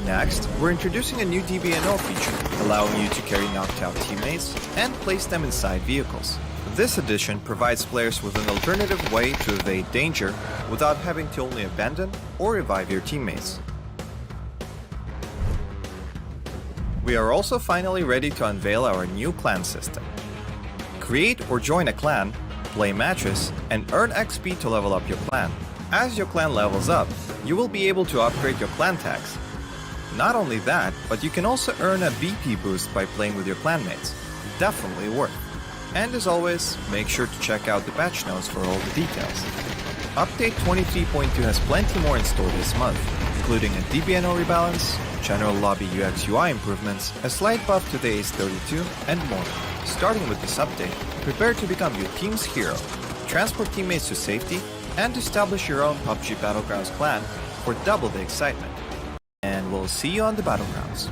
Next, we're introducing a new DBNO feature, allowing you to carry knocked out teammates and place them inside vehicles. This addition provides players with an alternative way to evade danger without having to only abandon or revive your teammates. We are also finally ready to unveil our new clan system. Create or join a clan, play matches, and earn XP to level up your clan. As your clan levels up, you will be able to upgrade your clan tags. Not only that, but you can also earn a BP boost by playing with your clanmates. Definitely worth it. And as always, make sure to check out the patch notes for all the details. Update 23.2 has plenty more in store this month, including a DBNO rebalance, general lobby UX UI improvements, a slight buff to the Ace32, and more. Starting with this update, prepare to become your team's hero, transport teammates to safety, and establish your own Pubg Battlegrounds clan for double the excitement. And we'll see you on the Battlegrounds.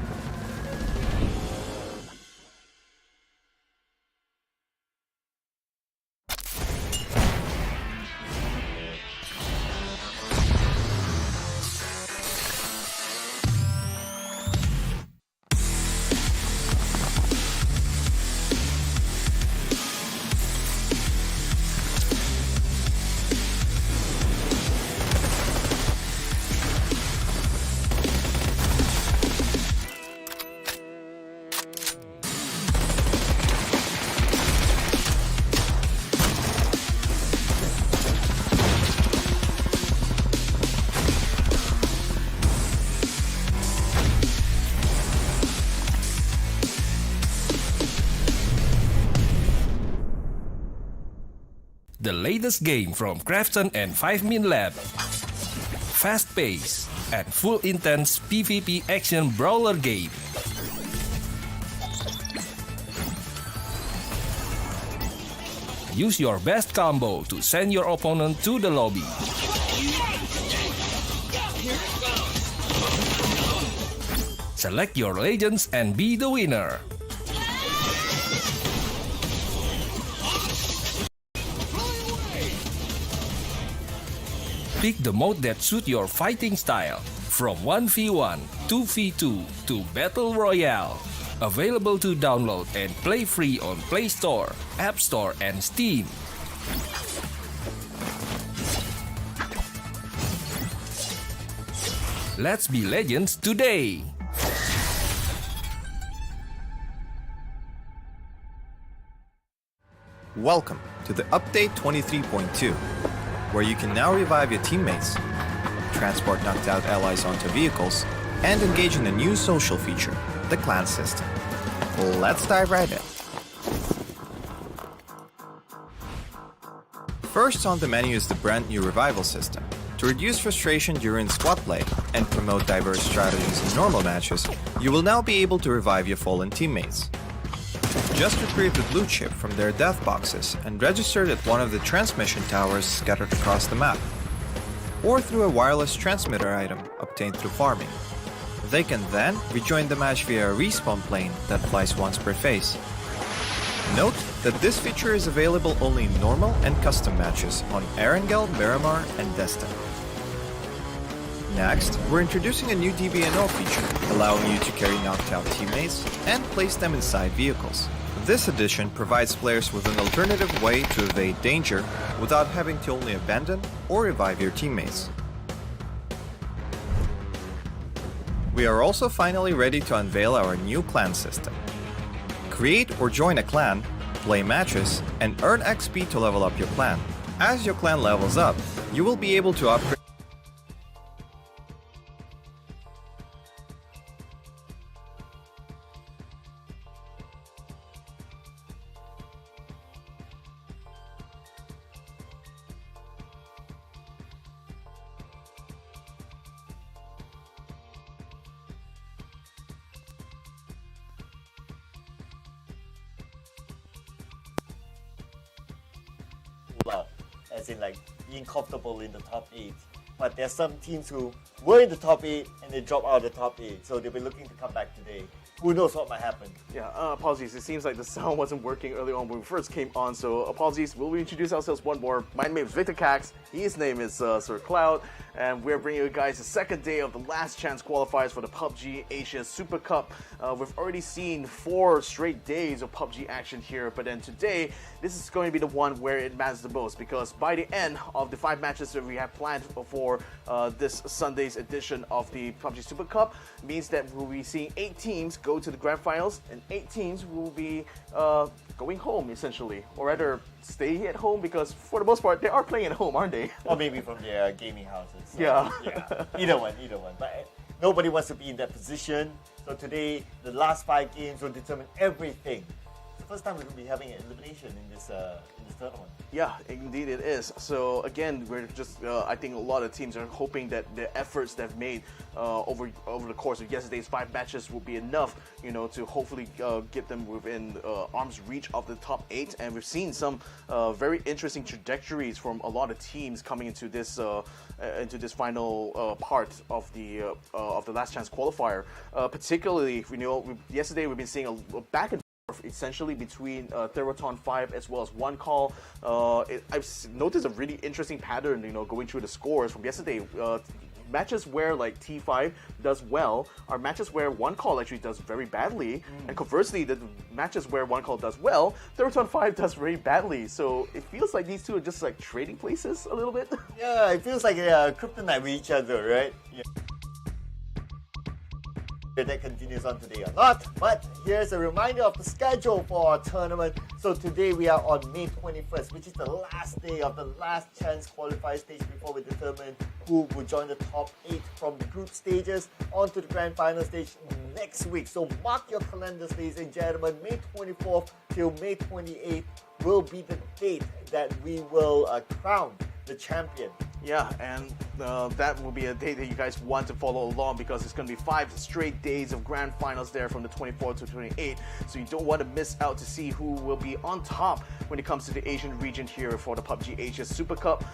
The latest game from Krafton and 5min Lab. Fast pace and full intense PvP action brawler game. Use your best combo to send your opponent to the lobby. Select your legends and be the winner. Pick the mode that suits your fighting style, from 1v1, 2v2 to Battle Royale. Available to download and play free on Play Store, App Store and Steam. Let's be legends today! Welcome to the Update 23.2, where you can now revive your teammates, transport knocked out allies onto vehicles, and engage in a new social feature, the clan system. Let's dive right in. First on the menu is the brand new revival system. To reduce frustration during squad play and promote diverse strategies in normal matches, you will now be able to revive your fallen teammates. Just retrieve the blue chip from their death boxes and register it at one of the transmission towers scattered across the map, or through a wireless transmitter item obtained through farming. They can then rejoin the match via a respawn plane that flies once per phase. Note that this feature is available only in normal and custom matches on Erangel, Miramar, and Destiny. Next, we're introducing a new DBNO feature, allowing you to carry knocked out teammates and place them inside vehicles. This addition provides players with an alternative way to evade danger without having to only abandon or revive your teammates. We are also finally ready to unveil our new clan system. Create or join a clan, play matches, and earn XP to level up your clan. As your clan levels up, you will be able to upgrade up, as in like being comfortable in the top 8. But there's some teams who were in the top 8 and they dropped out of the top 8. So they'll be looking to come back today. Who knows what might happen? Yeah, apologies. It seems like the sound wasn't working early on when we first came on, so apologies. We'll introduce ourselves one more. My name is Victor Cax. His name is Sir Cloud, and we're bringing you guys the second day of the last chance qualifiers for the PUBG Asia Super Cup. We've already seen 4 straight days of PUBG action here, but then today, this is going to be the one where it matters the most, because by the end of the 5 matches that we have planned for this Sunday's edition of the PUBG Super Cup, means that we'll be seeing 8 teams go to the grand finals, and 8 teams will be going home essentially, or rather stay at home, because for the most part they are playing at home, aren't they? Or maybe from their gaming houses. So, Yeah. Either one. But nobody wants to be in that position. So today, the last 5 games will determine everything. It's the first time we're going to be having an elimination in this tournament. Yeah, indeed it is. So again, we're just, I think a lot of teams are hoping that the efforts they've made over the course of yesterday's 5 matches will be enough, to hopefully get them within arm's reach of the top 8. And we've seen some very interesting trajectories from a lot of teams coming into this final part of the last chance qualifier. Particularly, yesterday we've been seeing a back and essentially between Theraton 5 as well as One Call. I've noticed a really interesting pattern, going through the scores from yesterday. Matches where like T5 does well are matches where One Call actually does very badly, and conversely, the matches where One Call does well, Theraton 5 does very badly. So it feels like these two are just like trading places a little bit. Yeah, it feels like kryptonite with each other, right? Yeah. That continues on today or not, but here's a reminder of the schedule for our tournament. So today we are on May 21st, which is the last day of the last chance qualifier stage before we determine who will join the top 8 from the group stages onto the grand final stage next week. So mark your calendars, ladies and gentlemen. May 24th till May 28th will be the date that we will crown the champion. Yeah, and that will be a day that you guys want to follow along, because it's going to be 5 straight days of grand finals there from the 24th to 28th. So you don't want to miss out to see who will be on top when it comes to the Asian region here for the PUBG Asia Super Cup.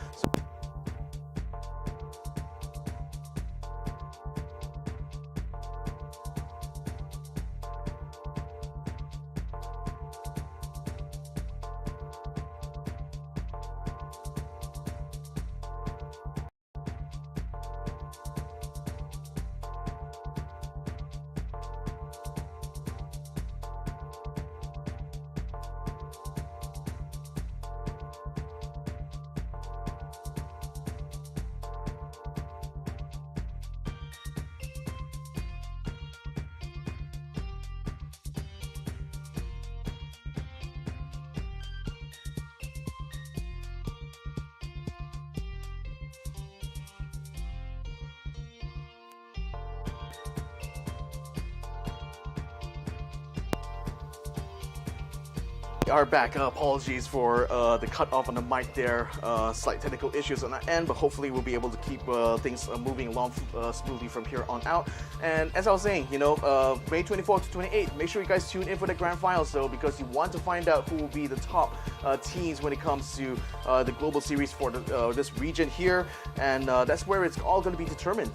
We are back. Apologies for the cut off on the mic there. Slight technical issues on that end, but hopefully we'll be able to keep things moving along smoothly from here on out. And as I was saying, May 24th to 28th, make sure you guys tune in for the grand finals though, because you want to find out who will be the top teams when it comes to the global series for this region here, and that's where it's all going to be determined.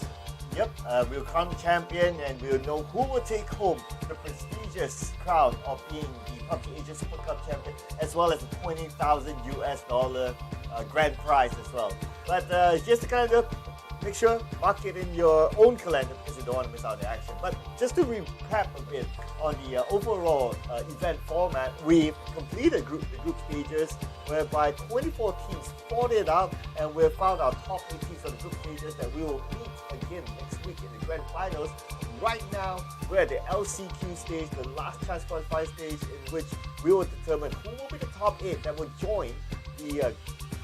Yep, we'll crown the champion, and we'll know who will take home the prestigious crown of being the PUBG Asia Super Cup champion, as well as the $20,000 grand prize as well. But here's the calendar. Make sure mark it in your own calendar, because you don't want to miss out on the action. But just to recap a bit on the overall event format, we've completed the group stages, whereby 24 teams fought it out, and we've found our top 8 teams on the group stages that we will meet again next week in the grand finals. Right now, we're at the LCQ stage, the last chance qualifier stage, in which we will determine who will be the top 8 that will join the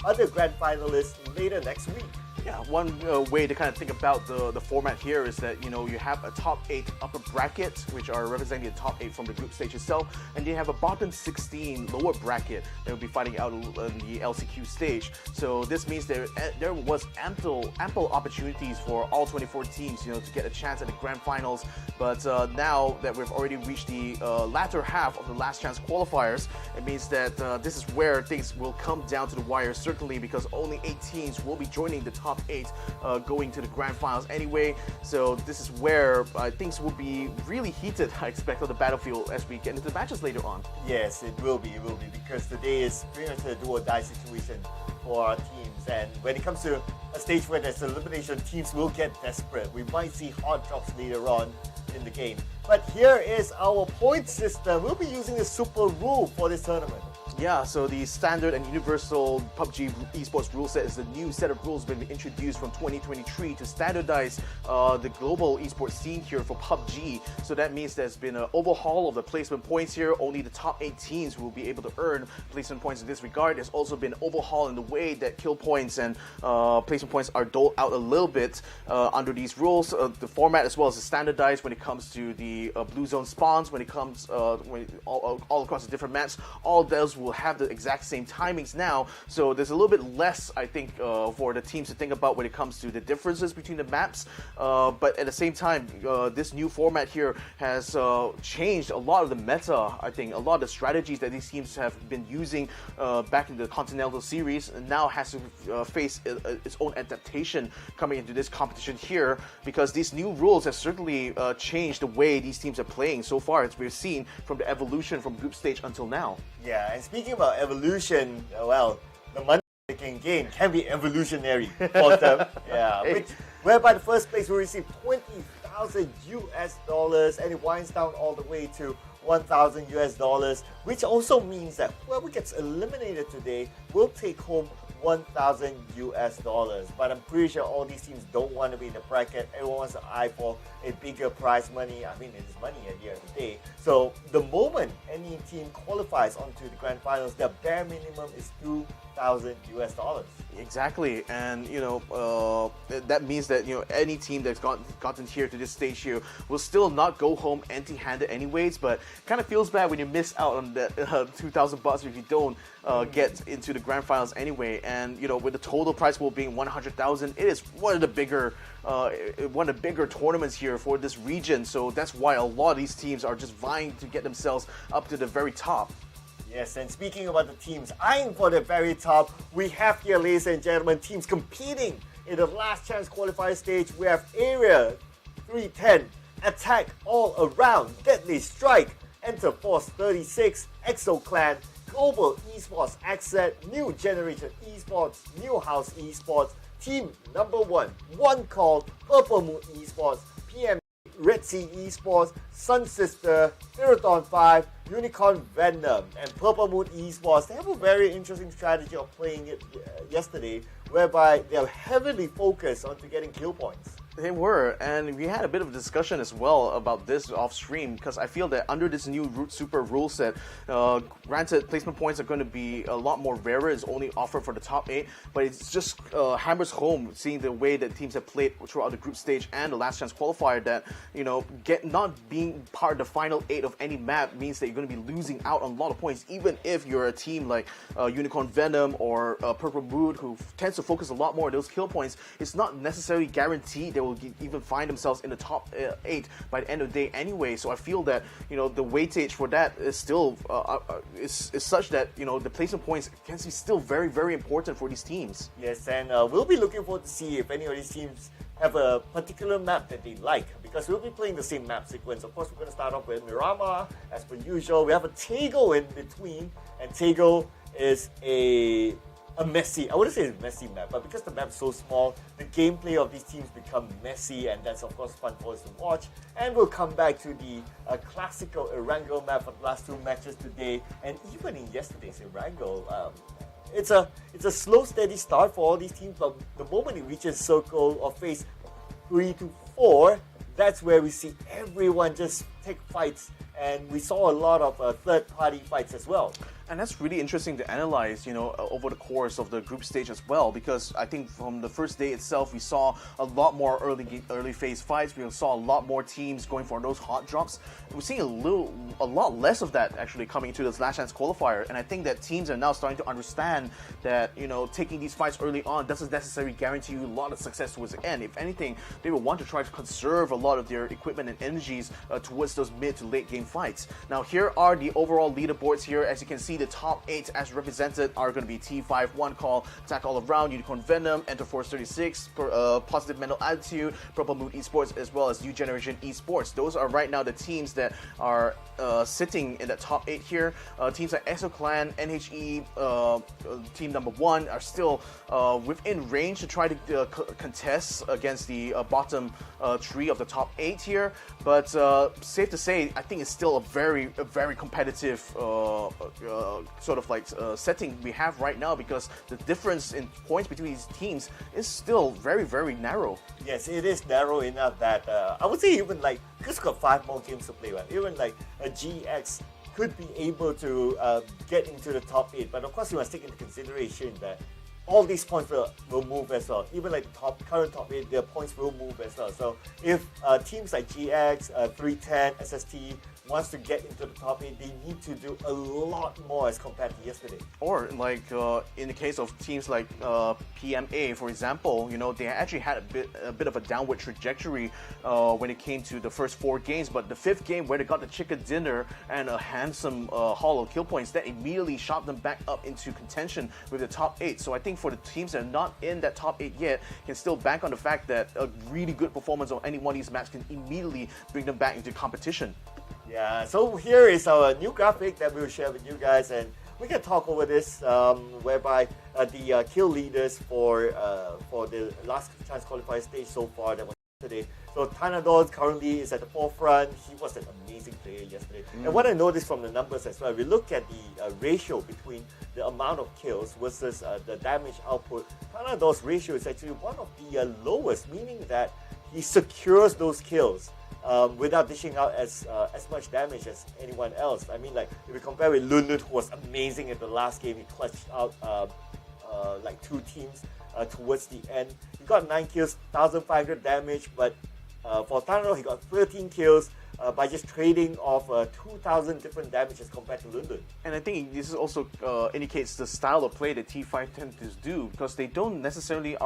other grand finalists later next week. Yeah, one way to kind of think about the format here is that, you have a top 8 upper bracket, which are representing the top 8 from the group stage itself, and you have a bottom 16 lower bracket that will be fighting out in the LCQ stage. So this means there was ample opportunities for all 24 teams, to get a chance at the grand finals. But now that we've already reached the latter half of the last chance qualifiers, it means that this is where things will come down to the wire, certainly, because only 8 teams will be joining the top top 8 going to the grand finals anyway. So this is where things will be really heated, I expect, on the battlefield as we get into the matches later on. Yes, it will be, because today is pretty much a do or die situation for our teams. And when it comes to a stage where there's elimination, teams will get desperate. We might see hard drops later on in the game. But here is our point system. We'll be using the super rule for this tournament. Yeah, so the standard and universal PUBG esports rule set is the new set of rules been introduced from 2023 to standardize the global esports scene here for PUBG. So that means there's been an overhaul of the placement points here. Only the top 8 teams will be able to earn placement points in this regard. There's also been overhaul in the way that kill points and placement points are doled out a little bit under these rules. The format as well is standardized when it comes to the blue zone spawns, when it comes all across the different maps. All those will have the exact same timings now, so there's a little bit less, I think, for the teams to think about when it comes to the differences between the maps. But at the same time, this new format here has changed a lot of the meta. I think a lot of the strategies that these teams have been using back in the Continental Series now has to face its own adaptation coming into this competition here, because these new rules have certainly changed the way these teams are playing so far, as we've seen from the evolution from group stage until now. Yeah, and speaking about evolution, well, the money they can gain can be evolutionary for them. Yeah, whereby the first place will receive $20,000 and it winds down all the way to $1,000, which also means that whoever gets eliminated today will take home $1,000. But I'm pretty sure all these teams don't want to be in the bracket. Everyone wants to eye for a bigger prize money. I mean, it is money at the end of the day. So the moment any team qualifies onto the grand finals, their bare minimum is $2,000. Exactly, and that means that any team that's gotten here to this stage here will still not go home empty-handed anyways. But kind of feels bad when you miss out on that $2,000 if you don't get into the grand finals anyway. And with the total prize pool being 100,000, it is one of the bigger tournaments here for this region. So that's why a lot of these teams are just vying to get themselves up to the very top. Yes, and speaking about the teams eyeing for the very top, we have here, ladies and gentlemen, teams competing in the last chance qualifier stage. We have Area 310, Attack All Around, Deadly Strike, Enter Force 36, Exo Clan, Global Esports Accent, New Generation Esports, New House Esports, Team Number 1, One Call, Purple Moon Esports, PM Red Sea Esports, Sun Sister, Marathon 5, Unicorn Venom, and Purple Moon Esports. They have a very interesting strategy of playing it yesterday, whereby they're heavily focused on getting kill points. They were, and we had a bit of a discussion as well about this off stream, because I feel that under this new super rule set, granted placement points are going to be a lot more rarer. It's only offered for the top 8, but it's just hammers home seeing the way that teams have played throughout the group stage and the last chance qualifier, that not being part of the final 8 of any map means that you're going to be losing out on a lot of points, even if you're a team like Unicorn Venom or Purple Mood, who tends to focus a lot more on those kill points. It's not necessarily guaranteed they will even find themselves in the top 8 by the end of the day anyway. So I feel that the weightage for that is still is such that the placement points can be still very, very important for these teams. Yes, and we'll be looking forward to see if any of these teams have a particular map that they like, because we'll be playing the same map sequence. Of course, we're going to start off with Miramar as per usual. We have a Tego in between, and Tego is a messy, I wouldn't say it's a messy map, but because the map is so small, the gameplay of these teams become messy, and that's of course fun for us to watch. And we'll come back to the classical Erangel map for the last 2 matches today, and even in yesterday's Erangel, it's a slow, steady start for all these teams, but the moment it reaches circle or phase 3 to 4, that's where we see everyone just take fights, and we saw a lot of third-party fights as well. And that's really interesting to analyze, over the course of the group stage as well, because I think from the first day itself, we saw a lot more early phase fights. We saw a lot more teams going for those hot drops. We're seeing a lot less of that actually coming into this last chance qualifier. And I think that teams are now starting to understand that, taking these fights early on doesn't necessarily guarantee you a lot of success towards the end. If anything, they will want to try to conserve a lot of their equipment and energies towards those mid to late game fights. Now, here are the overall leaderboards here. As you can see, the top 8 as represented are going to be T5, One Call, Attack All Around, Unicorn Venom, Enter Force 36, Positive Mental Attitude, Purple Mood Esports, as well as New Generation Esports. Those are right now the teams that are sitting in the top 8 here. Teams like ExoClan, NHE, team number 1 are still within range to try to contest against the bottom 3 of the top 8 here. But safe to say, I think it's still a very competitive sort of like setting we have right now, because the difference in points between these teams is still very narrow. Yes, it is narrow enough that I would say even like, because we've got 5 more games to play, right? Even like a GX could be able to get into the top 8, but of course you must take into consideration that all these points will move as well. Even like the current top 8, their points will move as well. So if teams like GX, 310, SST wants to get into the top 8, they need to do a lot more as compared to yesterday. Or like in the case of teams like PMA, for example, you know, they actually had a bit of a downward trajectory when it came to the first 4 games, but the 5th game where they got the chicken dinner and a handsome haul of kill points, that immediately shot them back up into contention with the top 8. So I think for the teams that are not in that top 8 yet, can still bank on the fact that a really good performance on any one of these maps can immediately bring them back into competition. Yeah, so here is our new graphic that we'll share with you guys, and we can talk over this, whereby the kill leaders for the last chance qualifier stage so far that was yesterday. So Tanador currently is at the forefront. He was an amazing player yesterday. And what I noticed from the numbers as well, we look at the ratio between the amount of kills versus the damage output. Tanador's ratio is actually one of the lowest, meaning that he secures those kills without dishing out as much damage as anyone else. I mean, like, if we compare with Lundun, who was amazing at the last game, he clutched out like 2 teams towards the end. He got 9 kills, 1,500 damage, but for Tanro, he got 13 kills by just trading off 2,000 different damages compared to Lundun. And I think this is also indicates the style of play that T5 tend to do, because they aren't necessarily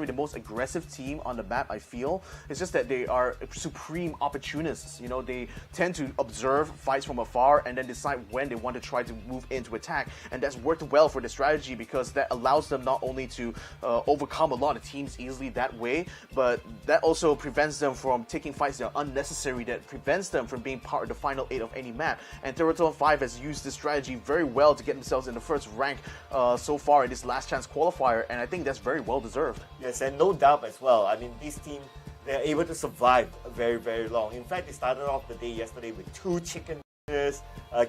the most aggressive team on the map, I feel. It's just that they are supreme opportunists. You know, they tend to observe fights from afar and then decide when they want to try to move into attack, and that's worked well for the strategy, because that allows them not only to overcome a lot of teams easily that way, but that also prevents them from taking fights that are unnecessary, that prevents them from being part of the final 8 of any map. And Terraton 5 has used this strategy very well to get themselves in the first rank so far in this last chance qualifier, and I think that's very well deserved. Yes, and no doubt as well. I mean, this team, they're able to survive very long. In fact, they started off the day yesterday with 2 chicken dinners,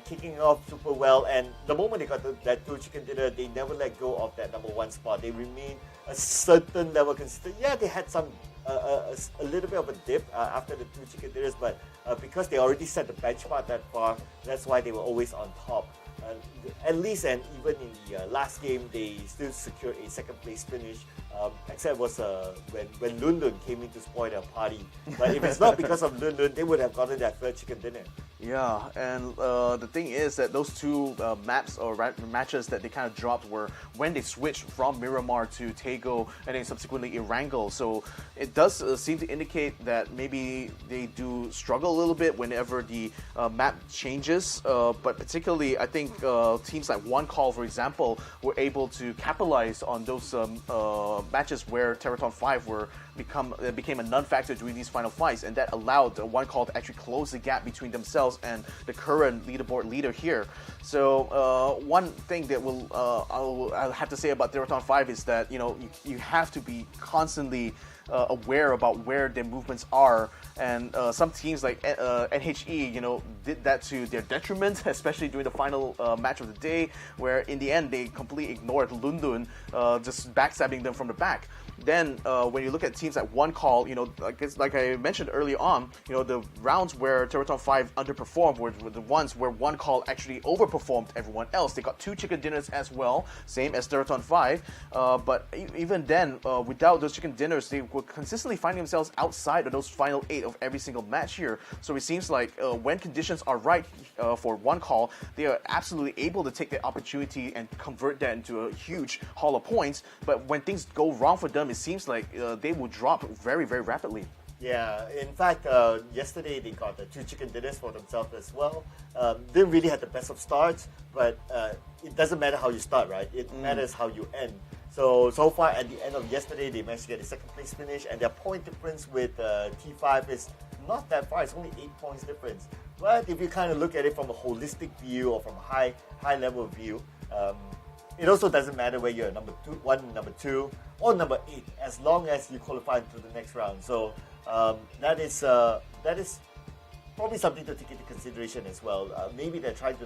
kicking off super well, and the moment they got that 2 chicken dinner, they never let go of that number 1 spot. They remain a certain level consistent. Yeah, they had some a little bit of a dip after the 2 chicken dinners, but because they already set the benchmark that far, that's why they were always on top. At least, and even in the last game, they still secured a 2nd place finish, except was when Lundun came in to spoil their party. But if it's not because of Lundun, they would have gotten their 3rd chicken dinner. Yeah, and the thing is that those 2 maps or matches that they kind of dropped were when they switched from Miramar to Tego and then subsequently Erangel. So it does seem to indicate that maybe they do struggle a little bit whenever the map changes. But particularly, I think teams like One Call, for example, were able to capitalize on those matches where Terraton 5 became a non-factor during these final fights, and that allowed One Call to actually close the gap between themselves and the current leaderboard leader here. So one thing that I'll have to say about Terraton 5 is that, you know, you have to be constantly aware about where their movements are, and some teams like NHE, you know, did that to their detriment, especially during the final match of the day, where in the end they completely ignored Lundun, just backstabbing them from the back. Then when you look at teams like One Call, you know, like I mentioned early on, you know, the rounds where Terraton 5 underperformed were the ones where One Call actually overperformed everyone else. They got 2 chicken dinners as well, same as Terraton 5, but even then, without those chicken dinners, they were consistently finding themselves outside of those final 8 of every single match here. So it seems like when conditions are right for One Call, they are absolutely able to take the opportunity and convert that into a huge haul of points. But when things go wrong for them, it seems like they will drop very rapidly. Yeah, in fact, yesterday they got the 2 chicken dinners for themselves as well. Didn't really have the best of starts, but it doesn't matter how you start, right? It matters how you end. So far at the end of yesterday, they managed to get a second place finish, and their point difference with T5 is not that far. It's only 8 points difference. But if you kind of look at it from a holistic view or from a high level view, it also doesn't matter whether you're number 2, or number 8, as long as you qualify to the next round. So that is probably something to take into consideration as well. Maybe they're trying to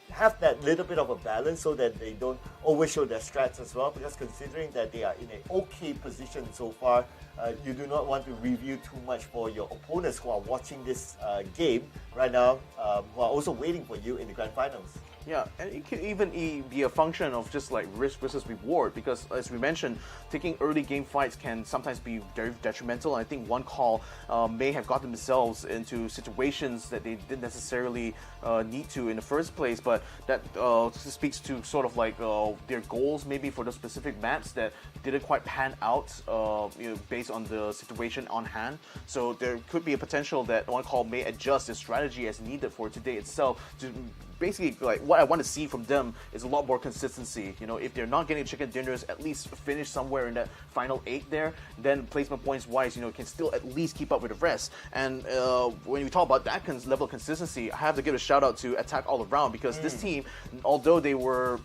have that little bit of a balance so that they don't always show their strats as well, because considering that they are in an okay position so far, you do not want to review too much for your opponents who are watching this game right now, who are also waiting for you in the grand finals. Yeah, and it could even be a function of just like risk versus reward, because as we mentioned, taking early game fights can sometimes be very detrimental. I think one call may have gotten themselves into situations that they didn't necessarily need to in the first place, but that speaks to sort of like their goals maybe for the specific maps that didn't quite pan out based on the situation on hand. So there could be a potential that one call may adjust their strategy as needed for today itself to basically, like, what I want to see from them is a lot more consistency. You know, if they're not getting chicken dinners, at least finish somewhere in that final 8 there, then placement points wise, can still at least keep up with the rest. And when we talk about that level of consistency, I have to give a shout out to Attack All Around, because this team, although they weren't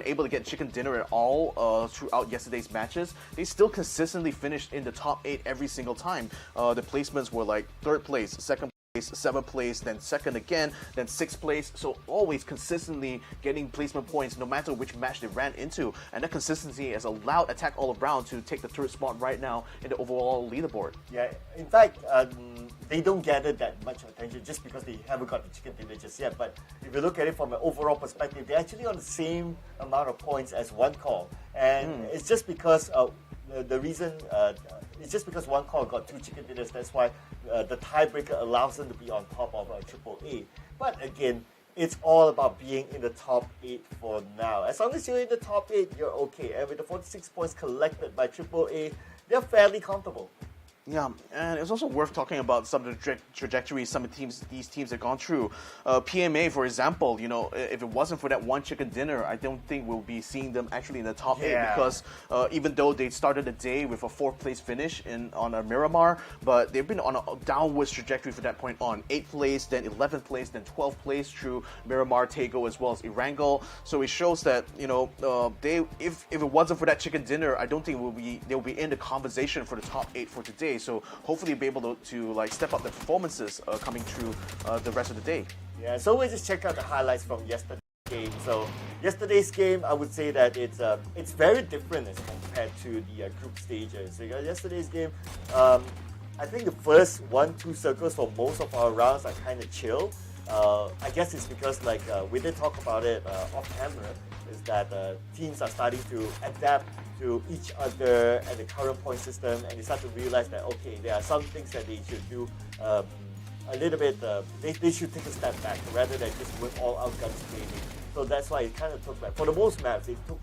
able to get chicken dinner at all throughout yesterday's matches, they still consistently finished in the top 8 every single time. The placements were like 3rd place, 2nd place, 7th place, then 2nd again, then 6th place. So always consistently getting placement points no matter which match they ran into. And that consistency has allowed Attack All Around to take the 3rd spot right now in the overall leaderboard. Yeah, in fact, they don't gather that much attention just because they haven't got the chicken dinner just yet. But if you look at it from an overall perspective, they're actually on the same amount of points as One Call. And it's just because the reason it's just because One Call got 2 chicken dinners. That's why the tiebreaker allows them to be on top of AAA. But again, it's all about being in the top 8 for now. As long as you're in the top 8, you're okay. And with the 46 points collected by AAA, they're fairly comfortable. Yeah, and it's also worth talking about some of the trajectories these teams have gone through. PMA, for example, if it wasn't for that 1 chicken dinner, I don't think we'll be seeing them actually in the top 8, because even though they started the day with a 4th place finish on a Miramar, but they've been on a downwards trajectory from that point on. 8th place, then 11th place, then 12th place through Miramar, Tego, as well as Erangel. So it shows that if it wasn't for that chicken dinner, I don't think they'll be in the conversation for the top 8 for today. So hopefully be able to step up the performances coming through the rest of the day. Yeah, so we'll just check out the highlights from yesterday's game. So yesterday's game, I would say that it's very different as compared to the group stages. So yesterday's game, I think the first 1-2 circles for most of our rounds are kind of chill. I guess it's because we did talk about it off camera, is that teams are starting to adapt to each other and the current point system, and they start to realize that, okay, there are some things that they should do a little bit, they should take a step back rather than just going all out guns blazing. So that's why it kind of took, for the most maps, it took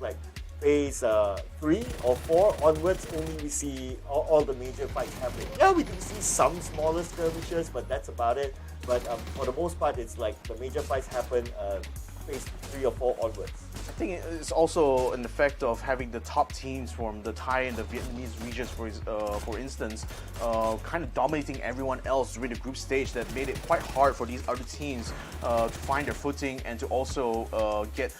phase 3 or 4 onwards, only we see all the major fights happening. Yeah, we do see some smaller skirmishes, but that's about it. But for the most part, it's the major fights happen phase 3 or 4 onwards. I think it's also an effect of having the top teams from the Thai and the Vietnamese regions, for instance, kind of dominating everyone else during the group stage. That made it quite hard for these other teams to find their footing and to also get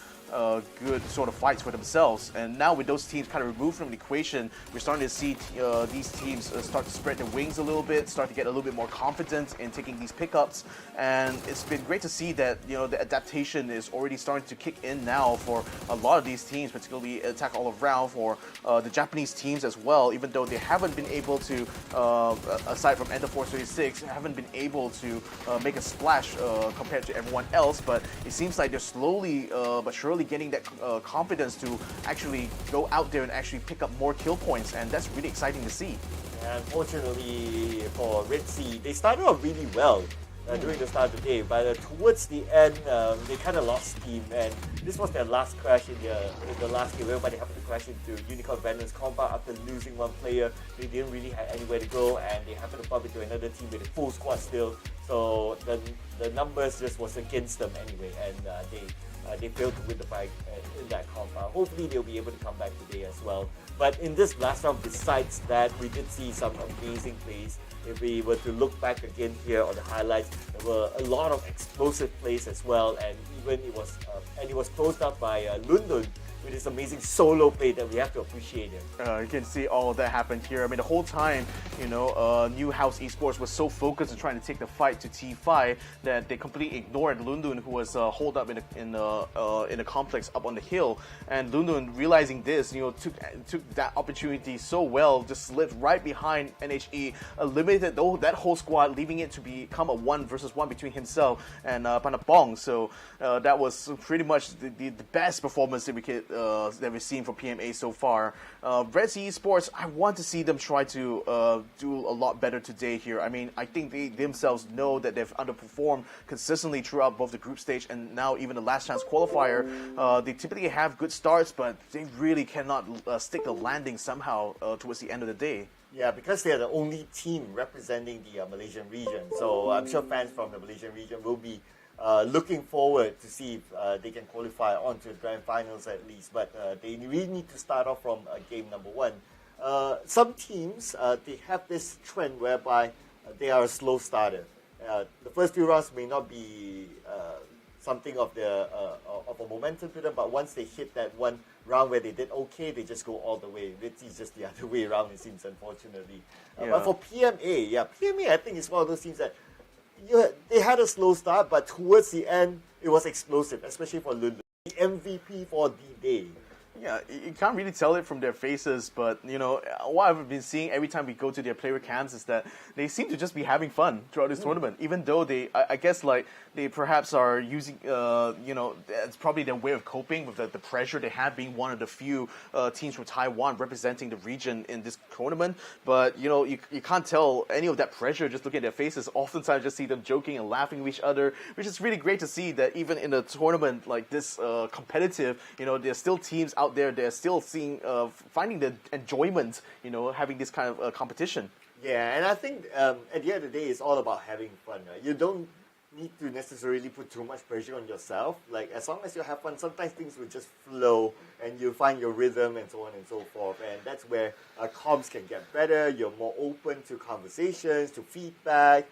good sort of fights for themselves. And now with those teams kind of removed from the equation, we're starting to see these teams start to spread their wings a little bit, start to get a little bit more confident in taking these pickups. And it's been great to see that the adaptation is already starting to kick in now for a lot of these teams, particularly Attack All Around, for the Japanese teams as well, even though they haven't been able to, aside from Enter Force 36, haven't been able to make a splash compared to everyone else. But it seems like they're slowly but surely getting that confidence to actually go out there and actually pick up more kill points, and that's really exciting to see. And unfortunately for Red Sea, they started off really well. during the start of the day, but towards the end, they kind of lost steam, and this was their last crash in the last game. Everybody happened to crash into Unicorn Venom's compound after losing one player. They didn't really have anywhere to go, and they happened to bump into another team with a full squad still. So the numbers just was against them anyway, and they failed to win the fight in that compound. Hopefully they'll be able to come back today as well. But in this last round, besides that, we did see some amazing plays. If we were to look back again here on the highlights, there were a lot of explosive plays as well, and even it was closed out by Lundun with this amazing solo play that we have to appreciate it. You can see all of that happened here. I mean, the whole time, New House Esports was so focused on trying to take the fight to T5 that they completely ignored Lundun, who was holed up in a complex up on the hill. And Lundun, realizing this, took that opportunity so well, just slipped right behind NHE, eliminated that whole squad, leaving it to become a 1-versus-1 between himself and Panapong. So that was pretty much the best performance that we've seen from PMA so far. Red Sea Esports, I want to see them try to do a lot better today here. I mean, I think they themselves know that they've underperformed consistently throughout both the group stage and now even the last chance qualifier. They typically have good starts, but they really cannot stick the landing somehow towards the end of the day. Yeah, because they are the only team representing the Malaysian region. So I'm sure fans from the Malaysian region will be looking forward to see if they can qualify onto the grand finals at least. But they really need to start off from game number one. Some teams, they have this trend whereby they are a slow starter. The first few rounds may not be something of a momentum to them, but once they hit that one round where they did okay, they just go all the way. It's just the other way around, it seems, unfortunately. But for PMA, PMA I think is one of those teams that they had a slow start, but towards the end, it was explosive, especially for Lundun, the MVP for the day. Yeah, you can't really tell it from their faces, but what I've been seeing every time we go to their player camps is that they seem to just be having fun throughout this tournament, even though I guess they perhaps are using, it's probably their way of coping with the pressure they have being one of the few teams from Taiwan representing the region in this tournament. But, you can't tell any of that pressure just looking at their faces. Oftentimes just see them joking and laughing with each other, which is really great to see that even in a tournament like this competitive, there's still teams out there, they're still finding the enjoyment, having this kind of competition. Yeah, and I think at the end of the day, it's all about having fun, right? You don't need to necessarily put too much pressure on yourself. Like, as long as you have fun, sometimes things will just flow and you find your rhythm and so on and so forth. And that's where comms can get better. You're more open to conversations, to feedback,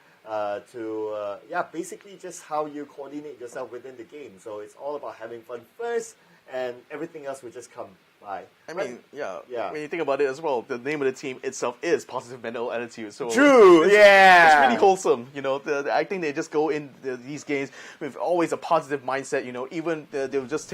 basically just how you coordinate yourself within the game. So it's all about having fun first, and everything else will just come by. I mean, when you think about it as well, the name of the team itself is Positive Mental Attitude. So true, it's really wholesome. I think they just go in these games with always a positive mindset. Even they'll just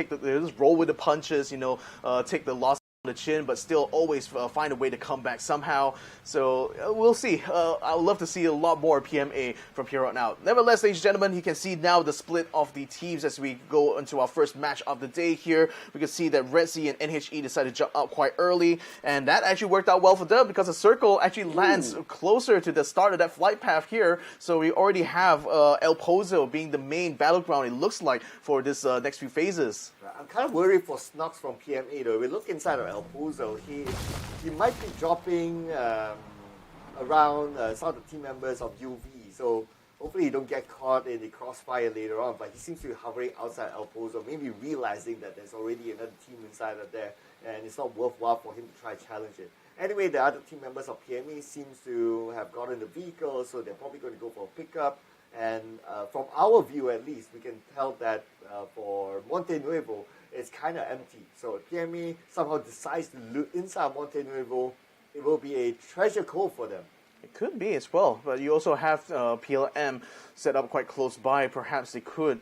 roll with the punches. Take the loss on the chin, but still always find a way to come back somehow. So we'll see. I would love to see a lot more PMA from here on out. Nevertheless, ladies and gentlemen, you can see now the split of the teams as we go into our first match of the day here. We can see that Red Sea and NHE decided to jump out quite early, and that actually worked out well for them because the circle actually lands closer to the start of that flight path here. So we already have El Pozo being the main battleground, it looks like, for this next few phases. I'm kind of worried for Snox from PMA though. We look inside of El Pozo. He might be dropping around some of the team members of UV. So hopefully he don't get caught in the crossfire later on. But he seems to be hovering outside El Pozo, maybe realizing that there's already another team inside of there, and it's not worthwhile for him to try to challenge it. Anyway, the other team members of PMA seems to have gotten the vehicle, so they're probably going to go for a pickup. And from our view, at least, we can tell that for Monte Nuevo, it's kind of empty. So if PMA somehow decides to loot inside Monte Nuevo, it will be a treasure cove for them. It could be as well, but you also have PLM set up quite close by. Perhaps they could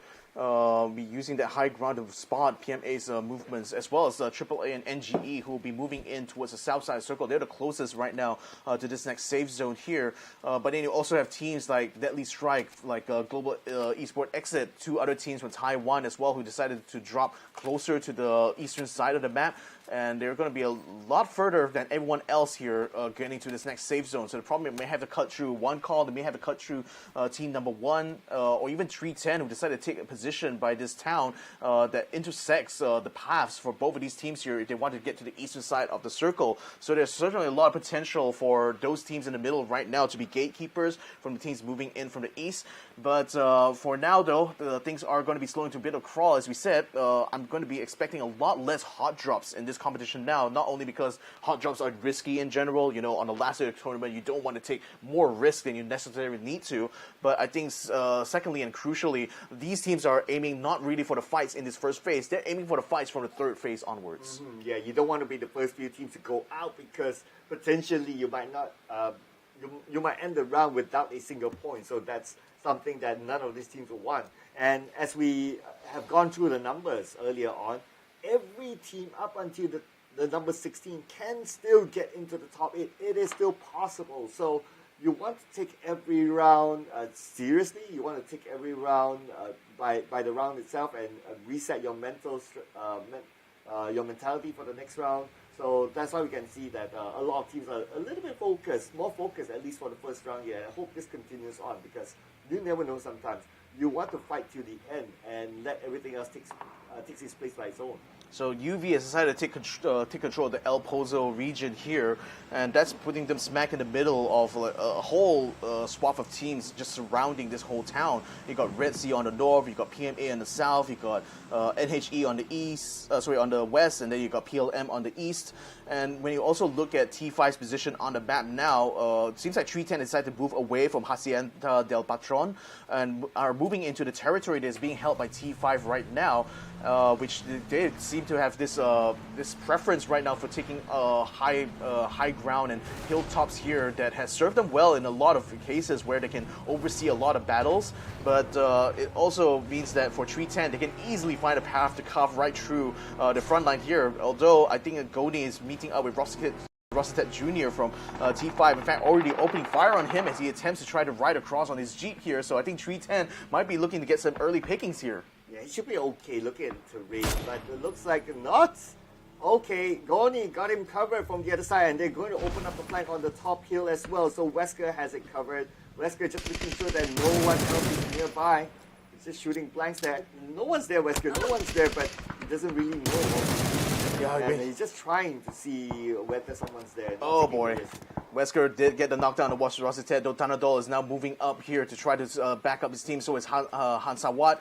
be using that high ground to spot PMA's movements, as well as AAA and NGE, who will be moving in towards the south side circle. They're the closest right now to this next safe zone here. But then you also have teams like Deadly Strike, like Global Esport Exit, two other teams from Taiwan as well, who decided to drop closer to the eastern side of the map. and they're going to be a lot further than everyone else here getting to this next safe zone. So the problem, they may have to cut through one call, they may have to cut through team number 1 or even 310, who decided to take a position by this town that intersects the paths for both of these teams here if they want to get to the eastern side of the circle. So there's certainly a lot of potential for those teams in the middle right now to be gatekeepers from the teams moving in from the east. But for now, though, things are going to be slowing to a bit of crawl. As we said, I'm going to be expecting a lot less hot drops in this competition now, not only because hot drops are risky in general. You know, on the last day of the tournament, you don't want to take more risk than you necessarily need to. But I think, secondly and crucially, these teams are aiming not really for the fights in this first phase. They're aiming for the fights from the third phase onwards. Yeah, you don't want to be the first few teams to go out because potentially you might not, you might end the round without a single point. So that's something that none of these teams will want. And as we have gone through the numbers earlier on, every team up until the number 16 can still get into the top 8. It is still possible. So you want to take every round seriously. You want to take every round by the round itself and reset your your mentality for the next round. So that's why we can see that a lot of teams are a little bit more focused at least for the first round here. I hope this continues on because you never know sometimes. You want to fight till the end and let everything else takes its place by its own. So UV has decided to take control of the El Pozo region here, and that's putting them smack in the middle of a whole swath of teams just surrounding this whole town. You got Red Sea on the north, you got PMA on the south, you got NHE on the east, on the west, and then you got PLM on the east. And when you also look at T5's position on the map now, it seems like 310 decided to move away from Hacienda del Patron and are moving into the territory that's being held by T5 right now, which they seem to have this preference right now for taking high ground and hilltops here that has served them well in a lot of cases where they can oversee a lot of battles. But it also means that for 310, they can easily find a path to carve right through the front line here. Although I think Goni is meeting up with Rosset Jr. from T5, in fact, already opening fire on him as he attempts to try to ride across on his Jeep here. So I think 310 might be looking to get some early pickings here. Yeah, he should be okay looking at the terrain, but it looks like not. Okay, Goni got him covered from the other side, and they're going to open up the flank on the top hill as well. So Wesker has it covered. Wesker just making sure that no one else is nearby. He's just shooting blanks there. No one's there, Wesker. No one's there, but he doesn't really know. Yeah, and he's just trying to see whether someone's there. Oh boy. Wesker did get the knockdown to watch Rosset, though Tanadol is now moving up here to try to back up his team. So is Hansawat.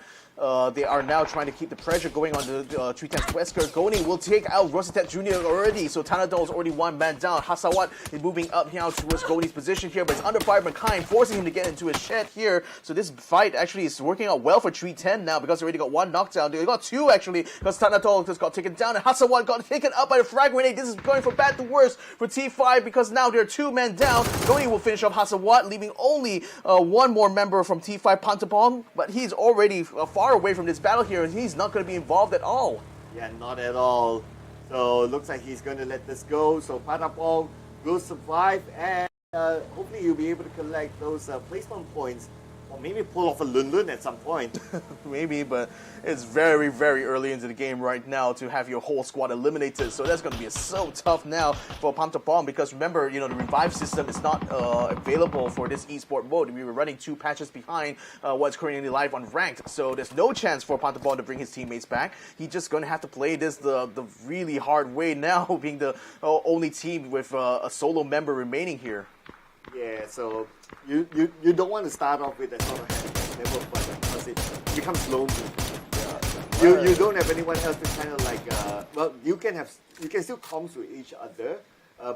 They are now trying to keep the pressure going on the 310's Wesker. Goni will take out Rosset Jr. already, so Tanadol is already one man down. Hansawat is moving up now towards Goni's position here, but it's under fire from Kain, forcing him to get into a shed here. So this fight actually is working out well for 310 now because they already got one knockdown. They got two actually because Tanadol just got taken down and Hansawat got taken up by the frag grenade. This is going from bad to worse for T5 because now they're two men down. Goni will finish off Hansawat, leaving only one more member from T5, Pantapong, but he's already far away from this battle here and he's not going to be involved at all. Yeah, not at all. So it looks like he's going to let this go. So Pantapong will survive and hopefully he'll be able to collect those placement points. Or maybe pull off a Lun at some point. Maybe, but it's very, very early into the game right now to have your whole squad eliminated. So that's going to be so tough now for Pantapong because remember, the revive system is not available for this esport mode. We were running 2 patches behind what's currently live on ranked. So there's no chance for Pantapong to bring his teammates back. He's just going to have to play this the really hard way now, being the only team with a solo member remaining here. Yeah, so you don't want to start off with that sort of level fun because it becomes lonely. Yeah. You don't have anyone else to kind of like you can still comms with each other,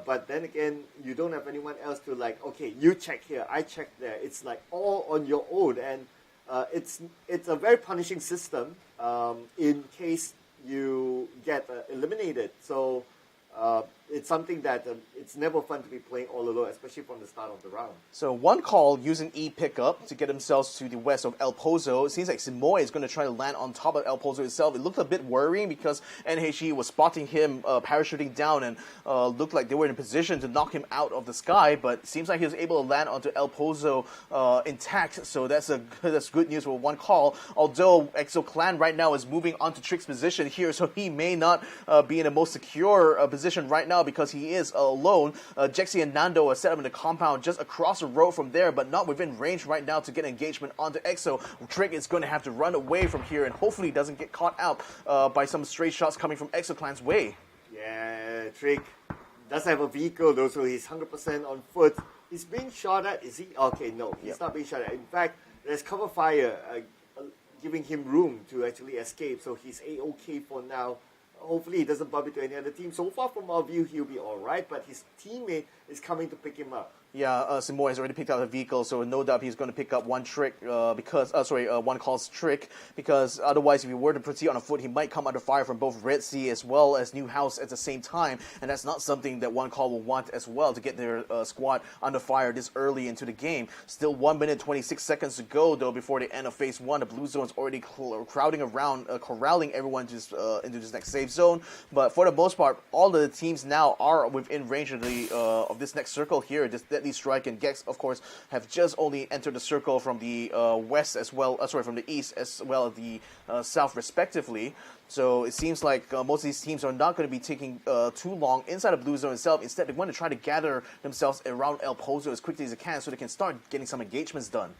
but then again you don't have anyone else to like, okay, you check here, I check there. It's like all on your own, and it's a very punishing system in case you get eliminated. So it's something that it's never fun to be playing all alone, especially from the start of the round. So one call using E pickup to get themselves to the west of El Pozo. It seems like Simoy is going to try to land on top of El Pozo itself. It looked a bit worrying because NHE was spotting him parachuting down and looked like they were in a position to knock him out of the sky, but it seems like he was able to land onto El Pozo intact, so that's good news for one call. Although Exo Clan right now is moving on to Trick's position here, so he may not be in the most secure position right now because he is alone. Jexy and Nando are set up in the compound just across the road from there, but not within range right now to get engagement onto Exo. Trick is going to have to run away from here and hopefully he doesn't get caught out by some stray shots coming from Exo Clan's way. Yeah, Trick does have a vehicle though, so he's 100% on foot. He's being shot at, is he? Okay, no, he's not being shot at. In fact, there's cover fire giving him room to actually escape, so he's A-okay for now. Hopefully he doesn't bump into any other team. So far from our view, he'll be alright, but his teammate is coming to pick him up. Yeah, Simoy has already picked out a vehicle, so no doubt he's going to pick up one one call's trick, because otherwise if he were to proceed on a foot, he might come under fire from both Red Sea as well as New House at the same time, and that's not something that one call will want as well, to get their squad under fire this early into the game. Still 1 minute 26 seconds to go though before the end of phase 1. The blue zone's already crowding around, corralling everyone into this next safe zone, but for the most part, all the teams now are within range of the of this next circle here. This Deadly Strike and Gex, of course, have just only entered the circle from the west as well, from the east as well as the south, respectively. So it seems like most of these teams are not going to be taking too long inside the blue zone itself. Instead, they want to try to gather themselves around El Pozo as quickly as they can so they can start getting some engagements done.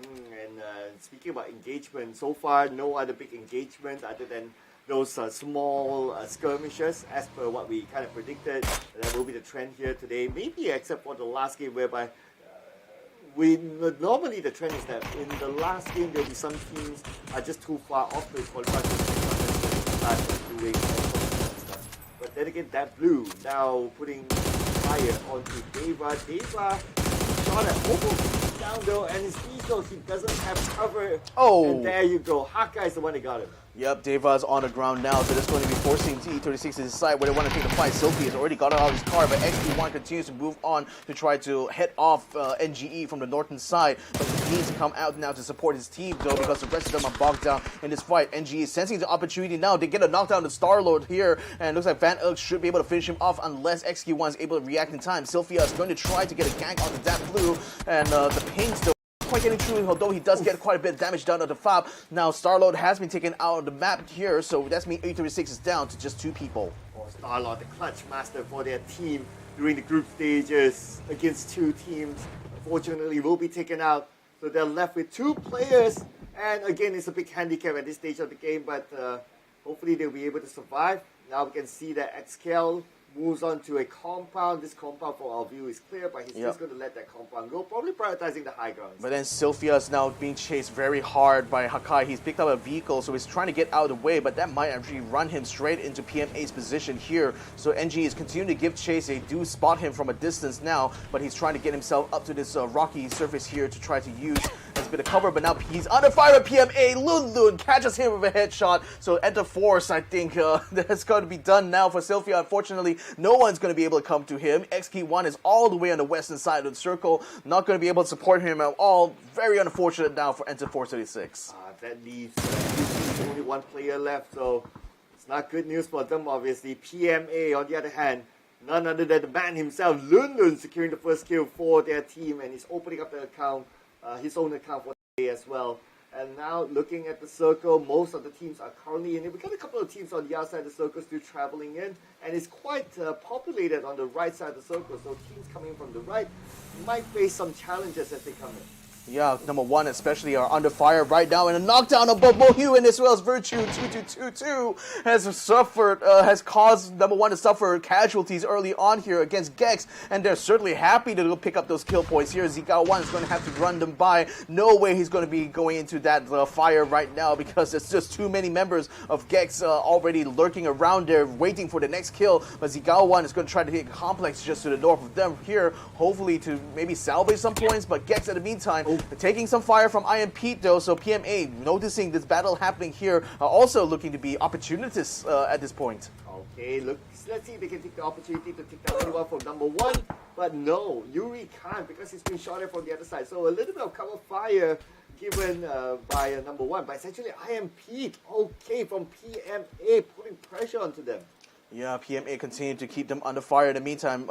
And speaking about engagement, so far no other big engagement other than those small skirmishes, as per what we kind of predicted. That will be the trend here today, maybe except for the last game, whereby normally the trend is that in the last game there will be some teams are just too far off to qualify to start doing stuff. But then again, that blue now putting fire onto Deva. Deva shot at almost down though, and his vehicle, he doesn't have cover. Oh! And there you go. Haka is the one that got him. Yep, Deva's on the ground now, so that's going to be forcing T36 to decide where they want to take the fight. Sophie has already got out of his car, but XP1 continues to move on to try to head off NGE from the northern side. But he needs to come out now to support his team, though, because the rest of them are bogged down in this fight. NGE is sensing the opportunity now. They get a knockdown to Star-Lord here, and it looks like Van Urk should be able to finish him off unless XQ1 is able to react in time. Sophia is going to try to get a gank onto that blue, and the ping still quite getting through, although he does get quite a bit of damage done on the Fab. Now Star-Lord has been taken out of the map here, so that's means A36 is down to just 2 people. Star-Lord, the clutch master for their team during the group stages against 2 teams, unfortunately will be taken out. So they're left with 2 players, and again, it's a big handicap at this stage of the game, but hopefully they'll be able to survive. Now we can see that XKL moves on to a compound. This compound for our view is clear, but he's just going to let that compound go, probably prioritizing the high ground. But then Sylphia is now being chased very hard by Hakai. He's picked up a vehicle, so he's trying to get out of the way, but that might actually run him straight into PMA's position here. So NG is continuing to give chase. They do spot him from a distance now, but he's trying to get himself up to this rocky surface here to try to use as a bit of cover, but now he's under fire at PMA. Lun catches him with a headshot, so enter force, I think that's going to be done now for Sylphia. Unfortunately, no one's going to be able to come to him. XP1 is all the way on the western side of the circle, not going to be able to support him at all. Very unfortunate now for Enter 436. That leaves only 1 player left, so it's not good news for them, obviously. PMA, on the other hand, none other than the man himself, Lun, securing the first kill for their team, and he's opening up the account, his own account for the day as well. And now looking at the circle, most of the teams are currently in it. We've got a couple of teams on the outside of the circle still traveling in, and it's quite populated on the right side of the circle, so teams coming from the right might face some challenges as they come in. Yeah, number 1 especially are under fire right now, and a knockdown of Bobohu and as well as Virtue 2222 has caused number 1 to suffer casualties early on here against Gex, and they're certainly happy to pick up those kill points here. Zigao1 is going to have to run them by. No way he's going to be going into that fire right now, because there's just too many members of Gex already lurking around there waiting for the next kill. But Zigao1 is going to try to hit a complex just to the north of them here, hopefully to maybe salvage some points, but Gex in the meantime taking some fire from I Am Pete though, so PMA noticing this battle happening here are also looking to be opportunists at this point. Okay, look, let's see if they can take the opportunity to take down anyone from number 1. But no, Yuri can't because he's been shot at from the other side. So a little bit of cover fire given by number 1. But it's actually IMP'd, okay, from PMA, putting pressure onto them. Yeah, PMA continued to keep them under fire. In the meantime,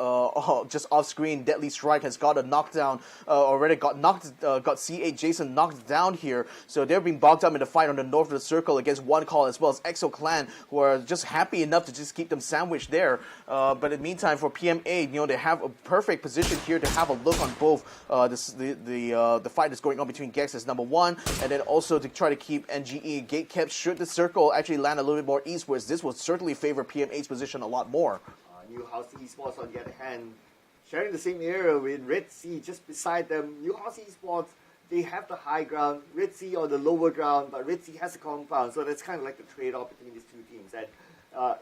just off screen, Deadly Strike has got a knockdown. Already got C8 Jason knocked down here. So they're being bogged up in the fight on the north of the circle against One Call as well as Exo Clan, who are just happy enough to just keep them sandwiched there. But in the meantime, for PMA, they have a perfect position here to have a look on both the fight that's going on between Gex as number 1, and then also to try to keep NGE gatekept. Should the circle actually land a little bit more eastwards, this will certainly favor PMA's position a lot more. New House Esports, on the other hand, sharing the same area with Red Sea just beside them. New House Esports, they have the high ground, Red Sea on the lower ground, but Red Sea has a compound, so that's kind of like the trade-off between these two teams. And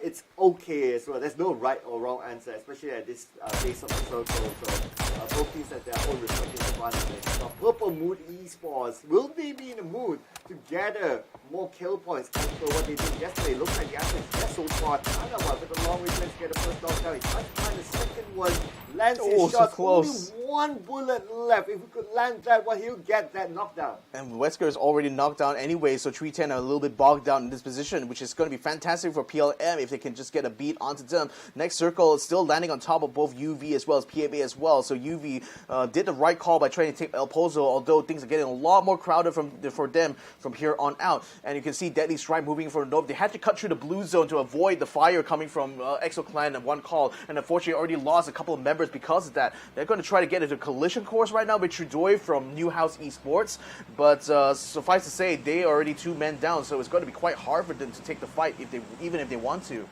it's okay as well. There's no right or wrong answer, especially at this base of the circle. So both teams have their own respective advantages. Now, Purple Mood Esports, will they be in the mood to gather more kill points after what they did yesterday? Looks like the answer is yes so far. Tanawa with a long range, let's get the first knockdown. He tries to find the second one. Lands his shot. So close. Only one bullet left. If we could land that one, he'll get that knockdown. And Wesker is already knocked down anyway, so 310 are a little bit bogged down in this position, which is going to be fantastic for PLM if they can just get a beat onto them. Next circle is still landing on top of both UV as well as PMA as well. So UV did the right call by trying to take El Pozo, although things are getting a lot more crowded for them from here on out. And you can see Deadly Strike moving from the north. They had to cut through the blue zone to avoid the fire coming from Exo Clan and One Call, and unfortunately already lost a couple of members because of that. They're going to try to get into collision course right now with Trudoy from New House Esports, but suffice to say, they are already 2 men down, so it's going to be quite hard for them to take the fight even if they want to.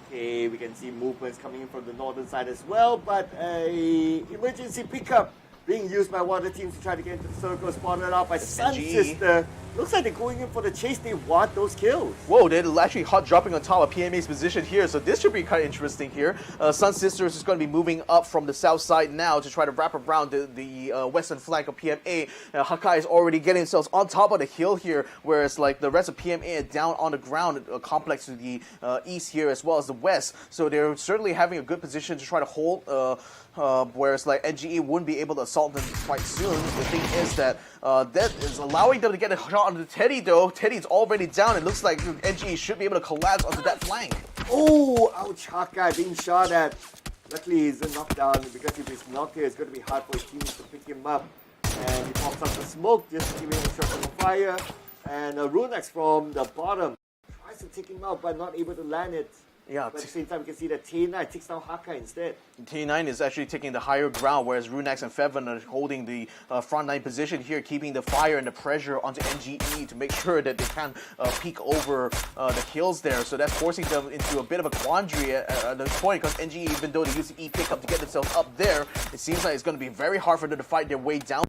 Okay, we can see movements coming in from the northern side as well, but a emergency pickup being used by one of the teams to try to get into the circle, spotted out by Sun Sister. Looks like they're going in for the chase. They want those kills. Whoa, they're actually hot dropping on top of PMA's position here, so this should be kind of interesting here. Sun Sisters is going to be moving up from the south side now to try to wrap around the western flank of PMA. Hakai is already getting themselves on top of the hill here, whereas like the rest of PMA are down on the ground, a complex to the east here as well as the west. So they're certainly having a good position to try to hold. Whereas like NGE wouldn't be able to assault them quite soon. The thing is that that is allowing them to get a shot onto Teddy though. Teddy's already down. It looks like NGE should be able to collapse onto that flank. Oh, ouch, Hakai being shot at. Luckily he's knocked down because if he's knocked here, it's going to be hard for his teams to pick him up. And he pops up the smoke, just giving him a shot from the fire. And Runex from the bottom tries to take him out but not able to land it. Yeah, but at the same time, we can see that T9 takes down Hakai instead. T9 is actually taking the higher ground, whereas Runex and Fevin are holding the front line position here, keeping the fire and the pressure onto NGE to make sure that they can peek over the hills there. So that's forcing them into a bit of a quandary at this point, because NGE, even though they use the E pickup to get themselves up there, it seems like it's going to be very hard for them to fight their way down.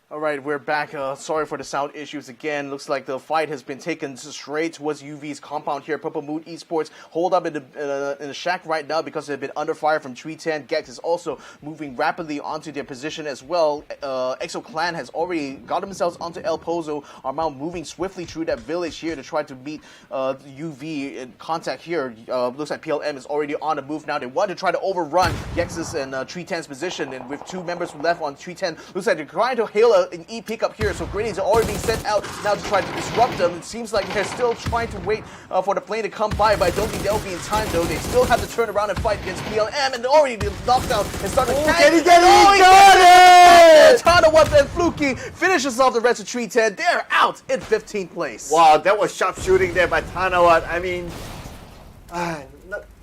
All right, we're back. Sorry for the sound issues again. Looks like the fight has been taken straight towards UV's compound here. Purple Moon Esports hold up in the shack right now because they've been under fire from 310. Gex is also moving rapidly onto their position as well. Exo Clan has already got themselves onto El Pozo, are now moving swiftly through that village here to try to meet UV in contact here. Looks like PLM is already on the move now. They want to try to overrun Gex's and 310's position, and with 2 members left on 310, looks like they're trying to hail an E pickup here, so grenades are already being sent out now to try to disrupt them. It seems like they're still trying to wait for the plane to come by, but I don't think they'll be in time though. They still have to turn around and fight against PLM, and already the knockdown is starting to Get it! Got it! Tanawa and Fluky finishes off the rest of 310. They're out in 15th place. Wow, that was sharp shooting there by Tanawat. I mean,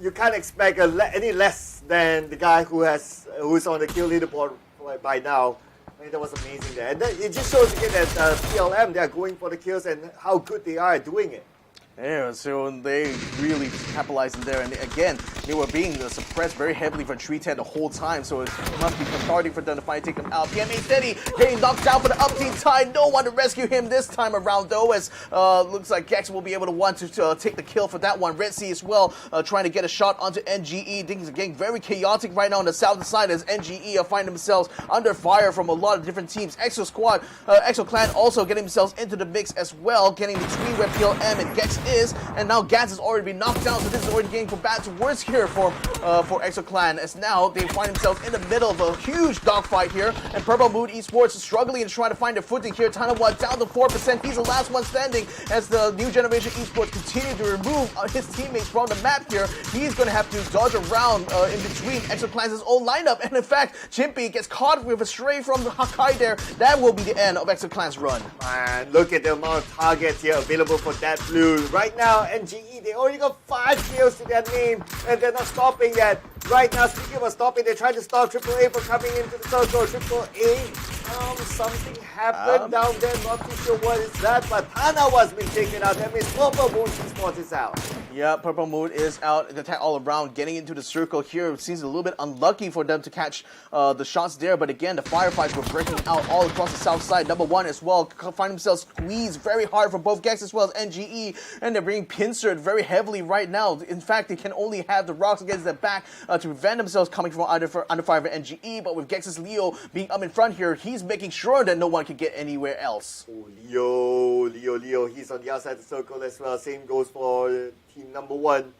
you can't expect any less than the guy who's on the kill leaderboard by now. I mean, that was amazing there. And it just shows again that PLM, they are going for the kills and how good they are at doing it. Yeah, so they really capitalized in there, and again, they were being suppressed very heavily from 310 the whole time, so it must be cathartic for them to finally take them out. PMA steady, getting knocked down for the up team tie. No one to rescue him this time around though, as looks like Gex will be able to want to take the kill for that one. Red Sea as well, trying to get a shot onto NGE. Things are getting very chaotic right now on the south side as NGE are finding themselves under fire from a lot of different teams. Exo Clan also getting themselves into the mix as well, getting between where PLM and Gex is, and now Gans has already been knocked down, so this is already getting from bad to worse here for Exo Clan, as now they find themselves in the middle of a huge dogfight here, and Purple Moon Esports is struggling and trying to find their footing here. Tanawa down to 4%, he's the last one standing as the new generation esports continue to remove his teammates from the map here. He's going to have to dodge around in between Exo Clan's own lineup, and in fact, Chimpy gets caught with a stray from the Hakai there. That will be the end of Exo Clan's run. Man, look at the amount of targets here available for that blue. Right now, NGE, they already got 5 kills to their name, and they're not stopping yet. Right now, speaking of stopping, they're trying to stop AAA from coming into the circle. AAA, something happened down there, not too sure what is that, but Tanawa's been taken out. That means Purple Moon Esports is out. Yeah, Purple Moon is out. The attack all around, getting into the circle here. It seems a little bit unlucky for them to catch the shots there, but again, the firefights were breaking out all across the south side. Number 1 as well, find themselves squeezed very hard from both Gex as well as NGE, and they're being pincered very heavily right now. In fact, they can only have the rocks against their back to prevent themselves coming from under fire of NGE, but with Gex's Leo being up in front here, he's making sure that no one can get anywhere else. Oh, Leo, he's on the outside of the circle as well. Same goes for team number 1.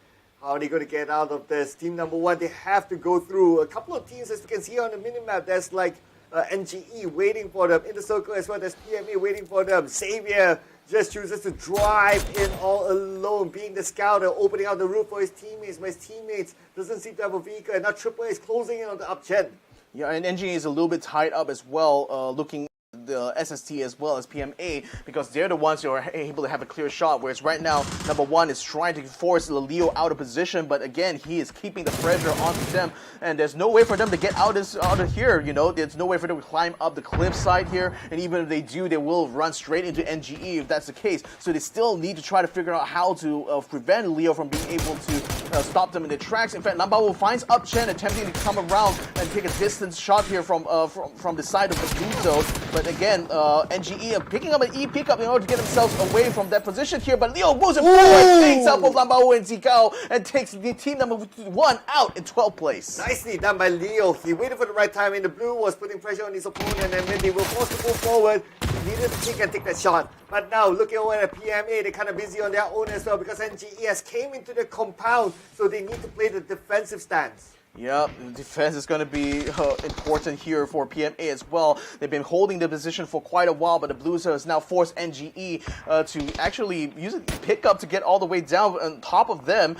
How are they going to get out of this? Team number 1, they have to go through a couple of teams, as you can see on the minimap. There's like NGE waiting for them in the circle as well. There's PMA waiting for them. Xavier just chooses to drive in all alone, being the scouter, opening out the roof for his teammates, but his teammates doesn't seem to have a vehicle, and now AAA is closing in on the up gen. Yeah, and NGE is a little bit tied up as well, looking the SST as well as PMA, because they're the ones who are able to have a clear shot, whereas right now, number 1 is trying to force Leo out of position, but again, he is keeping the pressure onto them, and there's no way for them to get out of here, you know, there's no way for them to climb up the cliffside here, and even if they do, they will run straight into NGE if that's the case, so they still need to try to figure out how to prevent Leo from being able to stop them in their tracks. In fact, Nambawo finds Up Chen attempting to come around and take a distance shot here from the side of the blue zone, but again, NGE are picking up an E pickup in order to get themselves away from that position here, but Leo moves it forward, takes out both Lambao and Zikao, and takes the team number 1 out in 12th place. Nicely done by Leo. He waited for the right time, and the blue was putting pressure on his opponent, and when they were forced to move forward, he needed to kick and take that shot. But now, looking over at PMA, they're kind of busy on their own as well, because NGE has came into the compound, so they need to play the defensive stance. Yep, defense is going to be important here for PMA as well. They've been holding the position for quite a while, but the Blues has now forced NGE to actually use a pickup to get all the way down on top of them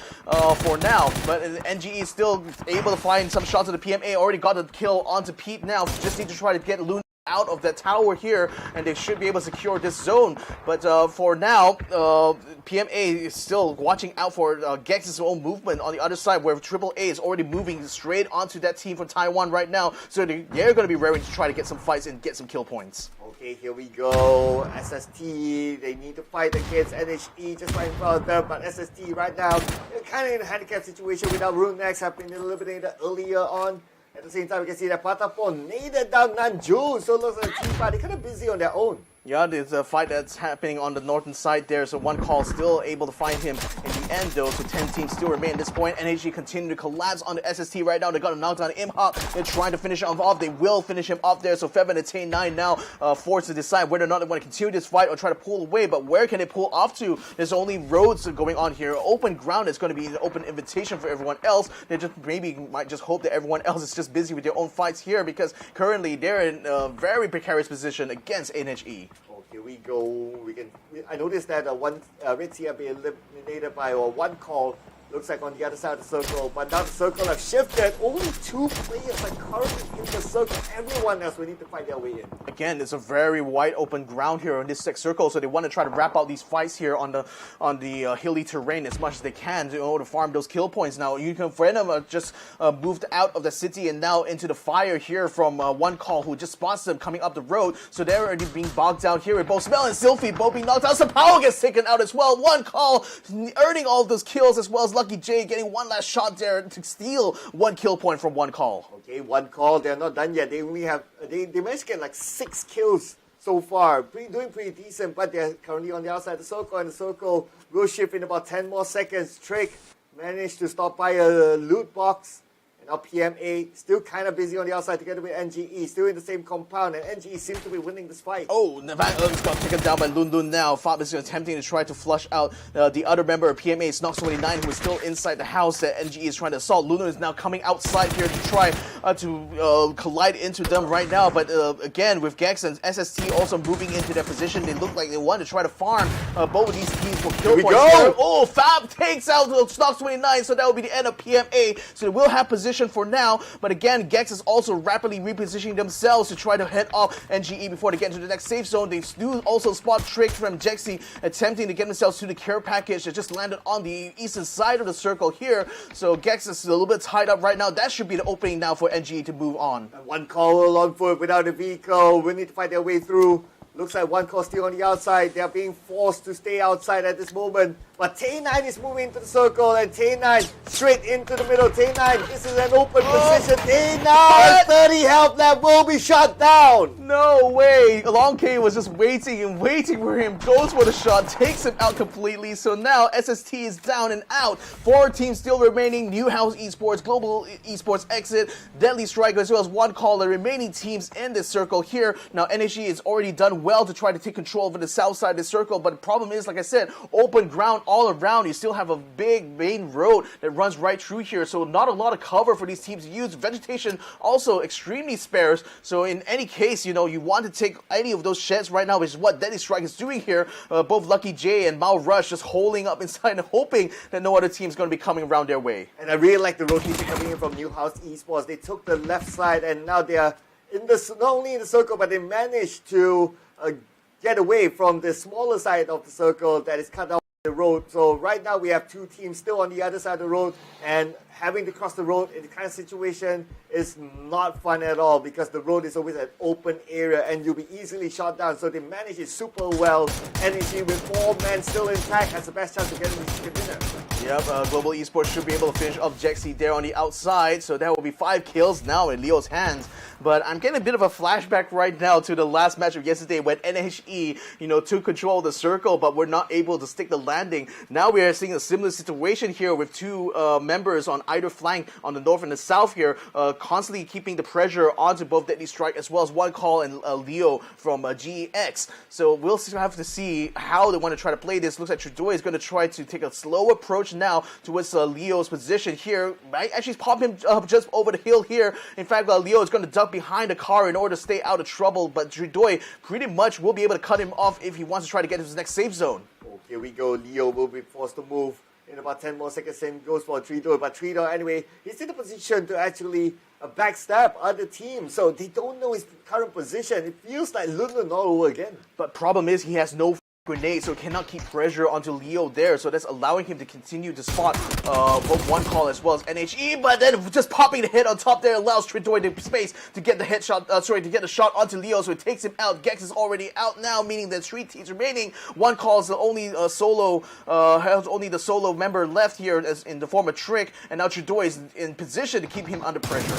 for now. But NGE is still able to find some shots of the PMA. Already got a kill onto Pete now. Just need to try to get Luna out of that tower here, and they should be able to secure this zone. But for now, PMA is still watching out for Gex's own movement on the other side, where AAA is already moving straight onto that team from Taiwan right now. So they're going to be raring to try to get some fights and get some kill points. Okay, here we go. SST, they need to fight against NHE just right in front of them, but SST right now, they're kind of in a handicapped situation without Runex, have been eliminated earlier on. At the same time, we can see that Patapon naded down Nanju. So it looks like a team fight. They're kind of busy on their own. Yeah, there's a fight that's happening on the northern side there, so one call still able to find him in the end though, so 10 teams still remain at this point. NHG continue to collapse on the SST right now. They got a knockdown Imhop. They're trying to finish him off. They will finish him off there, so Feb and Attain 9 now forced to decide whether or not they want to continue this fight or try to pull away, but where can they pull off to? There's only roads going on here. Open ground is going to be an open invitation for everyone else. They just might just hope that everyone else is just busy with their own fights here, because currently they're in a very precarious position against NHE. Here we go. I noticed that one Red Sea have been eliminated by one call. Looks like on the other side of the circle, but now the circle have shifted. Only 2 players are currently in the circle. Everyone else will need to find their way in. Again, it's a very wide open ground here on this circle, so they want to try to wrap out these fights here on the hilly terrain as much as they can in order to farm those kill points. Now, Venom just moved out of the city and now into the fire here from one call who just spots them coming up the road, so they're already being bogged down here with both Smell and Sylphie both being knocked out. So Power gets taken out as well. One call earning all of those kills, as well as Lucky J getting one last shot there to steal 1 kill point from one call. Okay, one call. They're not done yet. They only have they managed to get like 6 kills so far. Doing pretty decent, but they're currently on the outside of the circle, and the circle will shift in about 10 more seconds. Trick managed to stop by a loot box. And now PMA still kind of busy on the outside together with NGE, still in the same compound, and NGE seems to be winning this fight. Oh, Van Erg's got taken down by Lun Lun now. Fab is attempting to try to flush out the other member of PMA, Snox29, who is still inside the house that NGE is trying to assault. Lun Lun is now coming outside here to try to collide into them right now, but again, with Gex and SST also moving into their position, they look like they want to try to farm both of these teams for kill points. Here. Oh, Fab takes out Snox29, so that will be the end of PMA, so they will have position for now, but again, Gex is also rapidly repositioning themselves to try to head off NGE before they get into the next safe zone. They do also spot Trick from Jexy attempting to get themselves to the care package that just landed on the eastern side of the circle here, so Gex is a little bit tied up right now. That should be the opening now for NGE to move on. And one call on foot without a vehicle. We need to fight their way through. Looks like one call still on the outside. They're being forced to stay outside at this moment. But Tay9 is moving into the circle, and Tay9 straight into the middle. Tay9, this is an open position. Tay9, 30 health left, will be shot down. No way. Long K was just waiting and waiting for him. Goes for the shot, takes him out completely. So now SST is down and out. 4 teams still remaining. New House Esports, Global Esports Exit, Deadly Strike, as well as one call. The remaining teams in this circle here. Now NHG is already done well to try to take control over the south side of the circle, but the problem is, like I said, open ground all around. You still have a big main road that runs right through here, so not a lot of cover for these teams to use. Vegetation also extremely sparse, so in any case, you want to take any of those sheds right now, which is what Deadly Strike is doing here. Both Lucky J and Mao Rush just holding up inside and hoping that no other team is going to be coming around their way. And I really like the rotation coming in from New House Esports. They took the left side, and now they are not only in the circle, but they managed to get away from the smaller side of the circle that is cut out the road. So right now we have 2 teams still on the other side of the road, and having to cross the road in the kind of situation is not fun at all, because the road is always an open area and you'll be easily shot down. So they manage it super well. Energy with 4 men still intact has the best chance to get in the second winner. Yep, Global Esports should be able to finish off Jexy there on the outside, so that will be 5 kills now in Leo's hands. But I'm getting a bit of a flashback right now to the last match of yesterday when NHE, took control of the circle, but were not able to stick the landing. Now we are seeing a similar situation here with 2 members on either flank on the north and the south here, constantly keeping the pressure onto both Deadly Strike as well as one call and Leo from GEX. So we'll have to see how they want to try to play this. Looks like Trudeau is going to try to take a slow approach now towards Leo's position here. Might actually pop him just over the hill here. In fact, Leo is going to duck behind the car in order to stay out of trouble, but Trudeau pretty much will be able to cut him off if he wants to try to get to his next safe zone. Oh, here we go. Leo will be forced to move in about 10 more seconds. Same goes for Trido, but Trido anyway, he's in a position to actually backstab other teams, so they don't know his current position. It feels like Lun Lun all over again. But problem is he has no grenade, so cannot keep pressure onto Leo there, so that's allowing him to continue to spot both one call as well as NHE, but then just popping the hit on top there allows Tridoy the space to get the headshot, to get the shot onto Leo, so it takes him out. Gex is already out now, meaning there's 3 teams remaining. One call is the only solo, has only the solo member left here as in the form of Trick, and now Tridoy is in position to keep him under pressure.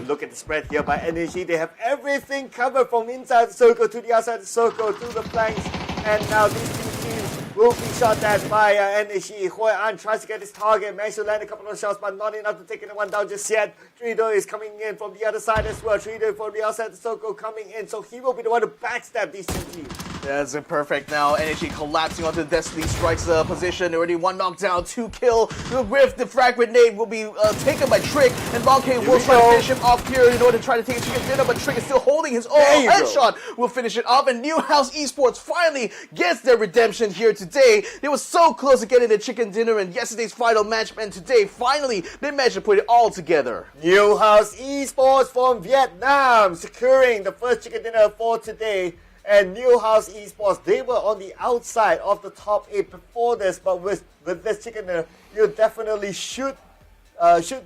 Look at the spread here by NHE. They have everything covered from inside the circle to the outside the circle to the flanks. And now these 2 teams will be shot at by NHE. Hoi An tries to get his target, managed to land a couple of shots, but not enough to take anyone down just yet. Trido is coming in from the other side as well. Trido from the outside the circle coming in, so he will be the one to backstab these 2 teams. That's perfect now. NHE collapsing onto the Destiny Strike's position. Already 1 knockdown, 2 kill. With the frag grenade will be taken by Trick, and Long K will try to finish him off here in order to try to take a chicken dinner, but Trick is still holding his own headshot. Will finish it off, and New House Esports finally gets their redemption here today. They were so close to getting the chicken dinner in yesterday's final match, and today finally they managed to put it all together. New House Esports from Vietnam securing the first chicken dinner for today. And New House Esports, they were on the outside of the top 8 before this, but with this chicken dinner, you definitely shoot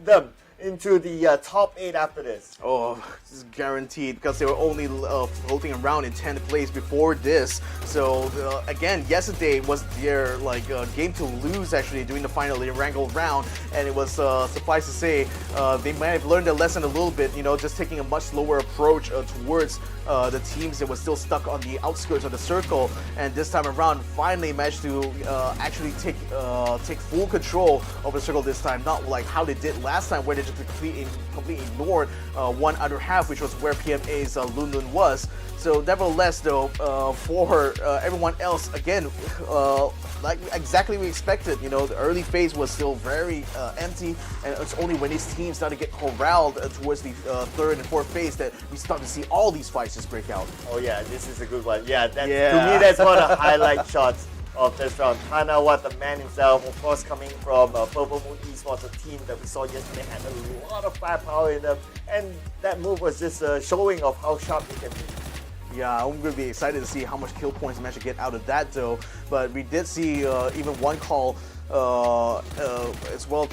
them into the top 8 after this. Oh, this is guaranteed because they were only floating around in 10th place before this. So again, yesterday was their game to lose actually during the final Wrangle round, and it was suffice to say they might have learned their lesson a little bit. Just taking a much slower approach towards the teams that were still stuck on the outskirts of the circle, and this time around finally managed to actually take full control over the circle this time. Not like how they did last time, where they just completely ignored one other half, which was where PMA's Lun Lun was. So nevertheless, though, for everyone else, again, like exactly we expected. The early phase was still very empty, and it's only when these teams started to get corralled towards the 3rd and 4th phase that we start to see all these fights just break out. Oh yeah, this is a good one. Yeah, to me that's one of the highlight shots of this round. Tanawat, the man himself, of course, coming from Purple Moon Esports, a team that we saw yesterday had a lot of firepower in them, and that move was just showing of how sharp they can be. Yeah, I'm going to be excited to see how much kill points we managed to get out of that though. But we did see even one call as well,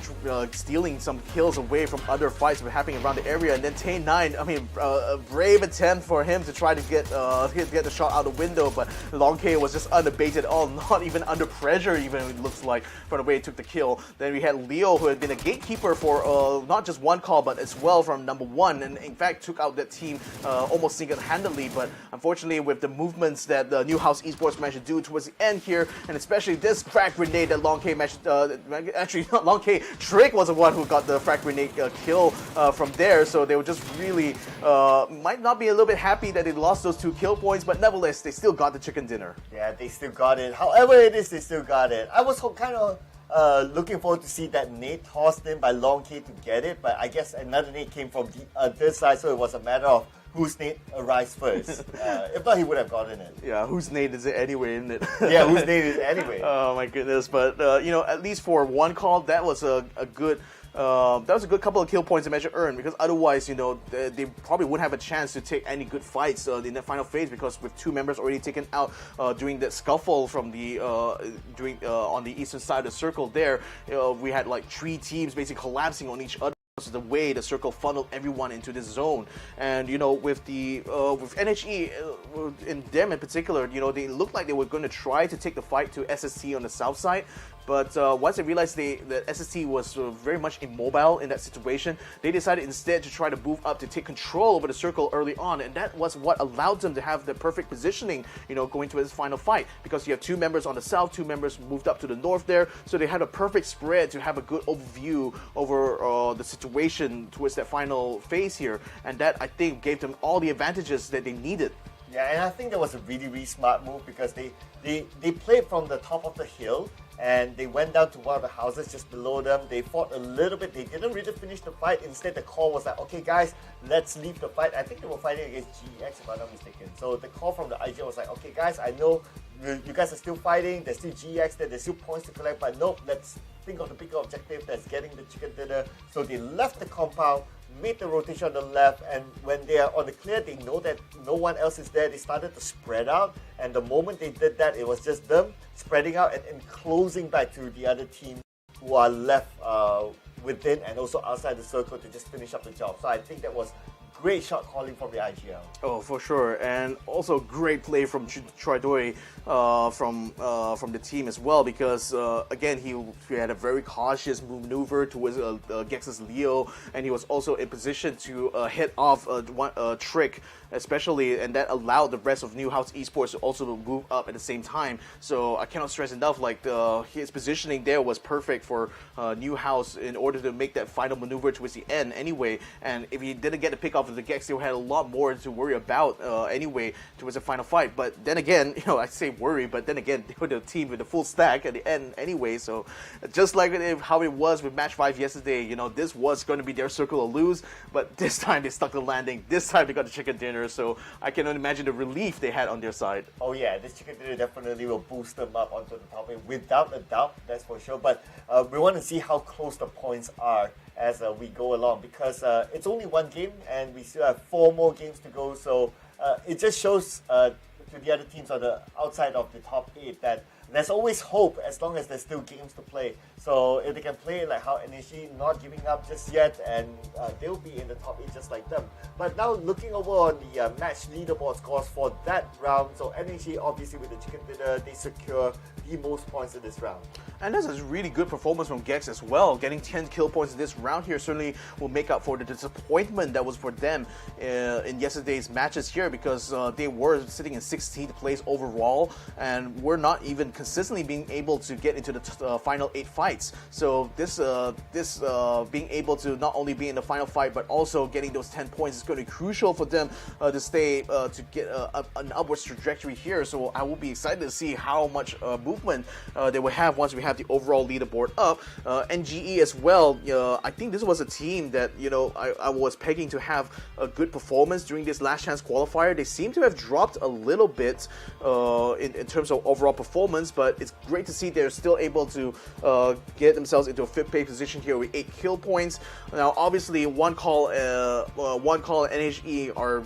stealing some kills away from other fights that were happening around the area. And then Tay9, a brave attempt for him to try to get the shot out the window, but Long K was just unabated at all, not even under pressure even, it looks like, from the way he took the kill. Then we had Leo, who had been a gatekeeper for not just one call, but as well from number 1, and in fact took out that team almost single-handedly. But unfortunately, with the movements that the New House Esports managed to do towards the end here, and especially this frag grenade that Long K actually not Long K, Trick was the one who got the frag grenade kill from there, so they were just really might not be a little bit happy that they lost those 2 kill points, but nevertheless they still got the chicken dinner. Yeah, they still got it. However it is, they still got it. I was kind of looking forward to see that nade tossed in by Long K to get it, but I guess another nade came from the other side, so it was a matter of whose nade arrives first. If not, he would have gotten it. Yeah, whose nade is it anyway, isn't it? Yeah, whose nade is it anyway? Oh my goodness! But at least for one call, that was a good. That was a good couple of kill points to measure earned, because otherwise, they probably wouldn't have a chance to take any good fights in the final phase, because with 2 members already taken out during that scuffle from the on the eastern side of the circle there, we had like 3 teams basically collapsing on each other. The way the circle funneled everyone into this zone, and with NHE in them in particular, they looked like they were going to try to take the fight to SST on the south side. But once they realized that SST was very much immobile in that situation, they decided instead to try to move up to take control over the circle early on, and that was what allowed them to have the perfect positioning, going to this final fight, because you have 2 members on the south, 2 members moved up to the north there, so they had a perfect spread to have a good overview over the situation towards that final phase here, and that, I think, gave them all the advantages that they needed. Yeah, and I think that was a really, really smart move, because they played from the top of the hill, and they went down to one of the houses just below them. They fought a little bit. They didn't really finish the fight. Instead, the call was like, okay guys, let's leave the fight. I think they were fighting against GX, if I'm not mistaken. So the call from the IGL was like, okay guys, I know you guys are still fighting. There's still GX there. There's still points to collect, but nope, let's think of the bigger objective that's getting the chicken dinner. So they left the compound, made the rotation on the left, and when they are on the clear, they know that no one else is there. They started to spread out, and the moment they did that, it was just them spreading out and closing back to the other team who are left within and also outside the circle to just finish up the job. So I think that was great shot calling from the IGL. Oh, for sure, and also great play from Troy Doi from the team as well, because again he had a very cautious maneuver towards Gex's Leo, and he was also in position to head off one trick especially, and that allowed the rest of New House Esports to also move up at the same time. So I cannot stress enough, like his positioning there was perfect for New House in order to make that final maneuver towards the end anyway. And if he didn't get the pick off of the Gex, they had a lot more to worry about anyway towards the final fight. But then again, I say worry, but then again, they were the team with the full stack at the end anyway. So just like how it was with match 5 yesterday, this was going to be their circle to lose, but this time they stuck the landing. This time they got the chicken dinner. So I can only imagine the relief they had on their side. Oh yeah, this chicken dinner definitely will boost them up onto the top 8 without a doubt, that's for sure. But we want to see how close the points are as we go along, because it's only one game and we still have 4 more games to go. So it just shows to the other teams on the outside of the top 8 that there's always hope as long as there's still games to play. So if they can play like how NHG, not giving up just yet, and they'll be in the top 8 just like them. But now looking over on the match leaderboard scores for that round, so NHG obviously with the chicken dinner, they secure the most points in this round. And that's a really good performance from Gex as well. Getting 10 kill points in this round here certainly will make up for the disappointment that was for them in yesterday's matches here, because they were sitting in 16th place overall and were not even consistently being able to get into the final 8 fights. So this being able to not only be in the final fight but also getting those 10 points is going to be crucial for them to stay to get an upwards trajectory here. So I will be excited to see how much movement they will have once we have the overall leaderboard up. NGE as well. I think this was a team that I was pegging to have a good performance during this last chance qualifier. They seem to have dropped a little bit in terms of overall performance, but it's great to see they're still able to get themselves into a 5th place position here with 8 kill points. Now, obviously, one call and NHE are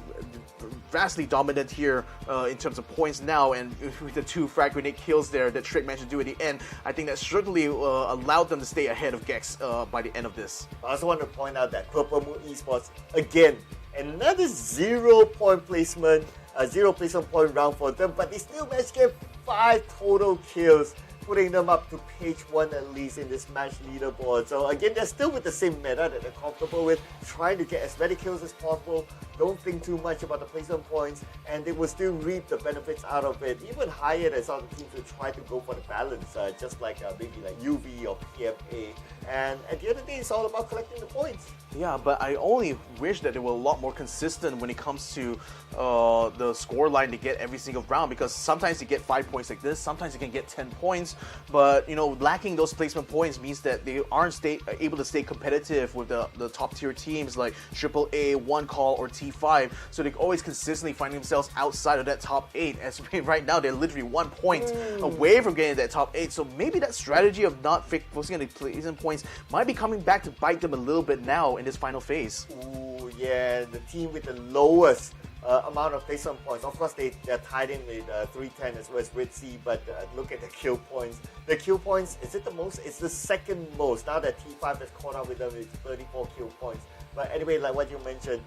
vastly dominant here in terms of points now, and with the 2 frag grenade kills there that Trick managed to do at the end, I think that certainly allowed them to stay ahead of Gex by the end of this. I also want to point out that Purple Moon Esports, again, another 0 point placement, 0 placement point round for them, but they still managed to get 5 total kills, putting them up to page 1 at least in this match leaderboard. So again, they're still with the same meta that they're comfortable with, trying to get as many kills as possible, don't think too much about the placement points, and they will still reap the benefits out of it, even higher than some teams who try to go for the balance, just like maybe like UV or PMA. And at the end of the day, it's all about collecting the points. Yeah, but I only wish that they were a lot more consistent when it comes to the score line they get every single round, because sometimes you get 5 points like this, sometimes you can get 10 points, but lacking those placement points means that they aren't able to stay competitive with the top tier teams like AAA, One Call, or T5. So they're always consistently finding themselves outside of that top 8. As right now, they're literally 1 point away from getting that top 8. So maybe that strategy of not focusing on the placement points might be coming back to bite them a little bit now in this final phase. Ooh, yeah, the team with the lowest amount of placement points. Of course, they're tied in with 310 as well as Red Sea, but look at the kill points. The kill points, is it the most? It's the second most. Now that T5 has caught up with them with 34 kill points. But anyway, like what you mentioned,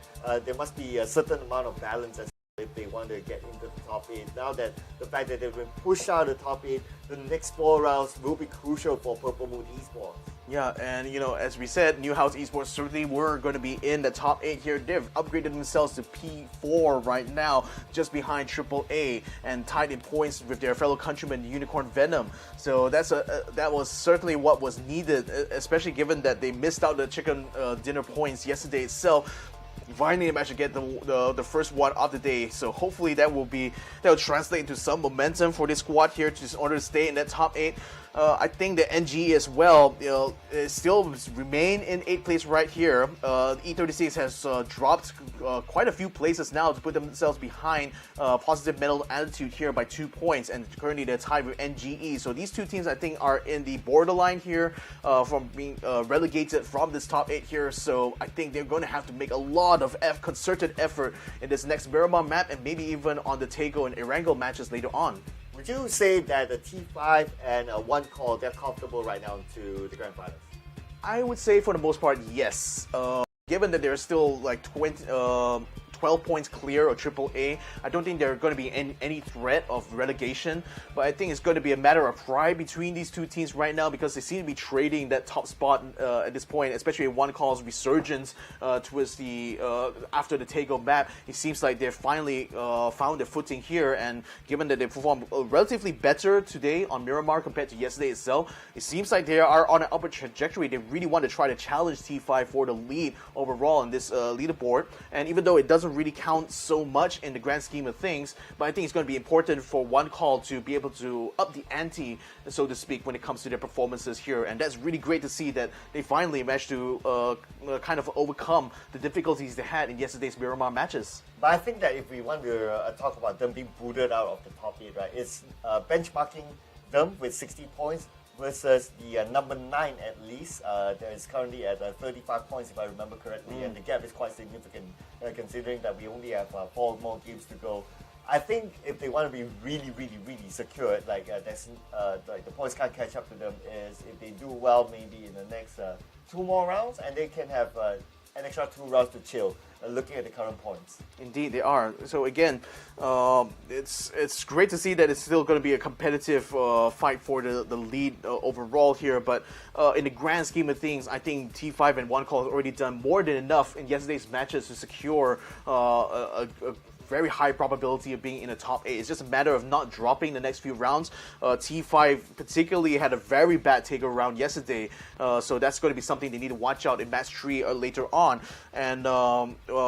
there must be a certain amount of balance as if they want to get into the top 8. Now that the fact that they've been pushed out of the top 8, the next 4 rounds will be crucial for Purple Moon Esports. Yeah, and as we said, New House Esports certainly were going to be in the top 8 here. They've upgraded themselves to P4 right now, just behind AAA, and tied in points with their fellow countryman Unicorn Venom. So that was certainly what was needed, especially given that they missed out the chicken dinner points yesterday itself. Finally, managed to get the first one of the day, so hopefully that will translate into some momentum for this squad here in order to stay in that top 8. I think the NG as well, still remain in 8th place right here. E36 has dropped quite a few places now to put themselves behind Positive Mental Attitude here by 2 points, and currently they're tied with NGE. So these two teams, I think, are in the borderline here from being relegated from this top 8 here. So I think they're going to have to make a lot of concerted effort in this next Miramar map, and maybe even on the Tego and Erangel matches later on. Would you say that the T5 and One Call, they're comfortable right now to the grand finals? I would say for the most part, yes. Given that they're still like 12 points clear of AAA, I don't think they're going to be any threat of relegation, but I think it's going to be a matter of pride between these two teams right now, because they seem to be trading that top spot at this point, especially One Call's resurgence towards the after the Tego map. It seems like they've finally found their footing here, and given that they performed relatively better today on Miramar compared to yesterday itself, it seems like they are on an upward trajectory. They really want to try to challenge T5 for the lead overall in this leaderboard, and even though it doesn't really count so much in the grand scheme of things, but I think it's going to be important for One Call to be able to up the ante, so to speak, when it comes to their performances here, and that's really great to see that they finally managed to kind of overcome the difficulties they had in yesterday's Miramar matches. But I think that if we want to talk about them being booted out of the top 8, right, it's benchmarking them with 60 points versus the number 9 at least. That is currently at 35 points, if I remember correctly, and the gap is quite significant considering that we only have 4 more games to go. I think if they want to be really, really, really secured, like like the points can't catch up to them, is if they do well maybe in the next 2 more rounds, and they can have an extra 2 rounds to chill, looking at the current points. Indeed, they are. So again, it's great to see that it's still going to be a competitive fight for the lead overall here. But in the grand scheme of things, I think T5 and One Call has already done more than enough in yesterday's matches to secure a very high probability of being in the top 8. It's just a matter of not dropping the next few rounds. T5 particularly had a very bad Tego round yesterday, so that's going to be something they need to watch out in match 3 later on. And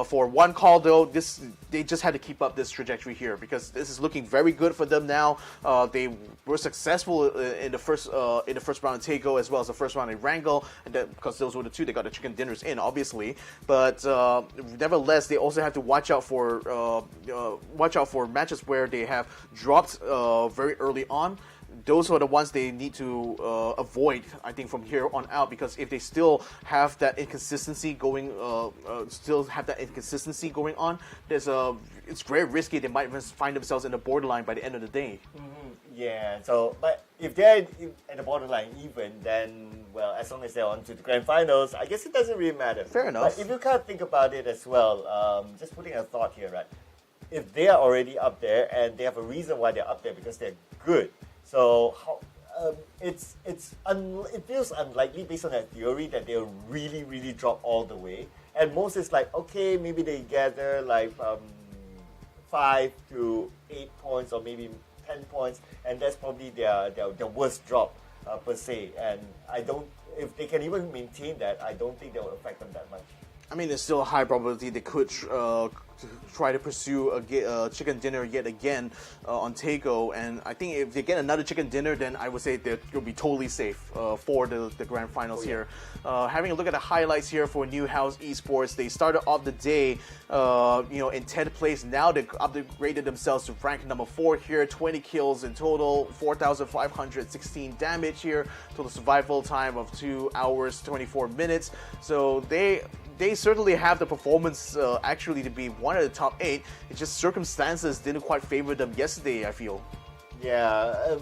for One Call though, they just had to keep up this trajectory here, because this is looking very good for them now. They were successful in the first round of Tego, as well as the first round in Wrangle, and because those were the 2 they got the chicken dinners in, obviously. But nevertheless, they also have to watch out for matches where they have dropped very early on. Those are the ones they need to avoid, I think, from here on out, because if they still have that inconsistency going, on, it's very risky. They might find themselves in the borderline by the end of the day. Mm-hmm. Yeah. So, but if they're at the borderline even, then well, as long as they're on to the grand finals, I guess it doesn't really matter. Fair enough. But if you can't think about it as well, just putting a thought here, right? If they are already up there and they have a reason why they're up there, because they're good. So it feels unlikely based on that theory that they'll really, really drop all the way. And most is like, okay, maybe they gather like 5 to 8 points or maybe 10 points, and that's probably their worst drop per se. And if they can even maintain that, I don't think that will affect them that much. I mean, there's still a high probability they could try to pursue a chicken dinner yet again on Tego, and I think if they get another chicken dinner, then I would say they'll be totally safe for the grand finals here. Having a look at the highlights here for New House Esports, they started off the day in 10th place. Now they upgraded themselves to rank number 4 here, 20 kills in total, 4,516 damage here, total survival time of 2 hours 24 minutes. So they certainly have the performance actually to be one of the top 8. It's just circumstances didn't quite favor them yesterday, I feel. Yeah,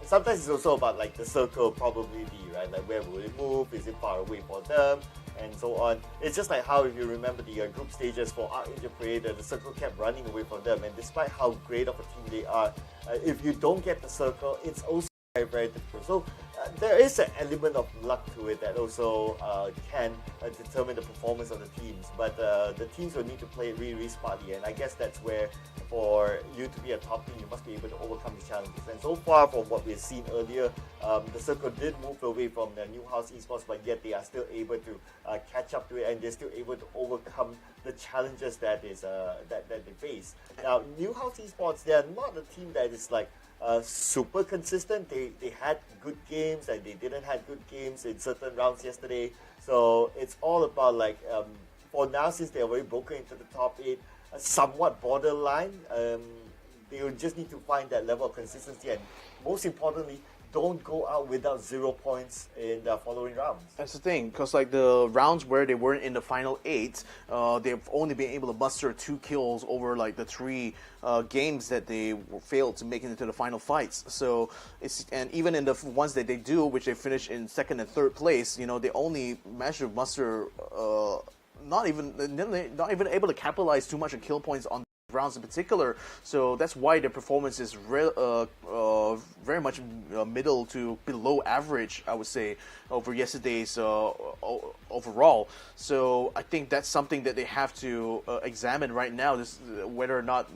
sometimes it's also about like the circle probability, right? Like where will it move? Is it far away for them? And so on. It's just like how, if you remember the group stages for Archangel Parade, the circle kept running away from them. And despite how great of a team they are, if you don't get the circle, it's also very, very difficult. So there is an element of luck to it that also can determine the performance of the teams. But the teams will need to play really, really smartly. And I guess that's where, for you to be a top team, you must be able to overcome these challenges. And so far, from what we've seen earlier, the circle did move away from the New House Esports, but yet they are still able to catch up to it, and they're still able to overcome the challenges that they face. Now, New House Esports, they are not a team that is like super consistent. They had good games and they didn't have good games in certain rounds yesterday. So it's all about like for now, since they are already broken into the top 8, somewhat borderline. They will just need to find that level of consistency, and most importantly, don't go out without 0 points in the following rounds. That's the thing, because like the rounds where they weren't in the final 8, they've only been able to muster 2 kills over like the 3 games that they failed to make it into the final fights. So and even in the ones that they do, which they finish in 2nd and 3rd place, they only managed to muster not even able to capitalize too much on kill points on rounds in particular. So that's why their performance is very much middle to below average, I would say, over yesterday's overall. So I think that's something that they have to examine right now, whether or not,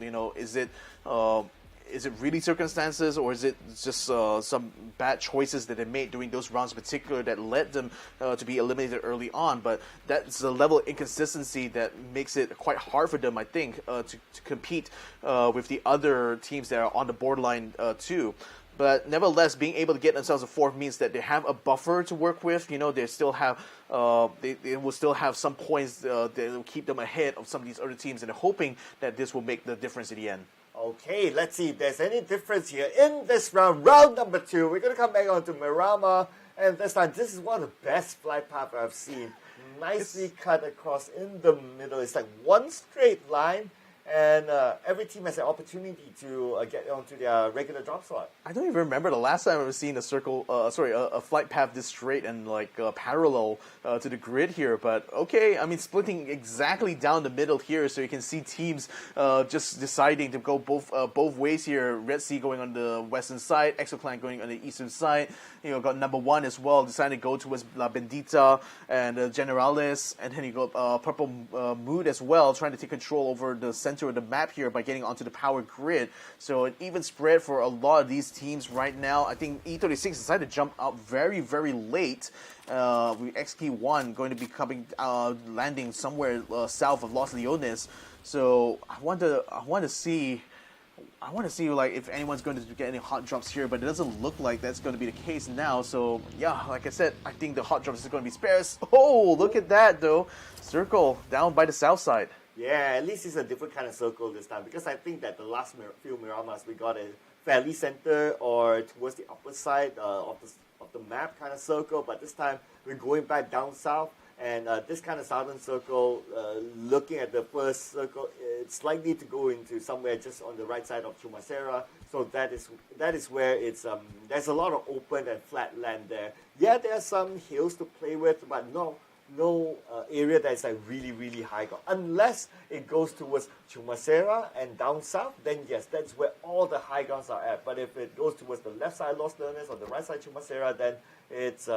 is it really circumstances, or is it just some bad choices that they made during those rounds in particular that led them to be eliminated early on? But that's the level of inconsistency that makes it quite hard for them, I think, to compete with the other teams that are on the borderline too. But nevertheless, being able to get themselves a 4th means that they have a buffer to work with. They still have they will still have some points that will keep them ahead of some of these other teams, and they're hoping that this will make the difference in the end. Okay, let's see if there's any difference here in this round. Round number 2, we're going to come back on to Miramar, and this time, this is one of the best flight paths I've seen. Nicely cut across in the middle. It's like one straight line, and every team has an opportunity to get onto their regular drop slot. I don't even remember the last time I've seen a flight path this straight and like parallel to the grid here. But okay, I mean, splitting exactly down the middle here, so you can see teams just deciding to go both ways here. Red Sea going on the western side, Exoclan going on the eastern side. Got number 1 as well, deciding to go towards La Bendita and Generalis, and then you got Purple Mood as well, trying to take control over the center of the map here by getting onto the power grid. So an even spread for a lot of these teams right now. I think E36 decided to jump out very, very late. With XP1 going to be landing somewhere south of Los Leones. So I want to see like if anyone's going to get any hot drops here, but it doesn't look like that's going to be the case now. So yeah, like I said, I think the hot drops is going to be sparse. Oh, look at that though. Circle down by the south side. Yeah, at least it's a different kind of circle this time, because I think that the last few Miramas we got a fairly center or towards the upper side of the map kind of circle, but this time we're going back down south, and this kind of southern circle, looking at the first circle, it's likely to go into somewhere just on the right side of Chumacera. So that is where it's there's a lot of open and flat land there. Yeah, there are some hills to play with, but no area that's like really, really high ground. Unless it goes towards Chumacera and down south, then yes, that's where all the high grounds are at. But if it goes towards the left side Los Leones or the right side Chumacera, then it's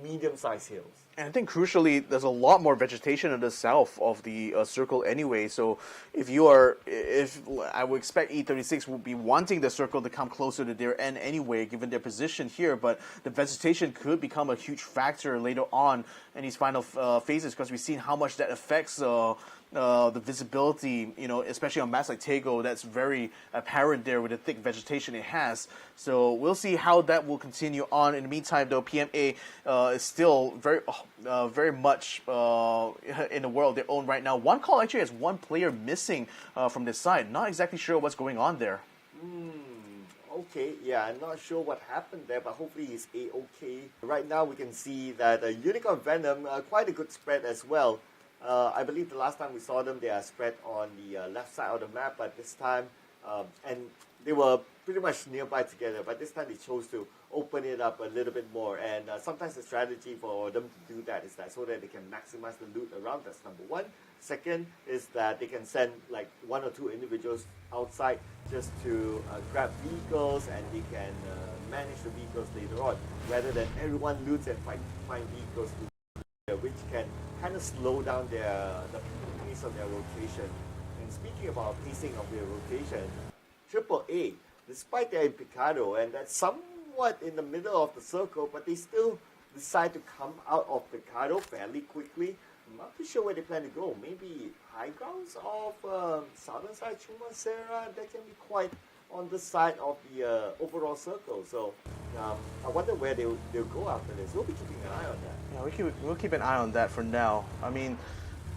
medium-sized hills. And I think crucially, there's a lot more vegetation in the south of the circle anyway. So if I would expect E36 will be wanting the circle to come closer to their end anyway, given their position here. But the vegetation could become a huge factor later on in these final phases, because we've seen how much that affects the visibility, especially on maps like Tego. That's very apparent there with the thick vegetation it has. So we'll see how that will continue on. In the meantime, though, PMA is still very much in the world of their own right now. One call actually has one player missing from this side. Not exactly sure what's going on there. Okay, yeah, I'm not sure what happened there, but hopefully he's A-okay. Right now we can see that Unicorn Venom, quite a good spread as well. I believe the last time we saw them, they are spread on the left side of the map, but this time, and they were pretty much nearby together, but this time they chose to open it up a little bit more. And sometimes the strategy for them to do that is that so that they can maximize the loot around. That's number 1. Second is that they can send like 1 or 2 individuals outside just to grab vehicles, and they can manage the vehicles later on, rather than everyone loots and find vehicles, which can kind of slow down the pace of their rotation. And speaking about pacing of their rotation, AAA, despite their Picado, and that's somewhat in the middle of the circle, but they still decide to come out of Picado fairly quickly. I'm not too sure where they plan to go. Maybe high grounds of southern side Chumacera. That can be quite on the side of the overall circle. So I wonder where they'll go after this. We'll be keeping an eye on that. Yeah, we'll keep an eye on that for now. I mean,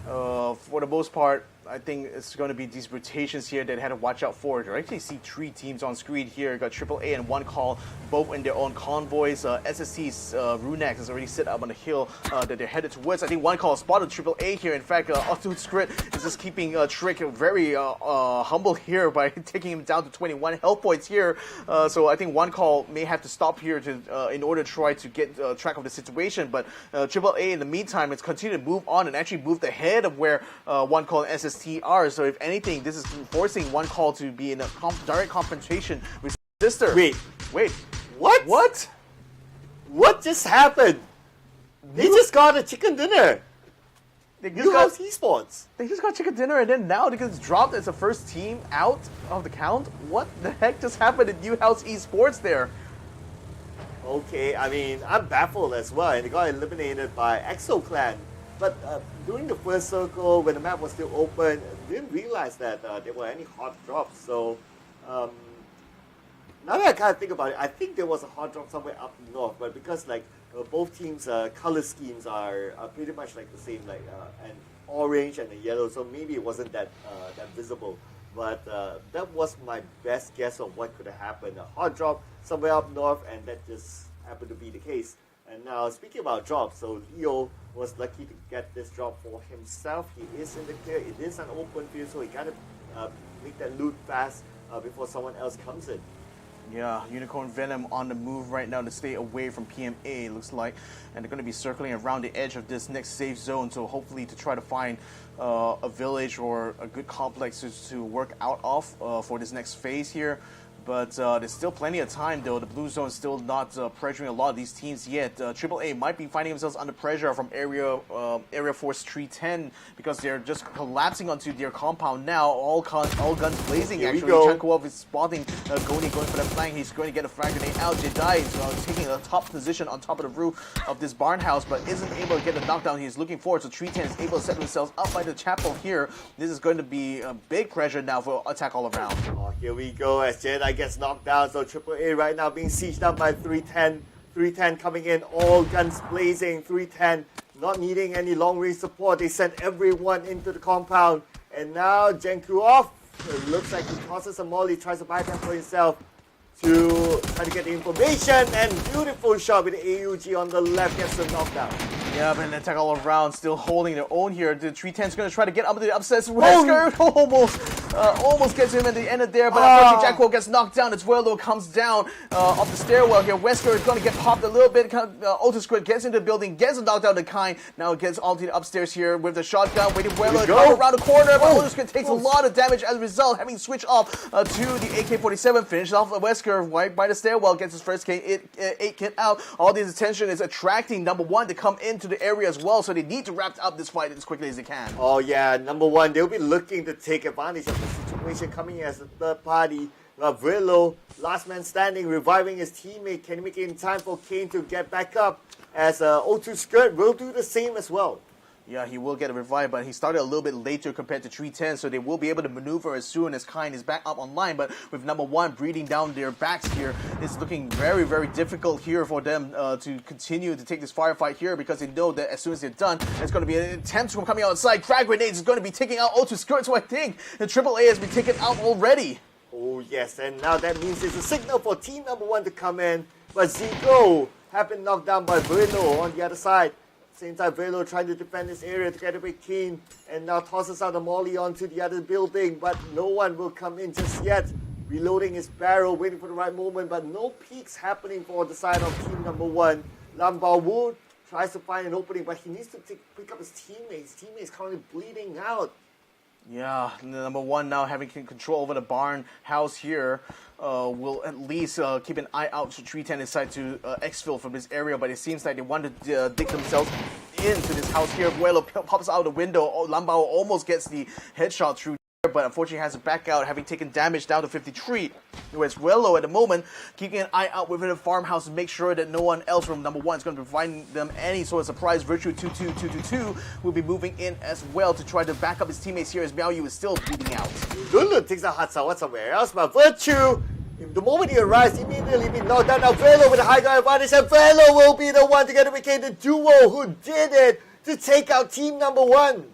for the most part, I think it's going to be these rotations here that they had to watch out for. I actually see 3 teams on screen here. Got AAA and one call, both in their own convoys. SSC's Runex has already set up on the hill that they're headed towards. I think one call spotted AAA here. In fact, Auto Script is just keeping Trick very humble here by taking him down to 21 health points here. So I think one call may have to stop here to in order to try to get track of the situation. But AAA in the meantime has continued to move on and actually moved ahead of where one call and SSC are. So if anything, this is forcing one call to be in a direct confrontation with sister. Wait. What? What just happened? They just got a chicken dinner. New House Esports. They just got chicken dinner and then now they get dropped as the first team out of the count. What the heck just happened in New House Esports there? Okay, I mean, I'm baffled as well, and they got eliminated by Exo Clan. But during the first circle, when the map was still open, I didn't realize that there were any hot drops. So now that I kind of think about it, I think there was a hot drop somewhere up north. But because like both teams' color schemes are pretty much like the same, like an orange and a yellow, so maybe it wasn't that visible. But that was my best guess of what could have happened. A hot drop somewhere up north, and that just happened to be the case. And now, speaking about drops, so Leo was lucky to get this drop for himself. He is in the clear. It is an open field, so he got to make that loot fast before someone else comes in. Yeah, Unicorn Venom on the move right now to stay away from PMA, it looks like. And they're going to be circling around the edge of this next safe zone, so hopefully to try to find a village or a good complex to work out of for this next phase here. But there's still plenty of time, though. The blue zone is still not pressuring a lot of these teams yet. AAA might be finding themselves under pressure from Area Force 310 because they're just collapsing onto their compound now. All guns blazing, actually. Chankov is spotting Goni going for the flank. He's going to get a frag grenade out. Jedi is taking a top position on top of the roof of this barn house, but isn't able to get the knockdown he's looking for. So 310 is able to set themselves up by the chapel here. This is going to be a big pressure now for attack all around. Oh, here we go as Jedi gets knocked down. So AAA right now being sieged up by 310. 310 coming in, all guns blazing. 310 not needing any long-range support. They sent everyone into the compound. And now Jenku off. It looks like he tosses a molly, tries to buy time for himself to try to get the information. And beautiful shot with the AUG on the left, gets the knockdown. Yeah, but an attack all around, still holding their own here. The 310 is going to try to get up to the upstairs. Wesker almost gets him at the end of there, but unfortunately Jacko gets knocked down as well, though comes down off the stairwell here. Wesker is going to get popped a little bit. Ultra Squid gets into the building, gets a knockdown to Kind. Now it gets onto the upstairs here with the shotgun, waiting well around the corner, but Ultra Squid takes a lot of damage as a result, having switched off to the AK-47. Finishes off Wesker right by the stairwell, gets his first 8 kit out. All this attention is attracting number one to come into the area as well, so they need to wrap up this fight as quickly as they can. Oh yeah, number one, they'll be looking to take advantage of the situation coming in as a third party. Vrillo, last man standing, reviving his teammate. Can he make it in time for Kane to get back up? As O2 Skirt will do the same as well. Yeah, he will get a revive, but he started a little bit later compared to 310, so they will be able to maneuver as soon as Kind is back up online. But with number one breathing down their backs here, it's looking very, very difficult here for them to continue to take this firefight here, because they know that as soon as they're done, there's going to be an attempt from coming outside. Frag grenades is going to be taking out O2 Skirt, so I think the AAA has been taken out already. Oh yes, and now that means it's a signal for team number one to come in. But Zico have been knocked down by Vrillo on the other side. Same time, Velo trying to defend this area together with Keen, and now tosses out the molly onto the other building, but no one will come in just yet. Reloading his barrel, waiting for the right moment, but no peaks happening for the side of team number one. Lam Bao Wu tries to find an opening, but he needs to pick up his teammates. His teammates currently bleeding out. Yeah, number one now having control over the barn house here will at least keep an eye out to 310 decide to exfil from this area, but it seems like they want to dig themselves into this house here. Vuelo pops out the window. Lambao almost gets the headshot through but unfortunately has to back out, having taken damage down to 53. Whereas Wello at the moment keeping an eye out within the farmhouse to make sure that no one else from number 1 is going to be providing them any sort of surprise. Virtue 2-2-2-2-2 will be moving in as well to try to back up his teammates here as Miaoyu is still bleeding out. Lulu takes a hot shot somewhere else, but Virtue, the moment he arrives, immediately being knocked down. Now Velo with a high guard advantage, and Velo will be the one together with the duo who did it to take out team number 1.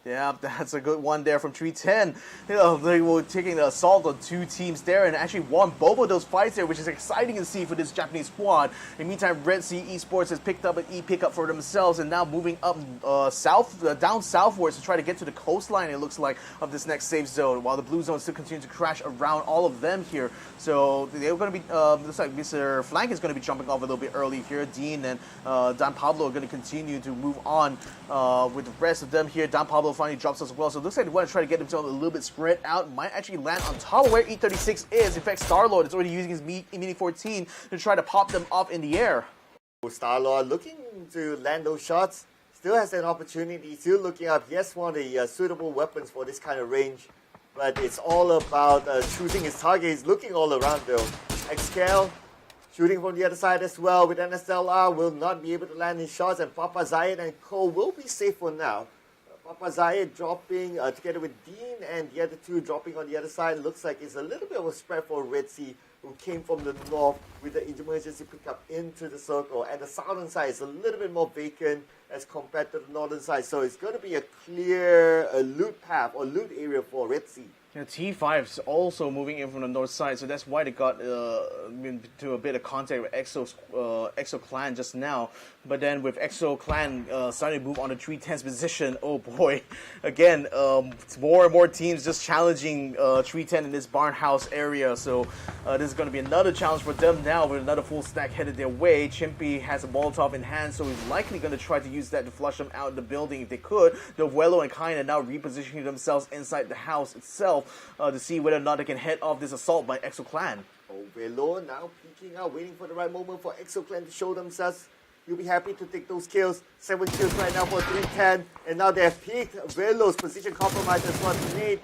Yeah, that's a good one there from 310. You know, they were taking the assault on 2 teams there and actually won both of those fights there, which is exciting to see for this Japanese squad. In the meantime, Red Sea Esports has picked up an E-pickup for themselves and now moving up down southwards to try to get to the coastline, it looks like, of this next safe zone, while the blue zone still continues to crash around all of them here. So they're going to be, looks like Mr. Flank is going to be jumping off a little bit early here. Dean and Dan Pablo are going to continue to move on with the rest of them here. Dan Pablo finally drops as well, so it looks like they want to try to get themselves a little bit spread out. Might actually land on top of where E36 is. In fact, Star-Lord is already using his Mini 14 to try to pop them off in the air. Star-Lord looking to land those shots, still has an opportunity, still looking up. He has one of the suitable weapons for this kind of range, but it's all about choosing his target. He's looking all around though. Xcal shooting from the other side as well with NSLR, will not be able to land his shots, and Papa Zayed and Cole will be safe for now. Papa Zayed dropping together with Dean, and the other 2 dropping on the other side. Looks like it's a little bit of a spread for Red Sea, who came from the north with the emergency pickup into the circle. And the southern side is a little bit more vacant as compared to the northern side. So it's going to be a clear loot path or loot area for Red Sea. Yeah, T5 is also moving in from the north side, so that's why they got into a bit of contact with Exo Clan just now. But then with Exo Clan starting to move on to 310's position, oh boy, again, more and more teams just challenging 310 in this barn house area. So this is going to be another challenge for them now with another full stack headed their way. Chimpy has a Molotov in hand, so he's likely going to try to use that to flush them out of the building if they could. Though Wello and Kain are now repositioning themselves inside the house itself to see whether or not they can head off this assault by Exo Clan. Oh, Velo now peeking out, waiting for the right moment for Exo Clan to show themselves. You'll be happy to take those kills. 7 kills right now for 310. And now they have peaked. Velo's position compromised as well. Nate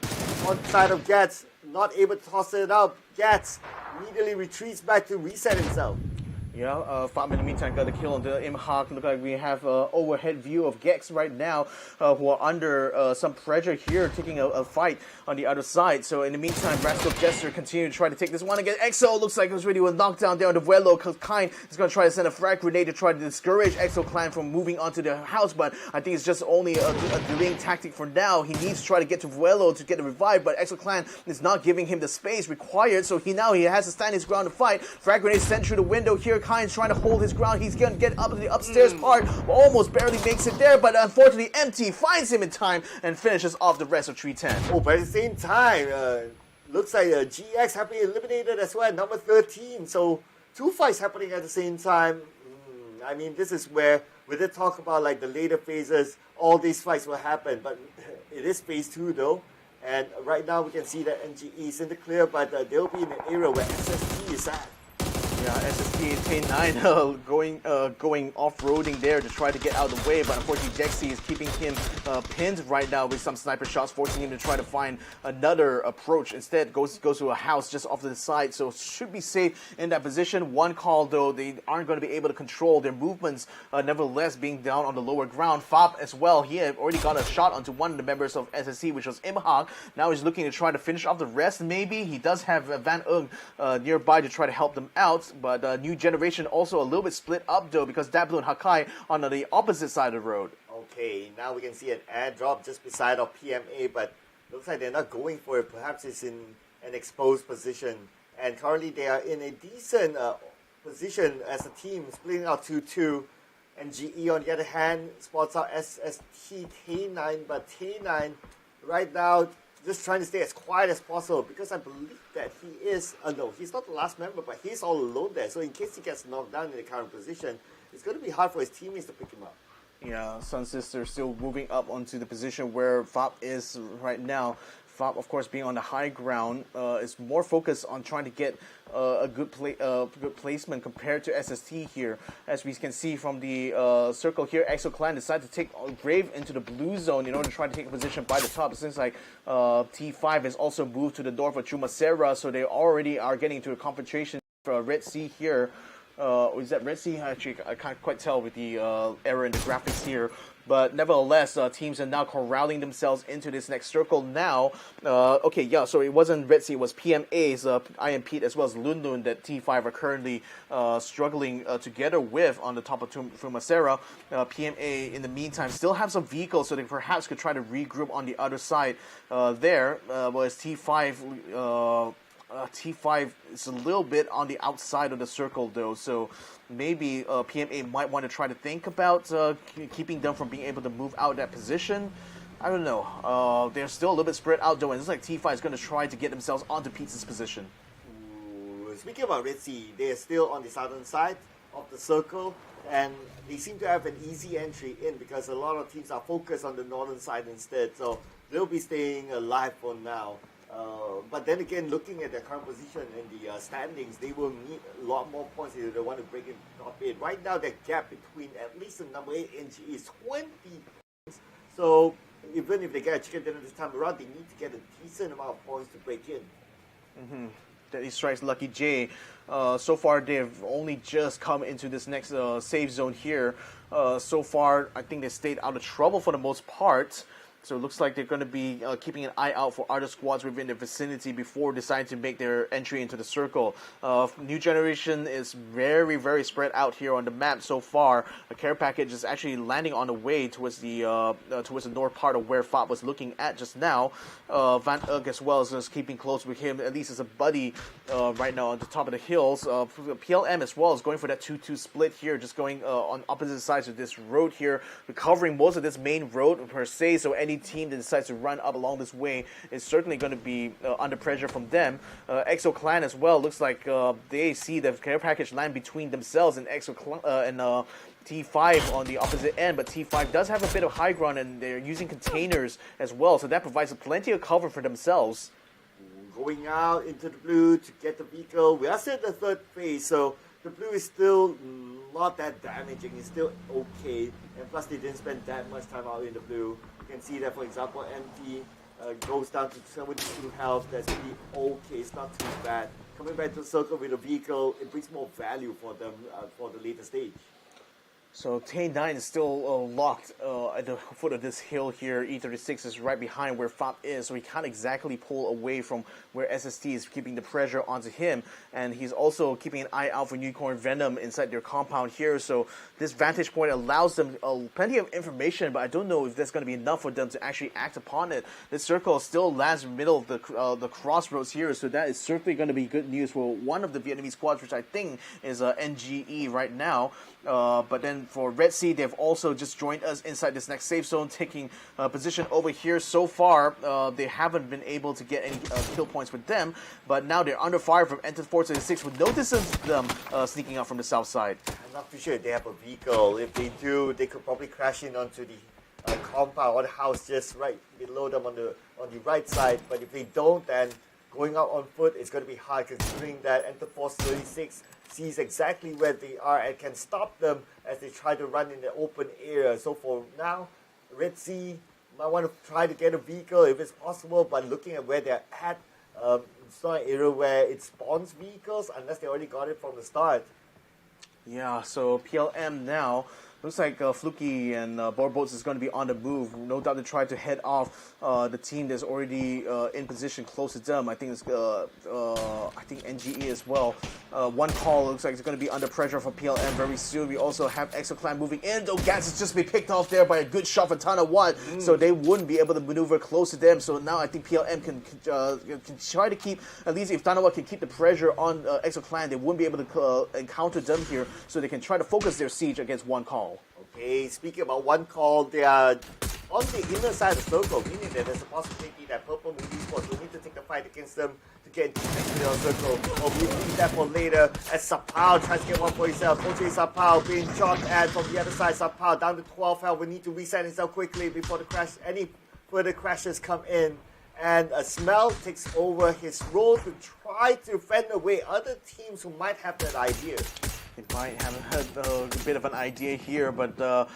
on the side of Gats, not able to toss it out. Gats immediately retreats back to reset himself. Yeah, Fab in the meantime got the kill on the Imhawk. Look like we have an overhead view of Gex right now, who are under some pressure here, taking a fight on the other side. So in the meantime, Rascal Jester continue to try to take this one against Exo. Looks like it was really a knockdown there on the Vuelo, because Kain is going to try to send a frag grenade to try to discourage Exo Clan from moving onto the house, but I think it's just only a delaying tactic for now. He needs to try to get to Vuelo to get the revive, but Exo Clan is not giving him the space required, so he has to stand his ground to fight. Frag grenade sent through the window here. Kain's trying to hold his ground. He's going to get up to the upstairs part, but almost barely makes it there, but unfortunately MT finds him in time and finishes off the rest of 310. Oh, but at the same time, looks like GX have been eliminated as well, number 13. So 2 fights happening at the same time. I mean, this is where we did talk about like the later phases, all these fights will happen, but it is phase 2 though. And right now we can see that NGE is in the clear, but they'll be in an area where SST is at. Yeah, SST and K9 going off-roading there to try to get out of the way, but unfortunately Dexy is keeping him pinned right now with some sniper shots, forcing him to try to find another approach. Instead, goes to a house just off to the side, so should be safe in that position. One call, though, they aren't going to be able to control their movements, nevertheless being down on the lower ground. Fab as well, he had already got a shot onto one of the members of SSC, which was Imhawk. Now he's looking to try to finish off the rest, maybe. He does have Van Ung nearby to try to help them out, but New Generation also a little bit split up though, because Dablu and Hakai on the opposite side of the road. Okay, now we can see an airdrop just beside of PMA, but looks like they're not going for it. Perhaps it's in an exposed position, and currently they are in a decent position as a team, splitting out 2-2. And GE on the other hand spots out SST K9, but K9 right now just trying to stay as quiet as possible, because I believe that he is, no, he's not the last member, but he's all alone there. So in case he gets knocked down in the current position, it's going to be hard for his teammates to pick him up. Yeah, Sun Sister still moving up onto the position where Fab is right now. FAP, of course, being on the high ground, is more focused on trying to get a good placement compared to SST here. As we can see from the circle here, Exo Clan decided to take Grave into the blue zone in order to try to take a position by the top. It seems like T5 has also moved to the north of Chumacera, so they already are getting into a confrontation for Red Sea here. Is that Red Sea? Actually, I can't quite tell with the error in the graphics here. But nevertheless, teams are now corralling themselves into this next circle now. Okay, yeah, so it wasn't Red Sea, it was PMA's Iron Pete as well as Lun Lun that T5 are currently struggling together with on the top of Chumacera. PMA, in the meantime, still have some vehicles, so they perhaps could try to regroup on the other side there. Whereas T5 is a little bit on the outside of the circle, though, so maybe PMA might want to try to think about keeping them from being able to move out that position. I don't know. They're still a little bit spread out, though, and it's like T5 is going to try to get themselves onto Pete's position. Ooh, speaking about Red Sea, they are still on the southern side of the circle, and they seem to have an easy entry in because a lot of teams are focused on the northern side instead, so they'll be staying alive for now. But then again, looking at their current position in the standings, they will need a lot more points if they want to break in top 8. Right now, the gap between at least the number 8 NG is 20 points. So even if they get a chicken dinner this time around, they need to get a decent amount of points to break in. That he strikes Lucky J. So far, they've only just come into this next safe zone here. So far, I think they stayed out of trouble for the most part. So it looks like they're going to be keeping an eye out for other squads within their vicinity before deciding to make their entry into the circle. New Generation is very, very spread out here on the map so far. A care package is actually landing on the way towards the north part of where FAP was looking at just now. Van Ugg as well is just keeping close with him, at least as a buddy right now on the top of the hills. PLM as well is going for that 2-2 split here, just going on opposite sides of this road here, recovering most of this main road per se, so any team that decides to run up along this way is certainly going to be under pressure from them. Exo Clan as well looks like they see the care package land between themselves and T5 on the opposite end, but T5 does have a bit of high ground and they're using containers as well, so that provides plenty of cover for themselves. Going out into the blue to get the vehicle. We are still in the third phase, so the blue is still not that damaging. It's still okay, and plus they didn't spend that much time out in the blue. You can see that, for example, MT goes down to 72 health. That's pretty okay. It's not too bad. Coming back to the circle with a vehicle, it brings more value for them for the later stage. So Tay9 is still locked at the foot of this hill here. E36 is right behind where FAP is, so he can't exactly pull away from where SST is keeping the pressure onto him. And he's also keeping an eye out for Unicorn Venom inside their compound here. So this vantage point allows them plenty of information, but I don't know if that's going to be enough for them to actually act upon it. This circle still lands in the middle of the crossroads here, so that is certainly going to be good news for one of the Vietnamese squads, which I think is NGE right now. But then for Red Sea, they've also just joined us inside this next safe zone, taking position over here. So far, they haven't been able to get any kill points with them, but now they're under fire from Enter 476, who notices them sneaking out from the south side. I'm not too sure if they have a vehicle. If they do, they could probably crash in onto the compound or the house just right below them on the right side. But if they don't, then going out on foot is going to be hard, considering that Enter Force 36 sees exactly where they are and can stop them as they try to run in the open area. So for now, Red Sea might want to try to get a vehicle if it's possible, but looking at where they're at, it's not an area where it spawns vehicles unless they already got it from the start. Yeah, so PLM now looks like Fluky and Borbots is going to be on the move. No doubt to try to head off the team that's already in position close to them. I think it's NGE as well. One call looks like it's going to be under pressure from PLM very soon. We also have Exo Clan moving in, though Gats has just been picked off there by a good shot from Tana 1, so they wouldn't be able to maneuver close to them. So now I think PLM can try to keep, at least if Tana 1 can keep the pressure on Exo Clan, they wouldn't be able to encounter them here, so they can try to focus their siege against one call. Okay, speaking about one call, they are on the inner side of the circle, meaning that there's a possibility that Purple Movie Sports will need to take the fight against them to get into the middle circle. Or we'll leave that for later as Sapao tries to get one for himself. OJ Sapao being shot at from the other side. Sapao down to 12 health. We need to reset himself quickly before any further crashes come in. And Smell takes over his role to try to fend away other teams who might have that idea. It might have a bit of an idea here, but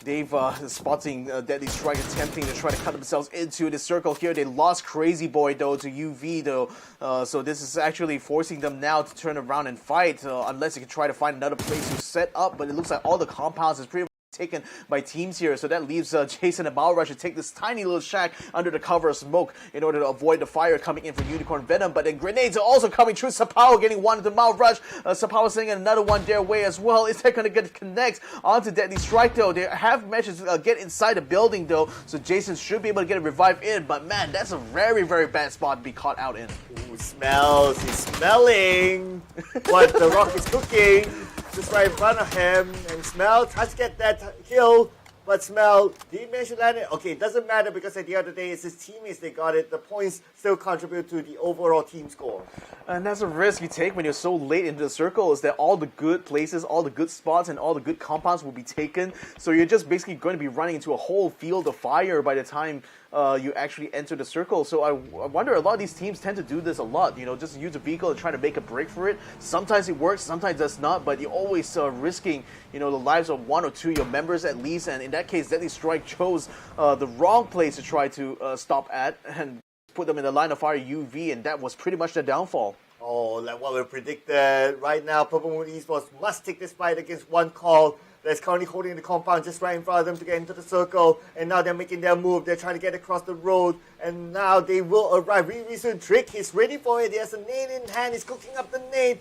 Dave spotting Deadly Strike attempting to try to cut themselves into the circle here. They lost Crazy Boy though to UV though, so this is actually forcing them now to turn around and fight unless they can try to find another place to set up. But it looks like all the compounds is pretty much taken by teams here, so that leaves Jason and Malrush to take this tiny little shack under the cover of smoke in order to avoid the fire coming in from Unicorn Venom. But then grenades are also coming through. Sapao getting one to Malrush. Sapao sending another one their way as well. Is that going to get connect onto Deadly Strike though? They have managed to get inside the building though, so Jason should be able to get a revive in. But man, that's a very, very bad spot to be caught out in. Ooh, smells. He's smelling what the Rock is cooking. Just right in front of him, and Smell tries to get that kill, but Smell, did he manage to land it? Okay, it doesn't matter because at the end of the day, it's his teammates they got it. The points still contribute to the overall team score. And that's a risk you take when you're so late into the circle, is that all the good places, all the good spots, and all the good compounds will be taken. So you're just basically going to be running into a whole field of fire by the time you actually enter the circle. So I wonder, a lot of these teams tend to do this a lot, you know, just use a vehicle and try to make a break for it. Sometimes it works, sometimes it does not, but you're always risking, you know, the lives of one or two of your members at least. And in that case, Deadly Strike chose the wrong place to try to stop at and put them in the line of fire UV, and that was pretty much their downfall. Oh, like what we predicted. Right now, Purple Moon Esports must take this fight against one call that's currently holding the compound just right in front of them to get into the circle. And now they're making their move. They're trying to get across the road. And now they will arrive. Reason Trick, he's ready for it. He has a nade in hand. He's cooking up the nade.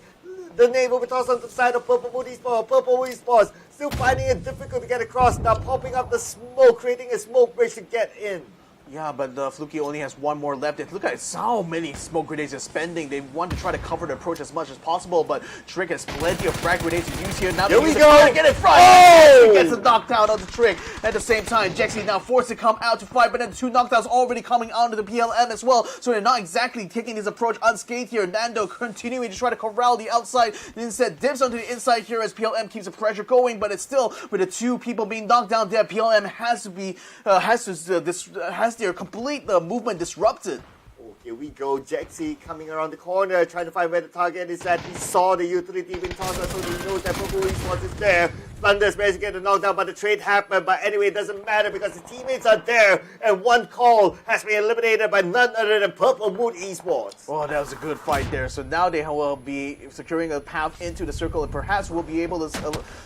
The nade will be tossed on the side of Purple Moon Esports. Purple Moon Esports still finding it difficult to get across. Now popping up the smoke, creating a smoke bridge to get in. Yeah, but Fluky only has one more left. Look at how many smoke grenades they're spending. They want to try to cover the approach as much as possible, but Trick has plenty of frag grenades to use here. Now here we to go! Get in front! Oh! He gets a knockdown on the Trick. At the same time, Jexy now forced to come out to fight, but then the two knockdowns already coming onto the PLM as well, so they're not exactly taking his approach unscathed here. Nando continuing to try to corral the outside, instead dips onto the inside here as PLM keeps the pressure going, but it's still, with the two people being knocked down there, PLM has to be, has their complete movement disrupted. Oh, here we go. Jexy coming around the corner, trying to find where the target is at. He saw the utility being tossed, so he knows that Purple Esports is there. Thunder's managed to get the knockdown, but the trade happened. But anyway, it doesn't matter because the teammates are there, and one call has been eliminated by none other than Purple Moon Esports. Oh, that was a good fight there. So now they will be securing a path into the circle, and perhaps will be able to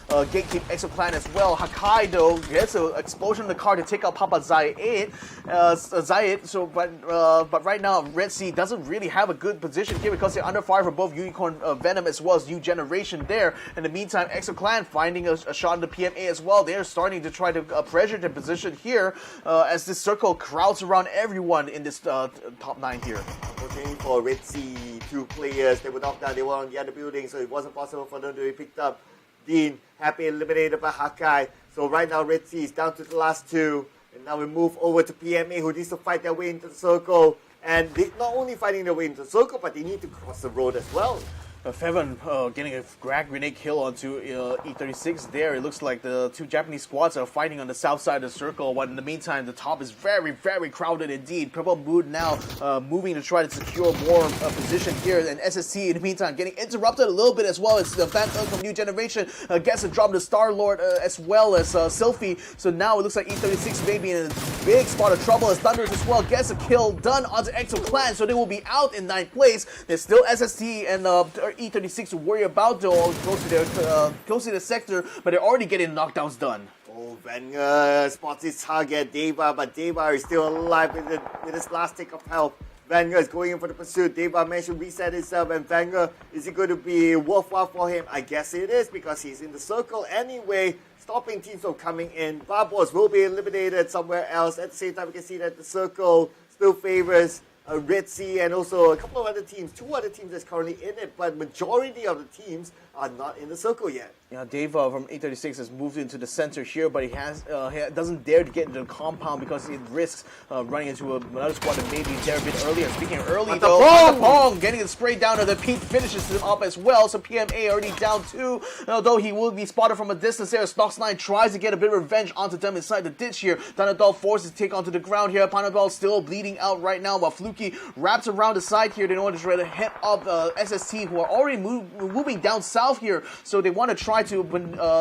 gatekeep Exoplan as well. Hokkaido gets an explosion in the car to take out Papa Zayed. So, but right now, Red Sea doesn't really have a good position here because they're under fire from both Unicorn Venom as well as New Generation there. In the meantime, Exoclan finding a shot in the PMA as well. They're starting to try to pressure their position here as this circle crowds around everyone in this top 9 here. Unfortunately for Red Sea, two players, they were knocked down, they were on the other building, so it wasn't possible for them to be picked up. Dean, happy eliminated by Hakai. So right now Red Sea is down to the last two. And now we move over to PMA, who needs to fight their way into the circle. And they're not only fighting their way into the circle, but they need to cross the road as well. Fevin getting a frag grenade kill onto E36 there. It looks like the two Japanese squads are fighting on the south side of the circle, but in the meantime, the top is very, very crowded indeed. Purple Moon now moving to try to secure more position here, and SSC in the meantime getting interrupted a little bit as well as the Van from New Generation gets a drop to Star-Lord as well as Sylphie. So now it looks like E36 may be in a big spot of trouble as Thunderous as well gets a kill done onto Exoclan, so they will be out in 9th place. There's still SST and E36 to worry about though, close to the sector, but they're already getting knockdowns done. Oh, Wenger spots his target, Deva, but Deva is still alive with his last tick of health. Wenger is going in for the pursuit. Deva managed to reset himself, and Wenger, is it going to be worthwhile for him? I guess it is, because he's in the circle anyway, stopping teams from coming in. Barbos will be eliminated somewhere else. At the same time, we can see that the circle still favors Red Sea and also a couple of other teams, two other teams that's currently in it, but majority of the teams are not in the circle yet. Yeah, Dave from 836 has moved into the center here, but he doesn't dare to get into the compound because it risks running into another squad that maybe there a bit earlier. Speaking of early though, Pubg getting the spray down, and the Pete finishes him up as well. So PMA already down 2, although he will be spotted from a distance there. Stox9 tries to get a bit of revenge onto them inside the ditch here. Dynadol forces to take onto the ground here. Panadol still bleeding out right now, while Fluky wraps around the side here in order to try to head up SST, who are already moving down south here. So they want to try to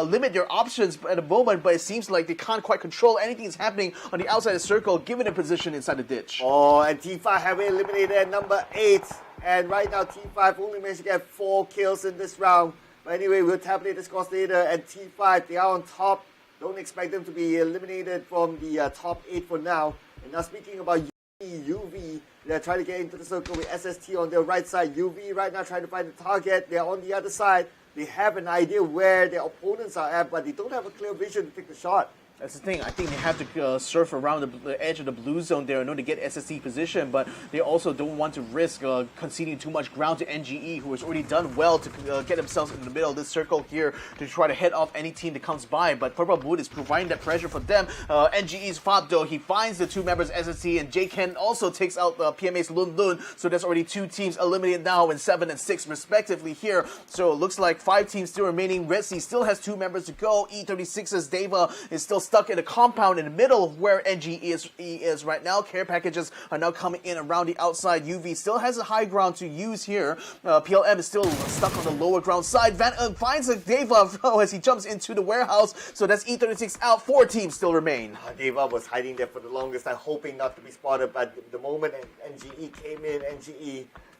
limit their options at the moment, but it seems like they can't quite control anything that's happening on the outside of the circle, given their position inside the ditch. Oh, and T5 have eliminated at number 8. And right now, T5 only managed to get 4 kills in this round. But anyway, we'll tabulate the scores later. And T5, they are on top. Don't expect them to be eliminated from the top 8 for now. And now speaking about UV, they're trying to get into the circle with SST on their right side. UV right now trying to find the target. They're on the other side. They have an idea where their opponents are at, but they don't have a clear vision to take the shot. That's the thing. I think they have to surf around the edge of the blue zone there in order to get SSC position, but they also don't want to risk conceding too much ground to NGE, who has already done well to get themselves in the middle of this circle here to try to head off any team that comes by. But Purple Boot is providing that pressure for them. NGE's Fab, though, he finds the 2 members SSC, and J-Ken also takes out PMA's Lun Lun, so there's already 2 teams eliminated now in 7 and 6 respectively here. So it looks like 5 teams still remaining. Red Sea still has 2 members to go. E36's Deva is still stuck in the compound in the middle of where NGE is right now. Care packages are now coming in around the outside. UV still has a high ground to use here. PLM is still stuck on the lower ground side. Van finds a Deva as he jumps into the warehouse. So that's E36 out. 4 teams still remain. Deva was hiding there for the longest time, hoping not to be spotted. But the moment NGE came in,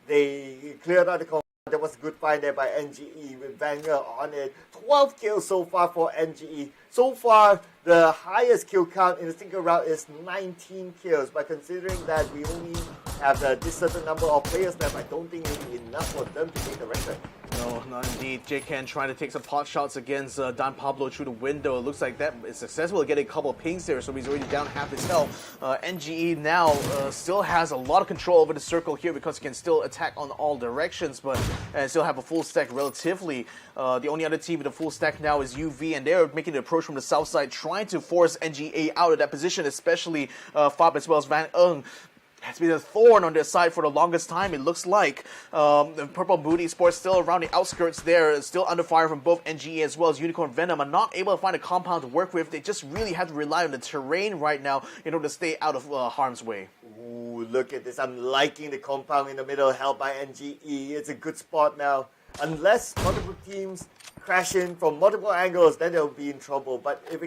they cleared out the compound. There was a good fight there by NGE with Vanger on it. 12 kills so far for NGE. So far, the highest kill count in a single round is 19 kills. But considering that we only have this certain number of players left, I don't think it will be enough for them to make the record. No, not indeed. J-Ken trying to take some pot shots against Don Pablo through the window. It looks like that is successful at getting a couple of pings there, so he's already down half his health. NGE now still has a lot of control over the circle here because he can still attack on all directions, but still have a full stack relatively. The only other team with a full stack now is UV, and they're making the approach from the south side, trying to force NGA out of that position, especially Fab as well as Van Ung. Has been a thorn on their side for the longest time, it looks like. The Purple Booty Sports still around the outskirts there, still under fire from both NGE as well as Unicorn Venom, are not able to find a compound to work with. They just really have to rely on the terrain right now in order to stay out of harm's way. Ooh, look at this. I'm liking the compound in the middle held by NGE. It's a good spot now. Unless multiple teams crash in from multiple angles, then they'll be in trouble. But if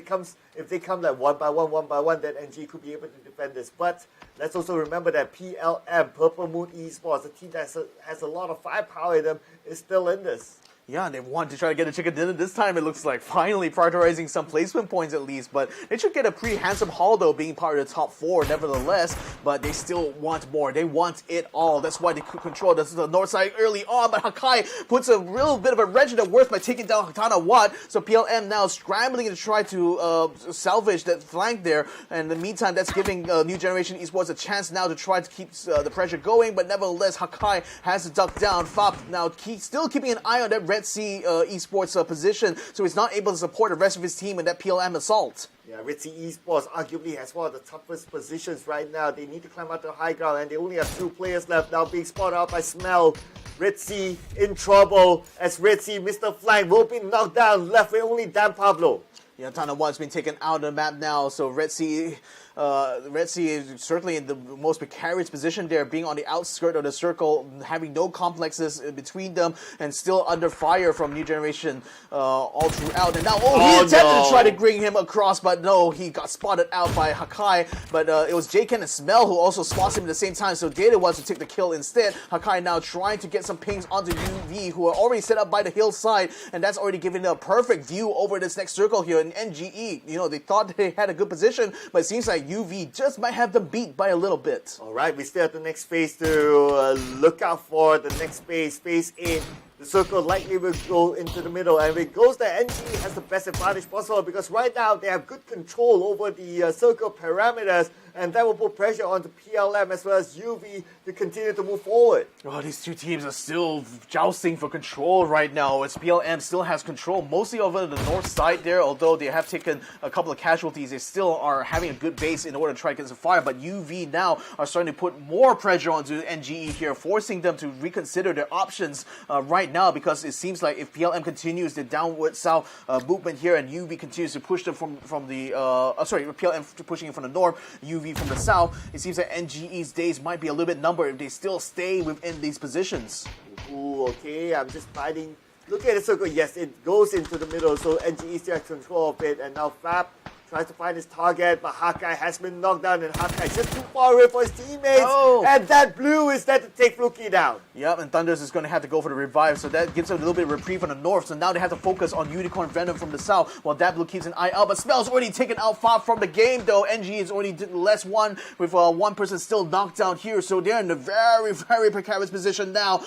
they come like one by one, then NG could be able to defend this. But let's also remember that PLM, Purple Moon Esports, a team that has a lot of firepower in them, is still in this. Yeah, they want to try to get a chicken dinner this time, it looks like. Finally prioritizing some placement points at least, but they should get a pretty handsome haul though, being part of the top 4 nevertheless, but they still want more. They want it all. That's why they could control the north side early on, but Hakai puts a real bit of a wrench in the works by taking down Hatana Watt, so PLM now scrambling to try to salvage that flank there, and in the meantime, that's giving New Generation Esports a chance now to try to keep the pressure going, but nevertheless, Hakai has to duck down. Fab now still keeping an eye on that Red Sea Esports position, so he's not able to support the rest of his team in that PLM assault. Yeah, Red Sea Esports arguably has one of the toughest positions right now. They need to climb out the high ground, and they only have 2 players left now, being spotted out by Smell. Red Sea in trouble as Red Sea, Mr. Flank, will be knocked down, left with only Dan Pablo. Yeah, Tana Watt's been taken out of the map now, so Red Sea is certainly in the most precarious position there, being on the outskirt of the circle, having no complexes between them, and still under fire from New Generation all throughout. And now, he attempted to try to bring him across, but no, he got spotted out by Hakai. But it was J-Ken and Smell who also spotted him at the same time, so Data was to take the kill instead. Hakai now trying to get some pings onto UV, who are already set up by the hillside, and that's already giving a perfect view over this next circle here. And NGE, they thought they had a good position, but it seems like UV just might have them beat by a little bit. Alright, we still have the next phase to look out for. The next phase, phase 8. The circle likely will go into the middle, and if it goes there, NG has the best advantage possible because right now they have good control over the circle parameters. and that will put pressure onto PLM as well as UV to continue to move forward. Oh, these two teams are still jousting for control right now, as PLM still has control mostly over the north side there, although they have taken a couple of casualties. They still are having a good base in order to try to get some fire, but UV now are starting to put more pressure onto NGE here, forcing them to reconsider their options right now, because it seems like if PLM continues the downward south movement here and UV continues to push them from the PLM pushing it from the north, UV from the south, it seems that NGE's days might be a little bit numbered if they still stay within these positions. Ooh, okay, I'm just fighting. Look at the circle. Yes, it goes into the middle, so NGE still has control of it, and now Fab tries to find his target, but Hakai has been knocked down, and Hakai is just too far away for his teammates, and that blue is there to take Fluky down. Yep, and Thunders is going to have to go for the revive, so that gives them a little bit of reprieve from the north, so now they have to focus on Unicorn Venom from the south, while that blue keeps an eye out, but Smell's already taken out far from the game, though. NG is already less one, with one person still knocked down here, so they're in a very, very precarious position now.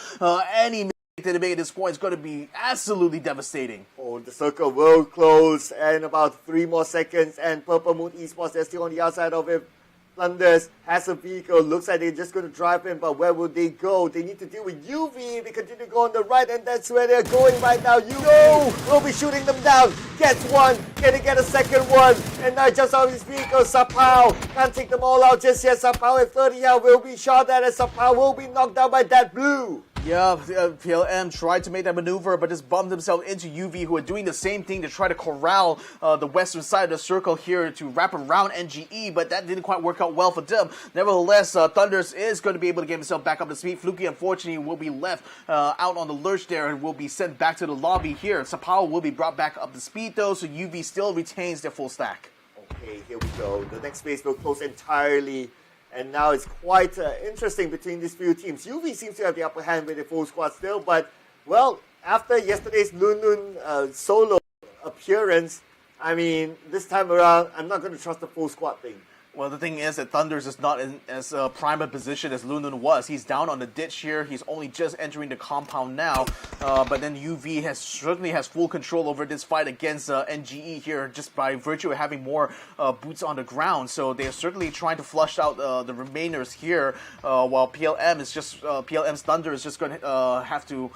Any to make this point is going to be absolutely devastating. Oh, the circle will close in about 3 more seconds, and Purple Moon Esports, they're still on the outside of it. Thunders has a vehicle, looks like they're just going to drive in, but where will they go? They need to deal with UV, they continue to go on the right, and that's where they're going right now. UV will be shooting them down, gets one, can he get a second one? And now just out of his vehicle, Sapao can't take them all out just yet. Sapao at 30 health will be shot at, and Sapao will be knocked down by that blue. Yeah, PLM tried to make that maneuver, but just bumped themselves into UV, who are doing the same thing to try to corral the western side of the circle here to wrap around NGE, but that didn't quite work out well for them. Nevertheless, Thunders is going to be able to get himself back up to speed. Fluky, unfortunately, will be left out on the lurch there and will be sent back to the lobby here. Sapao will be brought back up to speed, though, so UV still retains their full stack. Okay, here we go. The next phase will close entirely. And now it's quite interesting between these few teams. UV seems to have the upper hand with the full squad still, but, well, after yesterday's Lun solo appearance, I mean, this time around, I'm not going to trust the full squad thing. Well, the thing is that Thunders is not in as prime a position as Lunun was. He's down on the ditch here. He's only just entering the compound now. But then UV certainly has full control over this fight against NGE here, just by virtue of having more boots on the ground. So they're certainly trying to flush out the remainers here, while PLM's Thunder is just going to have to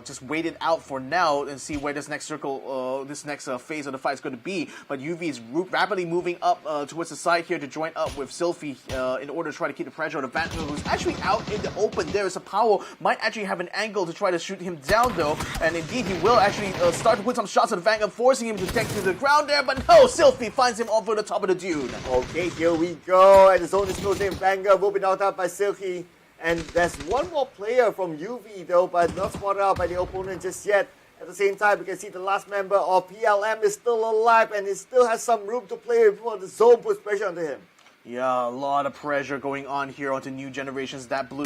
just wait it out for now and see where this next circle, this next phase of the fight is going to be. But UV is rapidly moving up towards the side here to join up with Sylphie in order to try to keep the pressure on the Vanguard, who's actually out in the open there. Sapao might actually have an angle to try to shoot him down, though, and indeed he will actually start to put some shots on the Vanguard, forcing him to take to the ground there, but no, Sylphie finds him over the top of the dune. Okay, here we go, and the zone is closing. Vanguard will be knocked out by Sylphie, and there's one more player from UV, though, but not spotted out by the opponent just yet. At the same time, we can see the last member of PLM is still alive, and he still has some room to play before the zone puts pressure onto him. Yeah, a lot of pressure going on here onto New Generations. That blue,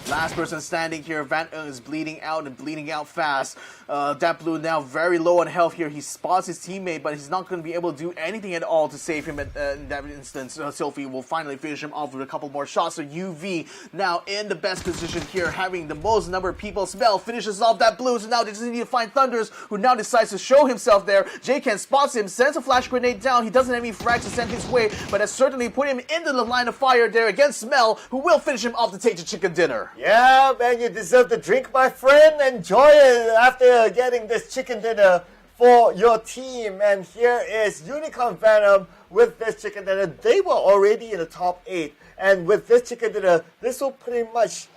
last person standing here, Van is bleeding out and bleeding out fast. That blue now very low on health here. He spots his teammate, but he's not going to be able to do anything at all to save him in that instance. Sylphie will finally finish him off with a couple more shots. So UV now in the best position here, having the most number of people. Smell finishes off that blue, so now they just need to find Thunders, who now decides to show himself there. J-Ken spots him, sends a flash grenade down. He doesn't have any frags to send his way, but has certainly put him into the line of fire there against Smell, who will finish him off to take the chicken dinner. Yeah, man, you deserve the drink, my friend. Enjoy it after getting this chicken dinner for your team. And here is Unicorn Venom with this chicken dinner. They were already in the top 8. And with this chicken dinner, this will pretty much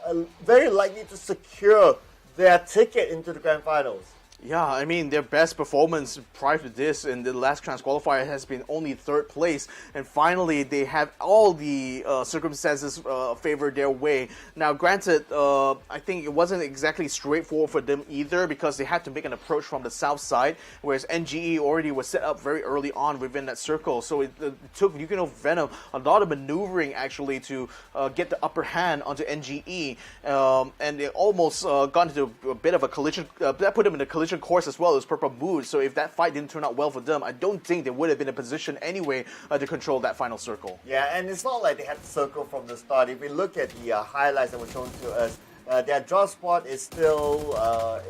very likely to secure their ticket into the grand finals. Yeah, I mean, their best performance prior to this in the last trans qualifier has been only 3rd place, and finally they have all the circumstances favored their way. Now, granted, I think it wasn't exactly straightforward for them either, because they had to make an approach from the south side, whereas NGE already was set up very early on within that circle. So it took Unicorn Venom a lot of maneuvering actually to get the upper hand onto NGE, and they almost got into a bit of a collision. That put them in a collision course as well as Purple Mood. So if that fight didn't turn out well for them, I don't think they would have been in a position anyway to control that final circle. Yeah, and it's not like they had the circle from the start. If we look at the highlights that were shown to us, their draw spot is still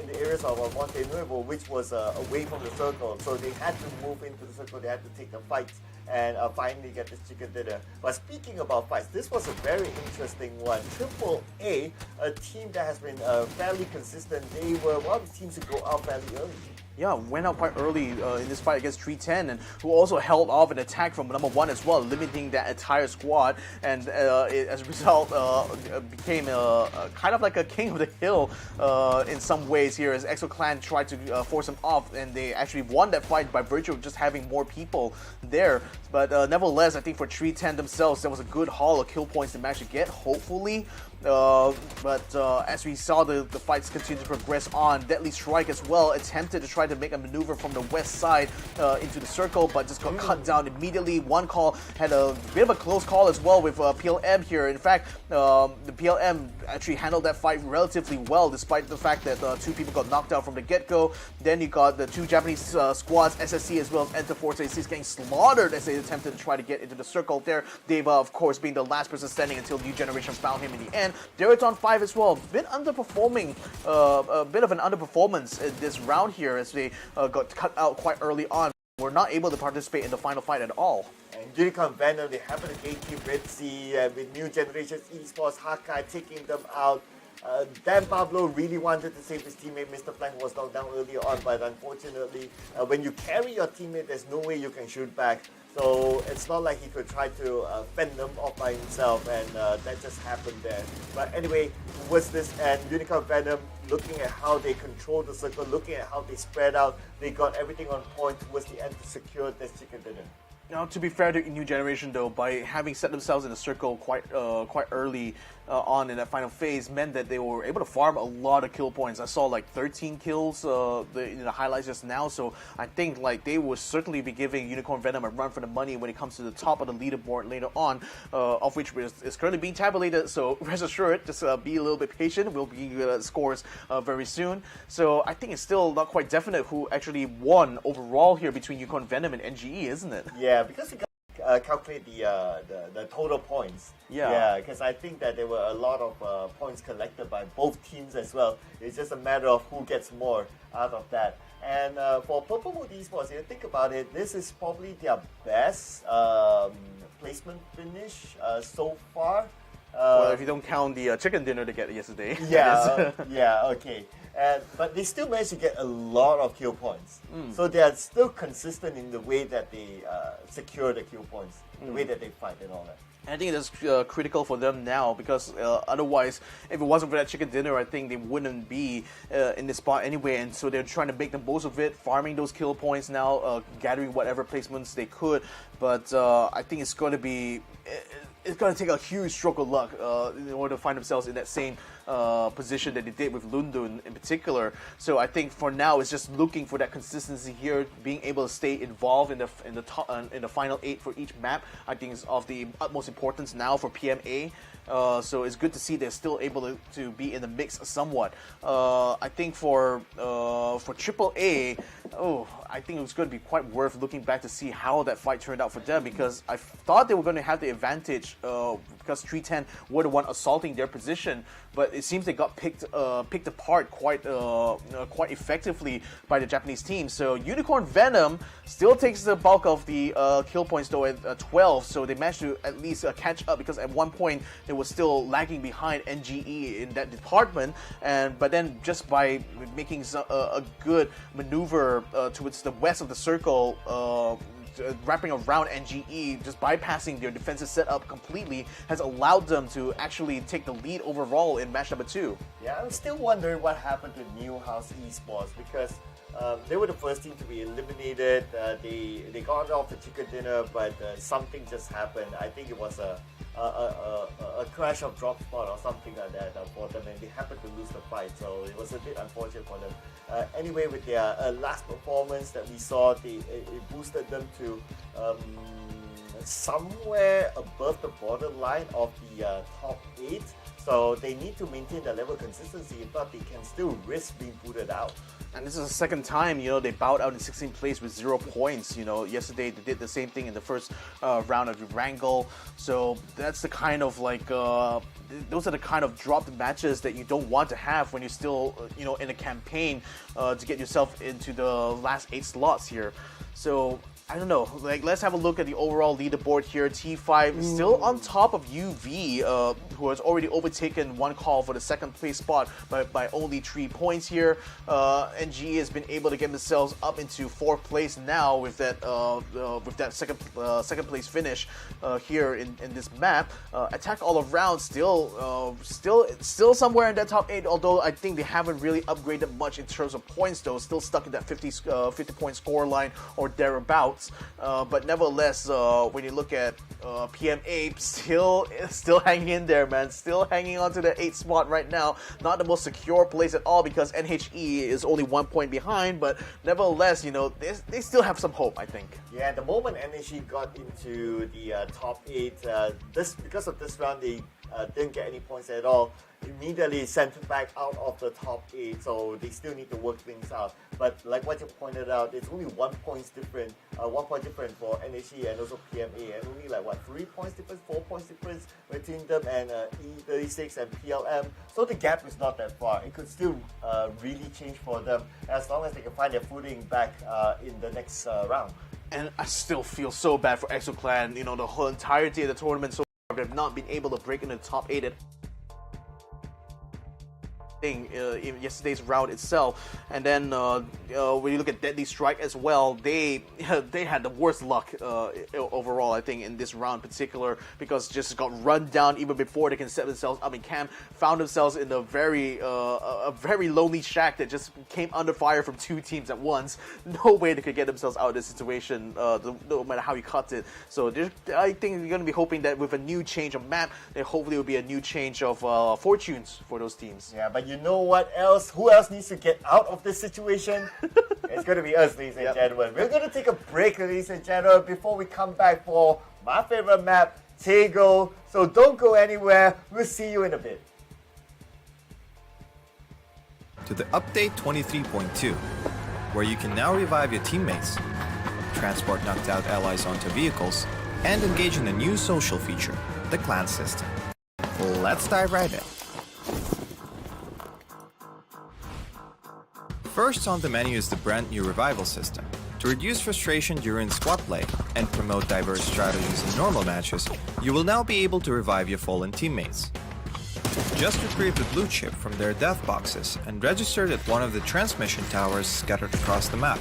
in the areas of Monte Nuevo, which was away from the circle. So they had to move into the circle. They had to take the fights. and finally get this chicken dinner. But speaking about fights, this was a very interesting one. Triple A, a team that has been fairly consistent. They were one of the teams to go out fairly early. Yeah, went out quite early in this fight against 310, and who also held off an attack from number 1 as well, limiting that entire squad, and as a result became kind of like a king of the hill in some ways here, as Exo Clan tried to force him off, and they actually won that fight by virtue of just having more people there. But nevertheless, I think for 310 themselves, there was a good haul of kill points to manage to get, hopefully. But as we saw the fights continue to progress on, Deadly Strike as well attempted to try to make a maneuver from the west side into the circle, but just got cut down immediately. One call had a bit of a close call as well with PLM here. In fact, the PLM actually handled that fight relatively well, despite the fact that 2 people got knocked out from the get-go. Then you got the 2 Japanese squads, SSC as well as Enter Force AC, getting slaughtered as they attempted to try to get into the circle there. Deva, of course, being the last person standing until New Generation found him in the end. Deriton 5 as well, bit underperforming, a bit of an underperformance in this round here as they got cut out quite early on. Were not able to participate in the final fight at all. And Unicorn Venom, they happen to gatekeep Red Sea with New Generations Esports, Hakai taking them out. Dan Pablo really wanted to save his teammate Mr. Flank, who was knocked down earlier on, but unfortunately, when you carry your teammate, there's no way you can shoot back. So it's not like he could try to fend them off by himself, and that just happened there. But anyway, was this, and Unicorn Venom, looking at how they control the circle, looking at how they spread out, they got everything on point towards the end to secure this chicken dinner. Now, to be fair to New Generation, though, by having set themselves in a circle quite early on in that final phase, meant that they were able to farm a lot of kill points. I saw like 13 kills in the highlights just now, so I think like they will certainly be giving Unicorn Venom a run for the money when it comes to the top of the leaderboard later on, of which is currently being tabulated. So rest assured, just be a little bit patient. We'll be scores very soon. So I think it's still not quite definite who actually won overall here between Unicorn Venom and NGE, isn't it? Yeah, because you got calculate the total points. Yeah, because I think that there were a lot of points collected by both teams as well. It's just a matter of who gets more out of that. And for Purple Mood Esports, you think about it, this is probably their best placement finish so far. Well, if you don't count the chicken dinner they get yesterday. Yeah, yeah, okay. But they still managed to get a lot of kill points. So they are still consistent in the way that they secure the kill points, the way that they fight and all that. I think that's critical for them now, because otherwise, if it wasn't for that chicken dinner, I think they wouldn't be in this spot anyway. And so they're trying to make the most of it, farming those kill points now, gathering whatever placements they could. But I think it's going to be... It's going to take a huge stroke of luck in order to find themselves in that same position that they did with Lundun in particular. So I think for now it's just looking for that consistency here, being able to stay involved in the top, in the final 8 for each map. I think is of the utmost importance now for PMA. So it's good to see they're still able to be in the mix somewhat. I think for AAA, I think it was going to be quite worth looking back to see how that fight turned out for them, because I thought they were going to have the advantage because 310 were the one assaulting their position, but it seems they got picked apart quite effectively by the Japanese team. So Unicorn Venom still takes the bulk of the kill points though at 12, so they managed to at least catch up, because at one point they were still lagging behind NGE in that department, but then just by making a good maneuver towards the west of the circle, wrapping around NGE, just bypassing their defensive setup completely, has allowed them to actually take the lead overall in match number 2. Yeah, I'm still wondering what happened to Newhouse Esports, because they were the first team to be eliminated. They got off the chicken dinner, but something just happened. I think it was a crash of drop spot or something like that for them, and they happened to lose the fight, so it was a bit unfortunate for them. Anyway, with their last performance that we saw, it boosted them to somewhere above the borderline of the top 8. So they need to maintain the level of consistency, if not they can still risk being booted out. And this is the second time, they bowed out in 16th place with 0 points. Yesterday they did the same thing in the first round of Wrangle. So that's the kind of those are the kind of dropped matches that you don't want to have when you're still, in a campaign to get yourself into the last 8 slots here. So I don't know. Like, let's have a look at the overall leaderboard here. T5 still on top of UV, who has already overtaken one call for the second place spot by only 3 points here. NGE has been able to get themselves up into 4th place now with that second place finish here in this map. Attack all around still somewhere in that top 8. Although I think they haven't really upgraded much in terms of points though. Still stuck in that 50 point score line or thereabouts. But nevertheless, when you look at PM Ape, still hanging in there, man. Still hanging on to the 8th spot right now. Not the most secure place at all because NHE is only 1 point behind. But nevertheless, you know, they still have some hope, I think. Yeah, the moment NHE got into the top 8, because of this round, they didn't get any points at all. Immediately sent back out of the top 8, so they still need to work things out. But like what you pointed out, it's only 1 point different, 1 point different for NHE and also PMA, and only like 3 points difference, 4 points difference between them and E36 and PLM. So the gap is not that far. It could still really change for them as long as they can find their footing back in the next round. And I still feel so bad for ExoClan. You know, the whole entirety of the tournament so far, they've not been able to break into the top 8 at in yesterday's round itself. And then when you look at Deadly Strike as well, they had the worst luck overall, I think, in this round in particular, because just got run down even before they can set themselves up in camp. Found themselves in a very lonely shack that just came under fire from 2 teams at once. No way they could get themselves out of this situation, no matter how you cut it. So I think we're going to be hoping that with a new change of map, there hopefully will be a new change of fortunes for those teams. Yeah, but you know what else? Who else needs to get out of this situation? It's going to be us, ladies and gentlemen. We're going to take a break, ladies and gentlemen, before we come back for my favorite map, Tego. So don't go anywhere. We'll see you in a bit. To the update 23.2, where you can now revive your teammates, transport knocked out allies onto vehicles, and engage in a new social feature, the clan system. Let's dive right in. First on the menu is the brand new revival system. To reduce frustration during squad play and promote diverse strategies in normal matches, you will now be able to revive your fallen teammates. Just retrieve the blue chip from their death boxes and register it at one of the transmission towers scattered across the map,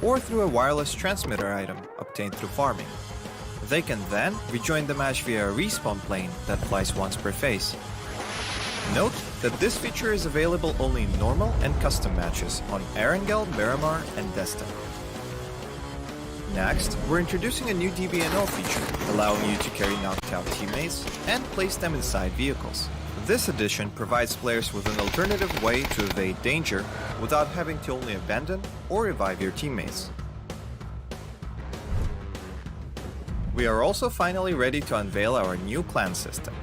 or through a wireless transmitter item obtained through farming. They can then rejoin the match via a respawn plane that flies once per phase. Note that this feature is available only in normal and custom matches on Erangel, Miramar, and Destin. Next, we're introducing a new DBNO feature, allowing you to carry knocked out teammates and place them inside vehicles. This addition provides players with an alternative way to evade danger without having to only abandon or revive your teammates. We are also finally ready to unveil our new clan system.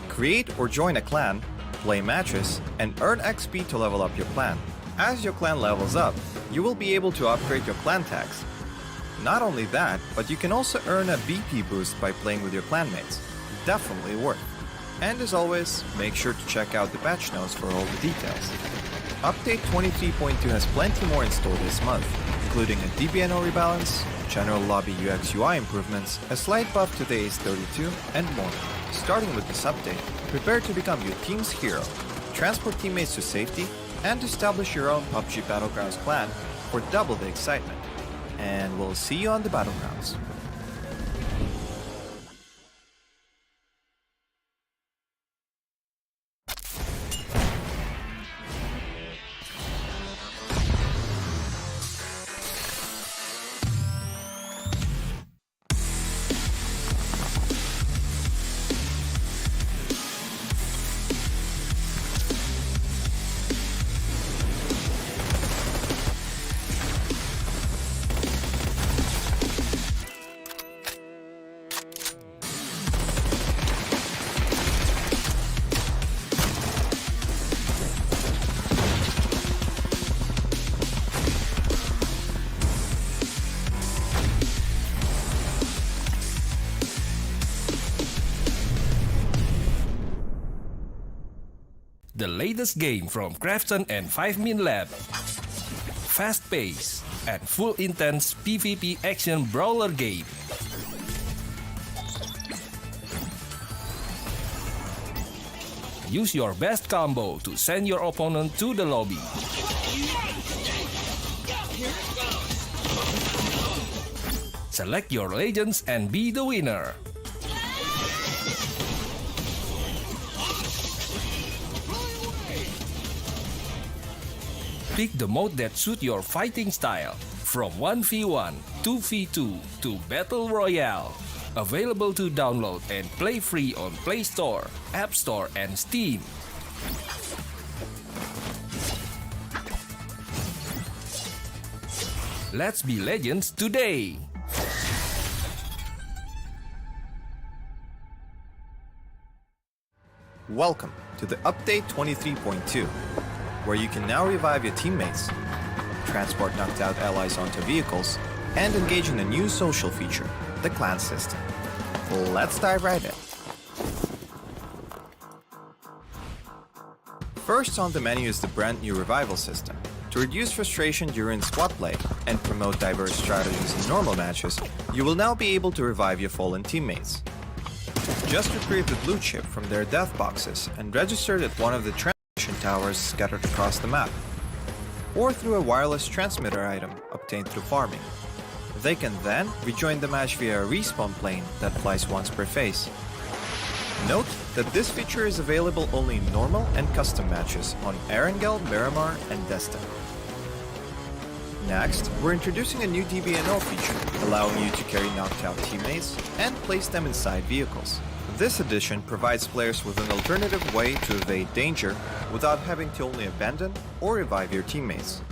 Create or join a clan, play matches, and earn XP to level up your clan. As your clan levels up, you will be able to upgrade your clan tags. Not only that, but you can also earn a BP boost by playing with your clanmates. Definitely worth. And as always, make sure to check out the patch notes for all the details. Update 23.2 has plenty more in store this month, including a DBNO rebalance, general lobby UX UI improvements, a slight buff to the Ace32, and more. Starting with this update, prepare to become your team's hero, transport teammates to safety, and establish your own PUBG Battlegrounds clan for double the excitement. And we'll see you on the Battlegrounds. The latest game from Krafton and 5min Lab. Fast pace, and full intense PvP action brawler game. Use your best combo to send your opponent to the lobby. Select your legends and be the winner. Pick the mode that suits your fighting style, from 1v1, 2v2 to Battle Royale. Available to download and play free on Play Store, App Store, and Steam. Let's be legends today! Welcome to the Update 23.2, where you can now revive your teammates, transport knocked out allies onto vehicles, and engage in a new social feature, the clan system. Let's dive right in. First on the menu is the brand new revival system. To reduce frustration during squad play and promote diverse strategies in normal matches, you will now be able to revive your fallen teammates. Just retrieve the blue chip from their death boxes and register it at one of the transmission towers scattered across the map, or through a wireless transmitter item obtained through farming. They can then rejoin the match via a respawn plane that flies once per phase. Note that this feature is available only in normal and custom matches on Erangel, Miramar, and Destin. Next, we're introducing a new DBNO feature, allowing you to carry knocked out teammates and place them inside vehicles. This addition provides players with an alternative way to evade danger without having to only abandon or revive your teammates.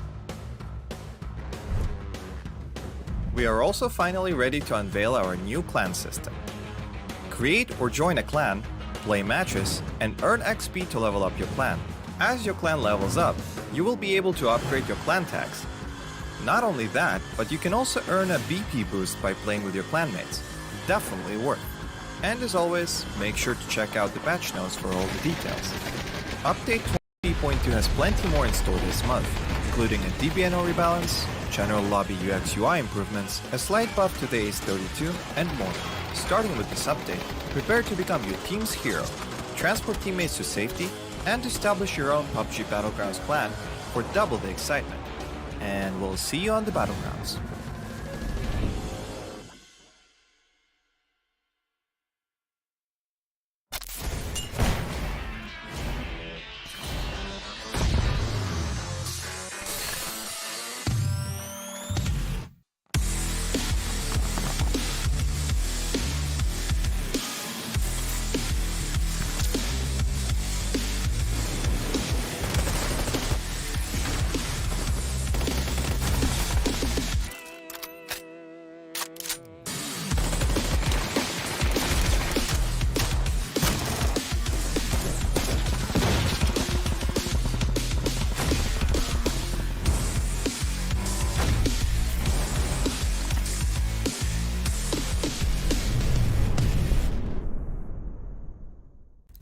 We are also finally ready to unveil our new clan system. Create or join a clan, play matches, and earn XP to level up your clan. As your clan levels up, you will be able to upgrade your clan tags. Not only that, but you can also earn a BP boost by playing with your clanmates. Definitely worth. And as always, make sure to check out the patch notes for all the details. Update 23.2 has plenty more in store this month, including a DBNO rebalance, general lobby UX UI improvements, a slight buff to the Ace-32, and more. Starting with this update, prepare to become your team's hero, transport teammates to safety, and establish your own Pubg Battlegrounds clan for double the excitement. And we'll see you on the Battlegrounds.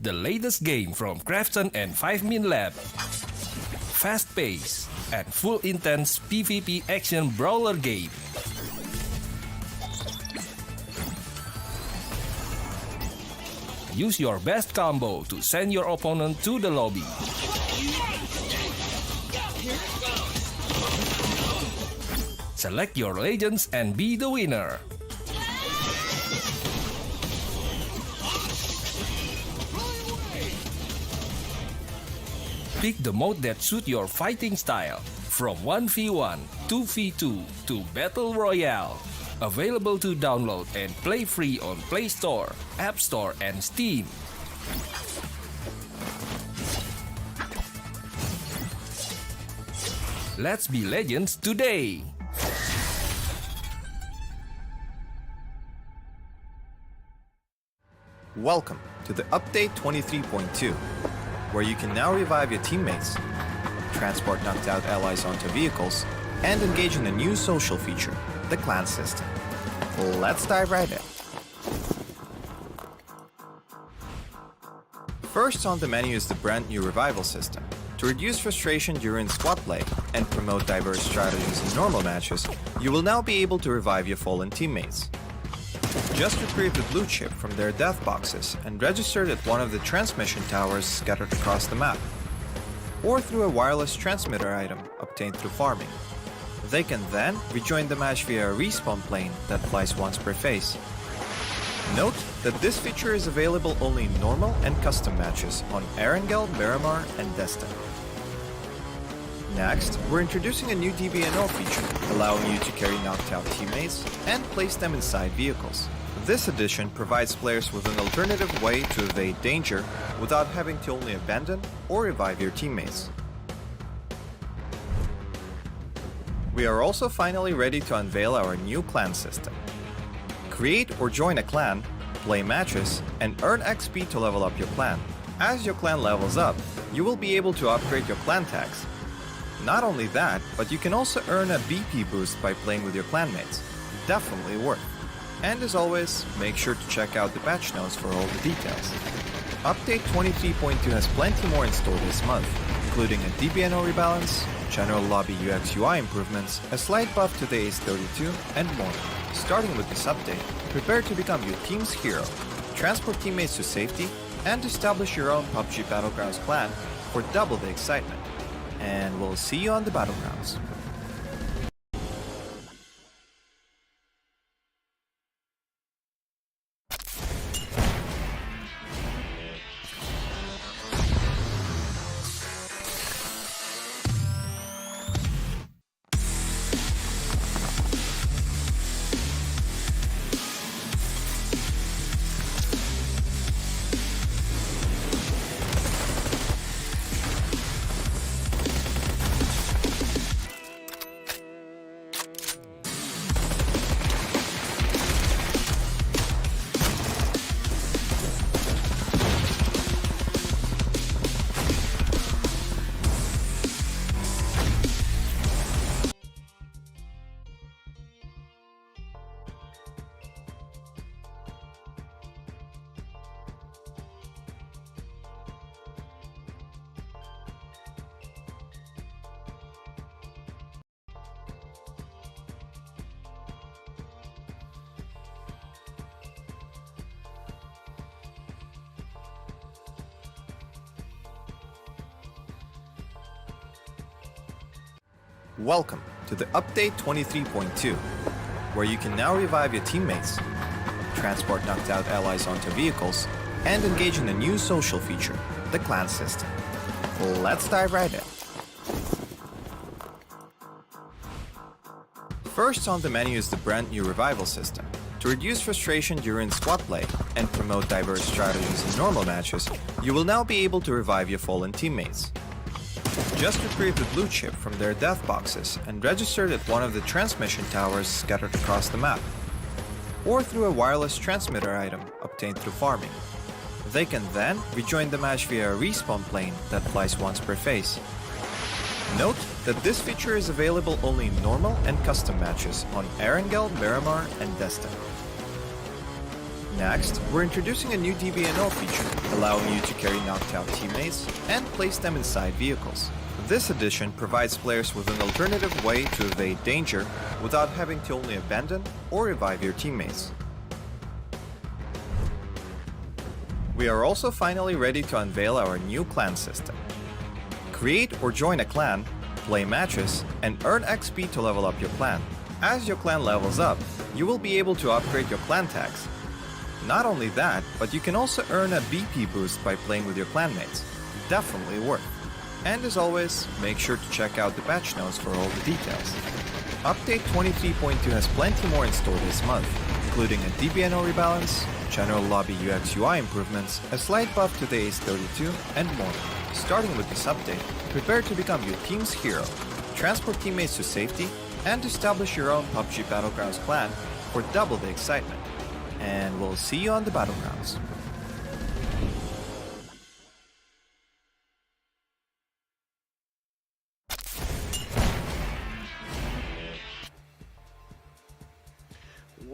The latest game from Krafton and 5min Lab. Fast pace and full intense PvP action brawler game. Use your best combo to send your opponent to the lobby. Select your legends and be the winner. Pick the mode that suits your fighting style, from 1v1, 2v2 to Battle Royale. Available to download and play free on Play Store, App Store, and Steam. Let's be legends today! Welcome to the Update 23.2, where you can now revive your teammates, transport knocked out allies onto vehicles, and engage in a new social feature, the clan system. Let's dive right in. First on the menu is the brand new revival system. To reduce frustration during squad play and promote diverse strategies in normal matches, you will now be able to revive your fallen teammates. Just retrieve the blue chip from their death boxes and register it at one of the transmission towers scattered across the map, or through a wireless transmitter item obtained through farming. They can then rejoin the match via a respawn plane that flies once per phase. Note that this feature is available only in normal and custom matches on Erangel, Miramar, and Destiny. Next, we're introducing a new DBNO feature, allowing you to carry knocked out teammates and place them inside vehicles. This addition provides players with an alternative way to evade danger without having to only abandon or revive your teammates. We are also finally ready to unveil our new clan system. Create or join a clan, play matches, and earn XP to level up your clan. As your clan levels up, you will be able to upgrade your clan tags. Not only that, but you can also earn a BP boost by playing with your clanmates. Definitely worth. And as always, make sure to check out the patch notes for all the details. Update 23.2 has plenty more in store this month, including a DBNO rebalance, general lobby UX UI improvements, a slight buff to the Ace-32, and more. Starting with this update, prepare to become your team's hero, transport teammates to safety, and establish your own Pubg Battlegrounds clan for double the excitement. And we'll see you on the Battlegrounds. Welcome to the Update 23.2, where you can now revive your teammates, transport knocked out allies onto vehicles, and engage in a new social feature, the clan system. Let's dive right in. First on the menu is the brand new revival system. To reduce frustration during squad play and promote diverse strategies in normal matches, you will now be able to revive your fallen teammates. Just retrieve the blue chip from their death boxes and register it at one of the transmission towers scattered across the map, or through a wireless transmitter item obtained through farming. They can then rejoin the match via a respawn plane that flies once per phase. Note that this feature is available only in normal and custom matches on Erangel, Miramar, and Destiny. Next, we're introducing a new DBNO feature, allowing you to carry knocked out teammates and place them inside vehicles. This addition provides players with an alternative way to evade danger without having to only abandon or revive your teammates. We are also finally ready to unveil our new clan system. Create or join a clan, play matches, and earn XP to level up your clan. As your clan levels up, you will be able to upgrade your clan tags. Not only that, but you can also earn a BP boost by playing with your clanmates. Definitely worth. And as always, make sure to check out the patch notes for all the details. Update 23.2 has plenty more in store this month, including a DBNO rebalance, general lobby UX UI improvements, a slight buff to the Ace-32, and more. Starting with this update, prepare to become your team's hero, transport teammates to safety, and establish your own Pubg Battlegrounds clan for double the excitement. And we'll see you on the Battlegrounds.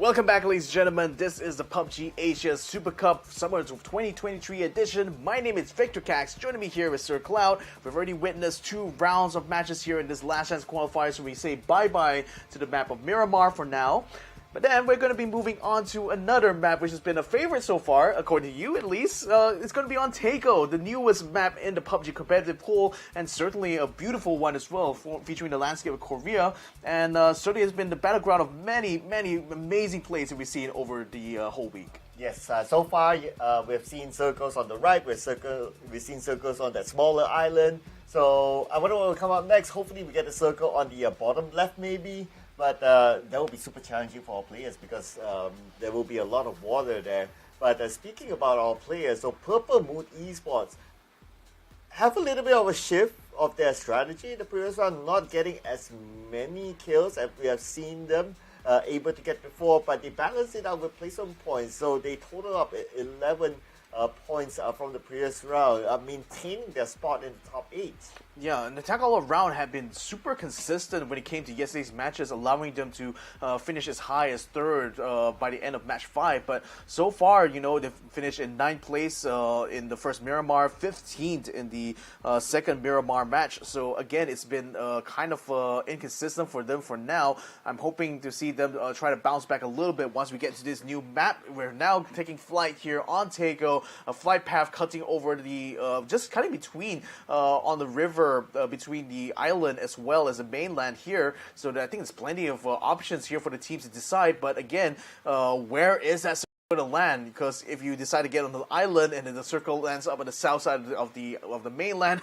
Welcome back, ladies and gentlemen. This is the PUBG Asia Super Cup Summer 2023 edition. My name is Victor Cax. Joining me here is Sir Cloud. We've already witnessed 2 rounds of matches here in this last chance qualifier, so we say bye-bye to the map of Miramar for now. But then we're going to be moving on to another map which has been a favorite so far, according to you at least. It's going to be on Taiko, the newest map in the PUBG competitive pool, and certainly a beautiful one as well, featuring the landscape of Korea. And certainly has been the battleground of many, many amazing plays that we've seen over the whole week. Yes, so far we've seen circles on the right, we've seen circles on that smaller island. So I wonder what will come up next. Hopefully we get a circle on the bottom left maybe. But that will be super challenging for our players because there will be a lot of water there. But speaking about our players, so Purple Mood Esports have a little bit of a shift of their strategy in the previous round, not getting as many kills as we have seen them able to get before, but they balance it out with placement points. So they total up 11 points from the previous round, maintaining their spot in the top 8. Yeah, and the attack all around have been super consistent when it came to yesterday's matches, allowing them to finish as high as 3rd by the end of match 5. But so far, you know, they've finished in 9th place in the first Miramar, 15th in the second Miramar match. So again, it's been kind of inconsistent for them for now. I'm hoping to see them try to bounce back a little bit once we get to this new map. We're now taking flight here on Taiko, a flight path cutting over the, just cutting between on the river between the island as well as the mainland here, so that I think there's plenty of options here for the teams to decide. But again, where is that circle going to land? Because if you decide to get on the island and then the circle lands up on the south side of the mainland,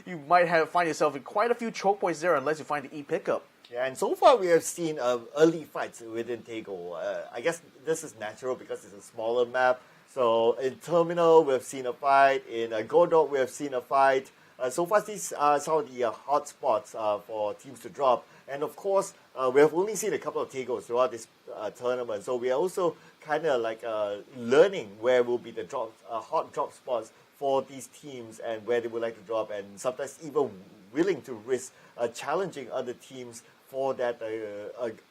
you might find yourself in quite a few choke points there unless you find the E pickup. Yeah, and so far we have seen early fights within Taiko. I guess this is natural because it's a smaller map. So in Terminal we have seen a fight, in Godot we have seen a fight. So far, these are some of the hot spots for teams to drop. And of course, we have only seen a couple of Taikos throughout this tournament. So we are also kind of like learning where will be the hot drop spots for these teams and where they would like to drop. And sometimes even willing to risk challenging other teams for that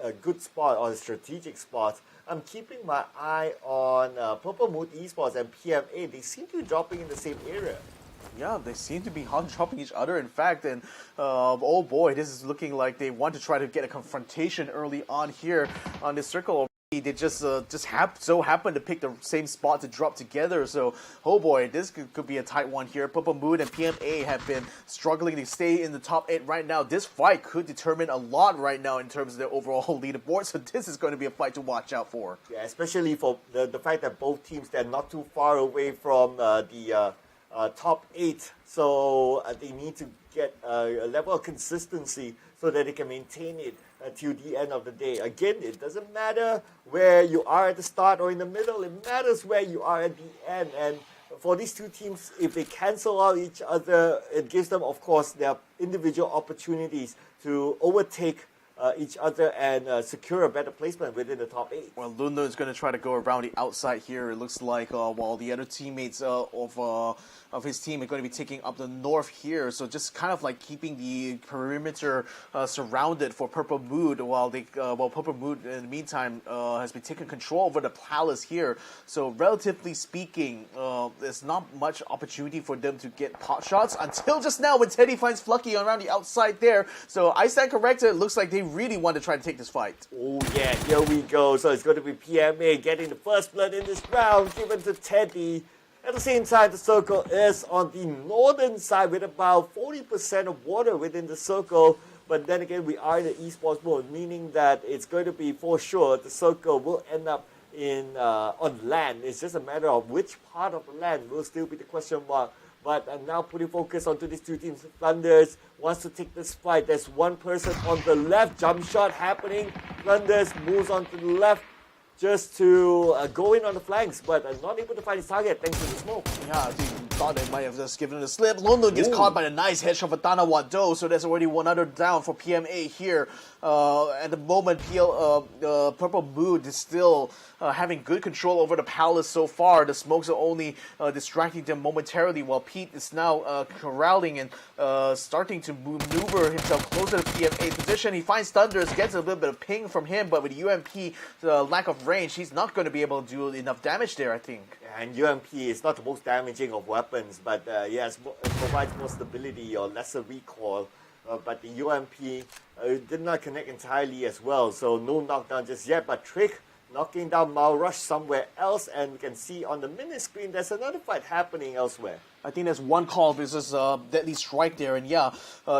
a good spot or a strategic spot. I'm keeping my eye on Purple Mood Esports and PMA. They seem to be dropping in the same area. Yeah, they seem to be hot dropping each other, in fact, and oh boy, this is looking like they want to try to get a confrontation early on here on this circle. They just so happen to pick the same spot to drop together, so oh boy, this could be a tight one here. Purple Mood and PMA have been struggling to stay in the top 8 right now. This fight could determine a lot right now in terms of their overall leaderboard, so this is going to be a fight to watch out for. Yeah, especially for the fact that both teams, they're not too far away from the top 8, so they need to get a level of consistency so that they can maintain it till the end of the day. Again, it doesn't matter where you are at the start or in the middle, it matters where you are at the end. And for these two teams, if they cancel out each other, it gives them, of course, their individual opportunities to overtake each other and secure a better placement within the top 8. Well, Lundo is going to try to go around the outside here. It looks like while the other teammates of his team are going to be taking up the north here. So just kind of like keeping the perimeter surrounded for Purple Mood while Purple Mood in the meantime has been taking control over the palace here. So relatively speaking, there's not much opportunity for them to get pot shots until just now when Teddy finds Flucky around the outside there. So I stand corrected. It looks like they really want to try to take this fight. Oh yeah, here we go. So it's going to be PMA getting the first blood in this round, given to Teddy. At the same time, the circle is on the northern side with about 40% of water within the circle. But then again, we are in the esports mode, meaning that it's going to be for sure the circle will end up on land. It's just a matter of which part of the land will still be the question mark. But I'm now putting focus onto these two teams. Thunders wants to take this fight. There's one person on the left. Jump shot happening. Thunders moves on to the left just to go in on the flanks, but not able to find his target thanks to the smoke. Yeah, he thought they might have just given it a slip. London gets caught by the nice headshot of Tana Wado, so there's already one other down for PMA here. At the moment, Purple Mood is still having good control over the palace so far. The smokes are only distracting them momentarily, while Pete is now corralling and starting to maneuver himself closer to PMA position. He finds Thunders, gets a little bit of ping from him, but with UMP, the lack of enough range, he's not going to be able to do enough damage there, I think. And UMP is not the most damaging of weapons, but yes, it provides more stability or lesser recoil. But the UMP did not connect entirely as well, so no knockdown just yet. But Trick knocking down Malrush somewhere else, and we can see on the mini screen there's another fight happening elsewhere. I think there's one call versus Deadly Strike there, and yeah,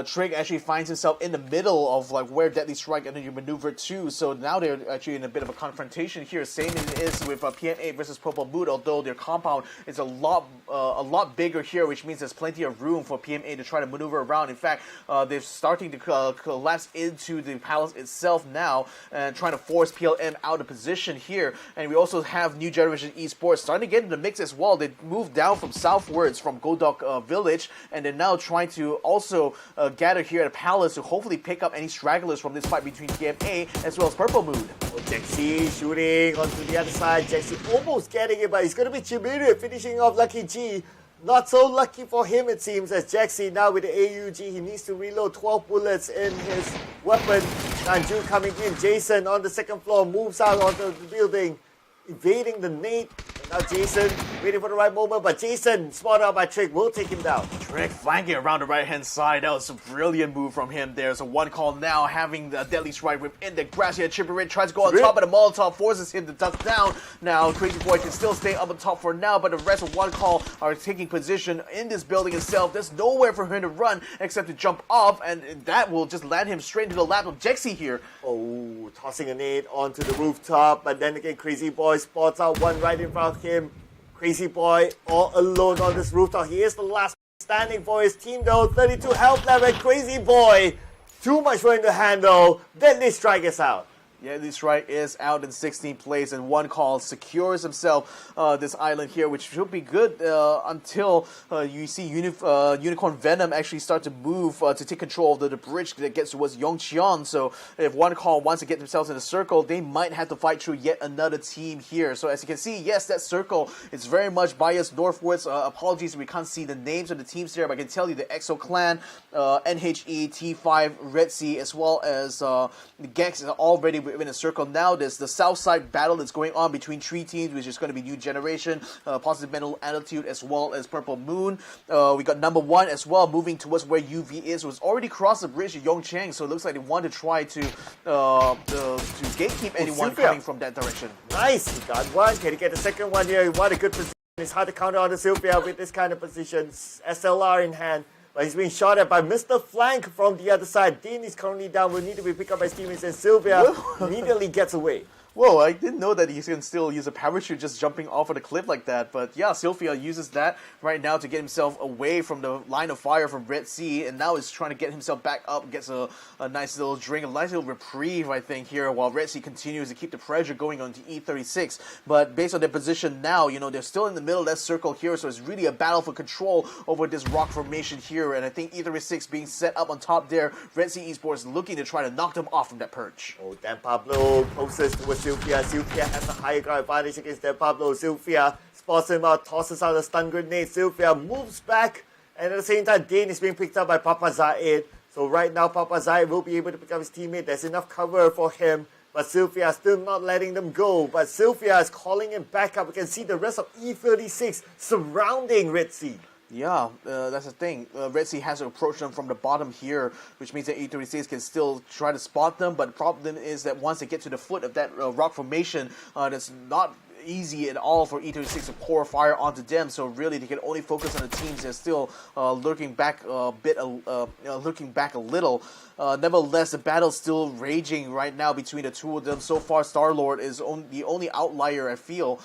Trig actually finds himself in the middle of like where Deadly Strike and then you maneuver to. So now they're actually in a bit of a confrontation here. Same as it is with PMA versus Purple Mood, although their compound is a lot bigger here, which means there's plenty of room for PMA to try to maneuver around. In fact, they're starting to collapse into the palace itself now and trying to force PLM out of position here. And we also have New Generation Esports starting to get in the mix as well. They moved down from southwards from Godok Village, and they're now trying to also gather here at the palace to hopefully pick up any stragglers from this fight between PMA as well as Purple Mood. Oh, Jexy shooting onto the other side. Jexy almost getting it, but he's going to be Chimiru finishing off Lucky G. Not so lucky for him, it seems, as Jexy now with the AUG. He needs to reload 12 bullets in his weapon. Nanju coming in. Jason on the second floor moves out onto the building, evading the nade. Now Jason waiting for the right moment, but Jason, spotted out by Trick, will take him down. Trick flanking around the right-hand side. That was a brilliant move from him there. So one call now, having the Deadly Strike within the grass here. Chipperin tries to go on top of the Molotov, forces him to duck down. Now Crazy Boy can still stay up on top for now, but the rest of one call are taking position in this building itself. There's nowhere for him to run except to jump off, and that will just land him straight into the lap of Jexy here. Oh, tossing a nade onto the rooftop, but then again Crazy Boy spots out one right in front of him. Crazy Boy all alone on this rooftop. He is the last standing for his team though. 32 health level. Crazy Boy, too much for him to handle. Deadly Strike is out. Yeah, this strike is out in 16th place, and one call secures himself this island here, which should be good until you see Unicorn Venom actually start to move to take control of the bridge that gets towards Yongcheon. So if one call wants to get themselves in a circle, they might have to fight through yet another team here. So as you can see, yes, that circle is very much biased northwards. Apologies, we can't see the names of the teams here, but I can tell you the EXO Clan, NHE, T5, Red Sea, as well as the Gex are already in a circle now. There's the south side battle that's going on between three teams, which is going to be New Generation, Positive Mental Attitude, as well as Purple Moon. We got number one as well, moving towards where UV is. It was already crossed the bridge to Yongchang, so it looks like they want to try to gatekeep anyone coming from that direction. Nice, he got one. Can he get the second one here? What a good position. It's hard to counter on the Sylvia with this kind of position. SLR in hand. But he's being shot at by Mr. Flank from the other side. Dean is currently down, will need to be picked up by his teammates, and Sylvia immediately gets away. Whoa, I didn't know that he can still use a parachute just jumping off of the cliff like that. But yeah, Sylvia uses that right now to get himself away from the line of fire from Red Sea, and now is trying to get himself back up, gets a nice little drink, a nice little reprieve, I think, here, while Red Sea continues to keep the pressure going on to E36. But based on their position now, you know, they're still in the middle of that circle here, so it's really a battle for control over this rock formation here, and I think E36 being set up on top there, Red Sea Esports looking to try to knock them off from that perch. Oh, Dan Pablo closest towards Sylvia. Sylvia has a higher ground advantage against Dan Pablo. Sylvia spots him out, tosses out a stun grenade. Sylvia moves back, and at the same time, Dane is being picked up by Papa Zaid. So right now, Papa Zaid will be able to pick up his teammate. There's enough cover for him, but Sylvia still not letting them go. But Sylvia is calling him back up. We can see the rest of E36 surrounding Red Sea. Yeah, that's the thing. Red Sea has to approach them from the bottom here, which means that E36 can still try to spot them, but the problem is that once they get to the foot of that rock formation, that's not easy at all for E36 to pour fire onto them, so really they can only focus on the teams that are still lurking back a little. Nevertheless, the battle's still raging right now between the two of them. So far, Star-Lord is the only outlier, I feel,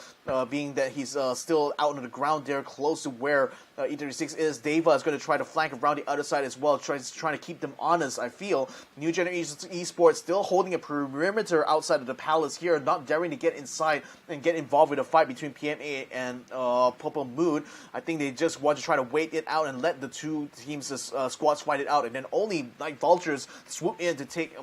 being that he's still out on the ground there, close to where E36 is. Deva is going to try to flank around the other side as well, trying to keep them honest, I feel. New Generation Esports still holding a perimeter outside of the palace here, not daring to get inside and get involved with a fight between PMA and Purple Moon. I think they just want to try to wait it out and let the two teams' squads fight it out, and then only like vultures swoop in to take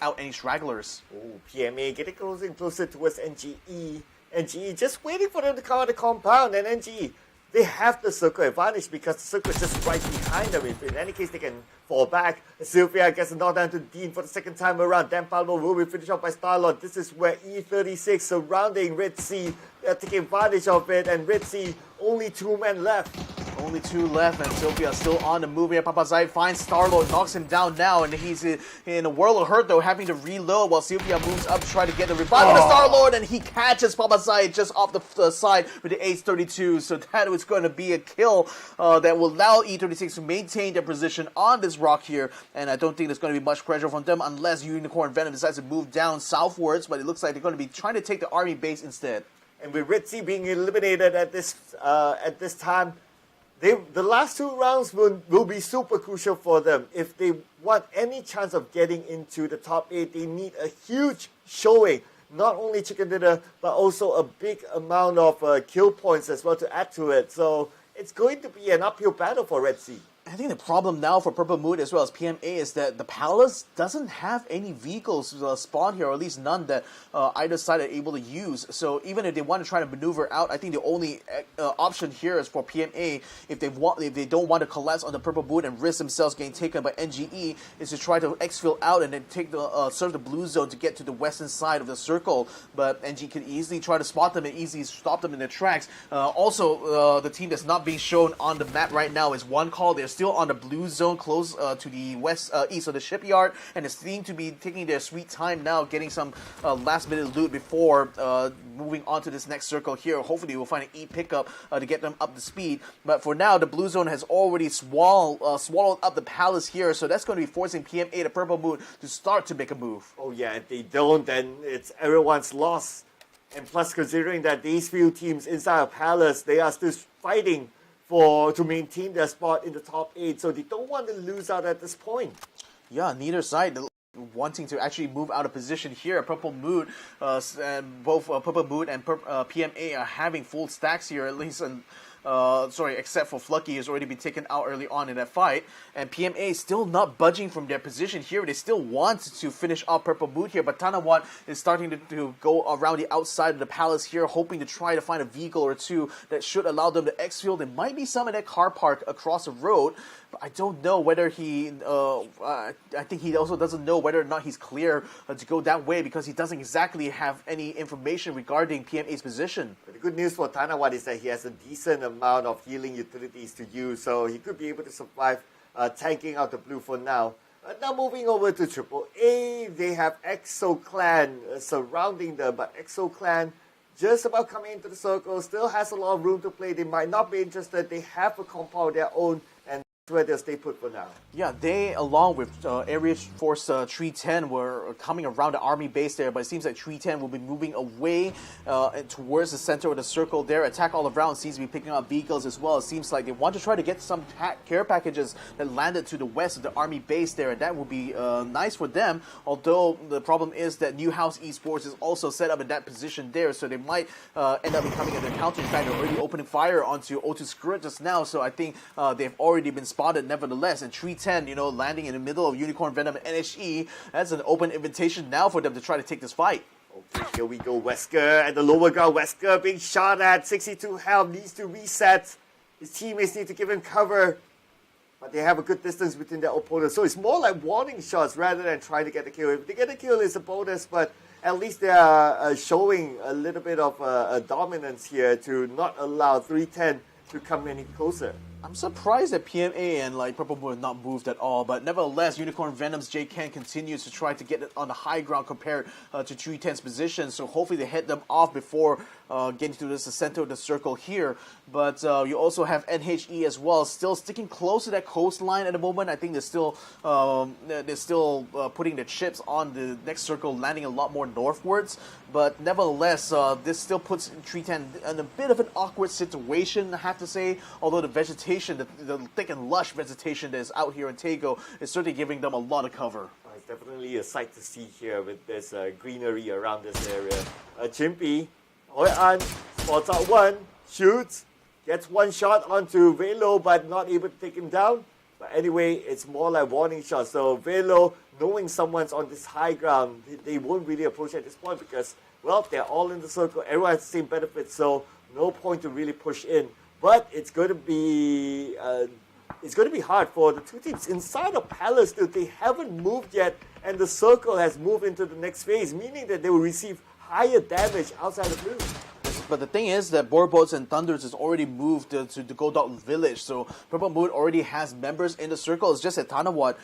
out any stragglers. Oh, PMA getting closer towards NGE. NGE just waiting for them to come out of the compound, and NGE they have the circle advantage because the circle is just right behind them. If in any case they can fall back, Sylvia gets a knockdown to Dean for the second time around. Dan Palmer will be finished off by Starlord. This is where E36 surrounding Red Sea, taking advantage of it, and Red Sea only 2 men left. Only 2 left, and Sylvia still on the move here. Papazai finds Starlord, knocks him down now, and he's in a whirl of hurt though, having to reload while Sylvia moves up to try to get the revive on the Starlord, and he catches Papazai just off the side with the Ace 32. So that was going to be a kill that will allow E36 to maintain their position on this rock here, and I don't think there's going to be much pressure from them unless Unicorn Venom decides to move down southwards, but it looks like they're going to be trying to take the army base instead. And with Red Sea being eliminated at this time, the last 2 rounds will be super crucial for them. If they want any chance of getting into the top 8, they need a huge showing. Not only chicken dinner, but also a big amount of kill points as well to add to it. So it's going to be an uphill battle for Red Sea. I think the problem now for Purple Moon as well as PMA is that the Palace doesn't have any vehicles spawned here, or at least none that either side are able to use. So even if they want to try to maneuver out, I think the only option here is for PMA, if they don't want to collapse on the Purple Moon and risk themselves getting taken by NGE, is to try to exfil out and then take the serve the blue zone to get to the western side of the circle. But NGE could easily try to spot them and easily stop them in their tracks. Also, the team that's not being shown on the map right now is One Call. They're still on the blue zone close to the east of the shipyard, and they seem to be taking their sweet time now, getting some last minute loot before moving on to this next circle here. Hopefully we'll find an E pickup to get them up to speed, but for now the blue zone has already swallowed up the Palace here, so that's going to be forcing PMA, the Purple Moon, to start to make a move. Oh yeah, if they don't, then it's everyone's loss. And plus, considering that these few teams inside of Palace, they are still fighting to maintain their spot in the top 8, so they don't want to lose out at this point. Yeah, neither side wanting to actually move out of position here. Purple Mood, and both Purple Mood and PMA are having full stacks here, at least except for Flucky, who's already been taken out early on in that fight. And PMA is still not budging from their position here. They still want to finish off Purple Mood here, but Tanawat is starting to go around the outside of the Palace here, hoping to try to find a vehicle or two that should allow them to exfil. There might be some in that car park across the road, but I don't know whether I think he also doesn't know whether or not he's clear to go that way, because he doesn't exactly have any information regarding PMA's position. But the good news for Tanawat is that he has a decent amount of healing utilities to use, so he could be able to survive tanking out the blue for now. Now moving over to AAA, they have Exo Clan surrounding them, but Exo Clan just about coming into the circle, still has a lot of room to play. They might not be interested. They have a compound of their own, and that's where they'll stay put for now. Yeah, they, along with Area Force 310, were coming around the army base there, but it seems like 310 will be moving away towards the center of the circle there. Attack all around seems to be picking up vehicles as well. It seems like they want to try to get some care packages that landed to the west of the army base there, and that would be nice for them, although the problem is that New House Esports is also set up in that position there, so they might end up becoming an encounter. In fact, they're already opening fire onto O2 Skirt just now, so I think they've already been spotted nevertheless, and 310, landing in the middle of Unicorn Venom and NHE, that's an open invitation now for them to try to take this fight. Okay, here we go. Wesker at the lower ground. Wesker being shot at, 62 health, needs to reset. His teammates need to give him cover, but they have a good distance between their opponents, so it's more like warning shots rather than trying to get the kill. If they get a kill, it's a bonus, but at least they are showing a little bit of a dominance here to not allow 310 to come any closer. I'm surprised that PMA and Purple Moon have not moved at all, but nevertheless, Unicorn Venom's J-Ken continues to try to get it on the high ground compared to 310's position, so hopefully they head them off before getting to the center of the circle here. But you also have NHE as well, still sticking close to that coastline at the moment. I think they're still putting their chips on the next circle, landing a lot more northwards. But nevertheless, this still puts 310 in a bit of an awkward situation, I have to say, although the vegetation, the thick and lush vegetation that is out here in Tego is certainly giving them a lot of cover. It's definitely a sight to see here with this greenery around this area. Chimpy, Hoi An, spots out one, shoots, gets one shot onto Velo, but not able to take him down. But anyway, it's more like warning shots. So Velo, knowing someone's on this high ground, they won't really approach at this point because, well, they're all in the circle. Everyone has the same benefits, so no point to really push in. but it's going to be hard for the two teams inside of Palace. They haven't moved yet, and the circle has moved into the next phase, meaning that they will receive higher damage outside the blue. But the thing is that Boarboats and Thunders has already moved to the Goldot village, so Purple Moon already has members in the circle. It's just that Tanawat,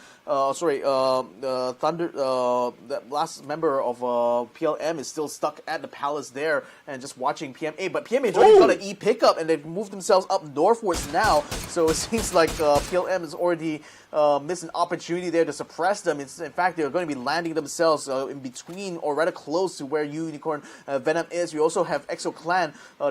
the last member of PLM is still stuck at the palace there and just watching PMA. But PMA has already got an E pickup and they've moved themselves up northwards now, so it seems like PLM has already missed an opportunity there to suppress them. In fact, they're going to be landing themselves in between or rather close to where Unicorn Venom is. We also have Exo Clan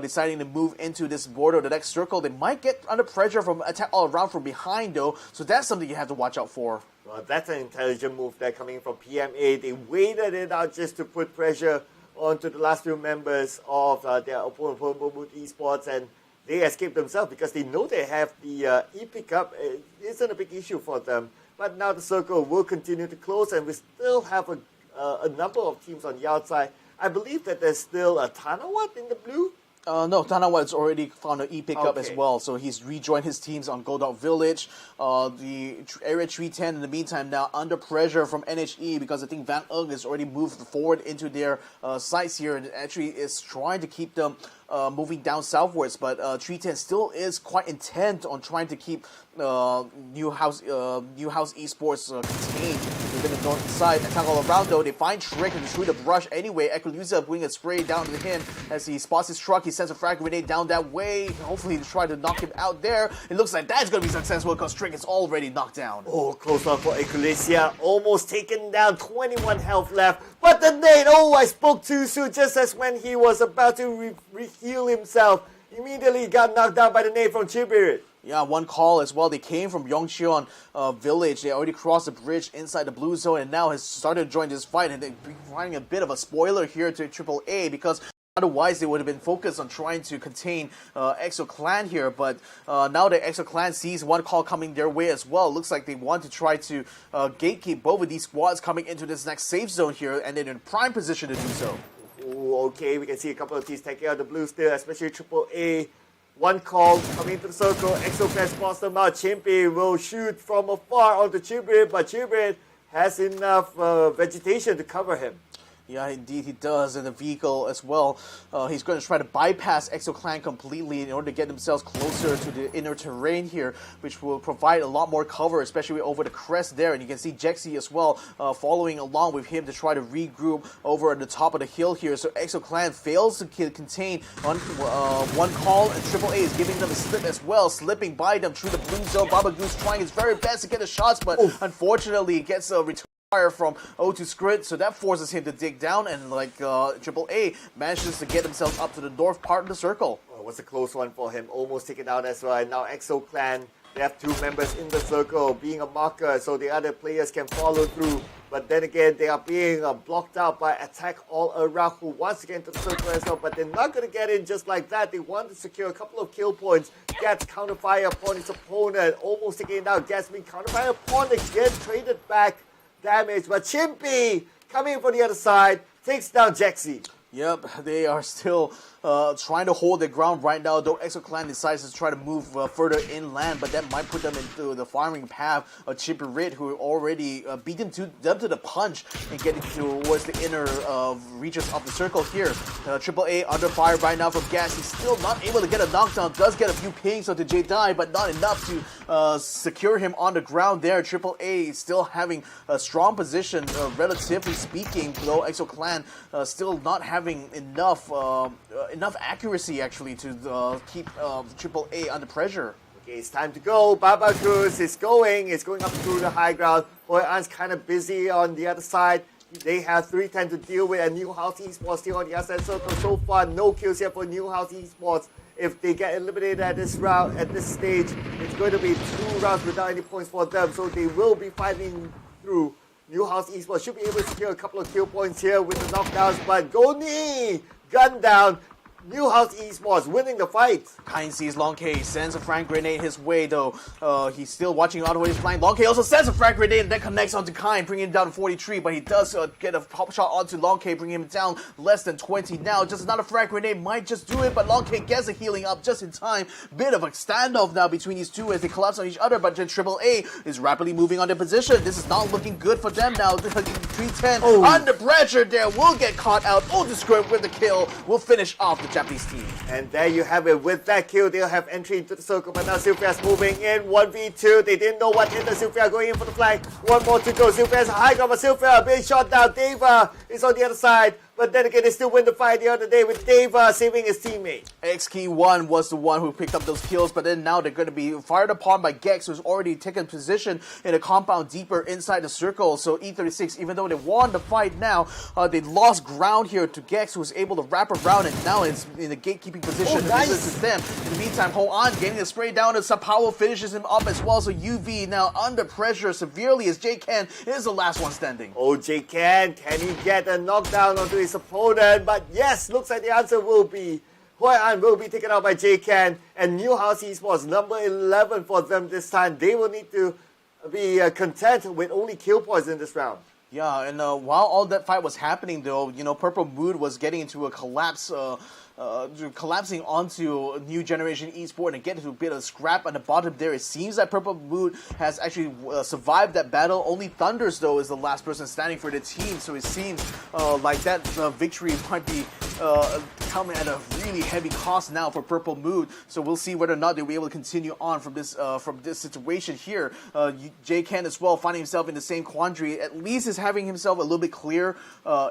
deciding to move into this border, the next circle. They might get under pressure from attack all around from behind though, so that's something you have to watch out for. Well, that's an intelligent move there coming from PMA. They waited it out just to put pressure onto the last few members of their opponent, Purple Moon Esports, and they escaped themselves because they know they have the E-pickup. It isn't a big issue for them. But now the circle will continue to close, and we still have a number of teams on the outside. I believe that there's still a Tanawat in the blue. No, Tanawat's already found an E-pickup as well, so he's rejoined his teams on Goldot Village. The Area 310 in the meantime now under pressure from NHE because I think Van Ung has already moved forward into their sites here and actually is trying to keep them moving down southwards, but 310 still is quite intent on trying to keep New House Esports contained within the north side. Attack all around though, they find Trick and through the brush anyway. Ekalusa bringing a spray down to him as he spots his truck. He sends a frag grenade down that way, hopefully to try to knock him out there. It looks like that's going to be successful because Trick is already knocked down. Oh, close one for Ekalusa, almost taken down, 21 health left. But the nade, I spoke too soon, just as when he was about to heal himself. Immediately got knocked down by the nade from Chibirit. Yeah, one call as well. They came from Yongcheon village. They already crossed the bridge inside the blue zone and now has started to join this fight. And they're providing a bit of a spoiler here to AAA because otherwise they would have been focused on trying to contain Exo Clan here. But now that Exo Clan sees one call coming their way as well, it looks like they want to try to gatekeep both of these squads coming into this next safe zone here, and they're in prime position to do so. Ooh, okay, we can see a couple of teams taking out the blue still, especially AAA. One call coming into the circle, Exo Clan spots them out. Chimpi will shoot from afar onto Chibrit, but Chibrit has enough vegetation to cover him. Yeah, indeed he does, and the vehicle as well. He's going to try to bypass Exo Clan completely in order to get themselves closer to the inner terrain here, which will provide a lot more cover, especially over the crest there. And you can see Jexi as well following along with him to try to regroup over at the top of the hill here. So Exo Clan fails to contain one call, and AAA is giving them a slip as well, slipping by them through the blue zone. Baba Goose trying his very best to get the shots, but unfortunately gets a return fire from O2 Squid, so that forces him to dig down, and AAA manages to get themselves up to the north part of the circle. Oh, it was a close one for him, almost taken out as well. And now Exo Clan, they have two members in the circle being a marker so the other players can follow through. But then again, they are being blocked out by Attack All Around, who wants to get into the circle as well, but they're not going to get in just like that. They want to secure a couple of kill points. Gets counterfire upon his opponent, almost taking it out. Gets being counterfire upon again, traded back damage, but Chimpy coming from the other side takes down Jexi. Yep, they are still trying to hold their ground right now, though Exo Clan decides to try to move further inland, but that might put them into the firing path of Chipper Rid, who already beat them to the punch and getting towards the inner reaches of the circle here. AAA under fire right now from Gas. He's still not able to get a knockdown, does get a few pings onto J-Dai, but not enough to secure him on the ground there. AAA still having a strong position, relatively speaking, though Exo Clan still not having enough accuracy actually to keep AAA under pressure. Okay, it's time to go. Baba Cruz is going up through the high ground. Boy An's kind of busy on the other side. They have 310 to deal with, and New House Esports still on the outside circle. So far, no kills here for New House Esports. If they get eliminated at this round, at this stage, it's going to be 2 rounds without any points for them. So they will be fighting through. New House Esports should be able to secure a couple of kill points here with the knockdowns, but Goni, gun down, Newhouse Esports winning the fight. Kind sees Long K, sends a frag grenade his way though. He's still watching out the way he's flying. Long K also sends a frag grenade and then connects onto Kind, bringing him down to 43, but he does get a pop shot onto Long K, bringing him down less than 20 now. Just another frag grenade might just do it, but Long K gets a healing up just in time. Bit of a standoff now between these two as they collapse on each other, but then Triple A is rapidly moving on their position. This is not looking good for them now. 310 under pressure there, will get caught out. Script with the kill will finish off the Japanese team. And there you have it. With that kill, they'll have entry into the circle. But now Sylvia's moving in 1v2. They didn't know what hit the Sylvia going in for the flank. One more to go. Sylvia's high ground, but Sylvia being shot down. Deva is on the other side. But then again, they still win the fight the other day with Deva saving his teammate. XK1 was the one who picked up those kills, but then now they're going to be fired upon by Gex, who's already taken position in a compound deeper inside the circle. So E36, even though they won the fight now, they lost ground here to Gex, who was able to wrap around and now it's in the gatekeeping position. Nice. This is them. In the meantime, Ho An getting the spray down and Sapawo finishes him up as well. So UV now under pressure severely as J-Can is the last one standing. Oh, J-Can, can he get a knockdown onto his opponent? But yes, looks like the answer will be Hoi An will be taken out by J-Can, and Newhouse Esports, number 11 for them this time. They will need to be content with only kill points in this round. Yeah, and while all that fight was happening, though, Purple Mood was getting into a collapse, collapsing onto New Generation Esport and getting into a bit of scrap on the bottom there. It seems that Purple Mood has actually survived that battle. Only Thunders, though, is the last person standing for the team, so it seems like that victory might be coming at a really heavy cost now for Purple Mood. So we'll see whether or not they'll be able to continue on from this situation here. J-Can as well finding himself in the same quandary. At least is having himself a little bit clear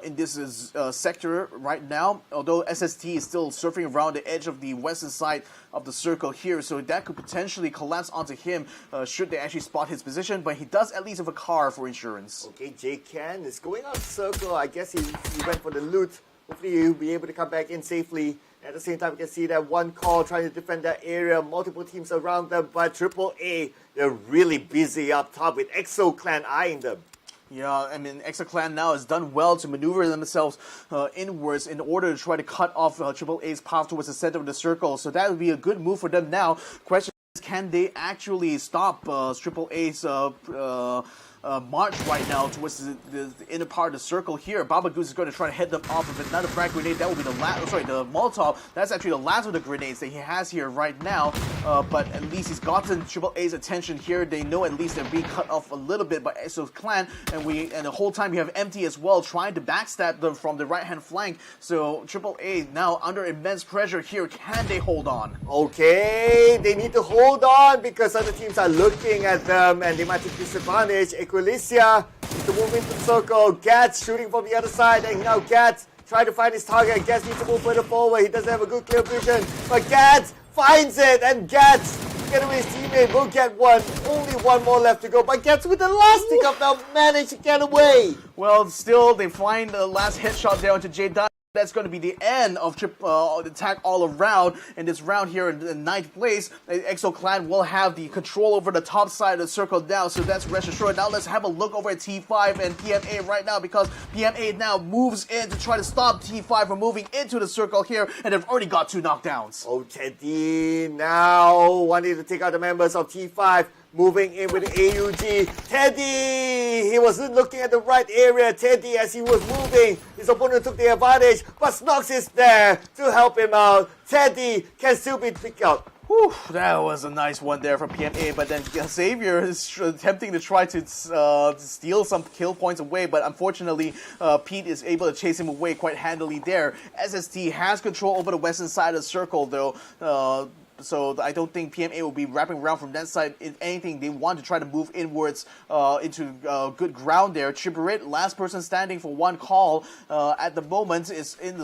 in this sector right now. Although SST is still surfing around the edge of the western side of the circle here, so that could potentially collapse onto him should they actually spot his position. But he does at least have a car for insurance. Okay, J-Can is going out the circle. I guess he went for the loot. Hopefully he'll be able to come back in safely. At the same time, you can see that one call trying to defend that area. Multiple teams around them, but Triple A, they're really busy up top with EXO Clan eyeing them. Yeah, I mean, EXO Clan now has done well to maneuver themselves inwards in order to try to cut off Triple A's path towards the center of the circle. So that would be a good move for them now. Question is, can they actually stop Triple A's march right now towards the inner part of the circle here? Baba Goose is going to try to head them off with another frag grenade. That will be the last. Sorry, the Molotov. That's actually the last of the grenades that he has here right now. But at least he's gotten Triple A's attention here. They know at least they're being cut off a little bit by EXO Clan, and the whole time we have Empty as well trying to backstab them from the right hand flank. So Triple A now under immense pressure here. Can they hold on? Okay, they need to hold on because other teams are looking at them and they might take disadvantage. Equilicia needs to move into the circle. Gats shooting from the other side, and now Gats trying to find his target. Gats needs to move further forward. He doesn't have a good clear vision, but Gats finds it, and Gats, together with his teammate, will get one. Only one more left to go, but Gats with the last stick up now managed to get away. Well, still they find the last headshot there onto J-Dot. That's going to be the end of the attack all around in this round here in 9th place. EXO Clan will have the control over the top side of the circle now, so that's rest assured. Now let's have a look over at T5 and PMA right now, because PMA now moves in to try to stop T5 from moving into the circle here, and they've already got 2 knockdowns. Oh, Teddy now wanting to take out the members of T5. Moving in with the AUG. Teddy! He wasn't looking at the right area. Teddy, as he was moving, his opponent took the advantage, but Snox is there to help him out. Teddy can still be picked up. Whew, that was a nice one there from PMA, but then Xavier is attempting to try to steal some kill points away, but unfortunately Pete is able to chase him away quite handily there. SST has control over the western side of the circle though, so I don't think PMA will be wrapping around from that side. If anything, they want to try to move inwards into good ground there. Chibarit, last person standing for one call at the moment, is in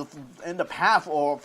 the path of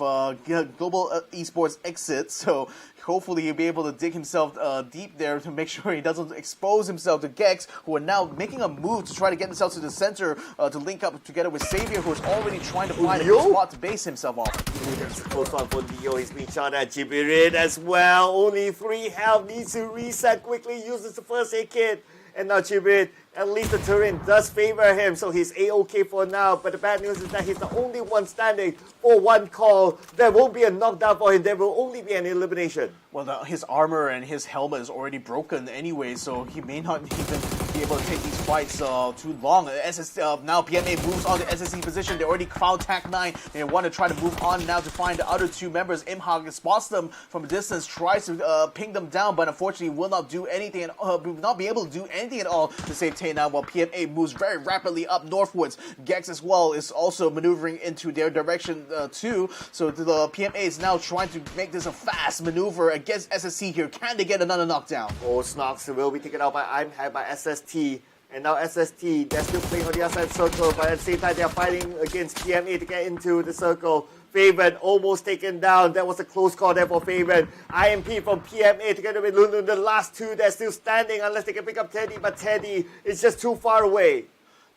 Global Esports exit. So hopefully he'll be able to dig himself deep there to make sure he doesn't expose himself to Gex, who are now making a move to try to get themselves to the center to link up together with Xavier, who is already trying to find a good spot to base himself off. There's a close one for Leo. He's being shot at. Jibirit as well. Only 3 health. Needs to reset quickly. Uses the first aid kit. And now Jibirit At least the terrain does favor him, so he's A-OK for now. But the bad news is that he's the only one standing for one call. There won't be a knockdown for him. There will only be an elimination. Well, his armor and his helmet is already broken anyway, so he may not even be able to take these fights too long. Now PMA moves on to SSC position. They already found TAC-9. They want to try to move on now to find the other two members. Imhag spots them from a distance, tries to ping them down, but unfortunately will not do anything, will not be able to do anything at all to save Tay-9, while PMA moves very rapidly up northwards. Gex as well is also maneuvering into their direction too. So the PMA is now trying to make this a fast maneuver against SSC here. Can they get another knockdown? Oh, Snox will be taken out by Imhag by SST. And now SST, they're still playing on the outside circle, but at the same time they're fighting against PMA to get into the circle. Faven almost taken down. That was a close call there for Faven. IMP from PMA together with Lun Lun. The last two, they're still standing unless they can pick up Teddy, but Teddy is just too far away.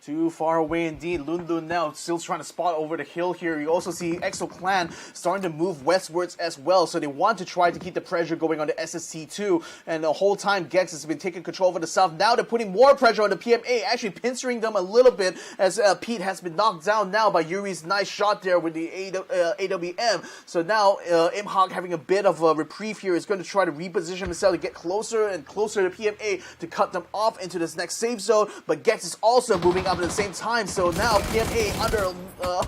Too far away indeed. Lun Lun now still trying to spot over the hill here. You also see EXO Clan starting to move westwards as well. So they want to try to keep the pressure going on the SSC too. And the whole time Gex has been taking control over the south. Now they're putting more pressure on the PMA, actually pincering them a little bit as Pete has been knocked down now by Yuri's nice shot there with the AWM. So now Imhag having a bit of a reprieve here is going to try to reposition himself to get closer and closer to PMA to cut them off into this next safe zone. But Gex is also moving up at the same time, so now PMA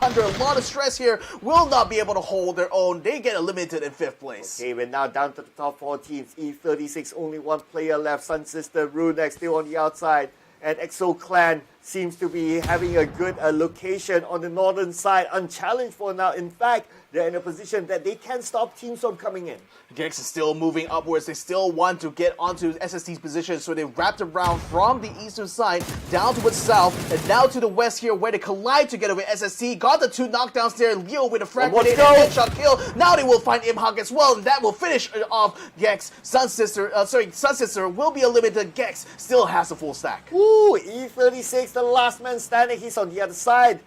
under a lot of stress here will not be able to hold their own. They get eliminated in 5th place. Okay, we're now down to the top 4 teams. E36, only one player left. Sun Sister, Runex still on the outside. And EXO Clan seems to be having a good location on the northern side, unchallenged for now. In fact, they're in a position that they can stop teams from coming in. Gex is still moving upwards. They still want to get onto SST's position, so they wrapped around from the eastern side down towards south and now to the west here where they collide together with SST. Got the 2 knockdowns there. Leo with a frag grenade and headshot kill. Now they will find Imhag as well, and that will finish off Gex. Sun Sister will be eliminated. Gex still has a full stack. Ooh, E36, the last man standing. He's on the other side.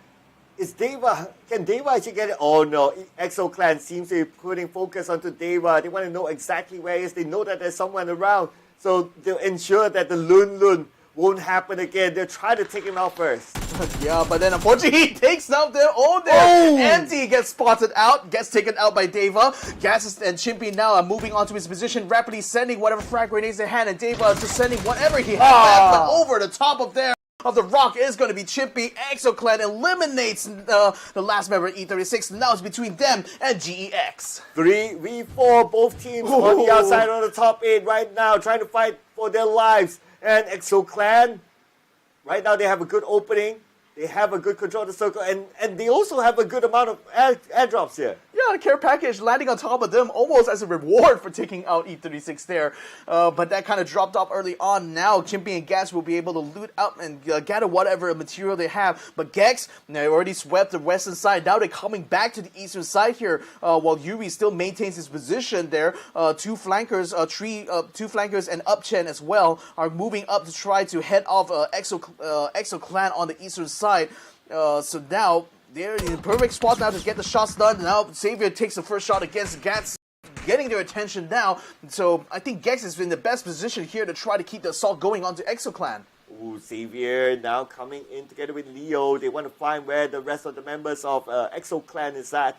Is Deva, can Deva actually get it? Oh no, EXO Clan seems to be putting focus onto Deva. They want to know exactly where he is. They know that there's someone around. So they'll ensure that the Lun Lun won't happen again. They'll try to take him out first. Yeah, but then unfortunately he takes out their own there. Empty gets spotted out, gets taken out by Deva. Gases and Chimpy now are moving onto his position, rapidly sending whatever frag grenades they had, and Deva is just sending whatever he has. But over the top of there. Of the rock is going to be Chimpy. EXO Clan eliminates the last member of E36. Now it's between them and GEX. 3v4, both teams on the outside on the top 8 right now, trying to fight for their lives. And EXO Clan, right now they have a good opening. They have a good control of the circle, and they also have a good amount of airdrops here. Yeah, the care package landing on top of them almost as a reward for taking out E36 there. But that kind of dropped off early on. Now Chimpy and Gas will be able to loot up and gather whatever material they have. But Gex, they already swept the western side. Now they're coming back to the eastern side here, while Yuri still maintains his position there. Two flankers and Upchen as well are moving up to try to head off EXO Clan on the eastern side. So now they're in the perfect spot now to get the shots done. Now Xavier takes the first shot against Gats, getting their attention now. So I think Gex is in the best position here to try to keep the assault going onto EXO Clan. Ooh, Xavier now coming in together with Leo. They want to find where the rest of the members of EXO Clan is at.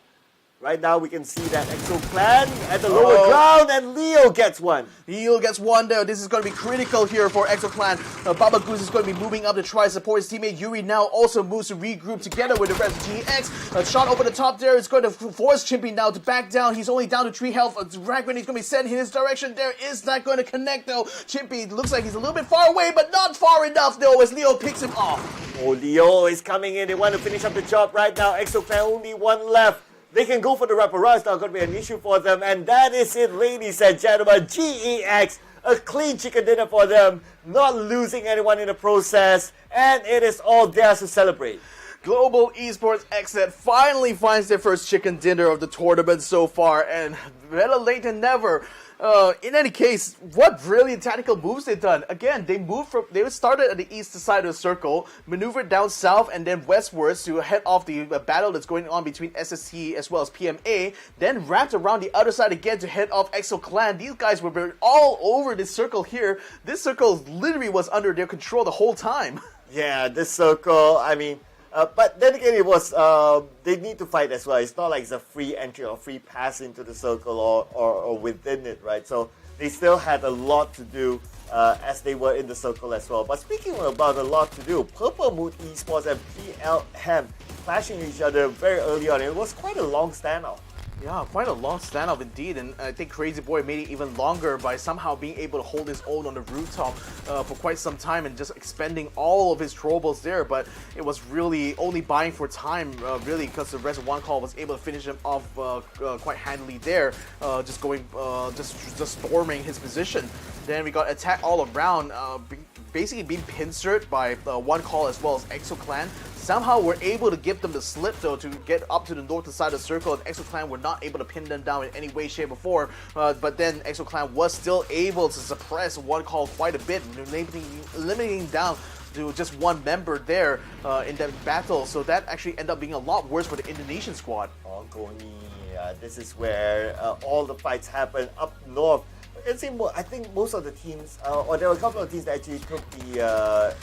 Right now we can see that EXO Clan at the lower ground, and Leo gets one. Leo gets one there. This is going to be critical here for EXO Clan. Baba Goose is going to be moving up to try to support his teammate. Yuri now also moves to regroup together with the rest of GX. A shot over the top there is going to force Chimpy now to back down. He's only down to 3 health. A drag grenade is going to be sent in his direction there. Is not going to connect though. Chimpy looks like he's a little bit far away, but not far enough though as Leo picks him off. Oh, Leo is coming in. They want to finish up the job right now. EXO Clan only one left. They can go for the wraparound. It's not going to be an issue for them. And that is it, ladies and gentlemen. GEX, a clean chicken dinner for them. Not losing anyone in the process. And it is all theirs to celebrate. Global Esports Exit finally finds their first chicken dinner of the tournament so far. And better late than never. In any case, what brilliant tactical moves they've done. Again, they started at the east side of the circle, maneuvered down south and then westwards to head off the battle that's going on between SSC as well as PMA, then wrapped around the other side again to head off Exo Clan. These guys were all over this circle here. This circle literally was under their control the whole time. Yeah, this circle, I mean, but then again, it was, they need to fight as well. It's not like it's a free entry or free pass into the circle or within it, right? So they still had a lot to do as they were in the circle as well. But speaking about a lot to do, Purple Mood Esports and PLM clashing each other very early on. It was quite a long standoff. Yeah, quite a long standoff indeed, and I think Crazy Boy made it even longer by somehow being able to hold his own on the rooftop for quite some time and just expending all of his throwables there, but it was really only buying for time, really, because the rest of One Call was able to finish him off quite handily there, just storming his position. Then we got attack all around, basically being pincered by One Call as well as Exo Clan. Somehow we're able to give them the slip though to get up to the north side of the circle, and Exo Clan were not able to pin them down in any way, shape or form. But then Exo Clan was still able to suppress One Call quite a bit, limiting down to just one member there in that battle. So that actually ended up being a lot worse for the Indonesian squad. Oh, Goni, this is where all the fights happen up north. I think most of the teams, or there were a couple of teams that actually took the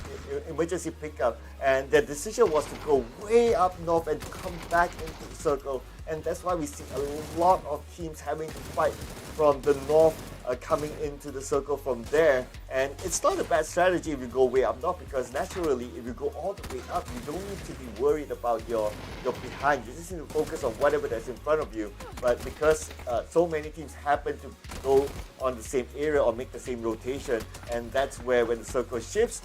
emergency pickup, and their decision was to go way up north and come back into the circle, and that's why we see a lot of teams having to fight from the north coming into the circle from there. And it's not a bad strategy if you go way up north, because naturally if you go all the way up, you don't need to be worried about your behind. You just need to focus on whatever that's in front of you. But because so many teams happen to go on the same area or make the same rotation, and that's where when the circle shifts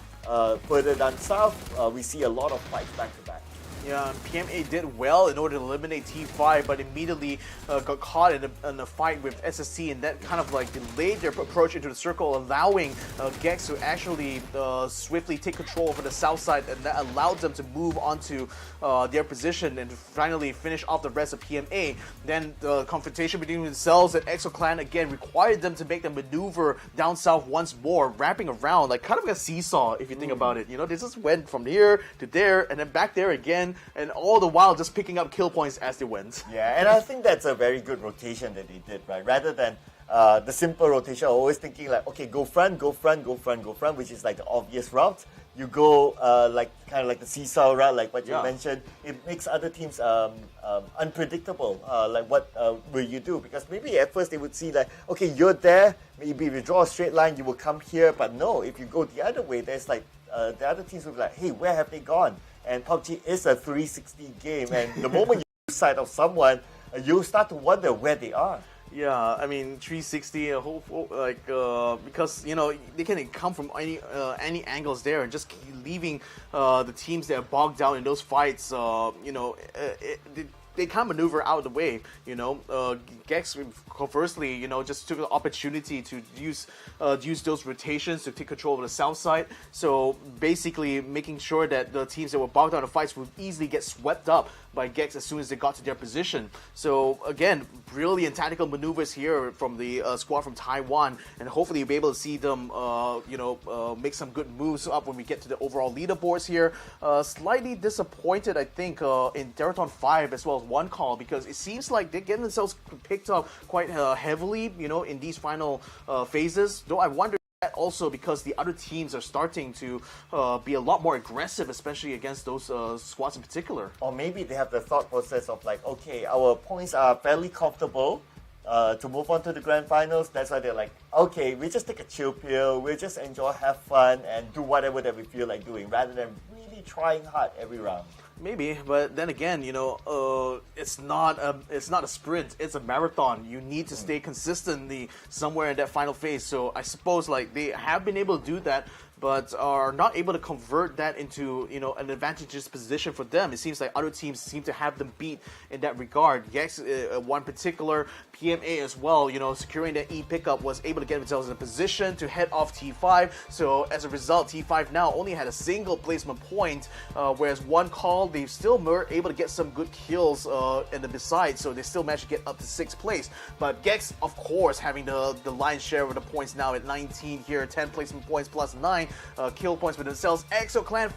further down south, we see a lot of fights back to back. Yeah, PMA did well in order to eliminate T5, but immediately got caught in a fight with SSC, and that kind of like delayed their approach into the circle, allowing Gex to actually swiftly take control over the south side, and that allowed them to move onto their position and finally finish off the rest of PMA. Then the confrontation between themselves and Exo Clan again required them to make them maneuver down south once more, wrapping around like kind of like a seesaw if you think about it. You know, they just went from here to there and then back there again, and all the while just picking up kill points as they went. Yeah, and I think that's a very good rotation that they did, right? Rather than the simple rotation, I'm always thinking like, okay, go front, go front, go front, go front, which is like the obvious route. You go like kind of like the seesaw route, like what you mentioned. It makes other teams unpredictable. Like what will you do? Because maybe at first they would see like, okay, you're there. Maybe if you draw a straight line, you will come here. But no, if you go the other way, there's like the other teams will be like, hey, where have they gone? And Pubg is a 360 game, and the moment you lose sight of someone, you start to wonder where they are. Yeah, I mean 360, because you know they can come from any angles there, and just keep leaving the teams that are bogged down in those fights. They can't maneuver out of the way, you know. Gex, conversely, you know, just took the opportunity to use those rotations to take control of the south side. So basically, making sure that the teams that were bogged down in fights would easily get swept up by Gex as soon as they got to their position. So again, brilliant tactical maneuvers here from the squad from Taiwan, and hopefully you'll be able to see them, make some good moves up when we get to the overall leaderboards here. Slightly disappointed, I think, in Deraton 5 as well as One Call, because it seems like they're getting themselves picked up quite heavily, you know, in these final phases. Though I wonder that also because the other teams are starting to be a lot more aggressive, especially against those squads in particular. Or maybe they have the thought process of like, okay, our points are fairly comfortable to move on to the grand finals. That's why they're like, okay, we just take a chill pill, we'll just enjoy, have fun, and do whatever that we feel like doing, rather than really trying hard every round. Maybe, but then again, you know, it's not a sprint; it's a marathon. You need to stay consistently somewhere in that final phase. So I suppose like they have been able to do that, but are not able to convert that into an advantageous position for them. It seems like other teams seem to have them beat in that regard. Gex, one particular, PMA as well, securing that E pickup, was able to get themselves in a position to head off T5. So as a result, T5 now only had a single placement point, whereas one call, they still were able to get some good kills and besides, so they still managed to get up to 6th place. But Gex, of course, having the lion's share of the points now at 19 here, 10 placement points plus 9 kill points for themselves. ExoClan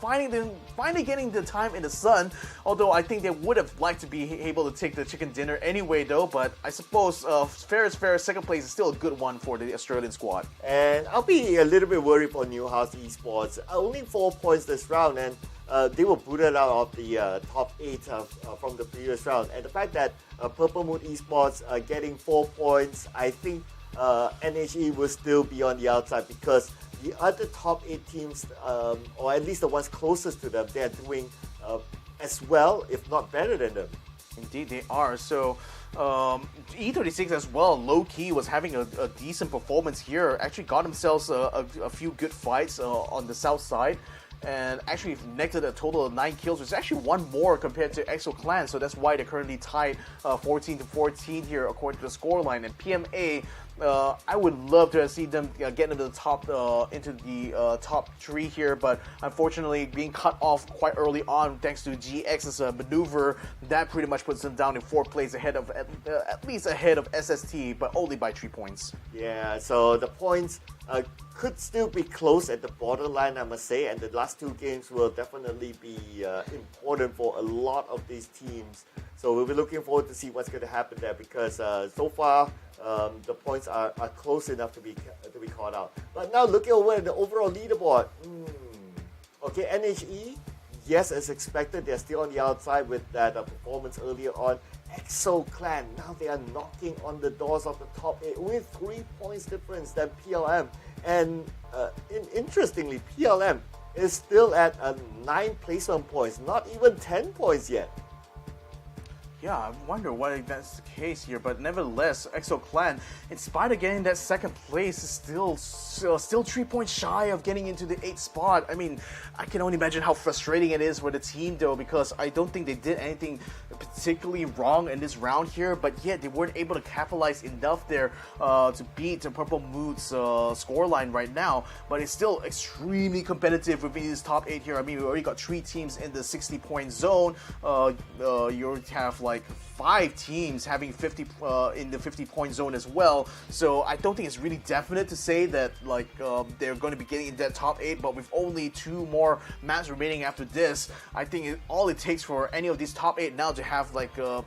finally getting the time in the sun, although I think they would have liked to be able to take the chicken dinner anyway though, but I suppose fair is fair, 2nd place is still a good one for the Australian squad. And I'll be a little bit worried for Newhouse Esports. Only 4 points this round, and they were booted out of the top 8 from the previous round. And the fact that Purple Moon Esports are getting 4 points, I think NHE will still be on the outside, because the other top 8 teams, or at least the ones closest to them, they are doing as well, if not better than them. Indeed, they are. So E36 as well, low-key, was having a decent performance here. Actually got themselves a few good fights on the south side, and actually netted a total of 9 kills, which is actually one more compared to ExoClan. So that's why they're currently tied 14-14 here according to the scoreline. And PMA, I would love to see them get into the top top 3 here, but unfortunately being cut off quite early on thanks to GX's maneuver, that pretty much puts them down in 4th place, ahead of at least ahead of SST, but only by 3 points. Yeah, so the points could still be close at the borderline, I must say, and the last 2 games will definitely be important for a lot of these teams. So we'll be looking forward to see what's going to happen there, because so far the points are close enough to be caught out. But now looking over at the overall leaderboard, okay, NHE, yes, as expected, they're still on the outside with that performance earlier on. ExoClan, now they are knocking on the doors of the top 8 with 3 points difference than PLM. And interestingly, PLM is still at 9 placement points, not even 10 points yet. Yeah, I wonder why that's the case here, but nevertheless, ExoClan, in spite of getting that 2nd place, is still 3 points shy of getting into the 8th spot. I mean, I can only imagine how frustrating it is for the team though, because I don't think they did anything particularly wrong in this round here, but yet they weren't able to capitalize enough there to beat the Purple Moon's scoreline right now. But it's still extremely competitive within this top 8 here. I mean, we already got 3 teams in the 60-point zone. You have like 5 teams having 50 in the 50-point zone as well. So I don't think it's really definite to say that like they're going to be getting in that top 8. But with only 2 more maps remaining after this, I think all it takes for any of these top 8 now to have like a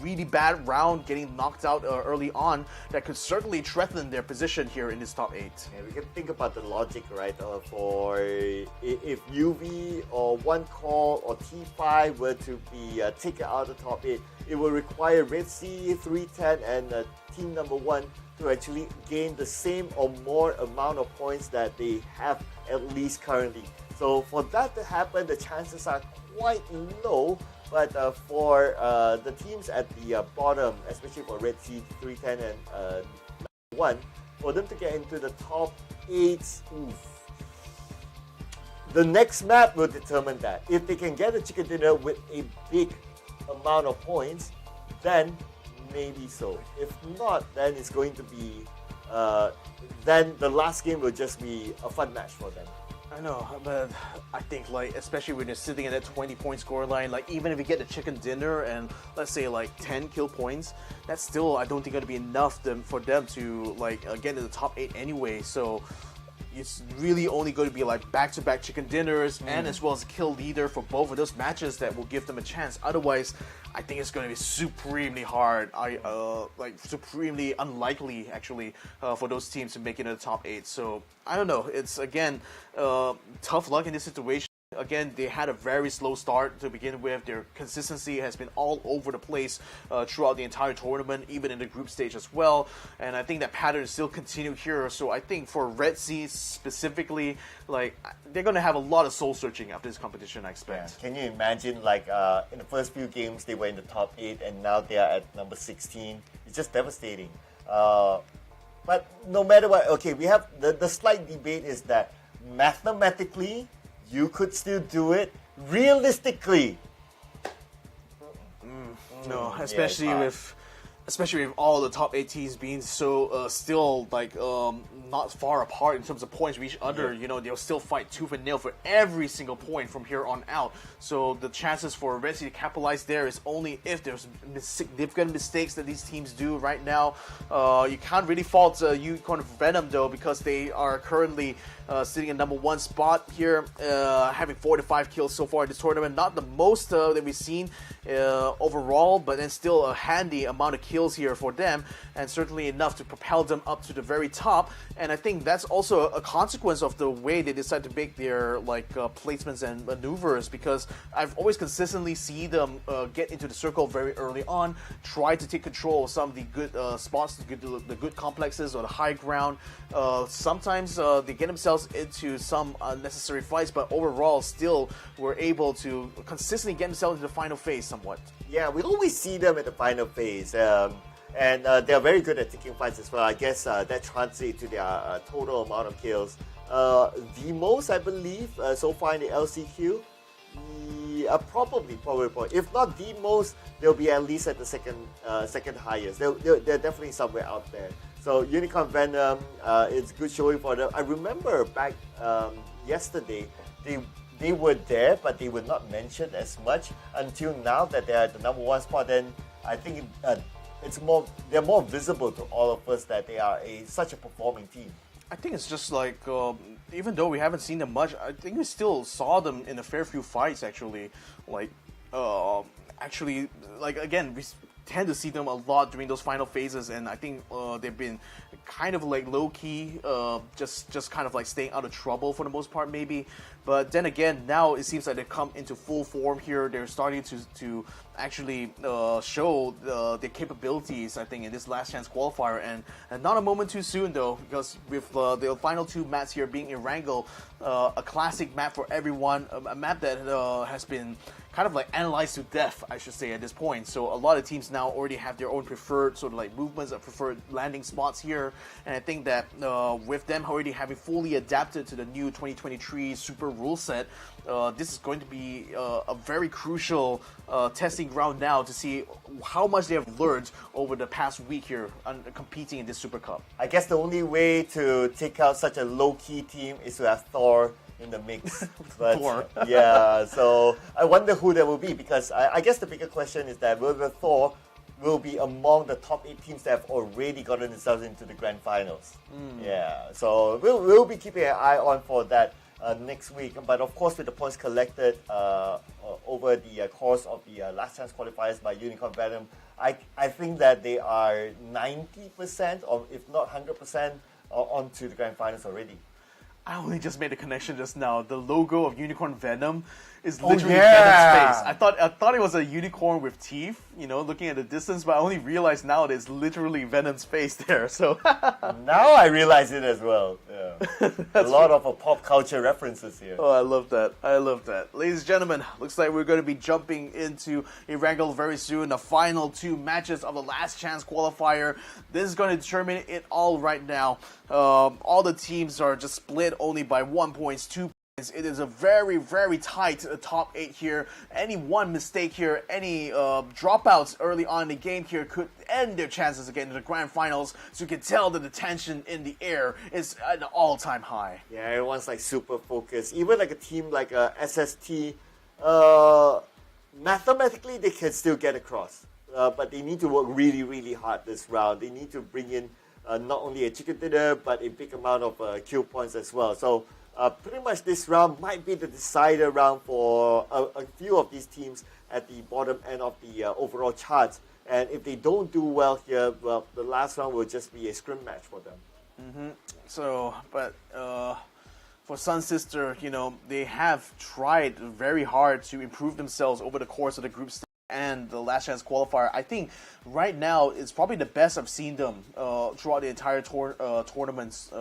really bad round, getting knocked out early on, that could certainly threaten their position here in this top 8. Yeah, we can think about the logic, right? For if UV or One Call or T5 were to be taken out of the top 8, it will require Red Sea, 310, and team number 1 to actually gain the same or more amount of points that they have at least currently. So for that to happen, the chances are quite low. But for the teams at the bottom, especially for Red Sea, 310, and 1, for them to get into the top 8, the next map will determine that. If they can get a chicken dinner with a big amount of points, then maybe so. If not, then it's going to be, then the last game will just be a fun match for them. I know, but I think like, especially when you're sitting at that 20-point scoreline, like even if you get the chicken dinner and let's say like 10 kill points, that's still, I don't think, going to be enough for them to like get into the top 8 anyway. So it's really only going to be like back-to-back chicken dinners and as well as a kill leader for both of those matches that will give them a chance. Otherwise, I think it's going to be supremely hard. Like supremely unlikely actually for those teams to make it in the top 8. So I don't know. It's again tough luck in this situation. Again, they had a very slow start to begin with. Their consistency has been all over the place throughout the entire tournament, even in the group stage as well. And I think that pattern is still continued here. So I think for Red Sea specifically, like they're going to have a lot of soul searching after this competition, I expect. Yeah. Can you imagine, like in the first few games they were in the top 8 and now they are at number 16? It's just devastating. But no matter what, okay, we have the slight debate is that mathematically, you could still do it. Realistically, No, yeah, especially it's with all the top 8 teams being so still like not far apart in terms of points with each other. Yeah. You know, they'll still fight tooth and nail for every single point from here on out. So the chances for Red Sea to capitalize there is only if there's significant mistakes that these teams do right now. You can't really fault Unicorn Venom though, because they are currently sitting in #1 spot here, having 45 kills so far in this tournament. Not the most that we've seen overall, but then still a handy amount of kills here for them, and certainly enough to propel them up to the very top. And I think that's also a consequence of the way they decide to make their placements and maneuvers, because I've always consistently seen them get into the circle very early on, try to take control of some of the good spots, the good complexes or the high ground. Sometimes they get themselves into some unnecessary fights, but overall still were able to consistently get themselves into the final phase somewhat. Yeah, we always see them at the final phase. And they're very good at taking fights as well. I guess that translates to their total amount of kills. The most, I believe, so far in the LCQ, probably. If not the most, they'll be at least at the second highest. They're definitely somewhere out there. So Unicorn Venom, it's good showing for them. I remember back yesterday, they were there, but they were not mentioned as much until now that they're at the #1 spot. Then I think they're more visible to all of us that they are such a performing team. I think it's just like, even though we haven't seen them much, I think we still saw them in a fair few fights actually. Again, we tend to see them a lot during those final phases, and I think they've been kind of like low-key, just kind of like staying out of trouble for the most part maybe. But then again, now it seems like they've come into full form here. They're starting to actually show their capabilities, I think, in this last chance qualifier, and not a moment too soon though, because with the final 2 maps here being Erangel, a classic map for everyone, a map that has been kind of like analyzed to death, I should say, at this point. So a lot of teams now already have their own preferred sort of like movements, preferred landing spots here, and I think that with them already having fully adapted to the new 2023 Super rule set, this is going to be a very crucial testing ground now to see how much they have learned over the past week here competing in this Super Cup. I guess the only way to take out such a low-key team is to have Thor in the mix. But, Thor. Yeah, so I wonder who that will be, because I guess the bigger question is that whether Thor will be among the top 8 teams that have already gotten themselves into the grand finals. Yeah, so we'll be keeping an eye on for that next week. But of course, with the points collected over the course of the last chance qualifiers by Unicorn Venom, I think that they are 90% or if not 100% onto the grand finals already. I only just made a connection just now. The logo of Unicorn Venom is Oh, literally yeah. Venom's face. I thought it was a unicorn with teeth, you know, looking at the distance, but I only realized now that it's literally Venom's face there. So Now I realize it as well. Yeah. A lot of pop culture references here. oh, I love that. I love that. Ladies and gentlemen, looks like we're going to be jumping into Erangel very soon. The final 2 matches of the last chance qualifier. This is going to determine it all right now. All the teams are just split only by 1 points, 2 points. It is a very, very tight top 8 here. Any one mistake here, any dropouts early on in the game here could end their chances of getting to the grand finals. So you can tell that the tension in the air is at an all-time high. Yeah, everyone's like super focused. Even like a team like SST, mathematically they can still get across. But they need to work really, really hard this round. They need to bring in not only a chicken dinner, but a big amount of kill points as well. So pretty much this round might be the decider round for a few of these teams at the bottom end of the overall charts. And if they don't do well here, well, the last round will just be a scrim match for them. So, but for Sun Sister, you know, they have tried very hard to improve themselves over the course of the group stage. and the last chance qualifier. I think right now it's probably the best I've seen them throughout the entire tournaments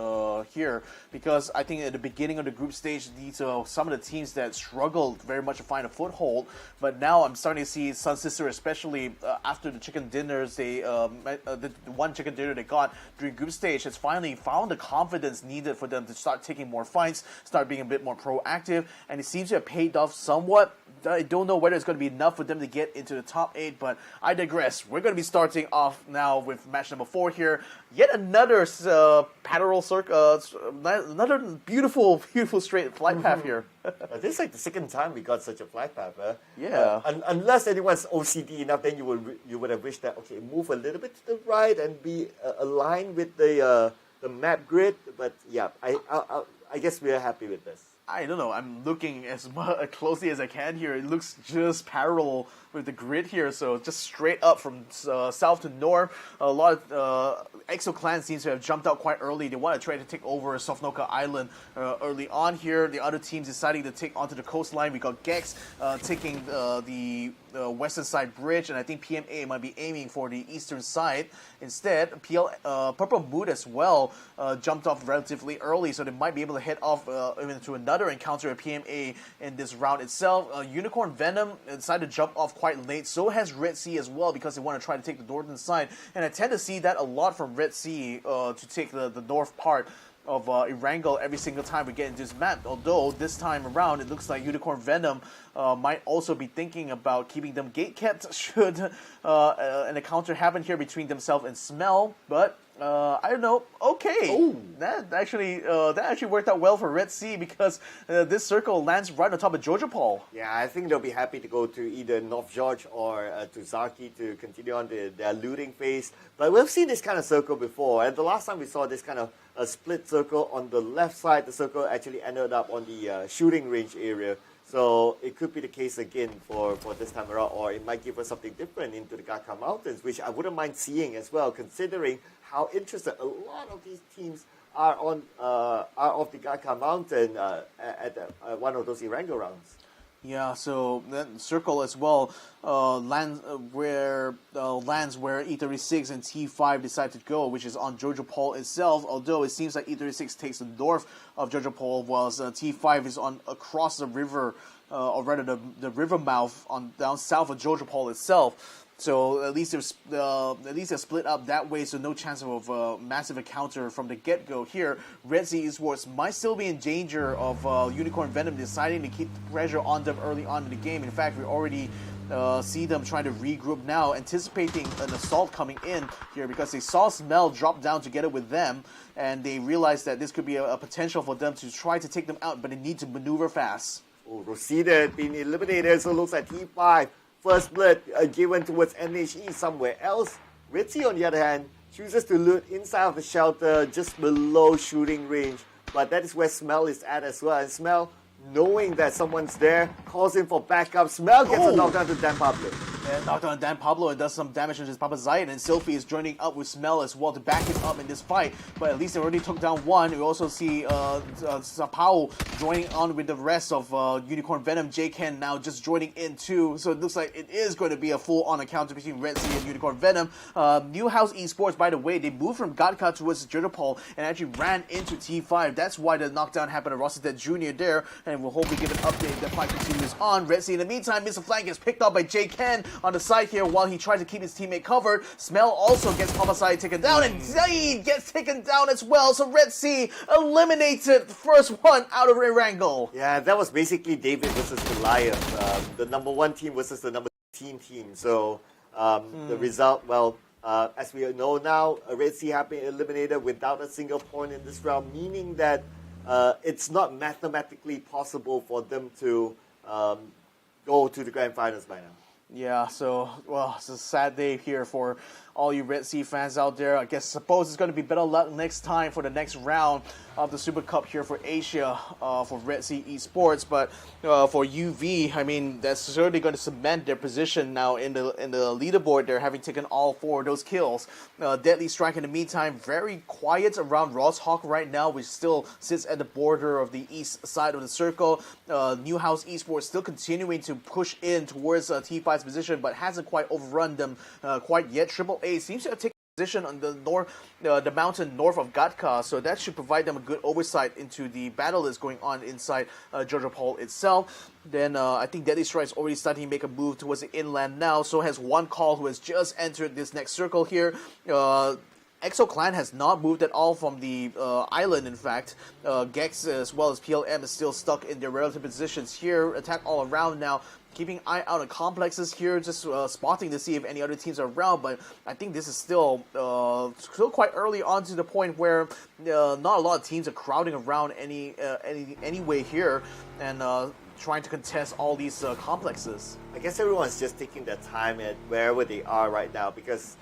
here, because I think at the beginning of the group stage, these are some of the teams that struggled very much to find a foothold. But now I'm starting to see Sun Sister, especially after the chicken dinners, the one chicken dinner they got during group stage, has finally found the confidence needed for them to start taking more fights, start being a bit more proactive, and it seems to have paid off somewhat. I don't know whether it's going to be enough for them to get into the top 8, but I digress. We're going to be starting off now with match number 4 here. Yet another parallel circle, another beautiful straight flight path here. This is like the second time we got such a flight path. Yeah. Unless anyone's OCD enough, then you would have wished that, okay, move a little bit to the right and be aligned with the map grid. But yeah, I guess we are happy with this. I don't know. I'm looking as closely as I can here. It looks just parallel with the grid here, so just straight up from south to north. A lot of EXO clan seems to have jumped out quite early. They want to try to take over Sofnoka Island early on here. The other teams deciding to take onto the coastline. We got Gex taking the western side bridge, and I think PMA might be aiming for the eastern side instead. Purple Mood as well jumped off relatively early, so they might be able to head off into another encounter at PMA in this round itself. Unicorn Venom decided to jump off quite late. So has Red Sea as well, because they want to try to take the northern side, and I tend to see that a lot from Red Sea to take the north part of Erangel every single time we get into this map. Although this time around it looks like Unicorn Venom might also be thinking about keeping them gate kept should an encounter happen here between themselves and Smell. But I don't know. Okay, Ooh. that actually worked out well for Red Sea, because this circle lands right on top of Jojopol. Yeah, I think they'll be happy to go to either North George or to Zaki to continue on their looting phase. But we've seen this kind of circle before, and the last time we saw this kind of a split circle on the left side, the circle actually ended up on the shooting range area. So it could be the case again for this time around, or it might give us something different into the Gakha Mountains, which I wouldn't mind seeing as well, considering how interested a lot of these teams are of the Gakha Mountain at one of those Erangel rounds. Yeah, so that circle as well lands where E36 and T5 decide to go, which is on Jojopol itself. Although it seems like E36 takes the north of Jojopol, whilst T5 is on across the river, or rather the river mouth on down south of Jojopol itself. So at least they're split up that way, so no chance of a massive encounter from the get-go here. Red Sea Esports might still be in danger of Unicorn Venom deciding to keep pressure on them early on in the game. In fact, we already see them trying to regroup now, anticipating an assault coming in here, because they saw Smell drop down together with them, and they realized that this could be a potential for them to try to take them out, but they need to maneuver fast. Oh, Rosita had been eliminated, so it looks like T5. First blood given towards NHE somewhere else. Ritzy, on the other hand, chooses to loot inside of the shelter just below shooting range. But that is where Smell is at as well. And Smell, knowing that someone's there, calls in for backup. Smell gets a knockdown to Dan Pablo. Yeah, knocked on Dan Pablo and does some damage to his Papa Zaid, and Sylphie is joining up with Smell as well to back him up in this fight. But at least they already took down one. We also see Sapao joining on with the rest of Unicorn Venom. J-Ken now just joining in too. So it looks like it is going to be a full-on encounter between Red Sea and Unicorn Venom. New House Esports, by the way, they moved from Gatka towards Jodopol and actually ran into T5. That's why the knockdown happened to Rossitet Jr. there, and we'll hopefully give an update if the fight continues on. Red Sea, in the meantime, Mr. Flank gets picked up by J-Ken on the side here while he tries to keep his teammate covered. Smell also gets Homicide taken down, and Zaid gets taken down as well. So Red Sea eliminated the first one out of Erangel. Yeah, that was basically David versus Goliath. The number 1 team versus the number 13 team. So the result, well, as we know now, Red Sea have been eliminated without a single point in this round, meaning that it's not mathematically possible for them to go to the grand finals by now. Yeah, so, well, it's a sad day here for all you Red Sea fans out there. I suppose it's going to be better luck next time for the next round of the Super Cup here for Asia for Red Sea Esports. But for UV, I mean, that's certainly going to cement their position now in the leaderboard. They're having taken all 4 of those kills. Deadly Strike in the meantime, very quiet around Rosshawk right now, which still sits at the border of the east side of the circle. Newhouse Esports still continuing to push in towards T5's position, but hasn't quite overrun them quite yet. Triple A seems to have taken position on the mountain north of Gatka, so that should provide them a good oversight into the battle that's going on inside Georgiopol itself. Then I think Deadly Strike is already starting to make a move towards the inland now. So has One Call, who has just entered this next circle here. Exo Clan has not moved at all from the island, in fact. Gex as well as PLM is still stuck in their relative positions here. Attack all around now. Keeping eye out on complexes here, just spotting to see if any other teams are around. But I think this is still quite early on to the point where not a lot of teams are crowding around anyway here and trying to contest all these complexes. I guess everyone's just taking their time at wherever they are right now because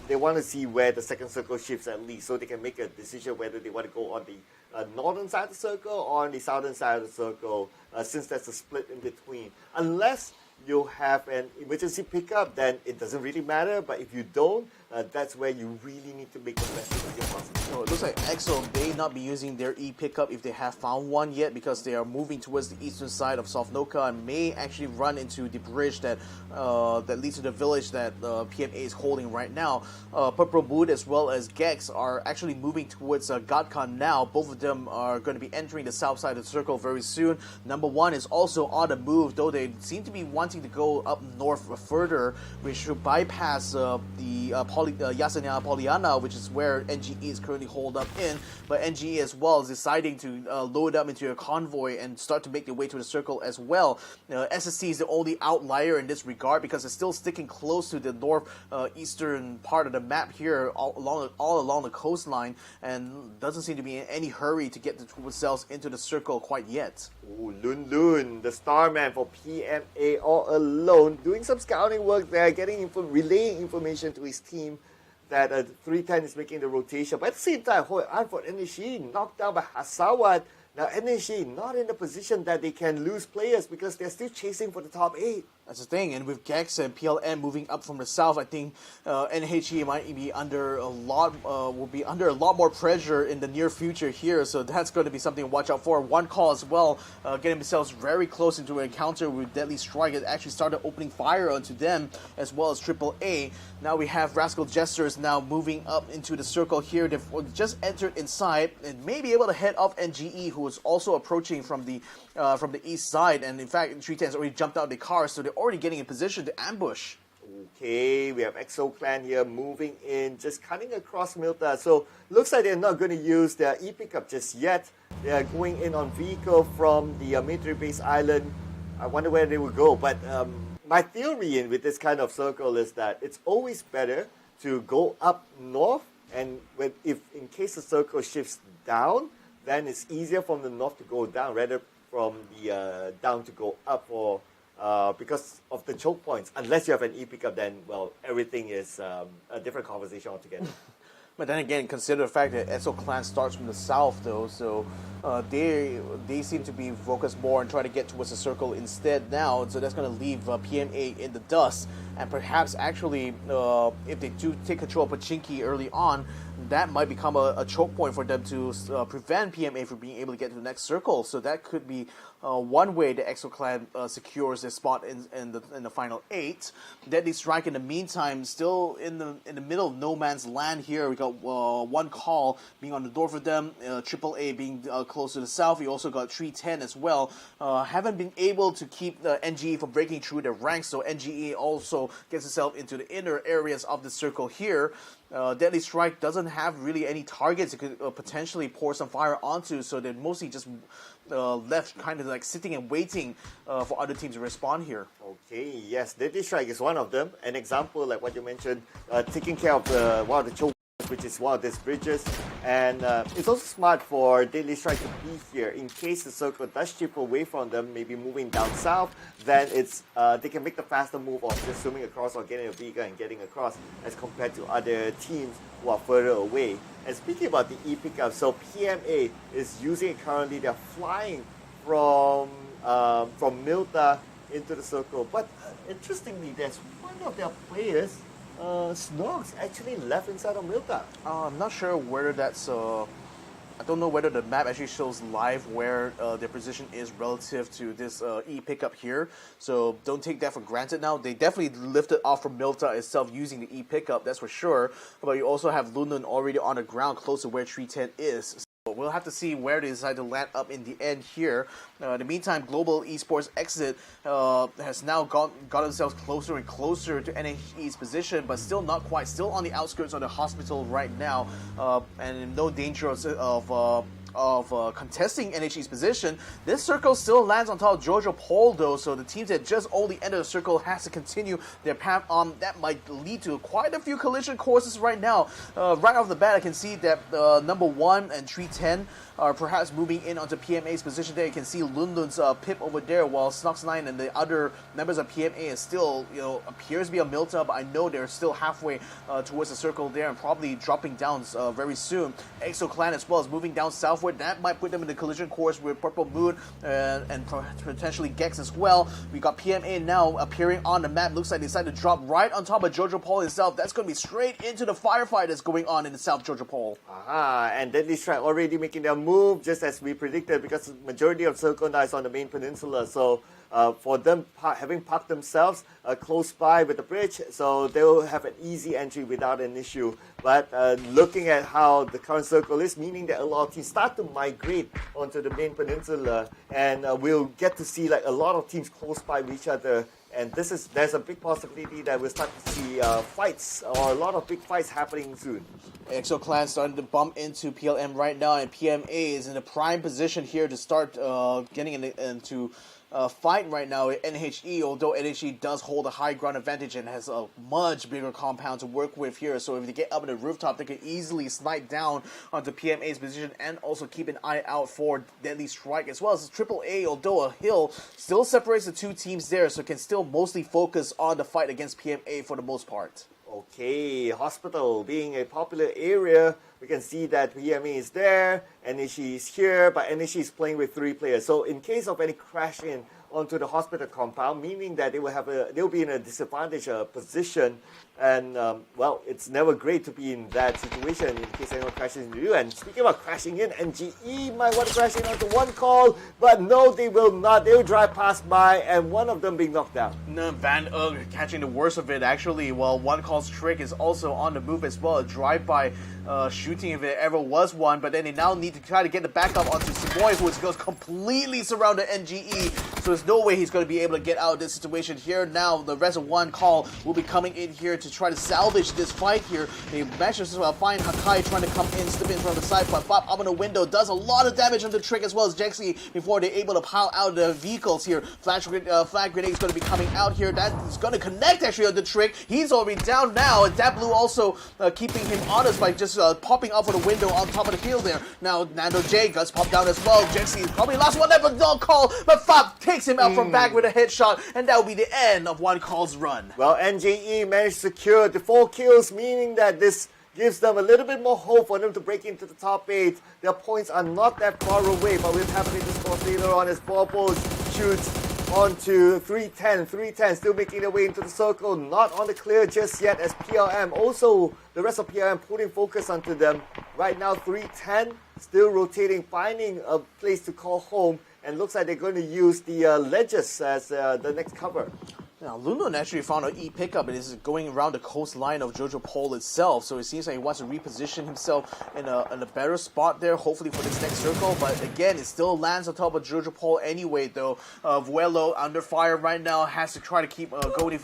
they want to see where the second circle shifts at least, so they can make a decision whether they want to go on the northern side of the circle or on the southern side of the circle, since there's a split in between. Unless you have an emergency pickup, then it doesn't really matter, but if you don't, that's where you really need to make the best decision possible. So it looks like EXO may not be using their E-pickup if they have found one yet, because they are moving towards the eastern side of Sovnoka and may actually run into the bridge that leads to the village that PMA is holding right now. Purple Mood as well as Gex are actually moving towards Gatka now. Both of them are going to be entering the south side of the circle very soon. Number 1 is also on the move, though they seem to be wanting to go up north further, which should bypass the Yasenia Poliana, which is where NGE is currently holed up in. But NGE as well is deciding to load up into a convoy and start to make their way to the circle as well. SSC is the only outlier in this regard because it's still sticking close to the northeastern part of the map here, all along the coastline, and doesn't seem to be in any hurry to get themselves into the circle quite yet. Ooh, Lun Lun, the Starman for PMA, all alone, doing some scouting work there, relaying information to his team that 310 is making the rotation. But at the same time, Anford NSG knocked down by Hasawat. Now NSG not in a position that they can lose players because they're still chasing for the top 8. That's the thing, and with Gex and PLM moving up from the south, I think NHE might be will be under a lot more pressure in the near future here. So that's going to be something to watch out for. One Call as well, getting themselves very close into an encounter with Deadly Strike. It actually started opening fire onto them as well as Triple A. Now we have Rascal Jesters now moving up into the circle here. They've just entered inside and may be able to head off NGE, who is also approaching from the east side. And in fact, 310 has already jumped out of the car, so they're already getting in position to ambush. Okay, we have Exo Clan here moving in, just cutting across Milta. So looks like they're not going to use their E-pickup just yet. They are going in on vehicle from the military base island. I wonder where they will go. But my theory with this kind of circle is that it's always better to go up north, and if in case the circle shifts down, then it's easier from the north to go down rather from the down to go up, or because of the choke points. Unless you have an E-pickup, then, well, everything is a different conversation altogether. But then again, consider the fact that Exo Clan starts from the south, though, so they seem to be focused more on trying to get towards the circle instead now, so that's going to leave PMA in the dust. And perhaps actually, if they do take control of Pachinki early on, that might become a choke point for them to prevent PMA from being able to get to the next circle. So that could be one way the Exo Clan secures their spot in the final 8. Deadly Strike in the meantime still in the middle of no man's land here. We got One Call being on the door for them, Triple A being close to the south. We also got 310 as well. Haven't been able to keep NGE from breaking through their ranks, so NGE also gets itself into the inner areas of the circle here. Deadly Strike doesn't have really any targets it could potentially pour some fire onto, so they're mostly just left kind of like sitting and waiting for other teams to respond here. Okay, yes, Deadly Strike is one of them. An example, like what you mentioned, taking care of one of the choke, which is one of these bridges. And it's also smart for Deadly Strike to be here in case the circle does chip away from them, maybe moving down south, then it's they can make the faster move of just zooming across or getting a vehicle and getting across as compared to other teams who are further away. And speaking about the E-pickup, so PMA is using it currently. They're flying from Milta into the circle. But interestingly, there's one of their players, Snorks, actually left inside of Milta. I'm not sure whether that's. I don't know whether the map actually shows live where their position is relative to this E pickup here. So don't take that for granted now. They definitely lifted off from Milta itself using the E pickup, that's for sure. But you also have London already on the ground close to where 310 is. We'll have to see where they decide to land up in the end here. In the meantime, Global Esports Exit has now got themselves closer and closer to NHE's position, but still not quite. Still on the outskirts of the hospital right now, and in no danger of contesting NHE's position. This circle still lands on top of Jojo Pole though, so the teams that just only entered the circle has to continue their path on. That might lead to quite a few collision courses right now. Right off the bat, I can see that number 1 and 310 are perhaps moving in onto PMA's position there. You can see Lundun's pip over there, while Snox9 and the other members of PMA is still, appears to be a Milta, but I know they're still halfway towards the circle there and probably dropping down very soon. Exo Clan as well is moving down southward. That might put them in the collision course with Purple Moon and potentially Gex as well. We got PMA now appearing on the map. Looks like they decided to drop right on top of Jojo Pole itself. That's going to be straight into the firefight that's going on in the South Jojo Pole. And Deadly Strike already making their move, just as we predicted, because the majority of Circle now is on the main peninsula. So for them having parked themselves close by with the bridge, so they will have an easy entry without an issue. But looking at how the current circle is, meaning that a lot of teams start to migrate onto the main peninsula, and we'll get to see like a lot of teams close by with each other. And there's a big possibility that we'll start to see fights, or a lot of big fights happening soon. EXO Clan starting to bump into PLM right now, and PMA is in a prime position here to start getting into fight right now with NHE, although NHE does hold a high ground advantage and has a much bigger compound to work with here. So if they get up on the rooftop, they can easily snipe down onto PMA's position and also keep an eye out for Deadly Strike, as well as AAA, although a hill still separates the two teams there, so can still mostly focus on the fight against PMA for the most part. Okay, hospital being a popular area, we can see that PMA is there, NHE is here, but NHE is playing with 3 players. So in case of any crash in onto the hospital compound, meaning that they'll be in a disadvantaged position, and well, it's never great to be in that situation in case anyone crashes into you. And speaking about crashing in, NGE might want to crash in onto one call, but no, they will not. They will drive past by, and one of them being knocked down. No, Van catching the worst of it actually, while one call's Trick is also on the move as well. A drive-by shooting if there ever was one, but then they now need to try to get the backup onto Simoy, who is going to completely surround the NGE, so there's no way he's going to be able to get out of this situation here. Now the rest of one call will be coming in here to try to salvage this fight here. They managed to find Hakai trying to come in, slip in from the side, but Bob up on the window does a lot of damage on the Trick as well as Jexy before they're able to pile out the vehicles here. Flag grenade is going to be coming out here. That is going to connect actually on the Trick. He's already down now, and that Blue also keeping him honest by just popping up of the window on top of the hill there. Now Nando J gets popped down as well. Jexy is probably last one ever dog call, but Fab takes him out from back with a headshot, and that will be the end of one call's run. Well, NJE managed to secure the 4 kills, meaning that this gives them a little bit more hope for them to break into the top 8. Their points are not that far away, but we'll have to discuss later on as Bobos shoots onto 310. 310 still making their way into the circle, not on the clear just yet as PLM. Also, the rest of PLM putting focus onto them. Right now, 310 still rotating, finding a place to call home, and looks like they're going to use the ledges as the next cover. Now, Lundun actually found an E pickup and is going around the coastline of Jojo Pole itself, so it seems like he wants to reposition himself in a better spot there, hopefully for this next circle. But again, it still lands on top of Jojo Pole anyway, though. Vuelo under fire right now, has to try to keep Cody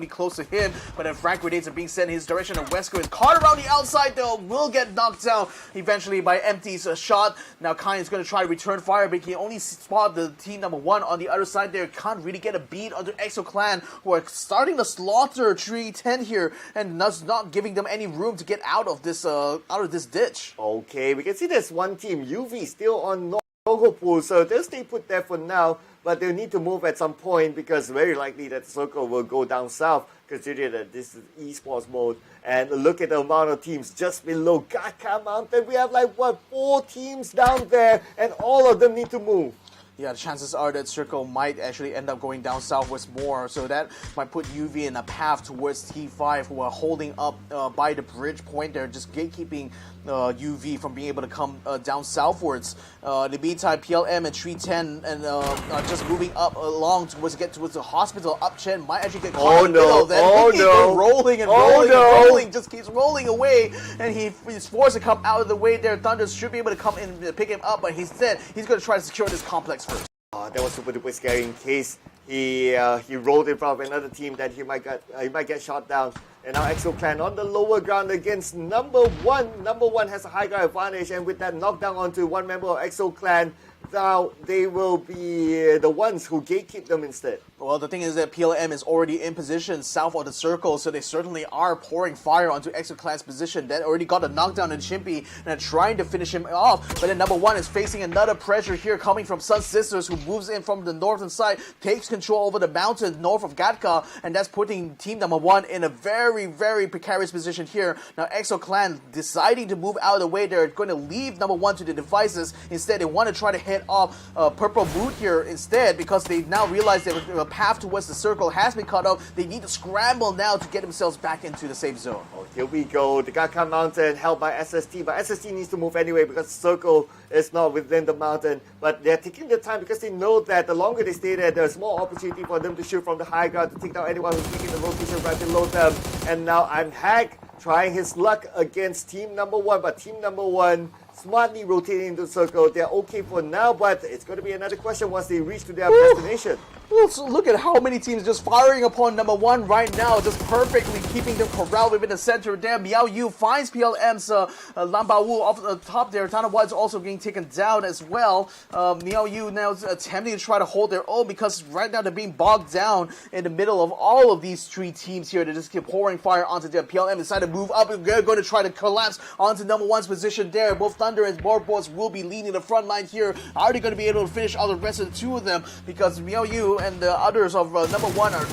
close to him, but then frag grenades are being sent in his direction, and Wesker is caught around the outside though, will get knocked down eventually by Empty's shot. Now Kine is going to try to return fire, but he can only spot the team number 1 on the other side there. Can't really get a beat onto Exo Clan, who are starting to slaughter Tree 10 here, and thus not giving them any room to get out of this ditch. Okay, we can see there's one team, UV, still on Nogo Pool, so they'll stay put there for now, but they'll need to move at some point because very likely that the circle will go down south, considering that this is esports mode. And look at the amount of teams just below Gaka Mountain. We have like, what, 4 teams down there, and all of them need to move. Yeah, the chances are that Circle might actually end up going down southwards more, so that might put UV in a path towards T5, who are holding up by the bridge point there, just gatekeeping UV from being able to come down southwards. In the meantime, PLM and Tree 10 and are just moving up along towards the hospital. Upchen might actually get caught in the middle of that. Rolling and rolling, just keeps rolling away, and he's forced to come out of the way there. Thunder should be able to come in and pick him up, but instead he's going to try to secure this complex first. That was super duper scary in case he rolled in front of another team that he might get shot down. And now Exo Clan on the lower ground against number 1. Number 1 has a high ground advantage, and with that knockdown onto one member of Exo Clan, now they will be the ones who gatekeep them instead. Well, the thing is that PLM is already in position south of the circle, so they certainly are pouring fire onto Exo Clan's position. That already got a knockdown in Chimpy and are trying to finish him off. But then number 1 is facing another pressure here coming from Sun Sisters, who moves in from the northern side, takes control over the mountain north of Gatka, and that's putting team number 1 in a very, very precarious position here. Now Exo Clan deciding to move out of the way. They're going to leave number 1 to the devices. Instead, they want to try to head off Purple Mood here instead, because they now realize that the path towards the circle has been cut off. They need to scramble now to get themselves back into the safe zone. Oh, here we go. The Gaka Mountain held by SST, but SST needs to move anyway because the circle is not within the mountain. But they're taking their time because they know that the longer they stay there, there's more opportunity for them to shoot from the high ground to take down anyone who's taking the location right below them. And now I'm Hack trying his luck against team number 1, but team number 1 smartly rotating into the circle. They're okay for now, but it's going to be another question once they reach to their destination. So look at how many teams just firing upon number 1 right now, just perfectly keeping them corralled within the center there. Miao Yu finds PLM's Lamba Wu off the top there. Tanawa is also getting taken down as well. Miao Yu now is attempting to try to hold their own, because right now they're being bogged down in the middle of all of these 3 teams here. They just keep pouring fire onto them. PLM decided to move up, and they're going to try to collapse onto number 1's position there. Both Thunder and Borbos will be leading the front line here. Are they going to be able to finish all the rest of the 2 of them? Because Miao Yu and the others of number 1 are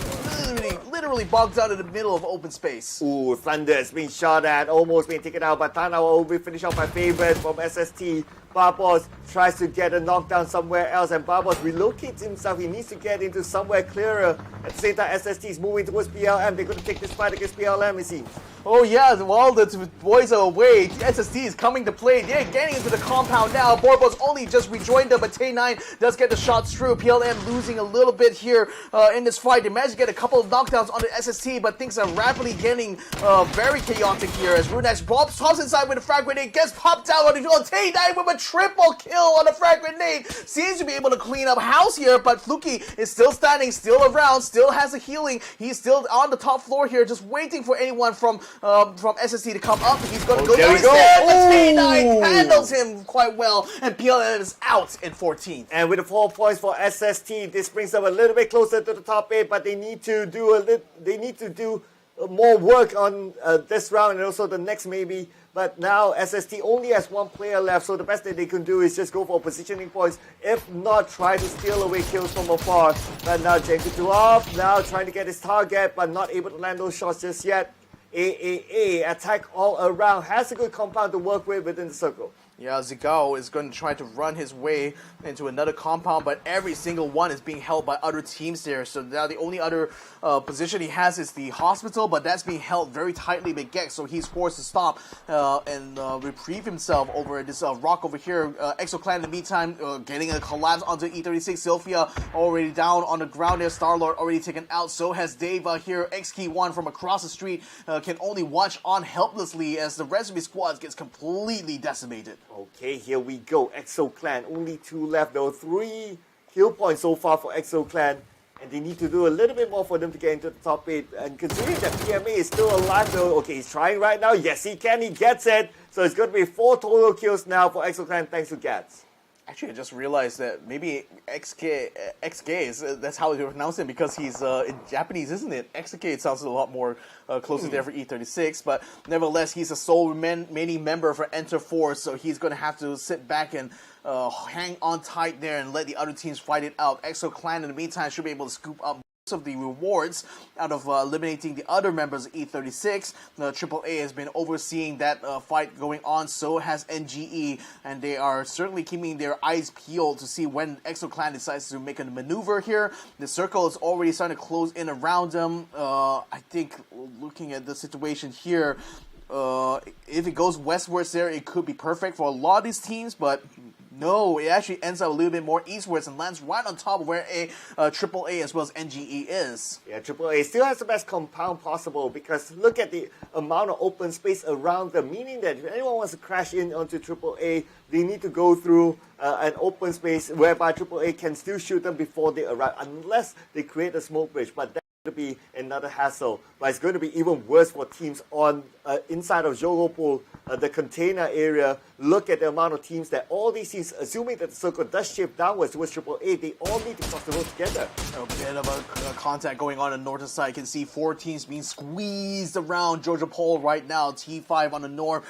literally bogged down in the middle of open space. Ooh, Thunder is being shot at, almost being taken out, but Tanawa will be finished off by favorite from SST. Barbos tries to get a knockdown somewhere else, and Barbos relocates himself. He needs to get into somewhere clearer. At the same time, SST is moving towards PLM. They're going to take this fight against PLM, it seems. Oh yeah, while the boys are away, SST is coming to play. They're getting into the compound now. Borbos only just rejoined them, but Tay9 does get the shots through. PLM losing a little bit here in this fight. They managed to get a couple of knockdowns on the SST, but things are rapidly getting very chaotic here as Runex pops inside with a frag grenade, gets popped out on the field. Tay9 with a triple kill on a frag grenade. Seems to be able to clean up house here, but Fluky is still standing, still around, still has a healing. He's still on the top floor here, just waiting for anyone from SST to come up. He's going to go down instead, but Tay9 handles him quite well, and PLM is out in 14. And with the 4 points for SST, this brings them a little bit closer to the top 8, but they need to do more work on this round and also the next maybe. But now SST only has 1 player left, so the best that they can do is just go for positioning points. If not, try to steal away kills from afar. But now Jenkutu off, now trying to get his target, but not able to land those shots just yet. AAA, attack all around, has a good compound to work with within the circle. Yeah, Zigao is going to try to run his way into another compound, but every single one is being held by other teams there. So now the only other position he has is the hospital, but that's being held very tightly by Gex, so he's forced to stop and reprieve himself over this rock over here. Exo Clan in the meantime getting a collapse onto E36. Sylphia already down on the ground there. Starlord already taken out. So has Deva here. X-Key1 from across the street can only watch on helplessly as the rest of his squad gets completely decimated. Okay, here we go. Exo Clan, only 2 left though. 3 kill points so far for Exo Clan. And they need to do a little bit more for them to get into the top 8. And considering that PMA is still alive though, okay, he's trying right now. Yes, he can, he gets it. So it's going to be 4 total kills now for Exo Clan thanks to Gats. Actually, I just realized that maybe XK is that's how you pronounce him because he's in Japanese, isn't it? XK, it sounds a lot more closer there for E36, but nevertheless, he's a sole remaining member for Enter Force, so he's going to have to sit back and hang on tight there and let the other teams fight it out. Exo Clan, in the meantime, should be able to scoop up of the rewards out of eliminating the other members of E36. The AAA has been overseeing that fight going on, so has NGE, and they are certainly keeping their eyes peeled to see when Exo Clan decides to make a maneuver here. The circle is already starting to close in around them. I think looking at the situation here, if it goes westwards there, it could be perfect for a lot of these teams, but no, it actually ends up a little bit more eastwards and lands right on top of where AAA as well as NGE is. Yeah, AAA still has the best compound possible because look at the amount of open space around them, meaning that if anyone wants to crash in onto AAA, they need to go through an open space whereby AAA can still shoot them before they arrive, unless they create a smoke bridge. But that's going to be another hassle. But it's going to be even worse for teams on inside of Jogopol, the container area. Look at the amount of teams that all these teams, assuming that the circle does shift downwards towards AAA, they all need to cross the road together. A bit of a contact going on the northern side. You can see 4 teams being squeezed around Jogopol right now. T5 on the north,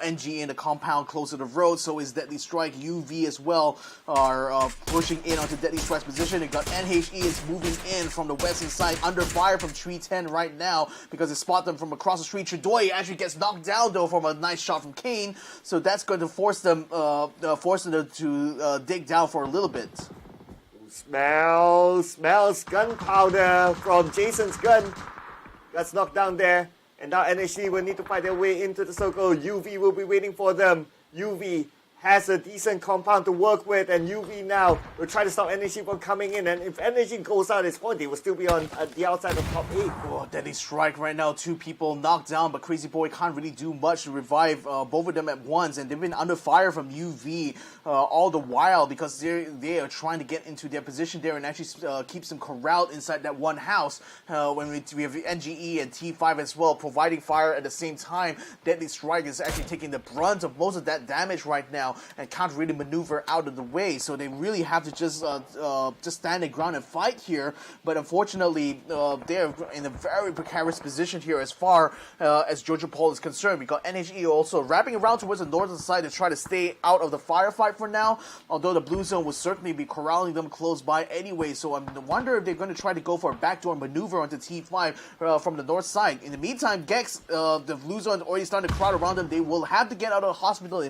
NG in the compound close to the road. So is Deadly Strike, UV as well are pushing in onto Deadly Strike's position. You got NHE is moving in from the western side, under fire from Tree 10 right now because they spot them from across the street. Chidoi actually gets knocked down though from a nice shot from Kane, so that's going to force them to dig down for a little bit. Smells gunpowder from Jason's gun. That's knocked down there, and now NHC will need to fight their way into the circle. UV will be waiting for them. UV has a decent compound to work with, and UV now will try to stop NHC from coming in, and if NHC goes out at this point, they will still be on the outside of top 8. Oh, Deadly Strike right now, 2 people knocked down, but Crazy Boy can't really do much to revive both of them at once, and they've been under fire from UV all the while because they are trying to get into their position there and actually keeps them corralled inside that one house. When we have NGE and T5 as well providing fire at the same time, Deadly Strike is actually taking the brunt of most of that damage right now and can't really maneuver out of the way, so they really have to just stand their ground and fight here. But unfortunately, they're in a very precarious position here as far as Jogopol is concerned. We got NHE also wrapping around towards the northern side to try to stay out of the firefight for now, although the blue zone will certainly be corralling them close by anyway, so I wonder if they're going to try to go for a backdoor maneuver onto T5 from the north side. In the meantime, Gex, the blue zone is already starting to crowd around them. They will have to get out of the hospital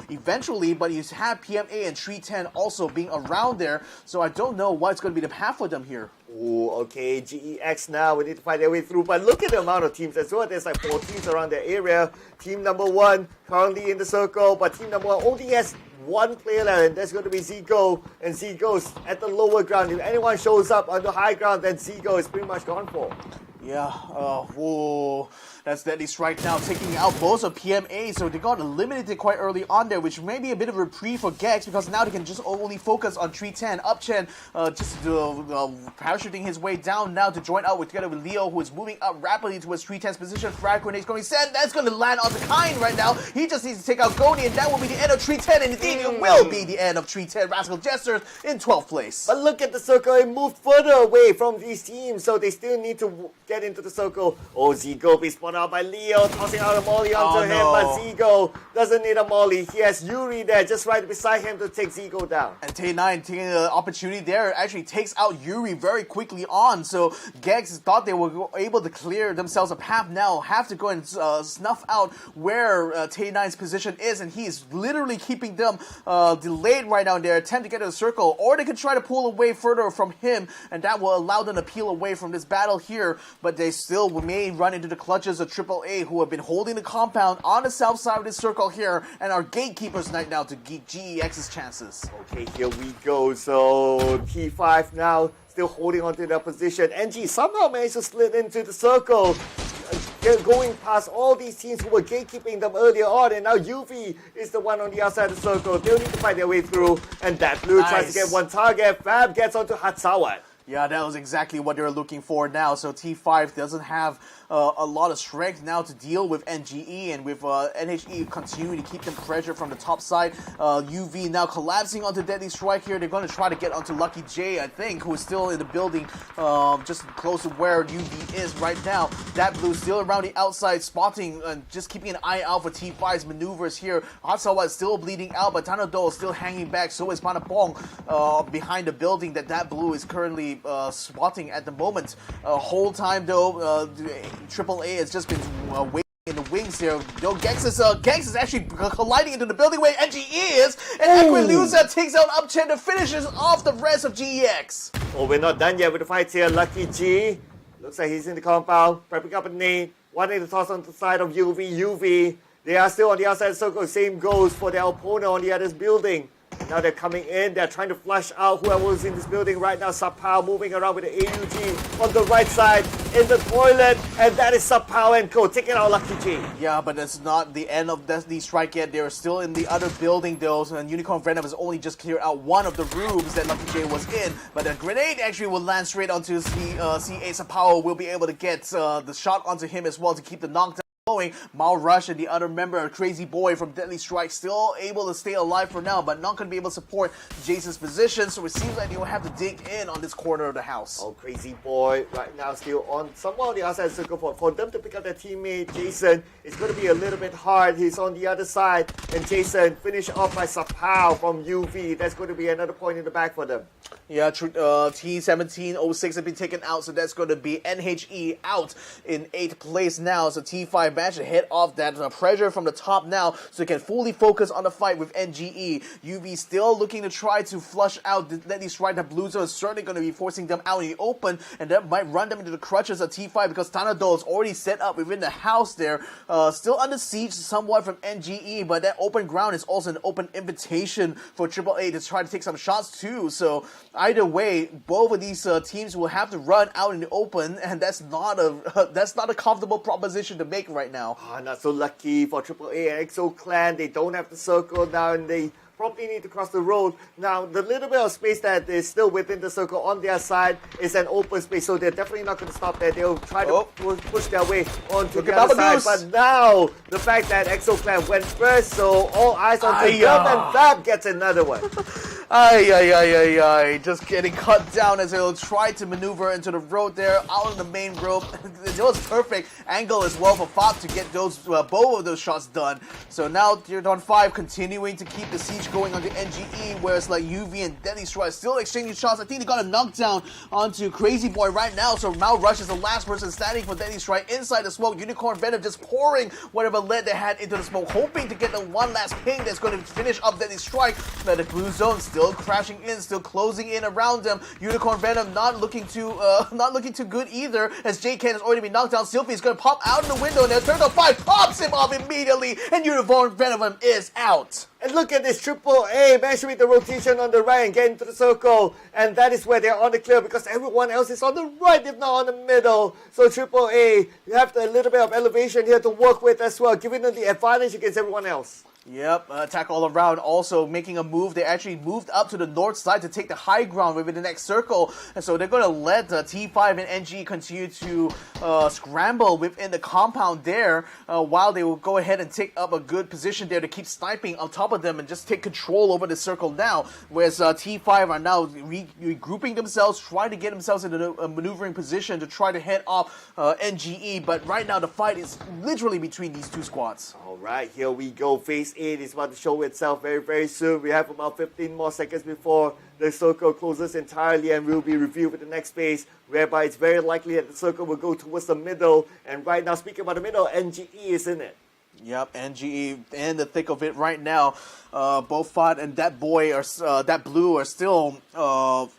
eventually, but you have PMA and Tree 10 also being around there, so I don't know what's going to be the path for them here. Oh, okay, GEX now, we need to find their way through, but look at the amount of teams as well. There's like 4 teams around the area. Team number 1 currently in the circle, but team number 1 only has 1 player left, and that's going to be Zigo, and Zigo's at the lower ground. If anyone shows up on the high ground, then Zigo is pretty much gone for. Yeah, whoa. That's Deadly Strike now taking out both of PMA, so they got eliminated quite early on there, which may be a bit of a reprieve for Gex because now they can just only focus on Tree 10. Upchen just parachuting his way down now to join out together with Leo, who is moving up rapidly towards Tree 10's position. Frag grenades going to send. That's going to land on the Kind right now. He just needs to take out Goni, and that will be the end of Tree 10, and indeed it will be the end of Tree 10. Rascal Jesters in 12th place. But look at the circle, it moved further away from these teams, so they still need to get into the circle. Oh, Zigo be spun out by Leo, tossing out a molly onto him, but Zigo doesn't need a molly. He has Yuri there just right beside him to take Zigo down. And Tay9 taking the opportunity there actually takes out Yuri very quickly on, so Gex thought they were able to clear themselves a path now, have to go and snuff out where Tay9's position is, and he's literally keeping them delayed right now in their attempt to get to the circle, or they could try to pull away further from him, and that will allow them to peel away from this battle here, but they still may run into the clutches of AAA, who have been holding the compound on the south side of this circle here and are gatekeepers right now to GEX's chances. Okay, here we go. So T5 now still holding on to their position. NG somehow managed to slip into the circle, going past all these teams who were gatekeeping them earlier on, and now UV is the one on the outside of the circle. They'll need to fight their way through, and that blue tries to get one target. Fab gets onto Hatsawa. Yeah, that was exactly what they were looking for now. So T5 doesn't have a lot of strength now to deal with NGE, and with NHE continuing to keep them pressure from the top side. UV now collapsing onto Deadly Strike here. They're going to try to get onto Lucky J, I think, who is still in the building just close to where UV is right now. That Blue still around the outside, spotting and just keeping an eye out for T5's maneuvers here. Hatsawa is still bleeding out, but Tanado is still hanging back. So is Panapong behind the building that Blue is currently spotting at the moment. Whole time though, AAA has just been waiting in the wings here. Yo, Gex is actually colliding into the building where NGE is, and Equilusa takes out Upchen to finishes off the rest of GEX. Oh, we're not done yet with the fights here. Lucky G looks like he's in the compound, prepping up a nade, wanting to toss on the side of UV. They are still on the outside circle. Same goes for their opponent on the other building. Now they're coming in, they're trying to flush out whoever's in this building right now. Sapao moving around with the AUG on the right side in the toilet, and that is Sapao and Co. taking out Lucky G. Yeah, but that's not the end of Destiny Strike yet. They're still in the other building though, and Unicorn Venom has only just cleared out one of the rooms that Lucky J was in, but a grenade actually will land straight onto CA. Sapao will be able to get the shot onto him as well to keep the knockdown going. Mal Rush and the other member, Crazy Boy from Deadly Strike, still able to stay alive for now, but not going to be able to support Jason's position, so it seems like they will have to dig in on this corner of the house. Oh, Crazy Boy right now still on somewhere on the outside circle. For them to pick up their teammate Jason, it's going to be a little bit hard. He's on the other side, and Jason finished off by Sapao from UV. That's going to be another point in the back for them. Yeah, T1706 has been taken out, so that's going to be NHE out in 8th place now. So T5 managed to head off that pressure from the top now, so they can fully focus on the fight with NGE. UV still looking to try to flush out Deadly Strike. That Blue Zone is certainly going to be forcing them out in the open, and that might run them into the crutches of T5 because Tanado is already set up within the house there. Still under siege somewhat from NGE, but that open ground is also an open invitation for AAA to try to take some shots too. So either way, both of these teams will have to run out in the open, and that's not a comfortable proposition to make right now. Not so lucky for AAA and EXO Clan. They don't have the circle now, and they probably need to cross the road. Now, the little bit of space that is still within the circle on their side is an open space, so they're definitely not going to stop there. They'll try to push their way onto the other side. But now, the fact that EXO Clan went first, so all eyes on them, and Fab gets another one. Just getting cut down as they'll try to maneuver into the road there, out on the main road. It was perfect angle as well for Fab to get those both of those shots done. So now Tier 5 continuing to keep the siege going onto NGE, whereas like UV and Deadly Strike still exchanging shots. I think they got a knockdown onto Crazy Boy right now, so Mal Rush is the last person standing for Deadly Strike inside the smoke. Unicorn Venom just pouring whatever lead they had into the smoke, hoping to get the one last ping that's going to finish up Deadly Strike. But the Blue Zone still crashing in, still closing in around them. Unicorn Venom not looking too good either, as J-Ken has already been knocked down. Sylphie is going to pop out in the window, and then Turtle 5 pops him off immediately, and Unicorn Venom is out. And look at this AAA managed to make the rotation on the right and get into the circle, and that is where they're on the clear because everyone else is on the right, if not on the middle. So AAA, you have a little bit of elevation here to work with as well, giving them the advantage against everyone else. Yep, attack all around, also making a move. They actually moved up to the north side to take the high ground within the next circle. And so they're going to let T5 and NG continue to scramble within the compound there while they will go ahead and take up a good position there to keep sniping on top of them and just take control over the circle now. Whereas T5 are now regrouping themselves, trying to get themselves into a maneuvering position to try to head off NGE. But right now the fight is literally between these two squads. All right, here we go. Phase 8 is about to show itself very, very soon. We have about 15 more seconds before the circle closes entirely and will be reviewed with the next phase, whereby it's very likely that the circle will go towards the middle. And right now, speaking about the middle, NGE is in it. Yep, NGE in the thick of it right now. Both Fat and that Blue are still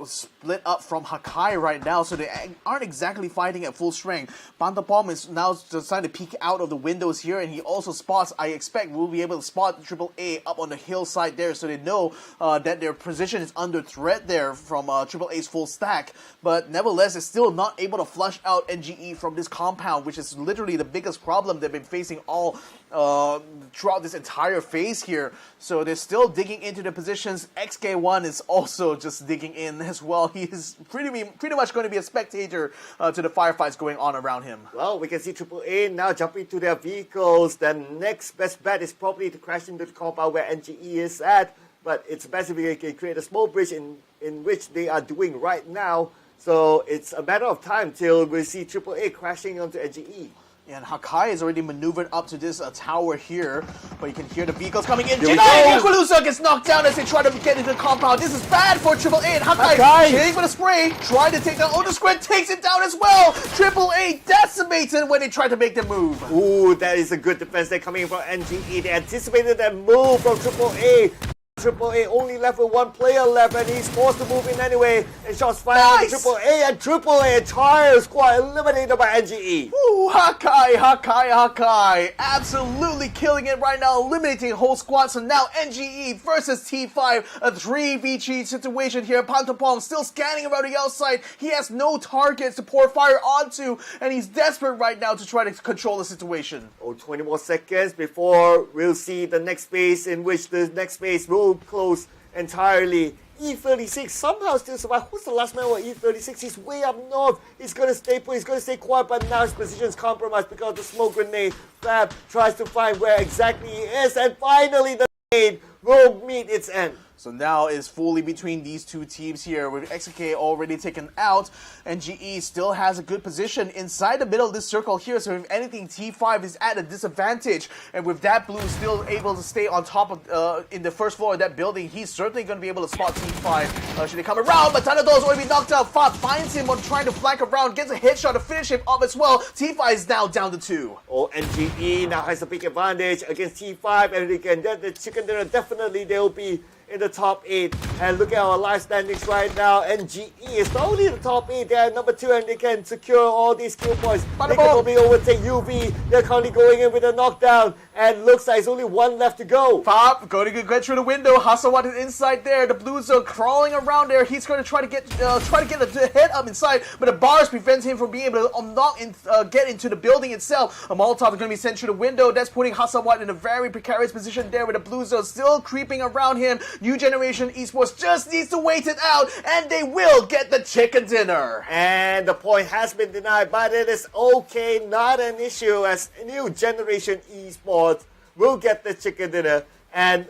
split up from Hakai right now, so they aren't exactly fighting at full strength. Pantapom is now just trying to peek out of the windows here, and he also spots, I expect, we'll be able to spot AAA up on the hillside there, so they know that their position is under threat there from AAA's full stack. But nevertheless, it's still not able to flush out NGE from this compound, which is literally the biggest problem they've been facing all throughout this entire phase here. So they're still digging into the positions. XK1 is also just digging in as well. He is pretty much going to be a spectator to the firefights going on around him. Well, we can see AAA now jumping to their vehicles. The next best bet is probably to crash into the compound where NGE is at. But it's best if we can create a small bridge in which they are doing right now. So it's a matter of time till we see AAA crashing onto NGE. And Hakai is already maneuvered up to this tower here, but you can hear the vehicles coming in. Here we Jedi go. Yakuza gets knocked down as they try to get into the compound. This is bad for AAA, and Hakai hitting with a spray, trying to take down Oda Squid, takes it down as well. AAA decimated when they tried to make the move. Ooh, that is a good defense. They're coming in from NGE. They anticipated that move from AAA. AAA only left with one player left, and he's forced to move in anyway. And shots fired Nice. on AAA, and AAA entire squad eliminated by NGE. Ooh, Hakai, absolutely killing it right now, eliminating whole squad. So now NGE versus T5, a 3v3 situation here. Pantopom still scanning around the outside. He has no targets to pour fire onto, and he's desperate right now to try to control the situation. 20 more seconds before we'll see the next phase, in which the next phase will close entirely. E36 somehow still survive. Who's the last man with E36? He's way up north. He's going to stay put. He's going to stay quiet, but now his position's compromised because of the smoke grenade. Fab tries to find where exactly he is, and finally the grenade will meet its end. So now it's fully between these two teams here, with XK already taken out, and GE still has a good position inside the middle of this circle here. So if anything, T5 is at a disadvantage, and with that blue still able to stay on top of in the first floor of that building, he's certainly going to be able to spot T5 should they come around. But Tanador's already been knocked out. Fab finds him on trying to flank around, gets a headshot to finish him up as well. T5 is now down to 2. NGE now has a big advantage against T5, and they can get the chicken dinner. Definitely they'll be in the top 8. And look at our live standings right now. NGE is not only in the top 8, they are number 2, and they can secure all these kill points. They can probably overtake UV. They're currently going in with a knockdown, and looks like there's only one left to go. Fab going to get through the window. Hasawat is inside there. The Blues are crawling around there. He's going to try to get the head up inside, but the bars prevent him from being able to get into the building itself. A Molotov is going to be sent through the window. That's putting Hasawat in a very precarious position there, with the Blues are still creeping around him. New Generation Esports just needs to wait it out, and they will get the chicken dinner. And the point has been denied, but it is okay, not an issue, as New Generation Esports will get the chicken dinner. And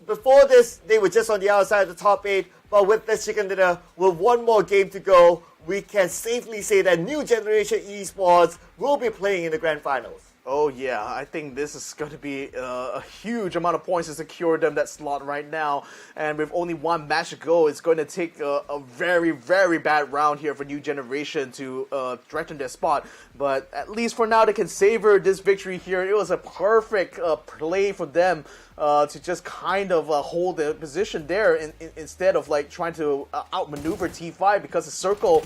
before this, they were just on the outside of the top 8, but with the chicken dinner, with one more game to go, we can safely say that New Generation Esports will be playing in the grand finals. Oh yeah, I think this is going to be a huge amount of points to secure them that slot right now. And with only one match to go, it's going to take a very, very bad round here for New Generation to threaten their spot. But at least for now, they can savor this victory here. It was a perfect play for them to just kind of hold their position there instead of like trying to outmaneuver T5, because the circle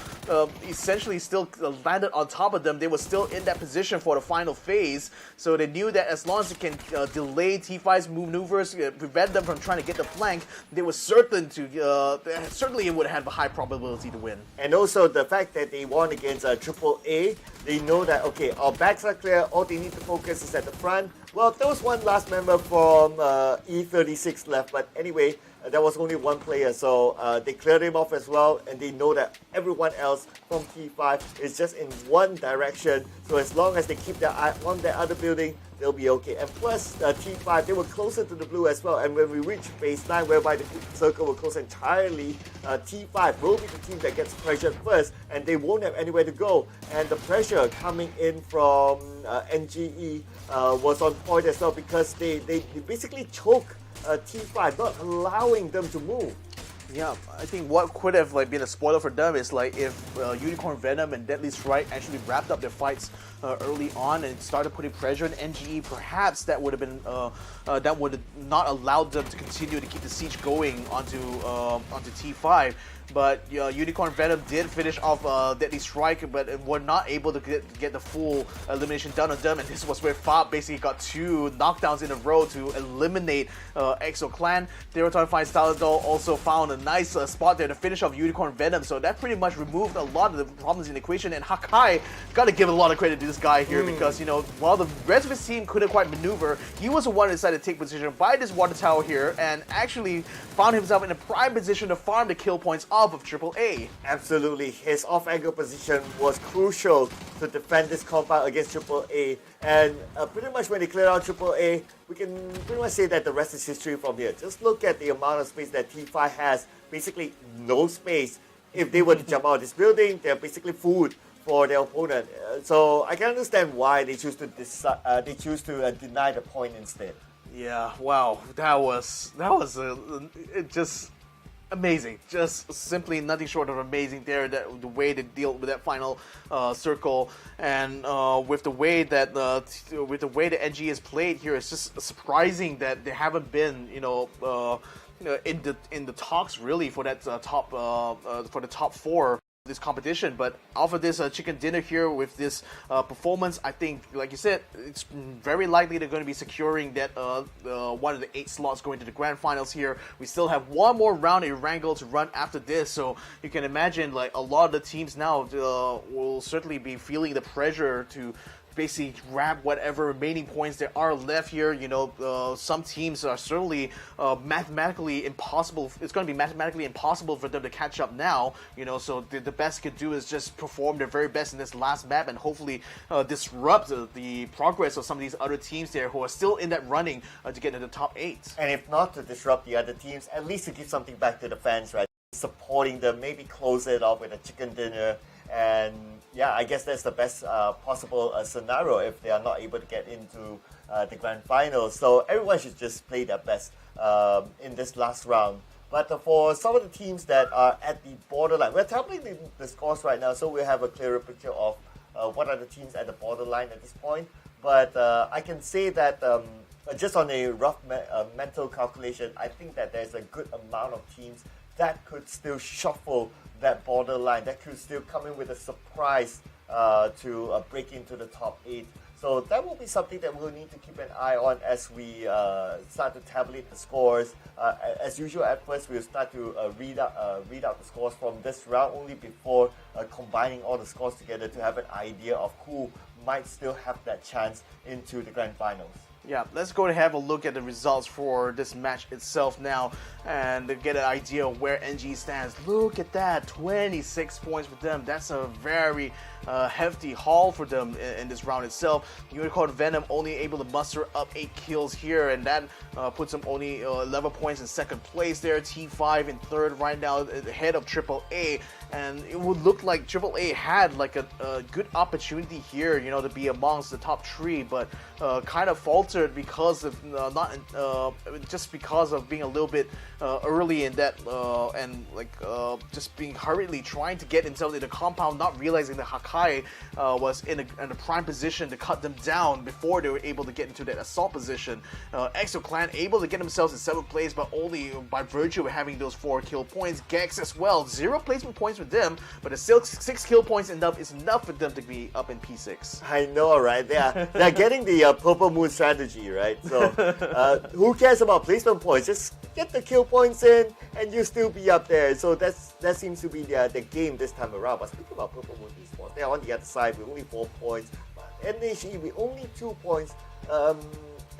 essentially still landed on top of them. They were still in that position for the final phase, so they knew that as long as they can delay T5's maneuvers, prevent them from trying to get the flank, they were certain to certainly would have a high probability to win. And also the fact that they won against AAA, they know that, okay, our backs are clear, all they need to focus is at the front. Well, there was one last member from E36 left, but anyway, there was only one player, so they cleared him off as well, and they know that everyone else from T5 is just in one direction, so as long as they keep their eye on that other building, they'll be okay. And plus, T5, they were closer to the blue as well, and when we reach phase 9, whereby the circle will close entirely, T5 will be the team that gets pressured first, and they won't have anywhere to go. And the pressure coming in from NGE was on point as well, because they basically choke T5, not allowing them to move. Yeah, I think what could have been a spoiler for them is if Unicorn Venom and Deadly Strike actually wrapped up their fights early on and started putting pressure on NGE. Perhaps that would have been that would have not allowed them to continue to keep the siege going onto T5. But Unicorn Venom did finish off Deadly Strike, but were not able to get the full elimination done on them. And this was where Fab basically got 2 knockdowns in a row to eliminate EXO Clan. Theroton Fine Staladol also found a nice spot there to finish off Unicorn Venom. So that pretty much removed a lot of the problems in the equation. And Hakai, gotta give a lot of credit to this guy here because, you know, while the rest of his team couldn't quite maneuver, he was the one who decided to take position by this water tower here and actually found himself in a prime position to farm the kill points off of AAA. Absolutely. His off-angle position was crucial to defend this compound against AAA. And pretty much when they cleared out AAA, we can pretty much say that the rest is history from here. Just look at the amount of space that T5 has. Basically no space. If they were to jump out of this building, they're basically food for their opponent. So I can understand why they choose to deny the point instead. Yeah, wow, that was just amazing. Just simply nothing short of amazing there. That the way they deal with that final circle, and with the way that NG is played here, it's just surprising that they haven't been, in the talks really for that for the top 4. This competition, but off of this chicken dinner here with this performance, I think, like you said, it's very likely they're going to be securing that one of the 8 slots going to the grand finals here. We still have one more round in Wrangle to run after this, so you can imagine like a lot of the teams now will certainly be feeling the pressure to basically grab whatever remaining points there are left here. Some teams are certainly mathematically impossible. It's going to be mathematically impossible for them to catch up now. So the best they could do is just perform their very best in this last map and hopefully disrupt the progress of some of these other teams there who are still in that running to get into the top 8. And if not to disrupt the other teams, at least to give something back to the fans, right? Supporting them, maybe close it off with a chicken dinner. And yeah, I guess that's the best possible scenario if they are not able to get into the grand finals. So everyone should just play their best in this last round. But for some of the teams that are at the borderline, we're tabulating the scores right now, so we'll have a clearer picture of what are the teams at the borderline at this point. But I can say that just on a rough mental calculation, I think that there's a good amount of teams that could still shuffle that borderline, that could still come in with a surprise to break into the top 8. So that will be something that we'll need to keep an eye on as we start to tabulate the scores. As usual, at first we'll start to read out the scores from this round only before combining all the scores together to have an idea of who might still have that chance into the grand finals. Yeah, let's go and have a look at the results for this match itself now and get an idea of where NG stands. Look at that, 26 points for them. That's a very hefty haul for them in this round itself. Unicorn Venom only able to muster up 8 kills here, and that puts them only 11 points in second place there. T5 in third right now, ahead of AAA. And it would look like AAA had like a good opportunity here, to be amongst the top 3, but kind of faltered because of just because of being a little bit early in that and just being hurriedly trying to get themselves in the compound, not realizing that Hakai was in a prime position to cut them down before they were able to get into that assault position. Exo Clan able to get themselves in 7th place, but only by virtue of having those 4 kill points. Gex as well, 0 placement points for them, but it's still 6 kill points is enough for them to be up in P6. I know, right? They're getting the Purple Moon strategy, right? So who cares about placement points? Just get the kill points in and you'll still be up there. So that seems to be the game this time around. But speaking about Purple Moon Esports, they're on the other side with only 4 points. But NHE with only 2 points.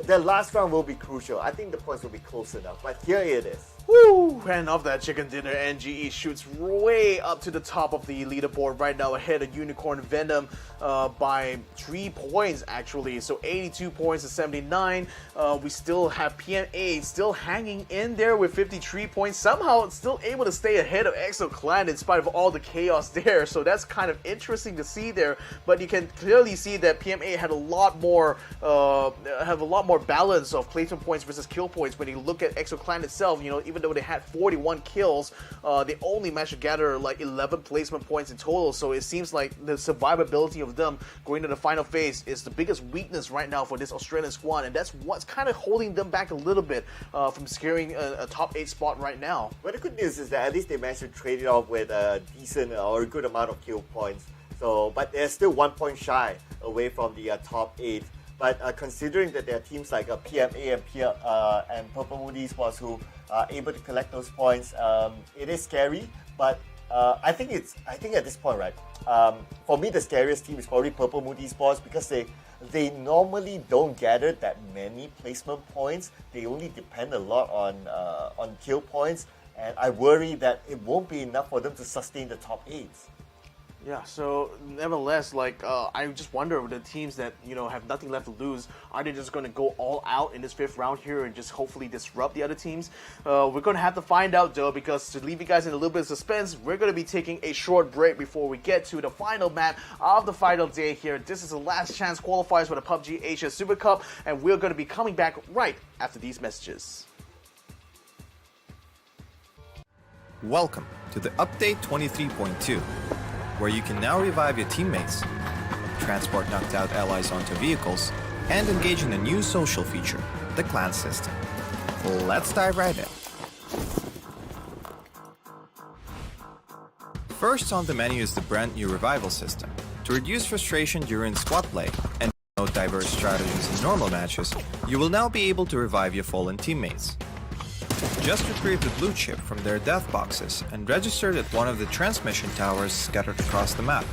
The last round will be crucial. I think the points will be close enough. But here it is. Woo! And off that chicken dinner, NGE shoots way up to the top of the leaderboard right now, ahead of Unicorn Venom by 3 points actually. So 82 points to 79. We still have PMA still hanging in there with 53 points. Somehow still able to stay ahead of Exo Clan in spite of all the chaos there. So that's kind of interesting to see there. But you can clearly see that PMA had a lot more balance of placement points versus kill points when you look at Exo Clan itself. Even though they had 41 kills, they only managed to gather like 11 placement points in total. So it seems like the survivability of them going to the final phase is the biggest weakness right now for this Australian squad, and that's what's kind of holding them back a little bit from securing a top 8 spot right now. Well, the good news is that at least they managed to trade it off with a decent or a good amount of kill points. So, but they're still 1 point shy away from the top 8. But considering that there are teams like PMA and Purple Moon Esports who are able to collect those points, it is scary. But I think at this point, right? For me, the scariest team is probably Purple Moon Esports because they normally don't gather that many placement points. They only depend a lot on kill points, and I worry that it won't be enough for them to sustain the top 8. Yeah, so nevertheless, I just wonder with the teams that, have nothing left to lose, are they just going to go all out in this 5th round here and just hopefully disrupt the other teams? We're going to have to find out, though, because to leave you guys in a little bit of suspense, we're going to be taking a short break before we get to the final map of the final day here. This is the last chance qualifiers for the PUBG Asia Super Cup, and we're going to be coming back right after these messages. Welcome to the Update 23.2, where you can now revive your teammates, transport knocked out allies onto vehicles, and engage in a new social feature, the clan system. Let's dive right in. First on the menu is the brand new revival system. To reduce frustration during squad play and promote diverse strategies in normal matches, you will now be able to revive your fallen teammates. Just retrieve the blue chip from their death boxes and register it at one of the transmission towers scattered across the map,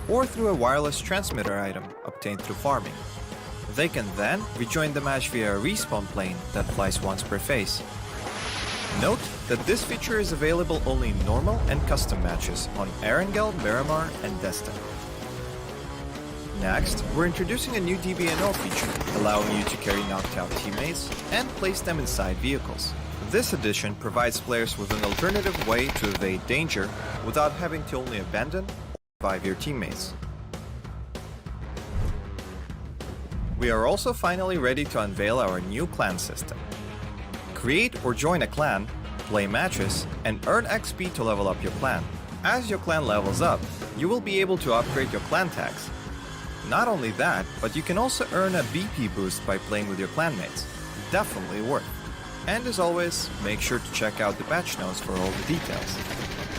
or through a wireless transmitter item obtained through farming. They can then rejoin the match via a respawn plane that flies once per phase. Note that this feature is available only in normal and custom matches on Erangel, Miramar, and Destin. Next, we're introducing a new DBNO feature, allowing you to carry knocked out teammates and place them inside vehicles. This addition provides players with an alternative way to evade danger without having to only abandon or revive your teammates. We are also finally ready to unveil our new clan system. Create or join a clan, play matches, and earn XP to level up your clan. As your clan levels up, you will be able to upgrade your clan tags. Not only that, but you can also earn a BP boost by playing with your clanmates. Definitely worth. And as always, make sure to check out the patch notes for all the details.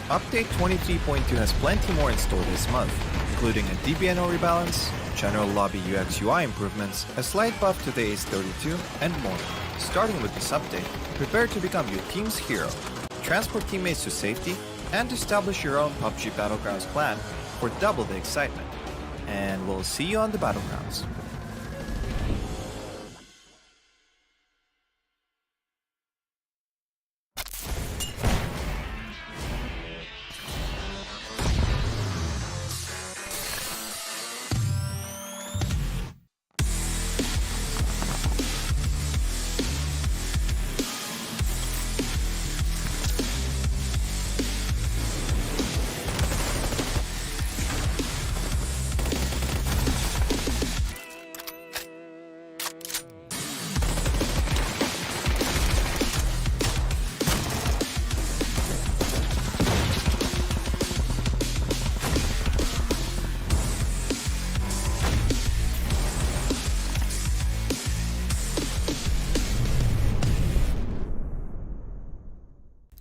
Update 23.2 has plenty more in store this month, including a DBNO rebalance, general lobby UX UI improvements, a slight buff to the Ace32, and more. Starting with this update, prepare to become your team's hero, transport teammates to safety, and establish your own PUBG Battlegrounds clan for double the excitement. And we'll see you on the Battlegrounds.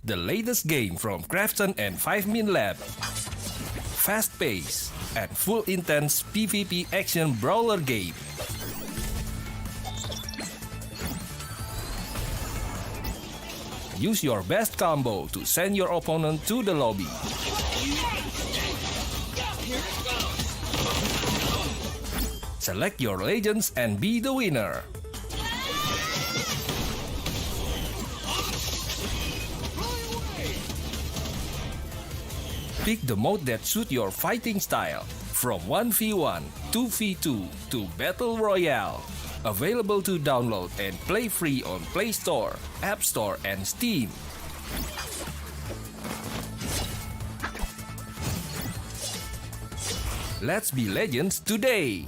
The latest game from Krafton and 5min Lab. Fast pace and full intense PvP action brawler game. Use your best combo to send your opponent to the lobby. Select your legends and be the winner. Pick the mode that suits your fighting style, from 1v1, 2v2 to Battle Royale. Available to download and play free on Play Store, App Store, and Steam. Let's be legends today!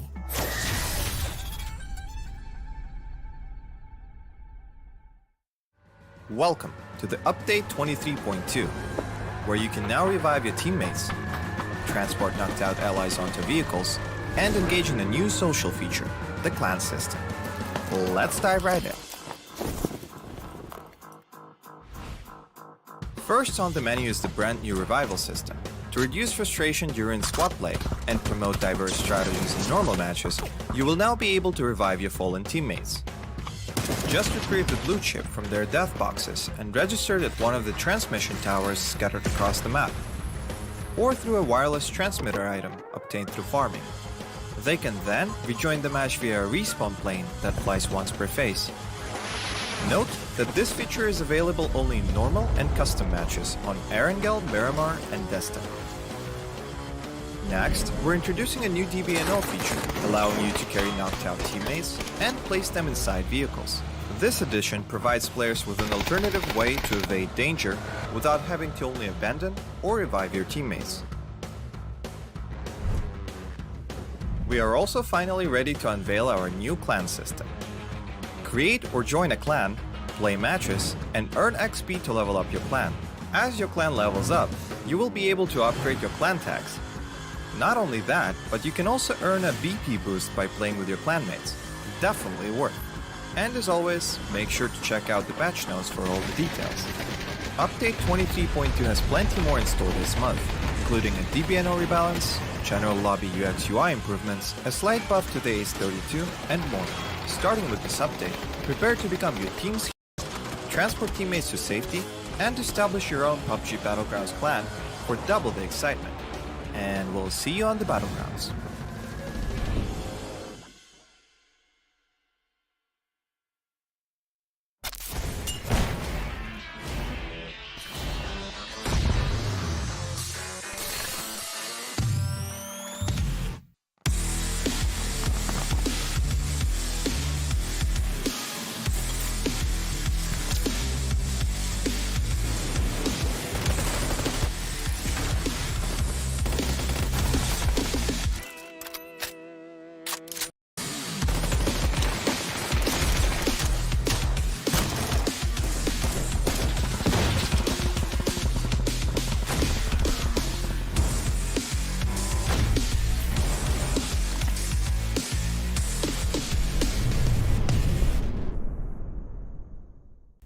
Welcome to the Update 23.2, where you can now revive your teammates, transport knocked out allies onto vehicles, and engage in a new social feature, the clan system. Let's dive right in. First on the menu is the brand new revival system. To reduce frustration during squad play and promote diverse strategies in normal matches, you will now be able to revive your fallen teammates. Just retrieve the blue chip from their death boxes and register it at one of the transmission towers scattered across the map, or through a wireless transmitter item obtained through farming. They can then rejoin the match via a respawn plane that flies once per phase. Note that this feature is available only in normal and custom matches on Erangel, Miramar, and Destiny. Next, we're introducing a new DBNO feature, allowing you to carry knocked out teammates and place them inside vehicles. This addition provides players with an alternative way to evade danger without having to only abandon or revive your teammates. We are also finally ready to unveil our new clan system. Create or join a clan, play matches, and earn XP to level up your clan. As your clan levels up, you will be able to upgrade your clan tags. Not only that, but you can also earn a BP boost by playing with your clanmates. Definitely worth. And as always, make sure to check out the patch notes for all the details. Update 23.2 has plenty more in store this month, including a DBNO rebalance, general lobby UX UI improvements, a slight buff to the Ace-32, and more. Starting with this update, prepare to become your team's hero, transport teammates to safety, and establish your own PUBG Battlegrounds clan for double the excitement. And we'll see you on the Battlegrounds.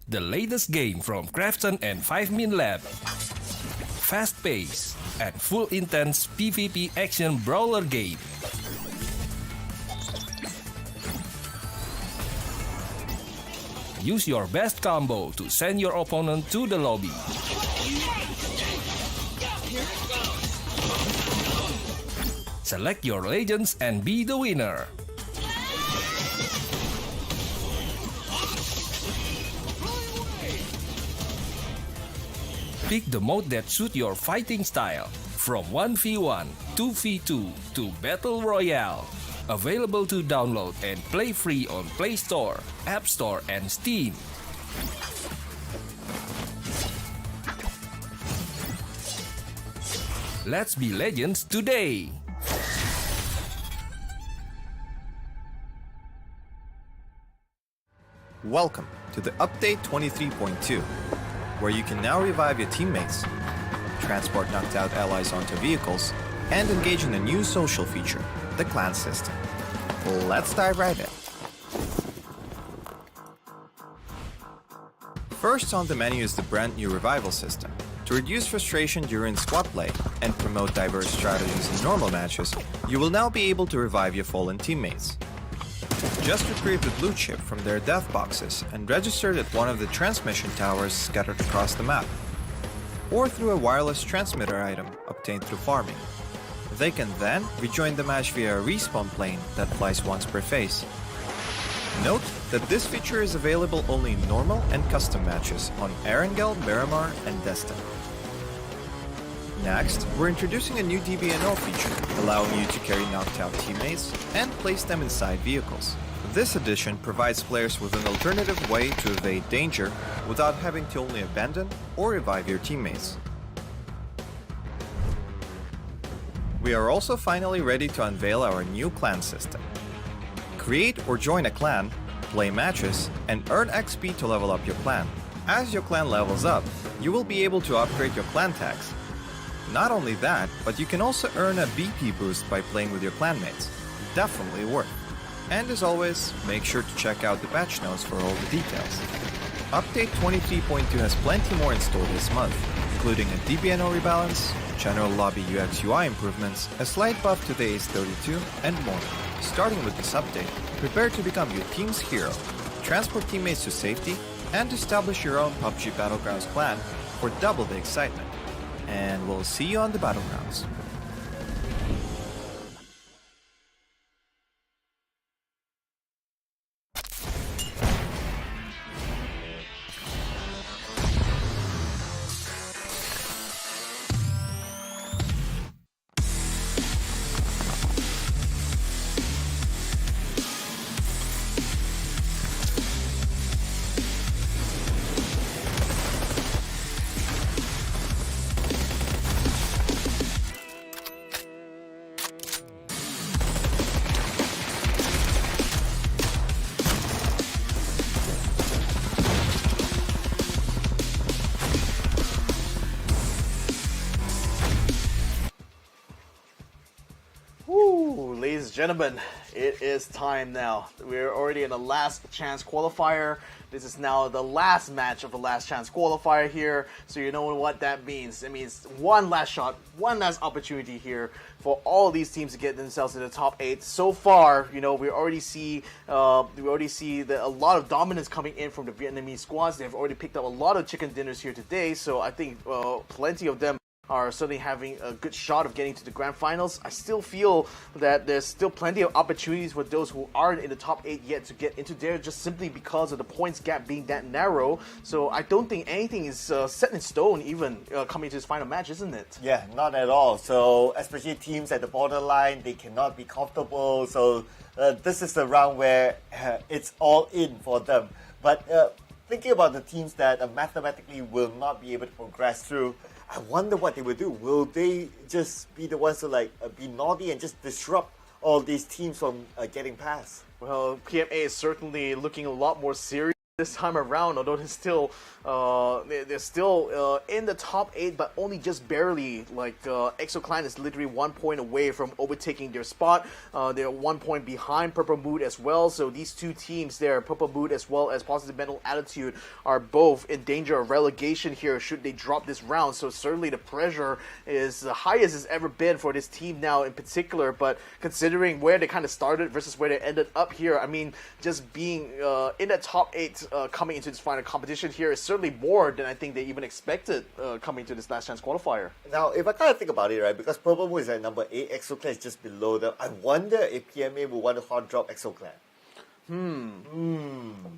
The latest game from Krafton and 5min Lab. Fast pace and full intense PvP action brawler game. Use your best combo to send your opponent to the lobby. Select your legends and be the winner. Pick the mode that suits your fighting style, from 1v1, 2v2 to Battle Royale. Available to download and play free on Play Store, App Store, and Steam. Let's be legends today! Welcome to the Update 23.2, where you can now revive your teammates, transport knocked out allies onto vehicles, and engage in a new social feature, the clan system. Let's dive right in. First on the menu is the brand new revival system. To reduce frustration during squad play and promote diverse strategies in normal matches, you will now be able to revive your fallen teammates. Just retrieve the blue chip from their death boxes and register it at one of the transmission towers scattered across the map, or through a wireless transmitter item obtained through farming. They can then rejoin the match via a respawn plane that flies once per phase. Note that this feature is available only in normal and custom matches on Erangel, Miramar, and Destiny. Next, we're introducing a new DBNO feature, allowing you to carry knocked out teammates and place them inside vehicles. This addition provides players with an alternative way to evade danger without having to only abandon or revive your teammates. We are also finally ready to unveil our new clan system. Create or join a clan, play matches, and earn XP to level up your clan. As your clan levels up, you will be able to upgrade your clan tags. Not only that, but you can also earn a BP boost by playing with your clanmates. Definitely worth. And as always, make sure to check out the patch notes for all the details. Update 23.2 has plenty more in store this month, including a DBNO rebalance, general lobby UX UI improvements, a slight buff to the Ace-32, and more. Starting with this update, prepare to become your team's hero, transport teammates to safety, and establish your own PUBG Battlegrounds clan for double the excitement. and we'll see you on the Battlegrounds. Ladies and gentlemen, it is time now. We're already in the last chance qualifier. This is now the last match of the last chance qualifier here. So you know what that means. It means one last shot, one last opportunity here for all these teams to get themselves in the top 8. So far, you know, we already see a lot of dominance coming in from the Vietnamese squads. They've already picked up a lot of chicken dinners here today. So I think plenty of them are certainly having a good shot of getting to the grand finals. I still feel that there's still plenty of opportunities for those who aren't in the top 8 yet to get into there, just simply because of the points gap being that narrow. So I don't think anything is set in stone even coming to this final match, isn't it? Yeah, not at all. So especially teams at the borderline, they cannot be comfortable. So this is the round where it's all in for them. But thinking about the teams that mathematically will not be able to progress through, I wonder what they will do. Will they just be the ones to be naughty and just disrupt all these teams from getting past? Well, PMA is certainly looking a lot more serious this time around, although they're still in the top 8, but only just barely. ExoClan is literally 1 point away from overtaking their spot. They're 1 point behind Purple Mood as well. So these two teams there, Purple Mood as well as Positive Mental Attitude, are both in danger of relegation here should they drop this round. So certainly the pressure is the highest it's ever been for this team now in particular. But considering where they kind of started versus where they ended up here, I mean, just being in the top 8 coming into this final competition here is certainly more than I think they even expected coming to this last chance qualifier. Now, if I kind of think about it, right, because Purple Moon is at number 8, ExoClan is just below them, I wonder if PMA will want to hard drop ExoClan.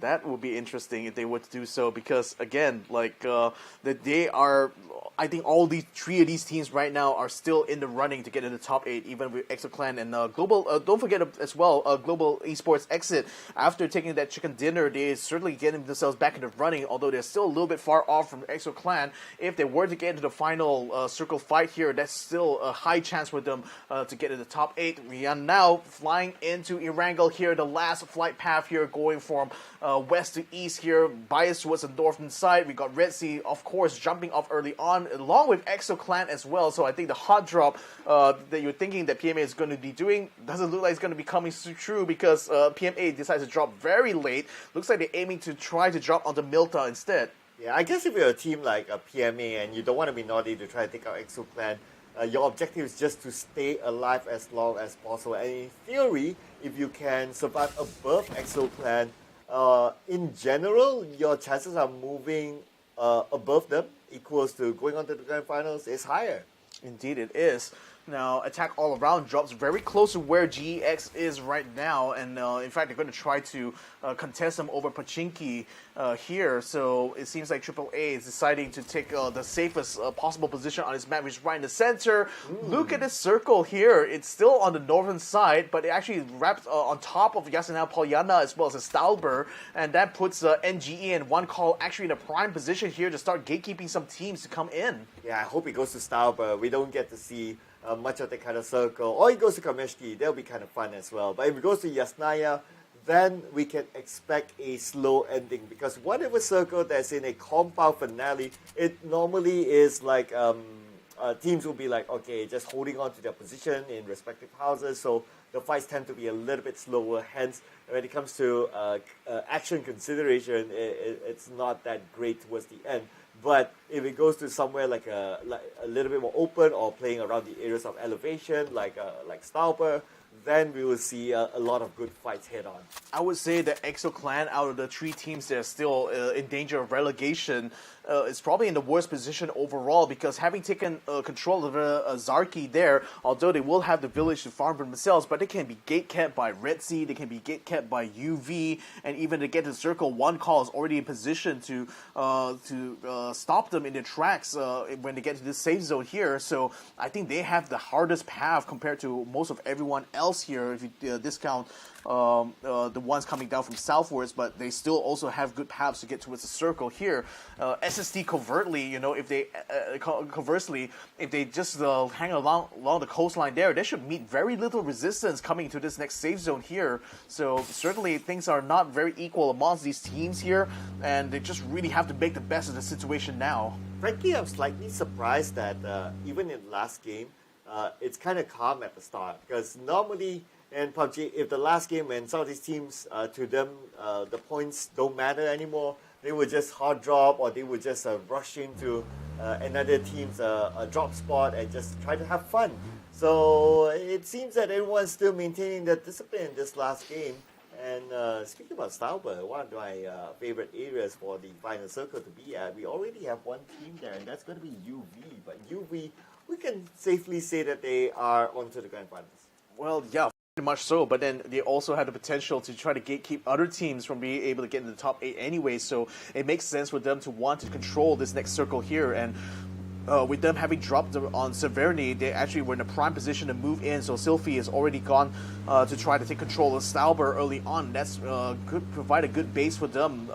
That would be interesting if they were to do so, because again, that they are. I think all these 3 of these teams right now are still in the running to get in the top 8, even with ExoClan and Global. Don't forget as well, Global Esports Exit. After taking that chicken dinner, they certainly getting themselves back in the running. Although they're still a little bit far off from ExoClan. If they were to get into the final circle fight here, that's still a high chance for them to get in the top 8. We are now flying into Erangel here, the last flight path here, going from west to east here, biased towards the northern side. We got Red Sea, of course, jumping off early on, along with ExoClan as well. So I think the hot drop that you're thinking that PMA is going to be doing doesn't look like it's going to be coming true, because PMA decides to drop very late. Looks like they're aiming to try to drop onto Milta instead. Yeah, I guess if you're a team like a PMA and you don't want to be naughty to try to take out ExoClan, your objective is just to stay alive as long as possible. And in theory, if you can survive above ExoClan, in general, your chances of moving above them equals to going on to the grand finals is higher. Indeed it is. Now, attack all around drops very close to where GEX is right now, and in fact, they're going to try to contest them over Pachinki here. So it seems like AAA is deciding to take the safest possible position on this map, which is right in the center. Look at this circle here. It's still on the northern side, but it actually wraps on top of Yasenau Polyana as well as a Stalber, and that puts NGE and One Call actually in a prime position here to start gatekeeping some teams to come in. Yeah, I hope it goes to Stalber. We don't get to see much of that kind of circle. Or it goes to Kameshki, that'll be kind of fun as well. But if it goes to Yasnaya, then we can expect a slow ending, because whatever circle that's in a compound finale, it normally is like teams will be like, okay, just holding on to their position in respective houses, so the fights tend to be a little bit slower. Hence, when it comes to action consideration, it's not that great towards the end. But if it goes to somewhere like a little bit more open, or playing around the areas of elevation, like Stalber, then we will see a lot of good fights head on. I would say that ExoClan, out of the 3 teams that are still in danger of relegation, is probably in the worst position overall, because having taken control of Zarki there, although they will have the village to farm for themselves, but they can be gate kept by Red Sea, they can be gate kept by UV, and even to get to the circle, one call is already in position to stop them in their tracks when they get to this safe zone here. So I think they have the hardest path compared to most of everyone else here, if you discount the ones coming down from southwards, but they still also have good paths to get towards the circle here. SSD covertly, you know, if they conversely, if they just hang along the coastline there, they should meet very little resistance coming to this next safe zone here. So certainly things are not very equal amongst these teams here, and they just really have to make the best of the situation now. Frankly, I'm slightly surprised that even in the last game, it's kind of calm at the start, because normally in PUBG, if the last game when some of these teams, to them, the points don't matter anymore, they would just hard drop, or they would just rush into another team's drop spot and just try to have fun. So it seems that everyone's still maintaining the discipline in this last game. And speaking about Stauber, one of my favorite areas for the final circle to be at, we already have one team there, and that's going to be UV. But UV, we can safely say that they are onto the grand finals. Well, yeah, pretty much so, but then they also have the potential to try to gatekeep other teams from being able to get into the top 8 anyway, so it makes sense for them to want to control this next circle here. And with them having dropped on Severny, they actually were in a prime position to move in, so Sylphie has already gone to try to take control of Stauber early on. That's could provide a good base for them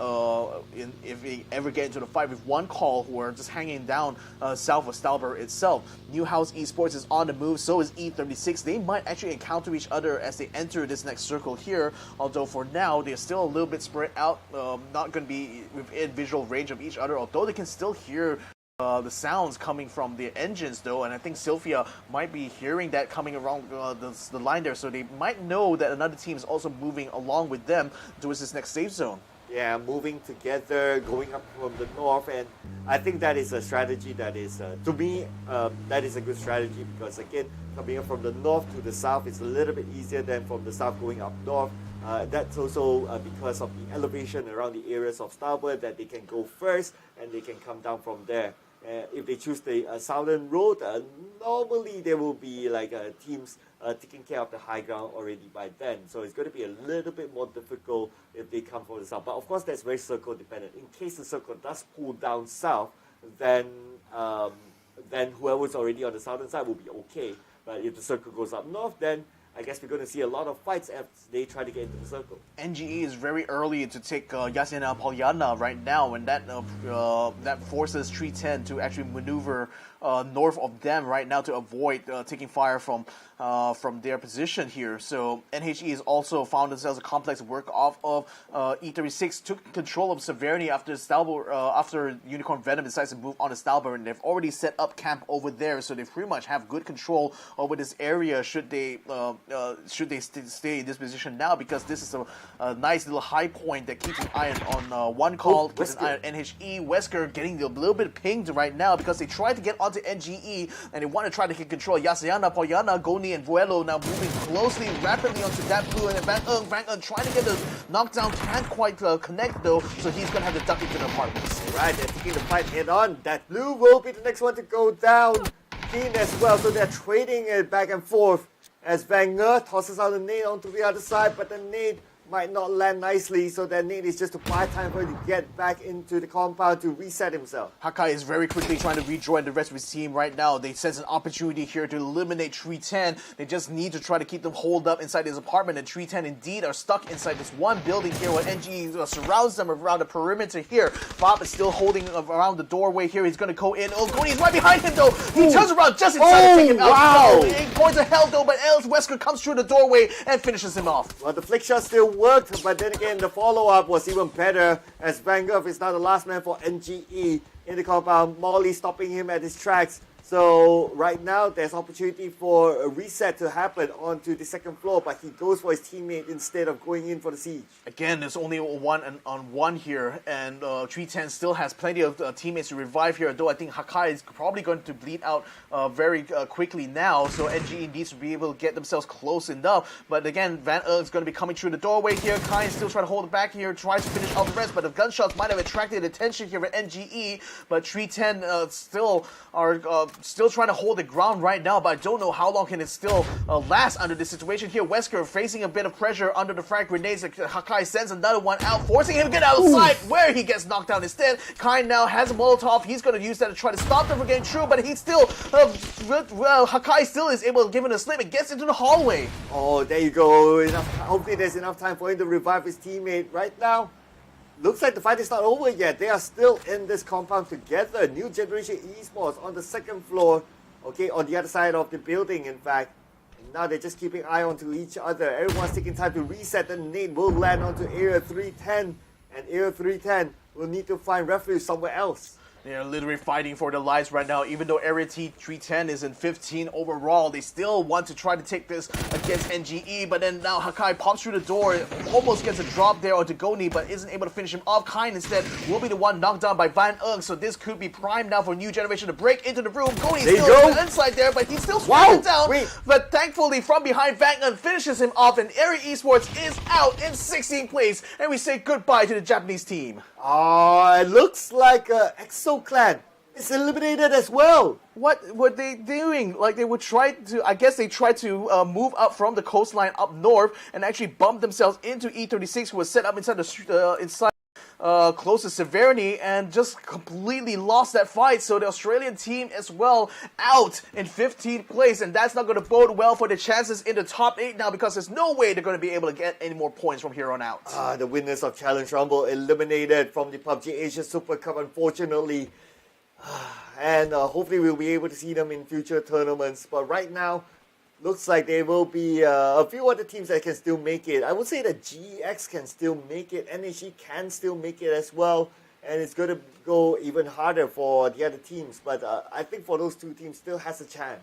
if they ever get into the fight with one call, who are just hanging down south of Stauber itself. Newhouse Esports is on the move, so is E36. They might actually encounter each other as they enter this next circle here, although for now they're still a little bit spread out, not going to be within visual range of each other, although they can still hear the sounds coming from the engines though, and I think Sylphia might be hearing that coming around the line there, so they might know that another team is also moving along with them towards this next safe zone. Yeah, moving together, going up from the north, and I think that is a strategy that is, to me, that is a good strategy, because again, coming up from the north to the south is a little bit easier than from the south going up north. That's also because of the elevation around the areas of Stauber, that they can go first and they can come down from there. If they choose the southern road, normally there will be like teams taking care of the high ground already by then. So it's going to be a little bit more difficult if they come from the south. But of course, that's very circle dependent. In case the circle does pull down south, then whoever's already on the southern side will be okay. But if the circle goes up north, then I guess we're going to see a lot of fights as they try to get into the circle. NGE is very early to take Yasina Polyana right now, and that forces 310 to actually maneuver north of them right now to avoid taking fire from their position here. So NHE has also found themselves a complex work off of. E36 took control of Severny after Unicorn Venom decides to move on to Stauber, and they've already set up camp over there, so they pretty much have good control over this area should they stay in this position now, because this is a nice little high point that keeps an eye on one call, keeps an eye on NHE. Wesker getting a little bit pinged right now because they tried to get onto NGE and they want to try to get control. Yasiana, Polyana, Goni, and Vuelo now moving closely, rapidly onto that blue, and Van Eung trying to get the knockdown, can't quite connect though, so he's going to have to duck into the apartments. Right, they're taking the fight head on. That blue will be the next one to go down. Keen as well, so they're trading it back and forth as Van Eung tosses out the nade onto the other side, but the nade might not land nicely, so that nade is just to buy time for him to get back into the compound to reset himself. Hakai is very quickly trying to rejoin the rest of his team right now. They sense an opportunity here to eliminate 310. They just need to try to keep them holed up inside his apartment, and 310 indeed are stuck inside this one building here where NG surrounds them around the perimeter here. Bob is still holding around the doorway here. He's going to go in. Oh, Goni is right behind him though. He turns around just in time to take him out. Wow. 8 points of hell though, but Els Wesker comes through the doorway and finishes him off. Well, the flick shot still worked, but then again, the follow-up was even better as Van Gogh is now the last man for NGE in the compound. Molly stopping him at his tracks. So right now, there's opportunity for a reset to happen onto the second floor, but he goes for his teammate instead of going in for the siege. Again, there's only on one here, and 310 still has plenty of teammates to revive here, though I think Hakai is probably going to bleed out very quickly now, so NGE needs to be able to get themselves close enough. But again, Van is going to be coming through the doorway here. Kai is still trying to hold it back here, tries to finish off the rest, but the gunshots might have attracted attention here with NGE, but 310 still are still trying to hold the ground right now, but I don't know how long can it still last under this situation here. Wesker facing a bit of pressure under the frag grenades. Hakai sends another one out, forcing him to get outside, where he gets knocked down instead. Kai now has a Molotov. He's going to use that to try to stop them from getting through, but he's still, Hakai still is able to give him a slip and gets into the hallway. Oh, there you go. Hopefully there's enough time for him to revive his teammate. Right now, looks like the fight is not over yet. They are still in this compound together. New Generation Esports on the second floor. Okay, on the other side of the building, in fact. And now they're just keeping eye onto each other. Everyone's taking time to reset. The nade will land onto Area 310. And Area 310 will need to find refuge somewhere else. They're literally fighting for their lives right now. Even though Area T310 is in 15 overall, they still want to try to take this against NGE. But then now Hakai pops through the door, almost gets a drop there onto Goni, but isn't able to finish him off. Kain instead will be the one knocked down by Van Ung. So this could be prime now for New Generation to break into the room. Goni still on the inside there, but he's still swinging down. But thankfully, from behind, Van Ung finishes him off, and Area Esports is out in 16th place. And we say goodbye to the Japanese team. It looks like EXO Clan is eliminated as well. What were they doing? Like, they would try to, I guess they tried to move up from the coastline up north and actually bump themselves into E36, who was set up inside the close to Severity, and just completely lost that fight. So the Australian team as well out in 15th place, and that's not going to bode well for the chances in the top 8 now, because there's no way they're going to be able to get any more points from here on out. The winners of Challenge Rumble eliminated from the PUBG Asia Super Cup, unfortunately. And hopefully we'll be able to see them in future tournaments. But right now, looks like there will be a few other teams that can still make it. I would say that GX can still make it. NHE can still make it as well. And it's going to go even harder for the other teams. But I think for those two teams still has a chance.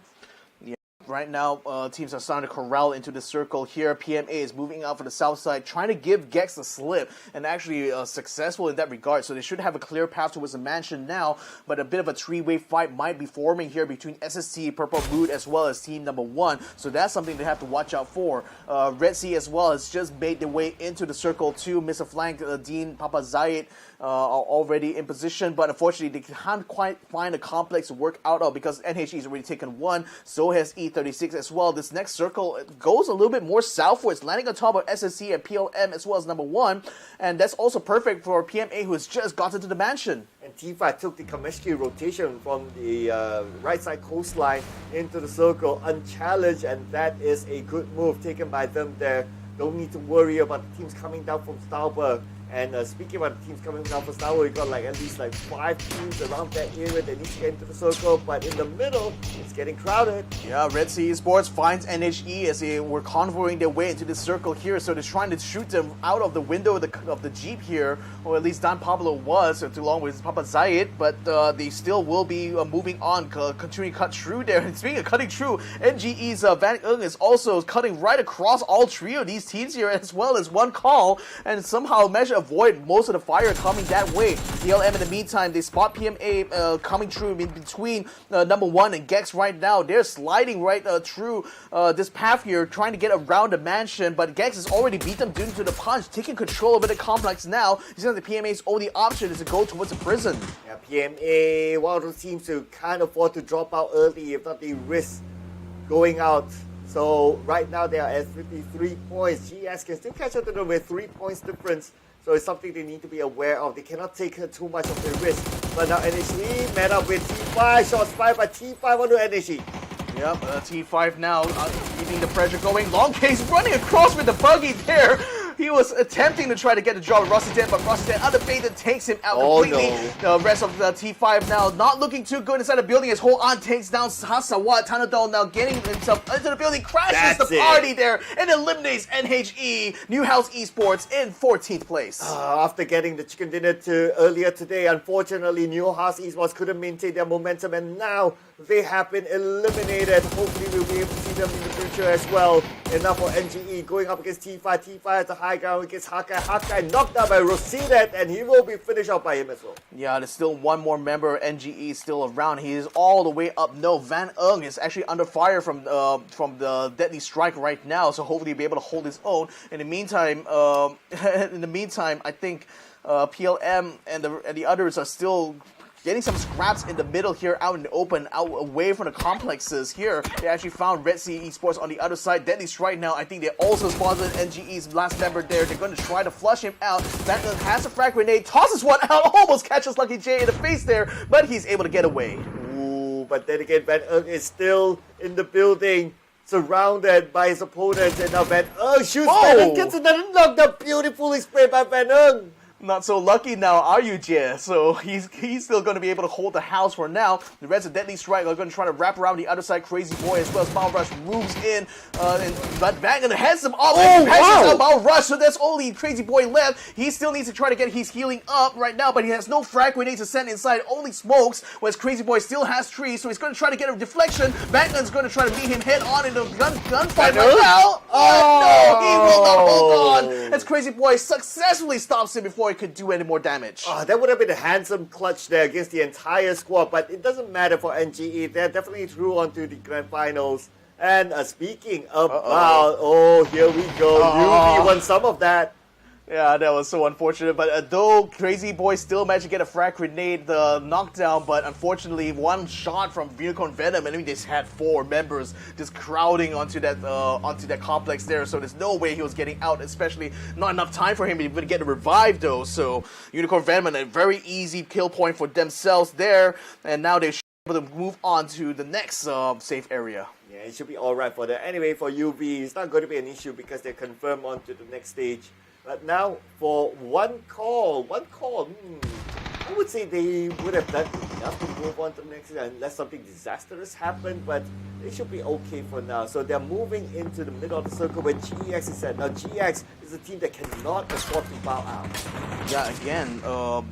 Right now, teams are starting to corral into the circle here. PMA is moving out for the south side, trying to give Gex a slip, and actually successful in that regard. So they should have a clear path towards the mansion now, but a bit of a three-way fight might be forming here between SST, Purple Mood, as well as team number 1. So that's something they have to watch out for. Red Sea as well has just made their way into the circle too. Mr. Flank, Dean, Papa Zayed are already in position, but unfortunately they can't quite find a complex to work out of, because NHE has already taken 1, so has E36 as well. This next circle goes a little bit more southwards, landing on top of SSC and PLM as well as number 1, and that's also perfect for PMA, who has just gotten to the mansion. And T5 took the Kameshki rotation from the right side coastline into the circle unchallenged, and that is a good move taken by them there. Don't need to worry about the teams coming down from Starburg. And speaking about the teams coming down for Starburg, we got like at least like 5 teams around that area that need to get into the circle, but in the middle, it's getting crowded. Yeah, Red Sea Esports finds NHE as they were convoying their way into the circle here, so they're trying to shoot them out of the window of the Jeep here, or at least Don Pablo was, along with Papa Zayed, but they still will be moving on, continuing to cut through there. And speaking of cutting through, NGE's Van Ung is also cutting right across all 3 of these teams here, as well as one call, and somehow managed to avoid most of the fire coming that way. DLM in the meantime, they spot PMA coming through in between number 1 and Gex right now. They're sliding right through this path here, trying to get around the mansion, but Gex has already beat them due to the punch, taking control over the complex now. He's saying the PMA's only option is to go towards the prison. Yeah, PMA, one of those teams who can't afford to drop out early, if not they risk going out. So right now they are at 53 points. GS can still catch up to them with 3 points difference. So it's something they need to be aware of. They cannot take too much of the risk. But now NHE met up with T5. Shots fired by T5 onto NHE. Yep, T5 now keeping the pressure going. Long case running across with the buggy there. He was attempting to try to get the job of Rossitan, but Rossitan unabated takes him out completely. no. The rest of the T5 now not looking too good inside the building. His whole on takes down Hasawat. Tanadol now getting himself into the building, crashes That's the party there, and eliminates NHE, Newhouse Esports, in 14th place. After getting the chicken dinner earlier today, unfortunately, Newhouse Esports couldn't maintain their momentum, and now they have been eliminated. Hopefully, we'll be able to see them in the future as well. Enough for NGE going up against T5. T5 has a high ground against Hakai. Hakai knocked out by Rosidet, and he will be finished off by him as well. Yeah, there's still one more member. NGE still around. He is all the way up. No, Van Ung is actually under fire from the deadly strike right now. So hopefully he'll be able to hold his own. In the meantime, I think PLM and the others are still getting some scraps in the middle here, out in the open, out away from the complexes here. They actually found Red Sea Esports on the other side. Deadly Strike now, I think they also spotted NGE's last member there. They're going to try to flush him out. Batman has a frag grenade, tosses one out, almost catches Lucky J in the face there, but he's able to get away. Ooh, but then again, Van Ung is still in the building, surrounded by his opponents, and now Van Ung shoots Van Ung, gets another knockdown, beautifully sprayed by Van Ung. Not so lucky now, are you, Jie? So he's still going to be able to hold the house for now. The rest of Deadly Strike are going to try to wrap around the other side. Crazy Boy as well. Smile Rush moves in, but Bang heads him up and passes out Rush. So that's only Crazy Boy left. He still needs to try to get his healing up right now, but he has no frag grenades to send inside. Only smokes, whereas Crazy Boy still has trees. So he's going to try to get a deflection. Bangman's going to try to meet him head on in the gunfight right now. No, he will not hold on. As Crazy Boy successfully stops him before he could do any more damage. That would have been a handsome clutch there against the entire squad, but it doesn't matter for NGE. They're definitely through onto the grand finals. And speaking about, here we go. UV won some of that. Yeah, that was so unfortunate. But though Crazy Boy still managed to get a frag grenade, the knockdown, but unfortunately one shot from Unicorn Venom, and I mean, they had 4 members just crowding onto that complex there. So there's no way he was getting out, especially not enough time for him to even get a revive though. So Unicorn Venom, a very easy kill point for themselves there, and now they should be able to move on to the next safe area. Yeah, it should be alright for them. Anyway, for UV, it's not going to be an issue because they're confirmed onto the next stage. But now, for one call, I would say they would have done enough to move on to the next unless something disastrous happened, but they should be okay for now. So they're moving into the middle of the circle where GEX is at. Now, GEX is a team that cannot afford to bow out. Yeah, again,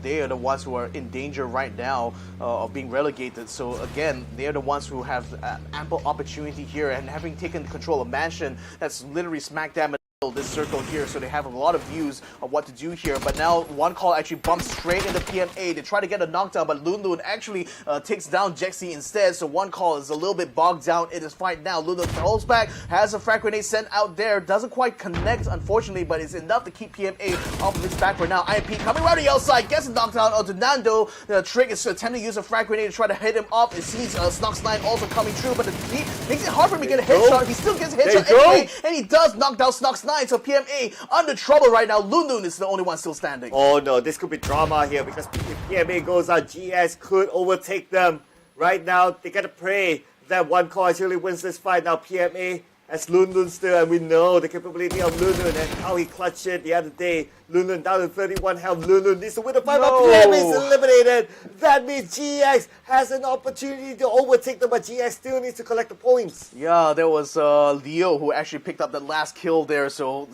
they are the ones who are in danger right now of being relegated. So again, they are the ones who have ample opportunity here, and having taken control of Mansion, that's literally smack dab this circle here, so they have a lot of views of what to do here. But now one call actually bumps straight into PMA. They try to get a knockdown, but Lun actually takes down Jexy instead. So one call is a little bit bogged down in this fight now. Lun holds back, has a frag grenade sent out there, doesn't quite connect unfortunately, but it's enough to keep PMA off of his back for now. IMP coming around the outside, gets a knockdown onto Nando. The trick is to attempt to use a frag grenade to try to hit him off. It sees Snox9 also coming through, but he makes it hard for him to get a headshot. He still gets a headshot anyway, and he does knock down Snox9. So PMA under trouble right now. Lun is the only one still standing. Oh no, this could be drama here because if PMA goes out, GS could overtake them. Right now, they gotta pray that one call actually wins this fight. Now PMA has Lun still, and we know the capability of Lun and how he clutched it the other day. Lun down to 31 health. Lun needs to win the fight, but PMA is eliminated. That means GX has an opportunity to overtake them, but GX still needs to collect the points. Yeah, there was Leo who actually picked up the last kill there, so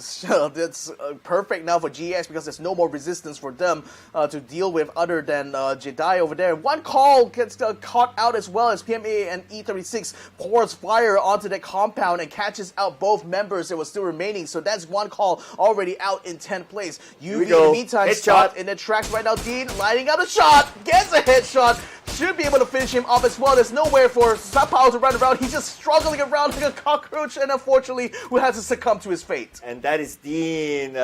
that's perfect now for GX because there's no more resistance for them to deal with other than Jedi over there. One call gets caught out as well as PMA and E36 pours fire onto that compound and catches out both members that were still remaining, so that's one call already out in 10th place. UV in the meantime stuck in the tracks right now. Dean lining up a shot, gets a headshot, should be able to finish him off as well. There's nowhere for Sapao to run around. He's just struggling around like a cockroach, and unfortunately who has to succumb to his fate. And that is Dean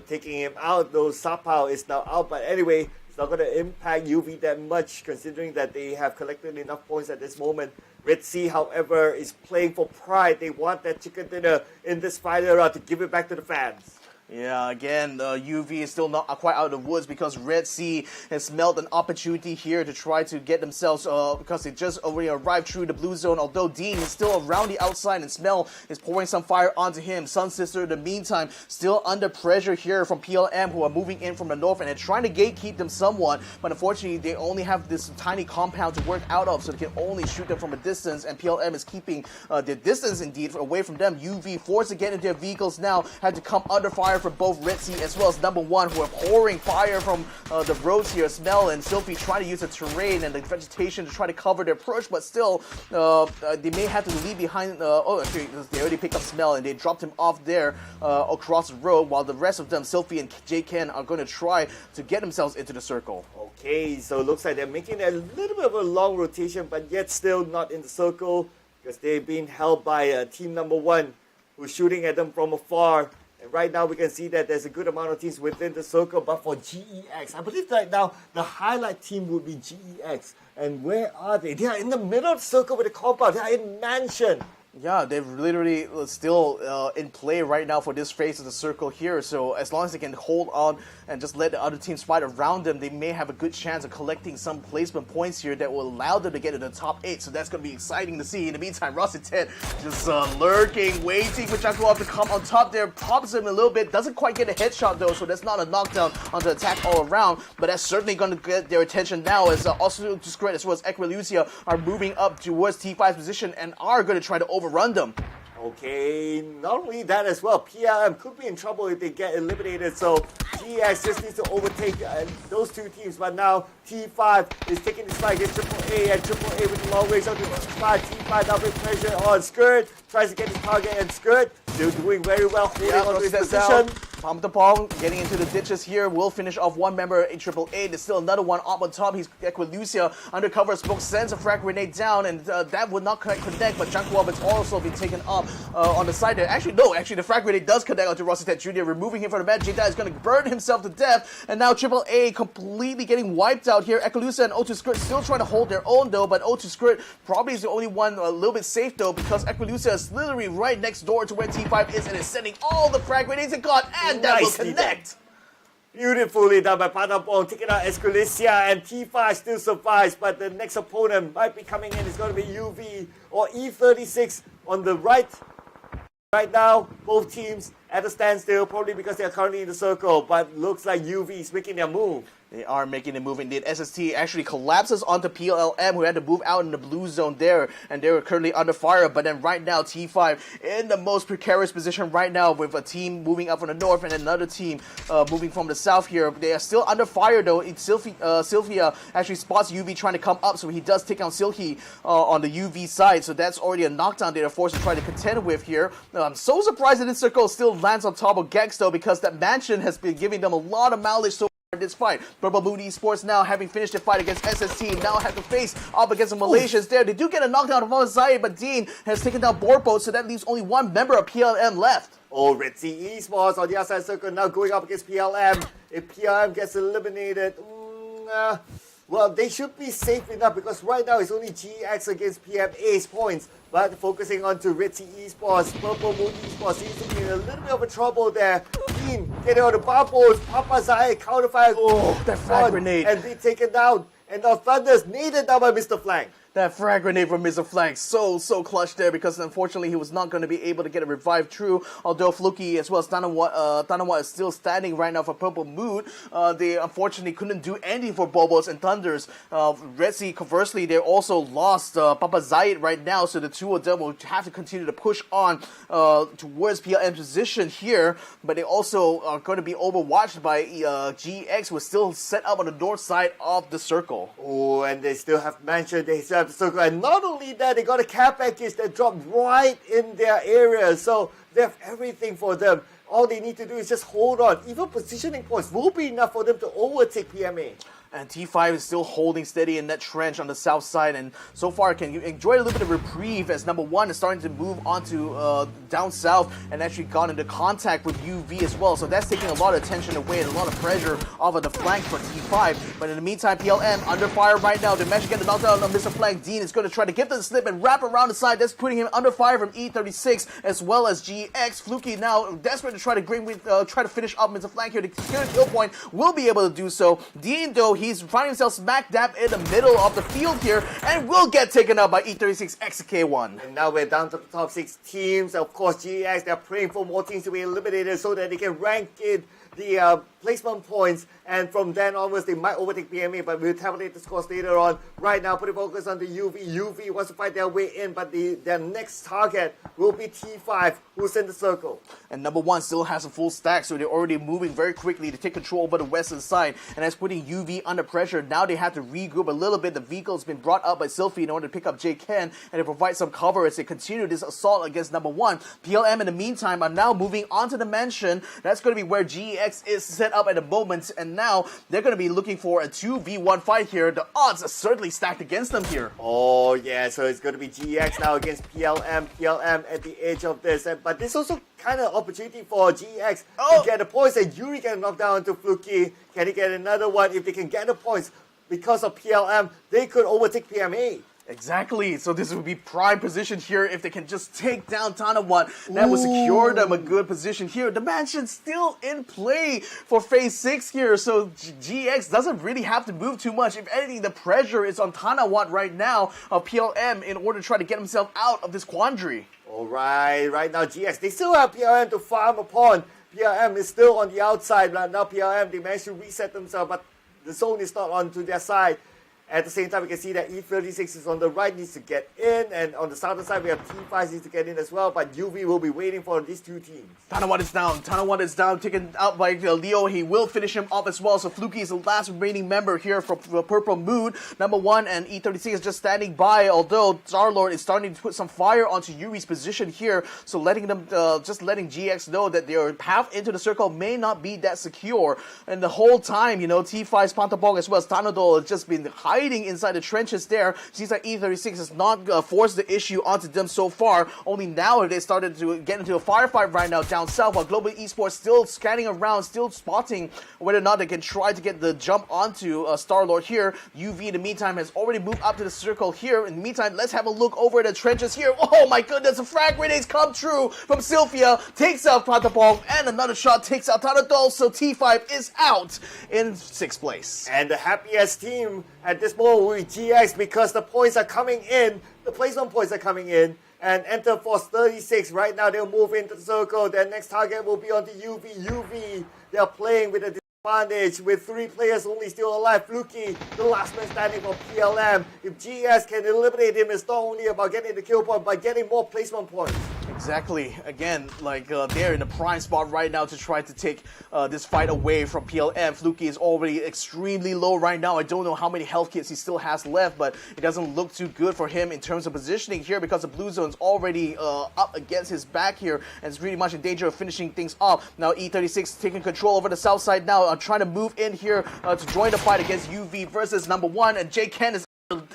taking him out, though Sapao is now out. But anyway, it's not going to impact UV that much considering that they have collected enough points at this moment. Red Sea, however, is playing for pride. They want that chicken dinner in this final round to give it back to the fans. Yeah, again, UV is still not quite out of the woods because Red Sea has smelled an opportunity here to try to get themselves, because they just already arrived through the blue zone, although Dean is still around the outside and Smell is pouring some fire onto him. Sun Sister, in the meantime, still under pressure here from PLM, who are moving in from the north and they're trying to gatekeep them somewhat, but unfortunately they only have this tiny compound to work out of, so they can only shoot them from a distance, and PLM is keeping their distance indeed away from them. UV forced to get into their vehicles now, had to come under fire from both Red Sea as well as number one, who are pouring fire from the roads here. Smell and Sylphie trying to use the terrain and the vegetation to try to cover their push, but still they may have to leave behind. Actually, they already picked up Smell and they dropped him off there across the road, while the rest of them, Sylphie and J Ken, are going to try to get themselves into the circle. Okay, so it looks like they're making a little bit of a long rotation, but yet still not in the circle because they're being held by team number one, who's shooting at them from afar. And right now we can see that there's a good amount of teams within the circle, but for GEX, I believe right now the highlight team would be GEX. And where are they? They are in the middle of the circle with the compound. They are in Mansion. Yeah, they're literally still in play right now for this phase of the circle here. So as long as they can hold on and just let the other teams fight around them, they may have a good chance of collecting some placement points here that will allow them to get into the top 8. So that's going to be exciting to see. In the meantime, Rossitet just lurking, waiting for Jaguar to come on top there. Pops him a little bit. Doesn't quite get a headshot though, so that's not a knockdown on the attack all around. But that's certainly going to get their attention now, as also Discret as well as Equilucia are moving up towards T5's position and are going to try to overrun them. Okay, not only that as well, PLM could be in trouble if they get eliminated, so GX just needs to overtake those two teams, but now T5 is taking the slide against AAA, and AAA with the long ways out to T5. T5 now with pressure on Skirt, tries to get his target, and Skirt still doing very well, holding onto his position. Pom to Pong getting into the ditches here will finish off one member in AAA. There's still another one up on top. He's Equilucia undercover smoke, sends a frag grenade down, and that would not connect, but Jankuab has also been taken up on the side there. Actually, the frag grenade does connect onto Rossitet Jr., removing him from the match. Jada is going to burn himself to death, and now AAA completely getting wiped out here. Equilucia and O2 Skirt still trying to hold their own though, but O2 Skirt probably is the only one a little bit safe though, because Equilucia is literally right next door to where T5 is and is sending all the frag grenades it got, and that will connect. Beautifully done by Patapong, taking out Esculicia, and T5 still survives, but the next opponent might be coming in. It's going to be UV or E36 on the right. Right now, both teams at a standstill, probably because they are currently in the circle, but looks like UV is making their move. They are making a move indeed. SST actually collapses onto PLM, who had to move out in the blue zone there, and they were currently under fire. But then right now, T5 in the most precarious position right now, with a team moving up from the north and another team moving from the south here. They are still under fire though. Sylphia actually spots UV trying to come up, so he does take on Silky on the UV side. So that's already a knockdown they're forced to try to contend with here. I'm so surprised that this circle still lands on top of Gex though, because that mansion has been giving them a lot of mileage so in this fight. Purple Moon Esports now, having finished the fight against SST, now have to face up against the Malaysians there. They do get a knockdown of Zayed, but Dean has taken down Borpo, so that leaves only one member of PLM left. Oh, Red Sea Esports on the outside circle now going up against PLM. If PLM gets eliminated, well, they should be safe enough, because right now it's only GX against PM Ace points. But focusing on to Ritzy Esports, Purple Moon Esports seems to be in a little bit of a trouble there. Dean getting on the bubbles, Papa Zai counterfire. Oh, that frag grenade. And be taken down. And now Thunder's needed down by Mr. Flank. That frag grenade from Mr. Flank, so clutch there, because unfortunately he was not going to be able to get a revive through, although Fluky as well as Tanawa is still standing right now for Purple Moon. They unfortunately couldn't do anything for Bobos and Thunders. Red Sea, conversely, they also lost Papa Zayed right now, so the two of them will have to continue to push on towards PLM position here, but they also are going to be overwatched by GX, who is still set up on the north side of the circle. Oh, and they still have mentioned they still have the circle, and not only that, they got a care package that dropped right in their area, so they have everything for them. All they need to do is just hold on. Even positioning points will be enough for them to overtake PMA. And T5 is still holding steady in that trench on the south side, and so far can enjoy a little bit of reprieve as number one is starting to move onto down south and actually got into contact with UV as well. So that's taking a lot of attention away and a lot of pressure off of the flank for T5. But in the meantime, PLM under fire right now. They managed to get the knockdown on Mr. Flank. Dean is going to try to give the slip and wrap around the side. That's putting him under fire from E36 as well as GX. Fluky now desperate to try to finish up Mr. Flank here to secure the kill point. Will be able to do so. Dean, though, he's finding himself smack dab in the middle of the field here and will get taken up by E36 XK1. And now we're down to the top 6 teams. Of course, GX, they're praying for more teams to be eliminated so that they can rank in the placement points, and from then onwards they might overtake PMA, but we'll tabulate the scores later on. Right now, putting focus on the UV. UV wants to fight their way in, but their next target will be T5, who's in the circle. And number one still has a full stack, so they're already moving very quickly to take control over the western side, and that's putting UV under pressure. Now they have to regroup a little bit. The vehicle's been brought up by Sylphie in order to pick up J Ken and to provide some cover as they continue this assault against number one. PLM in the meantime are now moving onto the mansion. That's going to be where GX is set up at the moment, and now they're going to be looking for a 2v1 fight here. The odds are certainly stacked against them here. Oh yeah, so it's going to be GX now against PLM. PLM at the edge of this, but this also kind of opportunity for GX to get the points, and Yuri can knock down to Fluky. Can he get another one? If they can get the points because of PLM, they could overtake PMA. Exactly, so this would be prime position here if they can just take down Tanawan. That would secure them a good position here. The mansion's still in play for phase 6 here, so GX doesn't really have to move too much. If anything, the pressure is on Tanawan right now of PLM in order to try to get himself out of this quandary. Alright, right now GX, they still have PLM to farm upon. PLM is still on the outside. Now PLM, they managed to reset themselves, but the zone is not onto their side. At the same time, we can see that E36 is on the right, needs to get in, and on the southern side, we have T5 needs to get in as well, but UV will be waiting for these two teams. Tanawan is down. Tanawan is down, taken out by Leo. He will finish him off as well, so Fluky is the last remaining member here from the Purple Mood. Number one, and E36 is just standing by, although Star-Lord is starting to put some fire onto Yuri's position here, so letting GX know that their path into the circle may not be that secure. And the whole time, T5's Pantapong as well as Tanadol has just been hiding inside the trenches there. Seems like E36 has not forced the issue onto them so far. Only now have they started to get into a firefight right now down south, while Global Esports still scanning around, still spotting whether or not they can try to get the jump onto Star-Lord here. UV in the meantime has already moved up to the circle here. In the meantime, let's have a look over the trenches here. Oh my goodness, the frag grenades come true from Sylphia, takes out Patapong, and another shot takes out Tanadol, so T5 is out in 6th place. And the happiest team at this moment will be GX, because the points are coming in, the placement points are coming in, and Enter Force 36, right now they'll move into the circle. Their next target will be on the UV. They're playing with a disadvantage with 3 players only still alive. Fluky, the last man standing for PLM. If GS can eliminate him, it's not only about getting the kill point, but getting more placement points. Exactly. Again, they're in the prime spot right now to try to take this fight away from PLM. Fluky is already extremely low right now. I don't know how many health kits he still has left, but it doesn't look too good for him in terms of positioning here, because the blue zone's already up against his back here and is really much in danger of finishing things off. Now E36 taking control over the south side now, trying to move in here to join the fight against UV versus number one, and J Ken is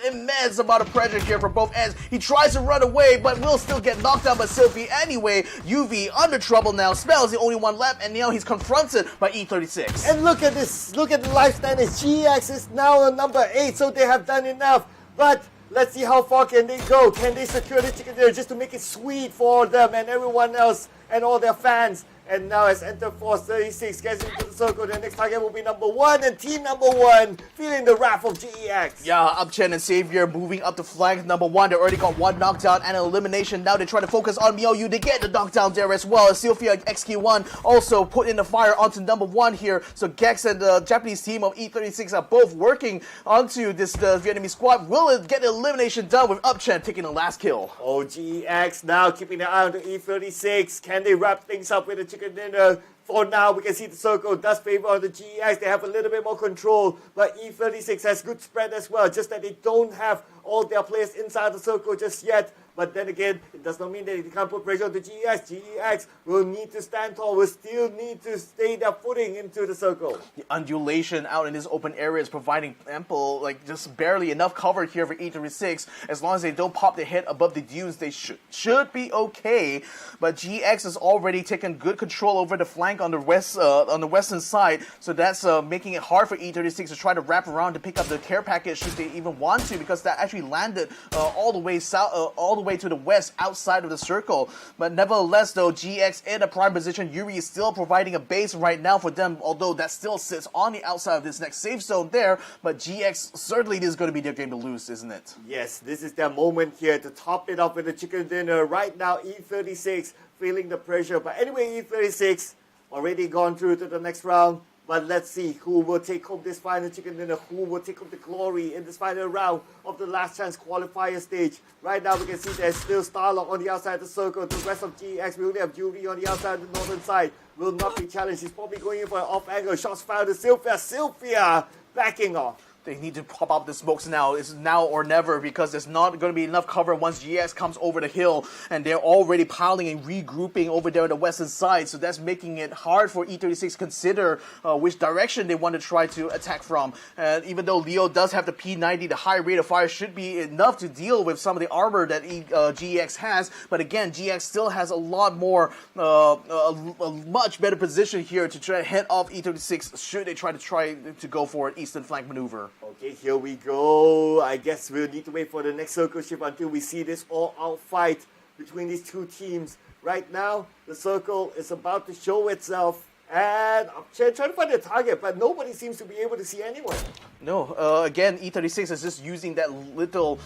immense amount of pressure here from both ends. He tries to run away, but will still get knocked out by Sylphie anyway. UV under trouble now. Spell is the only one left, and now he's confronted by E36. And look at this. Look at the life standings. GX is now on number 8, so they have done enough. But let's see how far can they go. Can they secure the chicken dinner just to make it sweet for them and everyone else and all their fans? And now as Enter Force 36 gets into the circle, the next target will be number 1, and team number 1 feeling the wrath of GEX. Yeah, Upchen and Xavier moving up the flank. Number 1, they already got 1 knockdown and an elimination. Now they try to focus on Miaoyu. They get the knockdown there as well. Sylphia XQ1 also put in the fire onto number 1 here. So Gex and the Japanese team of E36 are both working onto this Vietnamese squad. Will it get the elimination done with Upchen taking the last kill? Oh, GEX now keeping an eye on the E36. Can they wrap things up with a chicken dinner? For now, we can see the circle does favor on the GEX. They have a little bit more control, but E36 has good spread as well, just that they don't have all their players inside the circle just yet. But then again, it does not mean that it can't put pressure on the GEX. GEX will need to stand tall, will still need to stay their footing into the circle. The undulation out in this open area is providing ample, like just barely enough cover here for E36. As long as they don't pop their head above the dunes, they should be okay. But GX has already taken good control over the flank on the western side, so that's making it hard for E36 to try to wrap around to pick up the care package should they even want to, because that actually landed all the way south, all the way to the west outside of the circle. But nevertheless, though, GX in a prime position, Yuri is still providing a base right now for them, although that still sits on the outside of this next safe zone there. But GX, certainly this is going to be their game to lose, isn't it? Yes, this is their moment here to top it off with the chicken dinner. Right now, E36 feeling the pressure. But anyway, E36 already gone through to the next round. But let's see who will take home this final chicken dinner, who will take home the glory in this final round of the last chance qualifier stage. Right now we can see there's still Starlock on the outside of the circle. The rest of GX, we only have Yuri on the outside of the northern side. Will not be challenged. He's probably going in for an off angle. Shots fired to Sylphia. Sylphia backing off. They need to pop up the smokes now. It's now or never, because there's not going to be enough cover once GX comes over the hill, and they're already piling and regrouping over there on the western side. So that's making it hard for E36 to consider which direction they want to try to attack from. And even though Leo does have the P90, the high rate of fire should be enough to deal with some of the armor that GX has. But again, GX still has a lot more, a much better position here to try to head off E36 should they try to go for an eastern flank maneuver. Okay, here we go. I guess we'll need to wait for the next circle shift until we see this all-out fight between these two teams. Right now, the circle is about to show itself, and I'm trying to find a target, but nobody seems to be able to see anyone. No, again, E36 is just using that little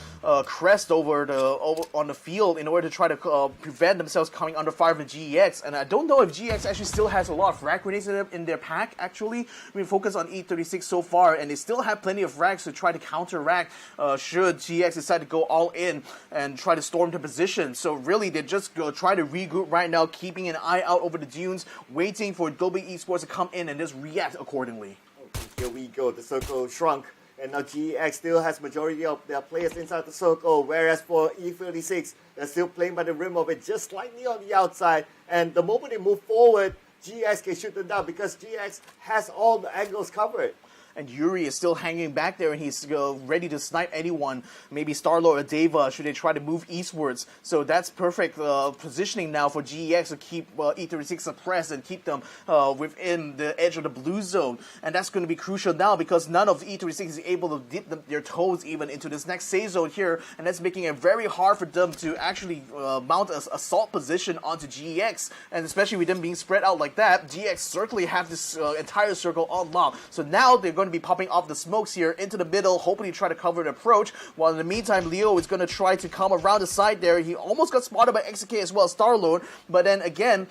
crest over on the field in order to try to prevent themselves coming under fire from GX. And I don't know if GX actually still has a lot of frag grenades in their pack, actually. We focus on E36 so far, and they still have plenty of frags to try to counteract should GX decide to go all in and try to storm the position. So really, they're just try to regroup right now, keeping an eye out over the dunes, waiting for Dolby Esports to come in and just react accordingly. Here we go, the circle shrunk, and now GX still has majority of their players inside the circle, whereas for E36, they're still playing by the rim of it, just slightly on the outside, and the moment they move forward, GX can shoot them down because GX has all the angles covered. And Yuri is still hanging back there, and he's ready to snipe anyone, maybe Starlord or Deva, should they try to move eastwards. So that's perfect positioning now for GEX to keep E36 suppressed and keep them within the edge of the blue zone. And that's going to be crucial now, because none of E36 is able to dip their toes even into this next safe zone here, and that's making it very hard for them to actually mount an assault position onto GEX. And especially with them being spread out like that, GEX certainly have this entire circle on lock. So now they're going to be popping off the smokes here into the middle, hoping to try to cover the approach, while in the meantime Leo is going to try to come around the side there. He almost got spotted by XK as well as Starlord, but then again,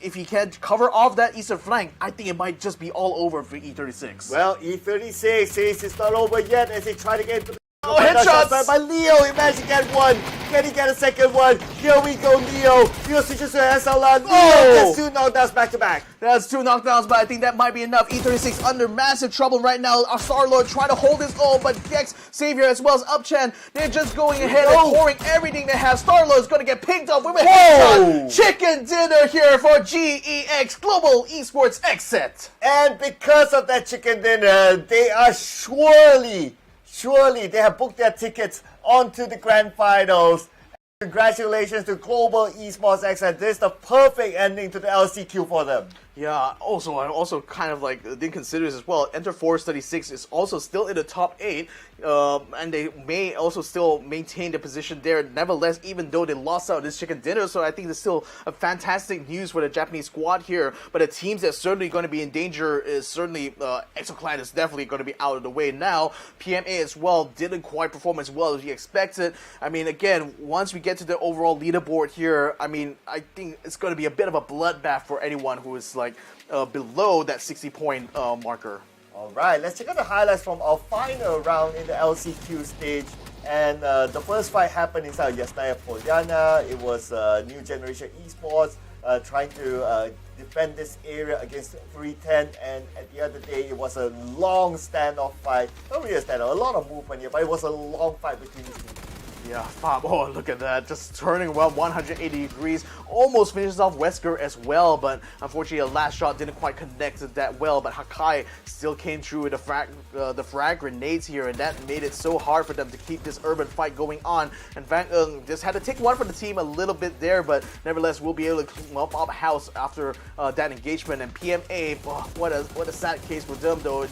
if he can cover off that eastern flank, I think it might just be all over for E36. Well, E36 says it's not over yet as they try to get into the headshots by Leo. He managed to get one. Can he get a second one? Here we go, Leo. Leo switches to SLR. Leo gets two knockdowns back to back. That's two knockdowns, but I think that might be enough. E36 under massive trouble right now. Our Starlord trying to hold his own, but Gex, Savior, as well as Upchan, they're just going ahead and pouring everything they have. Starlord is going to get pinked off with a headshot. Chicken dinner here for GEX Global Esports exit. And because of that chicken dinner, they are surely they have booked their tickets onto the grand finals. Congratulations to Global Esports Exit. This is the perfect ending to the LCQ for them. Yeah, I also kind of like didn't consider this as well. Enter Force 36 is also still in the top 8, and they may also still maintain their position there. Nevertheless, even though they lost out this chicken dinner, so I think it's still a fantastic news for the Japanese squad here. But the teams that's certainly going to be in danger is certainly Exoclan is definitely going to be out of the way now. PMA as well didn't quite perform as well as we expected. I mean, again, once we get to the overall leaderboard here, I mean, I think it's going to be a bit of a bloodbath for anyone who is like below that 60-point marker. Alright, let's check out the highlights from our final round in the LCQ stage. And the first fight happened inside Yasnaya Polyana. It was New Generation Esports trying to defend this area against 310. And at the other day, it was a long standoff fight. Not really a standoff, a lot of movement here, but it was a long fight between these two. Yeah, Bob, oh, look at that. Just turning around 180 degrees. Almost finishes off Wesker as well, but unfortunately, a last shot didn't quite connect that well. But Hakai still came through with the frag grenades here, and that made it so hard for them to keep this urban fight going on. And Van just had to take one for the team a little bit there, but nevertheless, we'll be able to clean up house after that engagement. And PMA, oh, what a sad case for them though in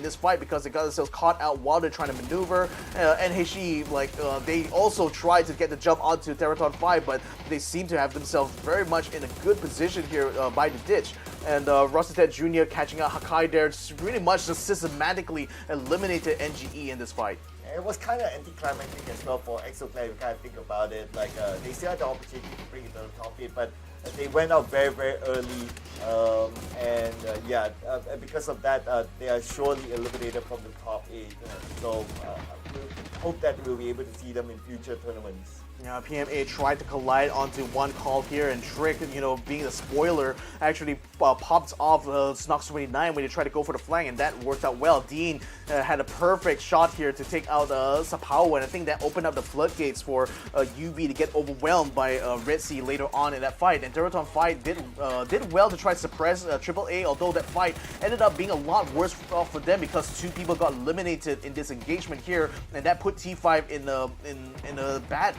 this fight, because they got themselves caught out while they're trying to maneuver. NHE, like they also tried to get the jump onto Terraton 5, but they seem to have themselves very much in a good position here by the ditch. And Rossitet Jr. catching out Hakai there, really much just systematically eliminated NGE in this fight. It was kind of anticlimactic as well for ExoClan if you kind of think about it. Like they still had the opportunity to bring it to the top 8, but they went out very, very early. Because of that, they are surely eliminated from the top 8. So we hope that we'll be able to see them in future tournaments. Yeah, PMA tried to collide onto one call here, and Trick, being the spoiler, actually popped off Snox 29 when he tried to go for the flank, and that worked out well. Dean had a perfect shot here to take out Sapawa, and I think that opened up the floodgates for UV to get overwhelmed by Red Sea later on in that fight. And Terraton 5 did well to try to suppress AAA, although that fight ended up being a lot worse for them because 2 people got eliminated in this engagement here, and that put T5 in a bad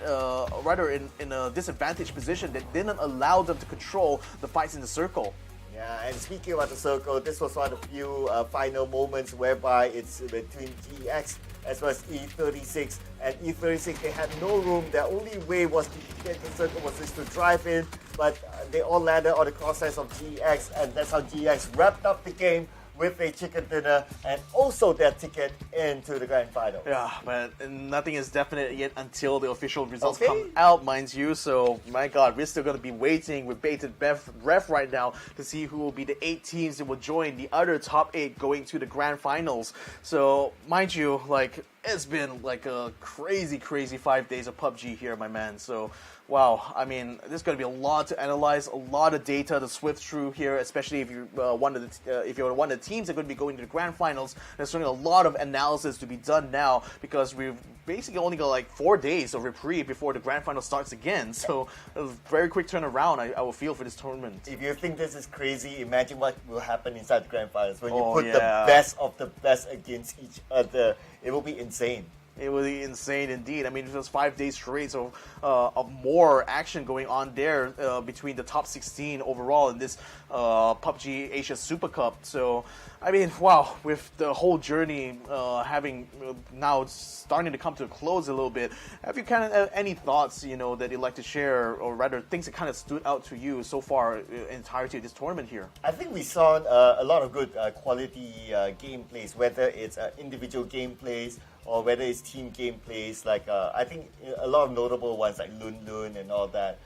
rather in a disadvantaged position that didn't allow them to control the fights in the circle. Yeah, and speaking about the circle, this was one of the few final moments whereby it's between GEX as well as E36. And E36, they had no room. Their only way was to get the circle was just to drive in, but they all landed on the crosshairs of GEX, and that's how GEX wrapped up the game with a chicken dinner and also their ticket into the grand final. Yeah, but nothing is definite yet until the official results come out, mind you. So, my God, we're still going to be waiting with bated breath right now to see who will be the 8 teams that will join the other top 8 going to the grand finals. So, mind you, like, it's been like a crazy 5 days of PUBG here, my man. So, wow, I mean, there's going to be a lot to analyze, a lot of data to swift through here, especially if you're one of the teams that are going to be going to the grand finals. There's certainly a lot of analysis to be done now because we've basically only got like 4 days of reprieve before the grand final starts again. So, a very quick turnaround, I will feel for this tournament. If you think this is crazy, imagine what will happen inside the grand finals when you put the best of the best against each other. It will be insane. It was insane indeed. I mean, it was 5 days straight of more action going on there between the top 16 overall in this PUBG Asia Super Cup. So, I mean, wow, with the whole journey having now starting to come to a close a little bit, have you kind of any thoughts, that you'd like to share, or rather things that kind of stood out to you so far in the entirety of this tournament here? I think we saw a lot of good quality gameplays, whether it's individual gameplays or whether it's team gameplays. Like I think a lot of notable ones like Lun Lun and all that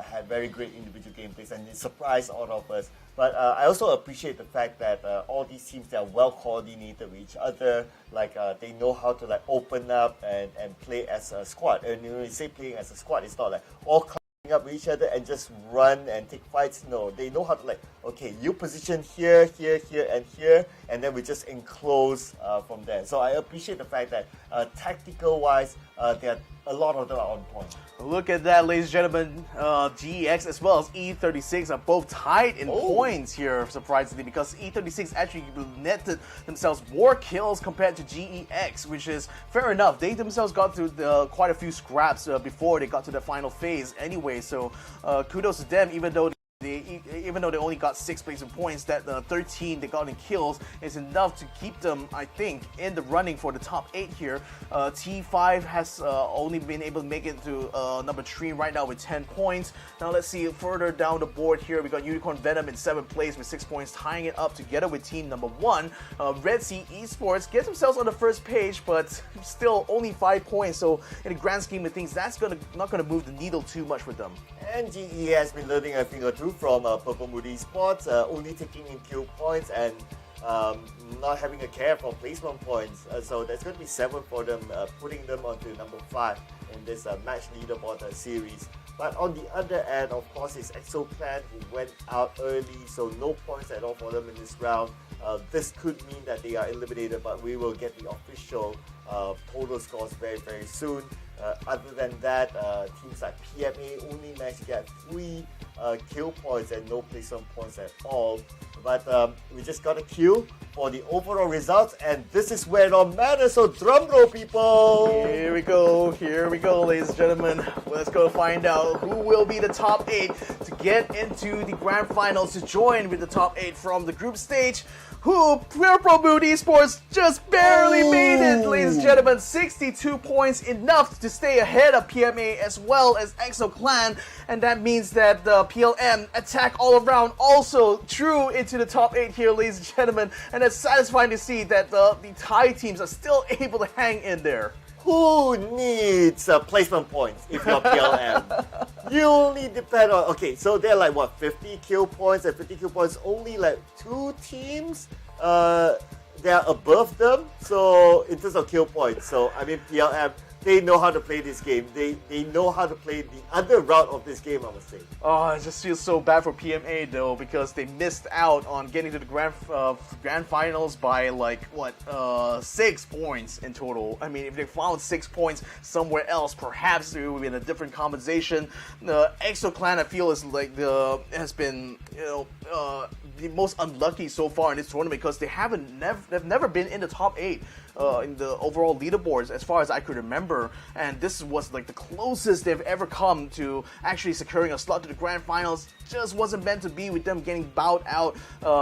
had very great individual gameplays, and it surprised all of us. But I also appreciate the fact that all these teams, they are well coordinated with each other. Like they know how to like open up and play as a squad. And when you say playing as a squad, it's not like all climbing up with each other and just run and take fights. No, they know how to like, okay, you position here, here, here, and here, and then we just enclose from there. So I appreciate the fact that tactical-wise, a lot of them are on point. Look at that, ladies and gentlemen. GEX as well as E36 are both tied in points here, surprisingly, because E36 actually netted themselves more kills compared to GEX, which is fair enough. They themselves got through quite a few scraps before they got to the final phase anyway, so kudos to them, even though they only got 6 placing points, that 13 they got in kills is enough to keep them, I think, in the running for the top 8 here. T5 has only been able to make it to number 3 right now with 10 points. Now let's see further down the board here. We got Unicorn Venom in 7th place with 6 points, tying it up together with team number 1. Red Sea Esports gets themselves on the first page, but still only 5 points. So in the grand scheme of things, that's not gonna move the needle too much with them. And GE has been learning a thing or two from Purple Moody Sports, only taking in kill points and not having a care for placement points. So there's going to be 7 for them, putting them onto number 5 in this match leaderboard series. But on the other end, of course, is ExoClan, who went out early, so no points at all for them in this round. This could mean that they are eliminated, but we will get the official total scores very, very soon. Other than that, teams like PMA only managed to get 3 kill points and no placement points at all. But we just got a queue for the overall results, and this is where it all matters. So drum roll, people! Here we go, ladies and gentlemen. Let's go find out who will be the top 8 to get into the grand finals, to join with the top 8 from the group stage. Who Pubg Esports just barely made it, ladies and gentlemen. 62 points, enough to stay ahead of PMA as well as ExoClan, and that means that the PLM attack all around also drew into the top 8 here, ladies and gentlemen, and it's satisfying to see that the Thai teams are still able to hang in there. Who needs placement points if you're PLM? You only depend on... Okay, so they're like, what, 50 kill points, and 50 kill points, only like 2 teams they're above them. So in terms of kill points, so I mean PLM, they know how to play this game. They know how to play the other route of this game, I must say. Oh, it just feels so bad for PMA though, because they missed out on getting to the grand finals by like what 6 points in total. I mean, if they found 6 points somewhere else, perhaps it would be in a different compensation. The ExoClan, I feel, is like has been the most unlucky so far in this tournament, because they've never been in the top 8 in the overall leaderboards as far as I could remember, and this was like the closest they've ever come to actually securing a slot to the grand finals. Just wasn't meant to be, with them getting bowed out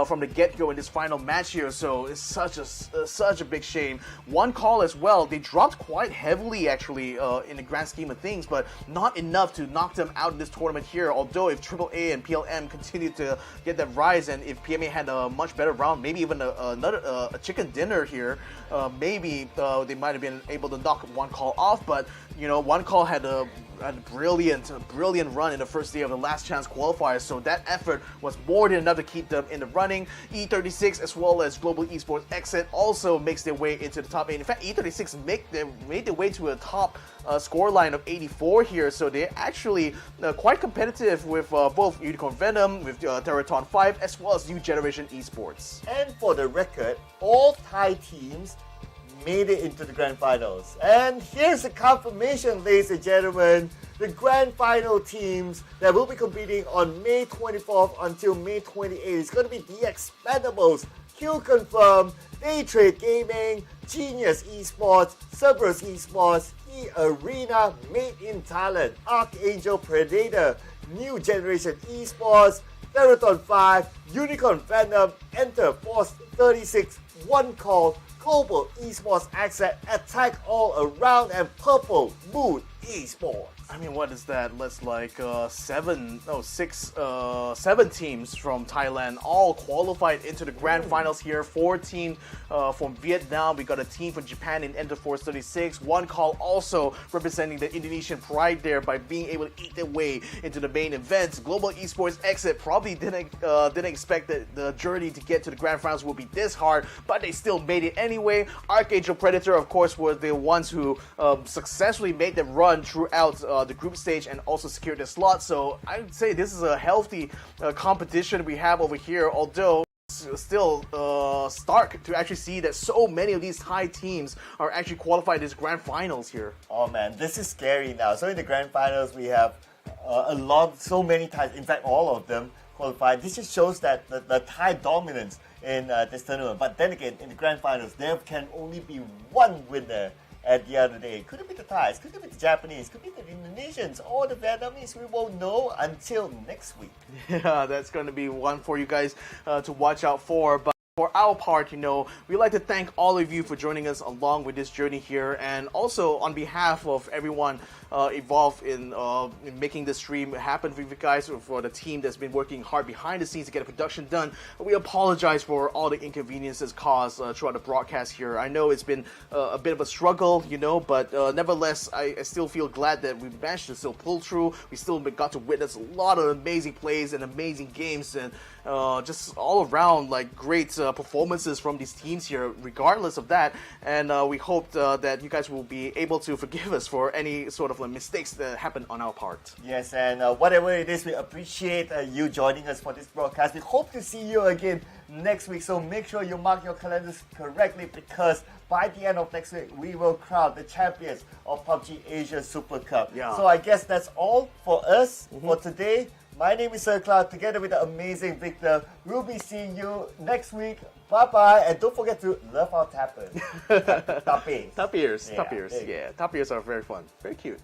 from the get-go in this final match here, so it's such a big shame. One call as well, they dropped quite heavily actually in the grand scheme of things, but not enough to knock them out in this tournament here. Although if AAA and PLM continued to get that rise, and if PMA had a much better round, maybe even a chicken dinner here, maybe they might have been able to knock One Call off. But you know, One Call had a brilliant run in the first day of the last chance qualifiers, so that effort was more than enough to keep them in the running. E36 as well as Global Esports Exit also makes their way into the top 8. In fact, E36 made their way to a top scoreline of 84 here, so they're actually quite competitive with both Unicorn Venom, with Terraton 5, as well as New Generation Esports. And for the record, all Thai teams made it into the grand finals. And here's the confirmation, ladies and gentlemen. The grand final teams that will be competing on May 24th until May 28th is going to be the Expendables, Q Confirm, Daytrade Gaming, Genius Esports, Cerberus Esports, E-Arena, Made in Thailand, Archangel Predator, New Generation Esports, Terraton 5, Unicorn Venom, Enter Force 36, One Call, Global Esports Access, Attack All Around, and Purple Moon Esports. I mean, what is that? That's like 7 teams from Thailand all qualified into the grand finals here. 4 teams from Vietnam. We got a team from Japan in Enter Force 36. One Call also representing the Indonesian pride there by being able to eat their way into the main events. Global Esports Exit probably didn't expect that the journey to get to the grand finals would be this hard, but they still made it anyway. Archangel Predator, of course, were the ones who successfully made them run throughout the group stage and also secured the slot. So I'd say this is a healthy competition we have over here, although still stark to actually see that so many of these Thai teams are actually qualified as grand finals here. Oh man, this is scary now. So in the grand finals we have so many Thais, in fact all of them qualified. This just shows that the Thai dominance in this tournament. But then again, in the grand finals, there can only be one winner at the other day. Could it be the Thais? Could it be the Japanese? Could it be the Indonesians or the Vietnamese? We won't know until next week. Yeah, that's going to be one for you guys to watch out for. But for our part, we'd like to thank all of you for joining us along with this journey here, and also on behalf of everyone involved in making this stream happen for you guys, for the team that's been working hard behind the scenes to get a production done. We apologize for all the inconveniences caused throughout the broadcast here. I know it's been a bit of a struggle, but nevertheless, I still feel glad that we managed to still pull through. We still got to witness a lot of amazing plays and amazing games, and just all around like great performances from these teams here regardless of that. And we hope that you guys will be able to forgive us for any sort of mistakes that happen on our part. Yes, and whatever it is, we appreciate you joining us for this broadcast. We hope to see you again next week, so make sure you mark your calendars correctly, because by the end of next week, we will crown the champions of PUBG Asia Super Cup. Yeah. So I guess that's all for us for today. My name is Sir Cloud, together with the amazing Victor. We'll be seeing you next week. Bye-bye, and don't forget to love our tappers. Tappies. Tappiers, Yeah, tappiers, there you go. yeah. Tappiers are very fun, very cute.